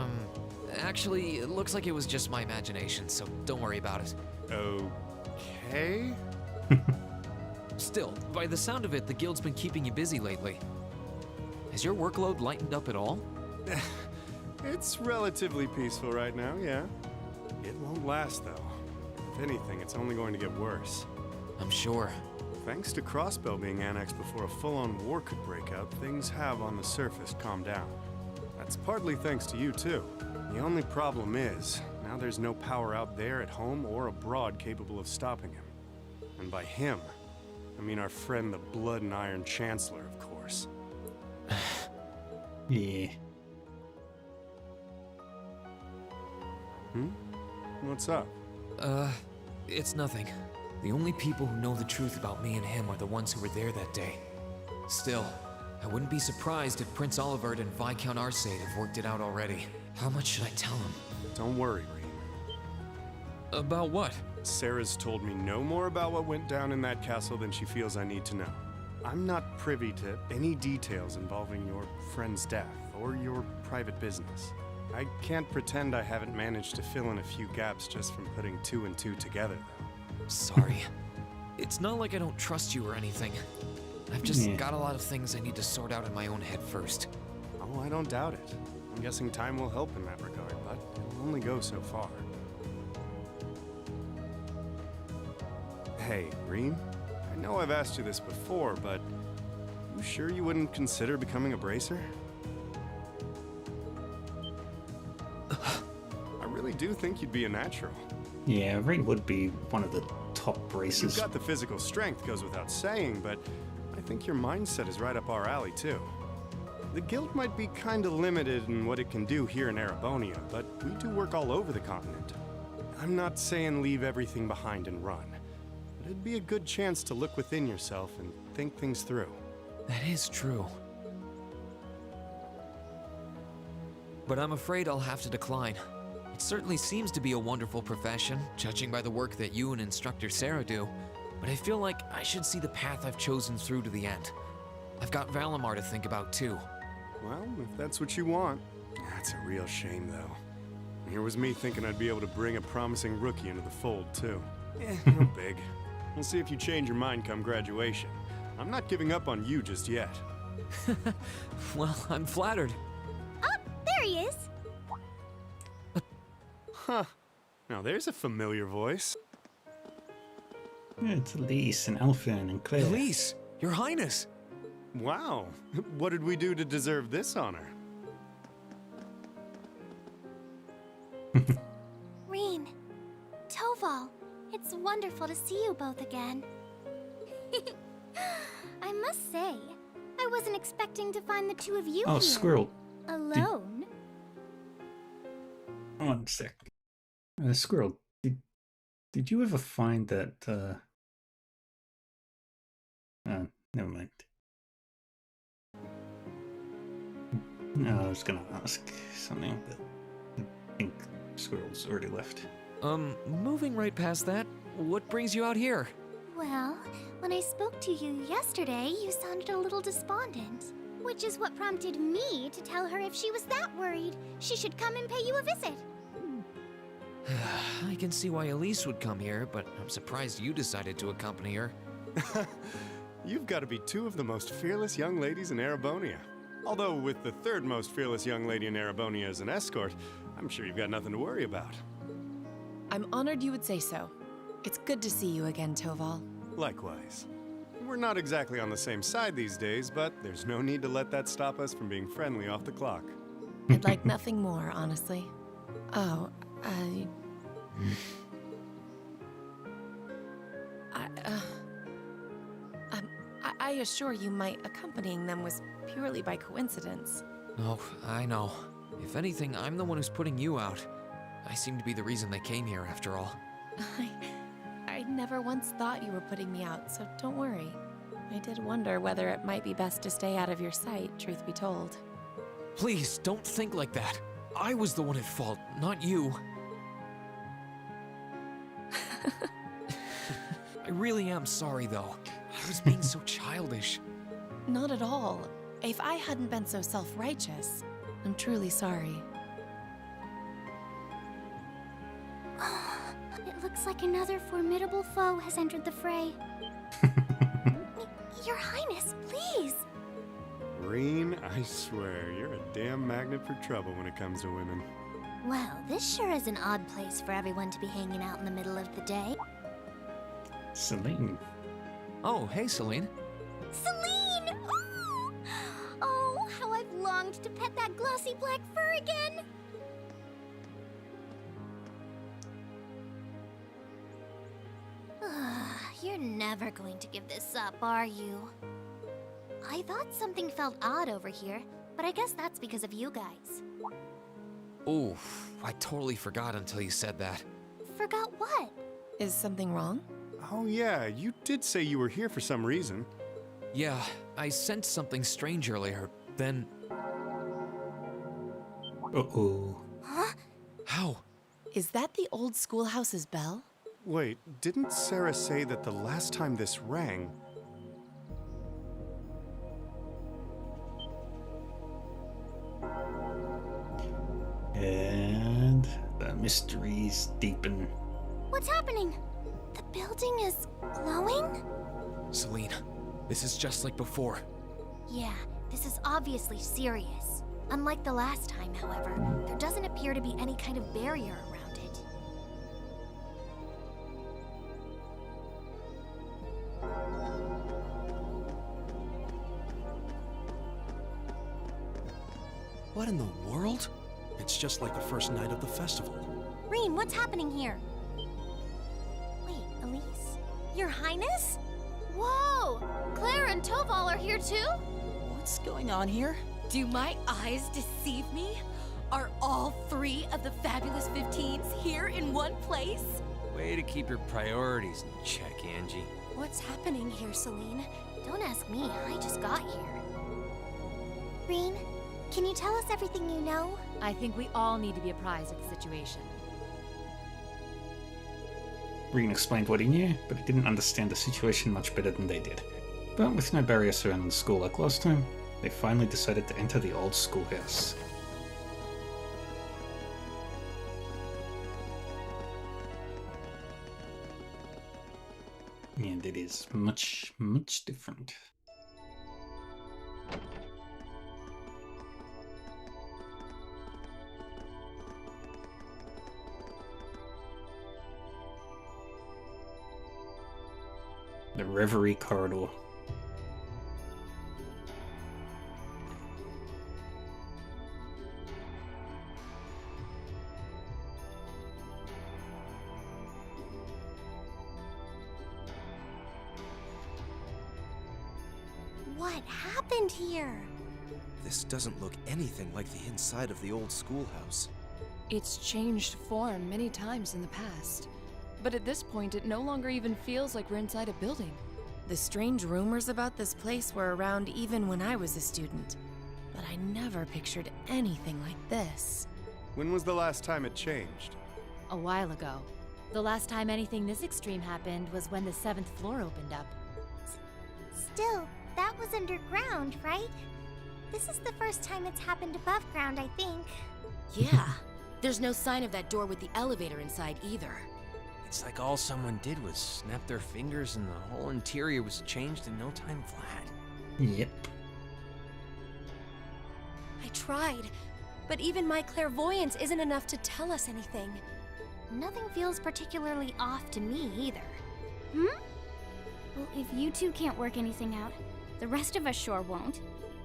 actually, it looks like it was just my imagination, so don't worry about it. Okay? Still, by the sound of it, the guild's been keeping you busy lately. Has your workload lightened up at all? It's relatively peaceful right now, yeah. It won't last, though. If anything, it's only going to get worse. I'm sure. Thanks to Crossbell being annexed before a full-on war could break out, things have on the surface calmed down. That's partly thanks to you, too. The only problem is, now there's no power out there at home or abroad capable of stopping him. And by him, I mean our friend the Blood and Iron Chancellor, of course. Yeah. What's up? It's nothing. The only people who know the truth about me and him are the ones who were there that day. Still, I wouldn't be surprised if Prince Olivert and Viscount Arcade have worked it out already. How much should I tell him? Don't worry, Rean. About what? Sarah's told me no more about what went down in that castle than she feels I need to know. I'm not privy to any details involving your friend's death or your private business. I can't pretend I haven't managed to fill in a few gaps just from putting 2 and 2 together, though. Sorry. It's not like I don't trust you or anything. I've just got a lot of things I need to sort out in my own head first. Oh, I don't doubt it. I'm guessing time will help in that regard, but it'll only go so far. Hey, Rean, I know I've asked you this before, but you sure you wouldn't consider becoming a bracer? I really do think you'd be a natural. Yeah, Rean would be one of the top bracers. You've got the physical strength, goes without saying, but I think your mindset is right up our alley, too. The guild might be kinda limited in what it can do here in Erebonia, but we do work all over the continent. I'm not saying leave everything behind and run, but it'd be a good chance to look within yourself and think things through. That is true. But I'm afraid I'll have to decline. It certainly seems to be a wonderful profession, judging by the work that you and Instructor Sarah do, but I feel like I should see the path I've chosen through to the end. I've got Valimar to think about, too. Well, if that's what you want. That's a real shame, though. Here was me thinking I'd be able to bring a promising rookie into the fold, too. No big. We'll see if you change your mind come graduation. I'm not giving up on you just yet. Well, I'm flattered. Oh, there he is! Huh. Now there's a familiar voice. Yeah, it's Elise and Alphen and Claire. Elise, Your Highness! Wow. What did we do to deserve this honor? Rean, Toval, it's wonderful to see you both again. I must say, I wasn't expecting to find the two of you Oh, here. Squirrel. Alone. One sec. Squirrel, did you ever find that, never mind. No, I was gonna ask something, but I think Squirrel's already left. Moving right past that, what brings you out here? Well, when I spoke to you yesterday, you sounded a little despondent. Which is what prompted me to tell her if she was that worried, she should come and pay you a visit. I can see why Elise would come here, but I'm surprised you decided to accompany her. You've got to be two of the most fearless young ladies in Erebonia. Although with the third most fearless young lady in Erebonia as an escort, I'm sure you've got nothing to worry about. I'm honored you would say so. It's good to see you again, Toval. Likewise. We're not exactly on the same side these days, but there's no need to let that stop us from being friendly off the clock. I'd like nothing more, honestly. Oh, I assure you my accompanying them was purely by coincidence. Oh, I know. If anything, I'm the one who's putting you out. I seem to be the reason they came here, after all. I never once thought you were putting me out, so don't worry. I did wonder whether it might be best to stay out of your sight, truth be told. Please, don't think like that. I was the one at fault, not you. I really am sorry, though. I was being so childish. Not at all. If I hadn't been so self-righteous, I'm truly sorry. It looks like another formidable foe has entered the fray. Your Highness, please! Rean, I swear, you're a damn magnet for trouble when it comes to women. Well, this sure is an odd place for everyone to be hanging out in the middle of the day. Celine. Oh, hey, Celine. Celine! Oh, how I've longed to pet that glossy black fur again! You're never going to give this up, are you? I thought something felt odd over here, but I guess that's because of you guys. Ooh, I totally forgot until you said that. Forgot what? Is something wrong? Oh yeah, you did say you were here for some reason. Yeah, I sensed something strange earlier, then... Uh-oh. Huh? How? Is that the old schoolhouse's bell? Wait, didn't Sarah say that the last time this rang... And the mysteries deepen. What's happening? The building is glowing? Celine, this is just like before. Yeah, this is obviously serious. Unlike the last time, however, there doesn't appear to be any kind of barrier around it. What in the world? It's just like the first night of the festival. Rean, what's happening here? Wait, Elise? Your Highness? Whoa! Claire and Toval are here too? What's going on here? Do my eyes deceive me? Are all 3 of the fabulous 15s here in one place? Way to keep your priorities in check, Angie. What's happening here, Celine? Don't ask me, I just got here. Rean, can you tell us everything you know? I think we all need to be apprised of the situation. Rean explained what he knew, but he didn't understand the situation much better than they did. But with no barrier surrounding the school like last time, they finally decided to enter the old schoolhouse. And it is much, much different. The Reverie Corridor. What happened here? This doesn't look anything like the inside of the old schoolhouse. It's changed form many times in the past. But at this point, it no longer even feels like we're inside a building. The strange rumors about this place were around even when I was a student. But I never pictured anything like this. When was the last time it changed? A while ago. The last time anything this extreme happened was when the 7th floor opened up. Still, that was underground, right? This is the first time it's happened above ground, I think. Yeah. There's no sign of that door with the elevator inside either. It's like all someone did was snap their fingers and the whole interior was changed in no time flat. Yep. I tried, but even my clairvoyance isn't enough to tell us anything. Nothing feels particularly off to me either. Hmm? Well, if you two can't work anything out, the rest of us sure won't.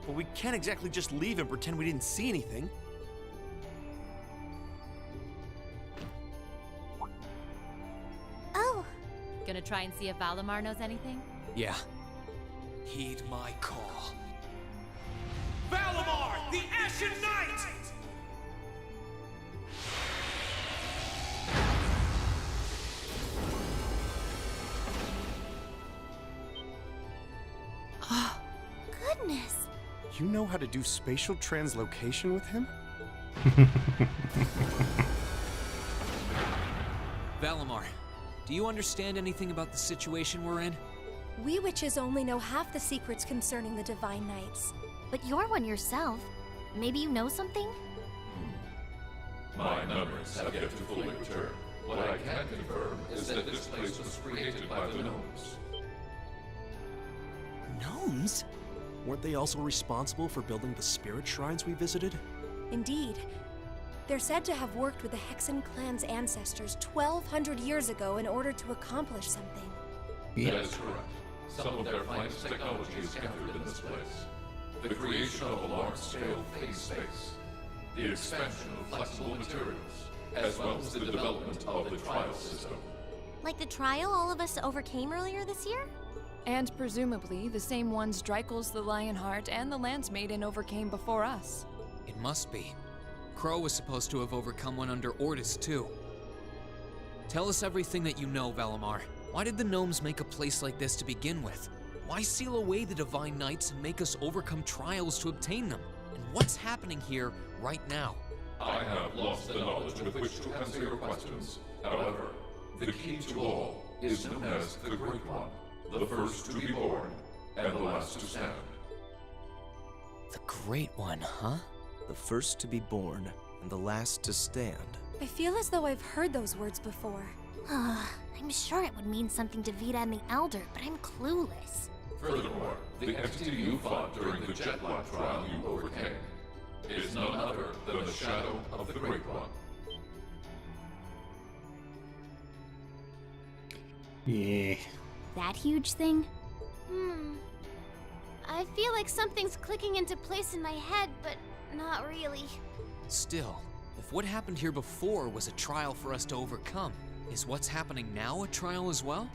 But we can't exactly just leave and pretend we didn't see anything. Oh. Gonna try and see if Valimar knows anything? Yeah. Heed my call. Valimar, the Ashen Knight! Goodness. You know how to do spatial translocation with him? Valimar, do you understand anything about the situation we're in? We witches only know half the secrets concerning the Divine Knights. But you're one yourself. Maybe you know something? My memories have yet to fully return. What I can confirm is that this place was created by the gnomes. Gnomes? Weren't they also responsible for building the spirit shrines we visited? Indeed. They're said to have worked with the Hexen clan's ancestors 1,200 years ago in order to accomplish something. That is correct. Some of their finest technology is gathered in this place. The creation of a large-scale phase space, the expansion of flexible materials, as well as the development of the trial system. Like the trial all of us overcame earlier this year? And presumably the same ones Dreikel's the Lionheart and the Landsmaiden overcame before us. It must be. Crow was supposed to have overcome one under Ordis, too. Tell us everything that you know, Valimar. Why did the gnomes make a place like this to begin with? Why seal away the Divine Knights and make us overcome trials to obtain them? And what's happening here right now? I have lost the knowledge with which to answer your questions. However, the key to all is known as the Great One, the first to be born, and the last to stand. The Great One, huh? The first to be born, and the last to stand. I feel as though I've heard those words before. I'm sure it would mean something to Vita and the Elder, but I'm clueless. Furthermore, the entity you fought during the Jetlock trial you overcame is none other than the shadow of the Great One. Yeah. That huge thing? I feel like something's clicking into place in my head, but not really. Still, if what happened here before was a trial for us to overcome, is what's happening now a trial as well?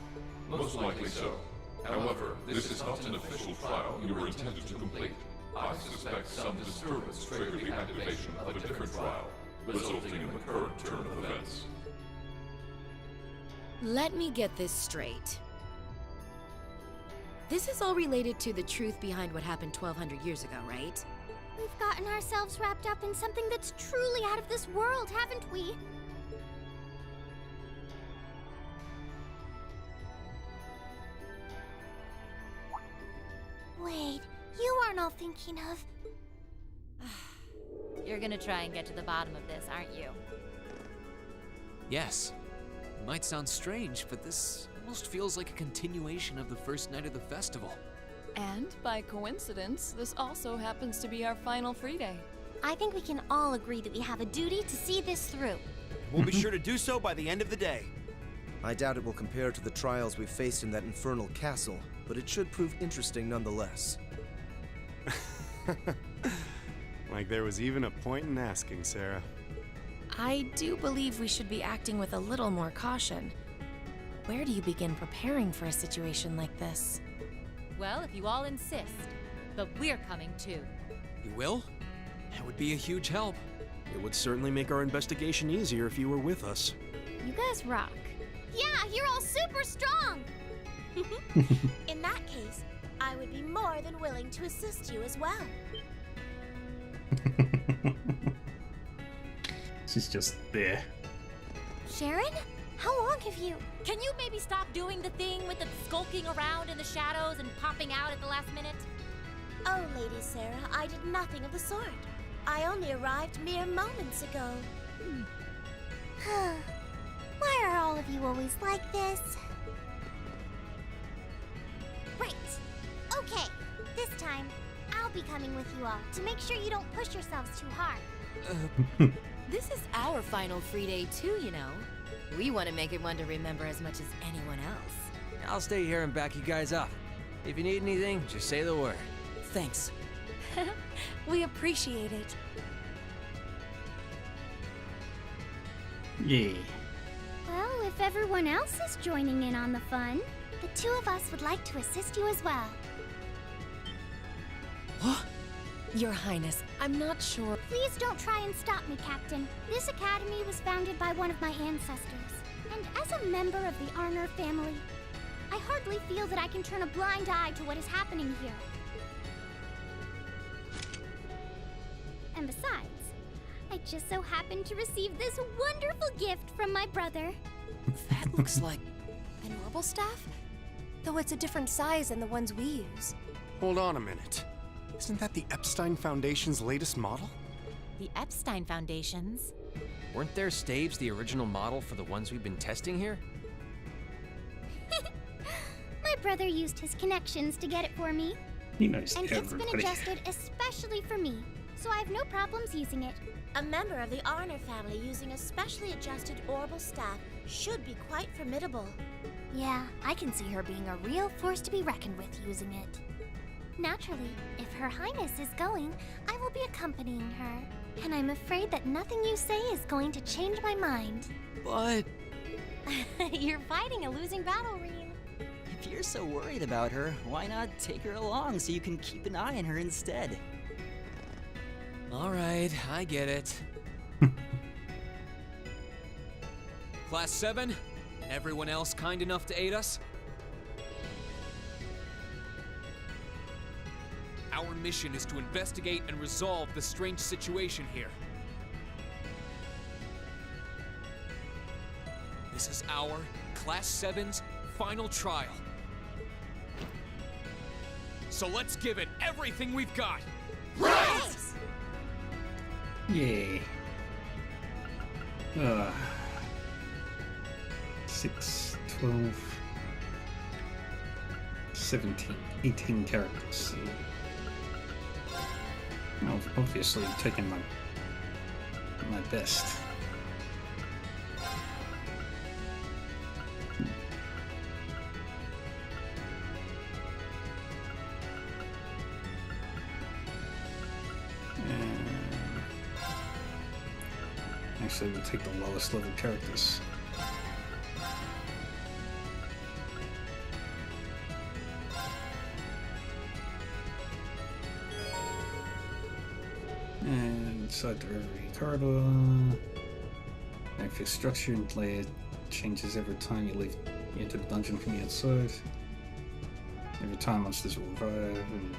Most likely so. However, this is not an official trial you were intended to complete. I suspect some disturbance triggered the activation of a different trial, resulting in the current turn of events. Let me get this straight. This is all related to the truth behind what happened 1,200 years ago, right? We've gotten ourselves wrapped up in something that's truly out of this world, haven't we? Wait, you aren't all thinking of... You're gonna try and get to the bottom of this, aren't you? Yes. It might sound strange, but this almost feels like a continuation of the first night of the festival. And by coincidence, this also happens to be our final free day. I think we can all agree that we have a duty to see this through. We'll be sure to do so by the end of the day. I doubt it will compare to the trials we faced in that infernal castle, but it should prove interesting nonetheless. Like there was even a point in asking, Sarah. I do believe we should be acting with a little more caution. Where do you begin preparing for a situation like this? Well, if you all insist. But we're coming too. You will? That would be a huge help. It would certainly make our investigation easier if you were with us. You guys rock. Yeah, you're all super strong! In that case, I would be more than willing to assist you as well. She's just there. Sharon? How long have you... Can you maybe stop doing the thing with the skulking around in the shadows and popping out at the last minute? Oh, Lady Sarah, I did nothing of the sort. I only arrived mere moments ago. Why are all of you always like this? Right. Okay. This time, I'll be coming with you all to make sure you don't push yourselves too hard. This is our final free day too, you know. We want to make it one to remember as much as anyone else. I'll stay here and back you guys up. If you need anything, just say the word. Thanks. We appreciate it. Yeah. Well, if everyone else is joining in on the fun, the two of us would like to assist you as well. What? Your Highness, I'm not sure. Please don't try and stop me, Captain. This academy was founded by one of my ancestors. And as a member of the Arner family, I hardly feel that I can turn a blind eye to what is happening here. And besides, I just so happened to receive this wonderful gift from my brother. That looks like an orbital staff? Though it's a different size than the ones we use. Hold on a minute. Isn't that the Epstein Foundation's latest model? The Epstein Foundation's? Weren't their staves the original model for the ones we've been testing here? My brother used his connections to get it for me. He knows and everybody. it's been adjusted especially for me, so I have no problems using it. A member of the Arner family using a specially adjusted orbital staff should be quite formidable. Yeah, I can see her being a real force to be reckoned with using it. Naturally, if Her Highness is going, I will be accompanying her. And I'm afraid that nothing you say is going to change my mind. But... You're fighting a losing battle, Rean. if you're so worried about her, why not take her along so you can keep an eye on her instead? Alright, I get it. Class 7? Everyone else kind enough to aid us? Our mission is to investigate and resolve the strange situation here. This is our Class 7's final trial. So let's give it everything we've got! Right! Yay. 6, 12, 17, 18 characters. I've obviously taken my best. Actually, we'll take the lowest level characters. And inside the every corridor, active structure and layer changes every time you enter the dungeon from the outside. Every time monsters will revive and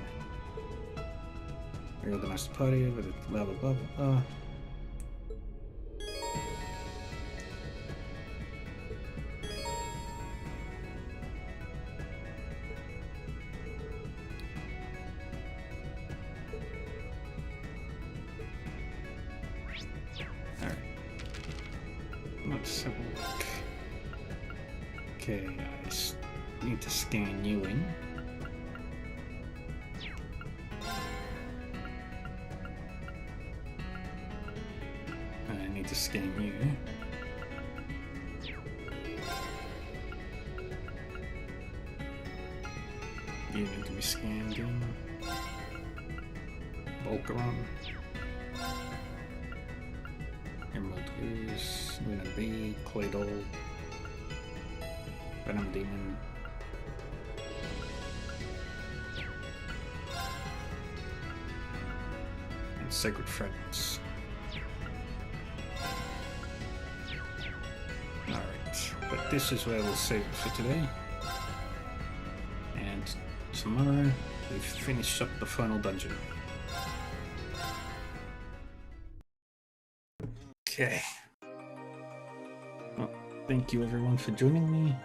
reorganize the party, but blah blah blah blah blah. Okay, I just need to scan you in. I need to scan you. You need to be scanned in. Volcaron. Emerald Ooze, Luna B, Claydol. Venom Demon. And Sacred Fragments. Alright, but this is where we'll save it for today. And tomorrow we finish up the final dungeon. Okay. Well, thank you everyone for joining me.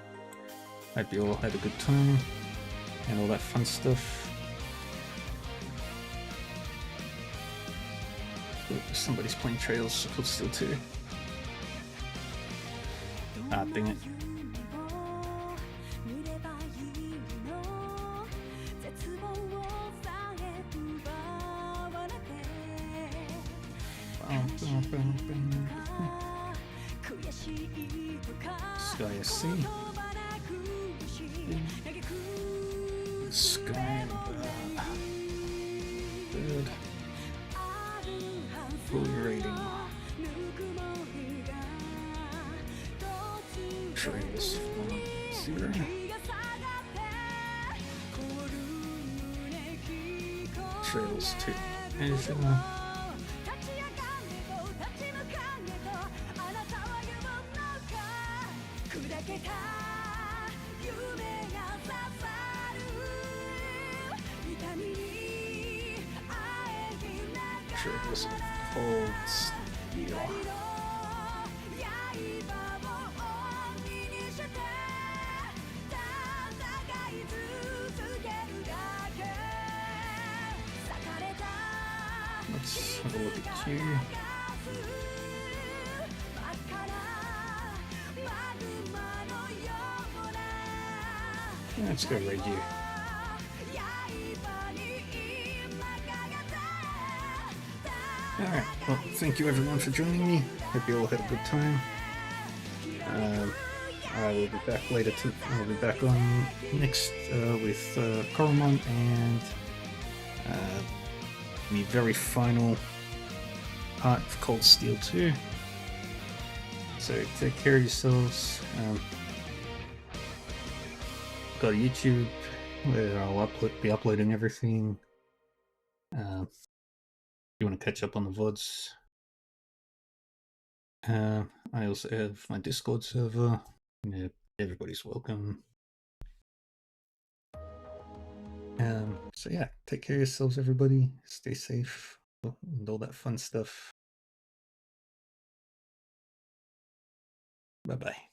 Hope you all had a good time and all that fun stuff. Ooh, somebody's playing Trails of Steel 2. Ah, dang it. Sky SC. Sky good. Full rating. Trails 0. Trails 2. Asia. Trails Cold Steel. Let's have a look at you. Let's go raid you. Alright, well, thank you everyone for joining me. Hope you all had a good time. I will be back later I'll be back on next with Koromon and the very final part of Cold Steel 2. So take care of yourselves. Got a YouTube where I'll be uploading everything. You want to catch up on the VODs. I also have my Discord server. Yeah, everybody's welcome. So yeah, take care of yourselves, everybody. Stay safe and all that fun stuff. Bye bye.